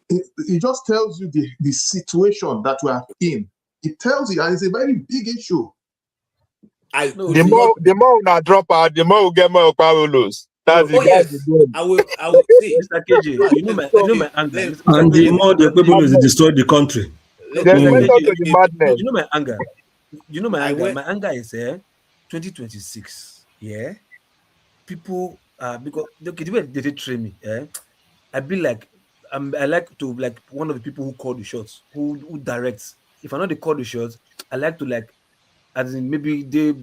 It just tells you the situation that we are in. It tells you, and it's a very big issue. The more we drop out, the more we get more power lose. That's the game. I will see. Mr. KJ, you know my anger. And the more the people is destroy the country. There's a method to the madness. You know my anger. You know my anger. My anger is 2026. Yeah, people because okay, the way they train me. I be like I like to like one of the people who call the shots, who directs. If I know they call the shots, I like to like, as in maybe they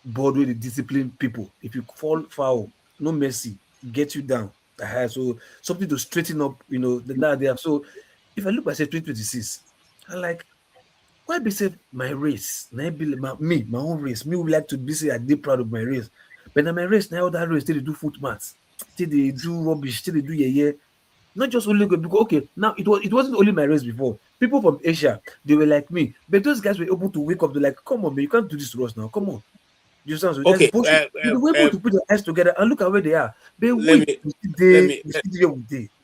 board with the disciplined people. If you fall foul, no mercy, get you down. So something to straighten up, that they have. So if I look at say 2026, I like, why be say my race? My own race. Me would like to be say I did proud of my race. But now my race, now that race, they do foot mats, they do rubbish, they do yeah. Not just only because okay, now it wasn't only my race before. People from Asia, they were like me, but those guys were able to wake up. They're like, come on, man, you can't do this to us now. Come on. Do you sound so? Okay. But they were able to put their eyes together and look at where they are. But let me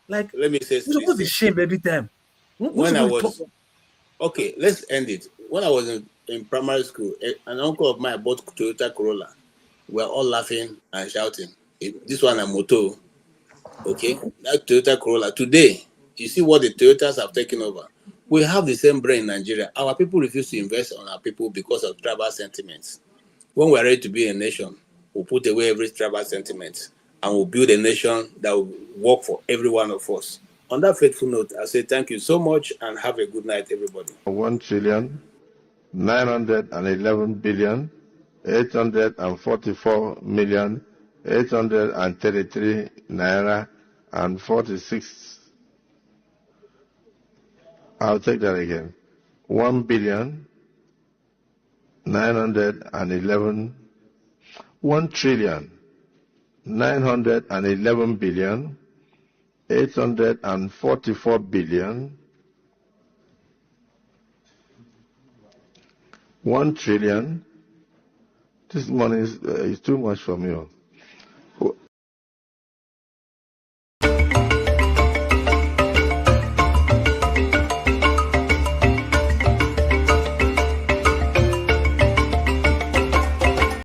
like, let me say we're supposed to be shamed every time. When I was okay, let's end it. When I was in primary school, an uncle of mine bought Toyota Corolla. We were all laughing and shouting. This one a moto. Okay, that Toyota Corolla. Today, you see what the Toyotas have taken over. We have the same brain in Nigeria. Our people refuse to invest on our people because of tribal sentiments. When we're ready to be a nation, we'll put away every tribal sentiment and we'll build a nation that will work for every one of us. On that faithful note, I say thank you so much and have a good night, everybody. 1,911,844,833 naira and 46. I'll take that again. 1,911,000,000 1,911,844,000,000 1 trillion. This money is too much for me.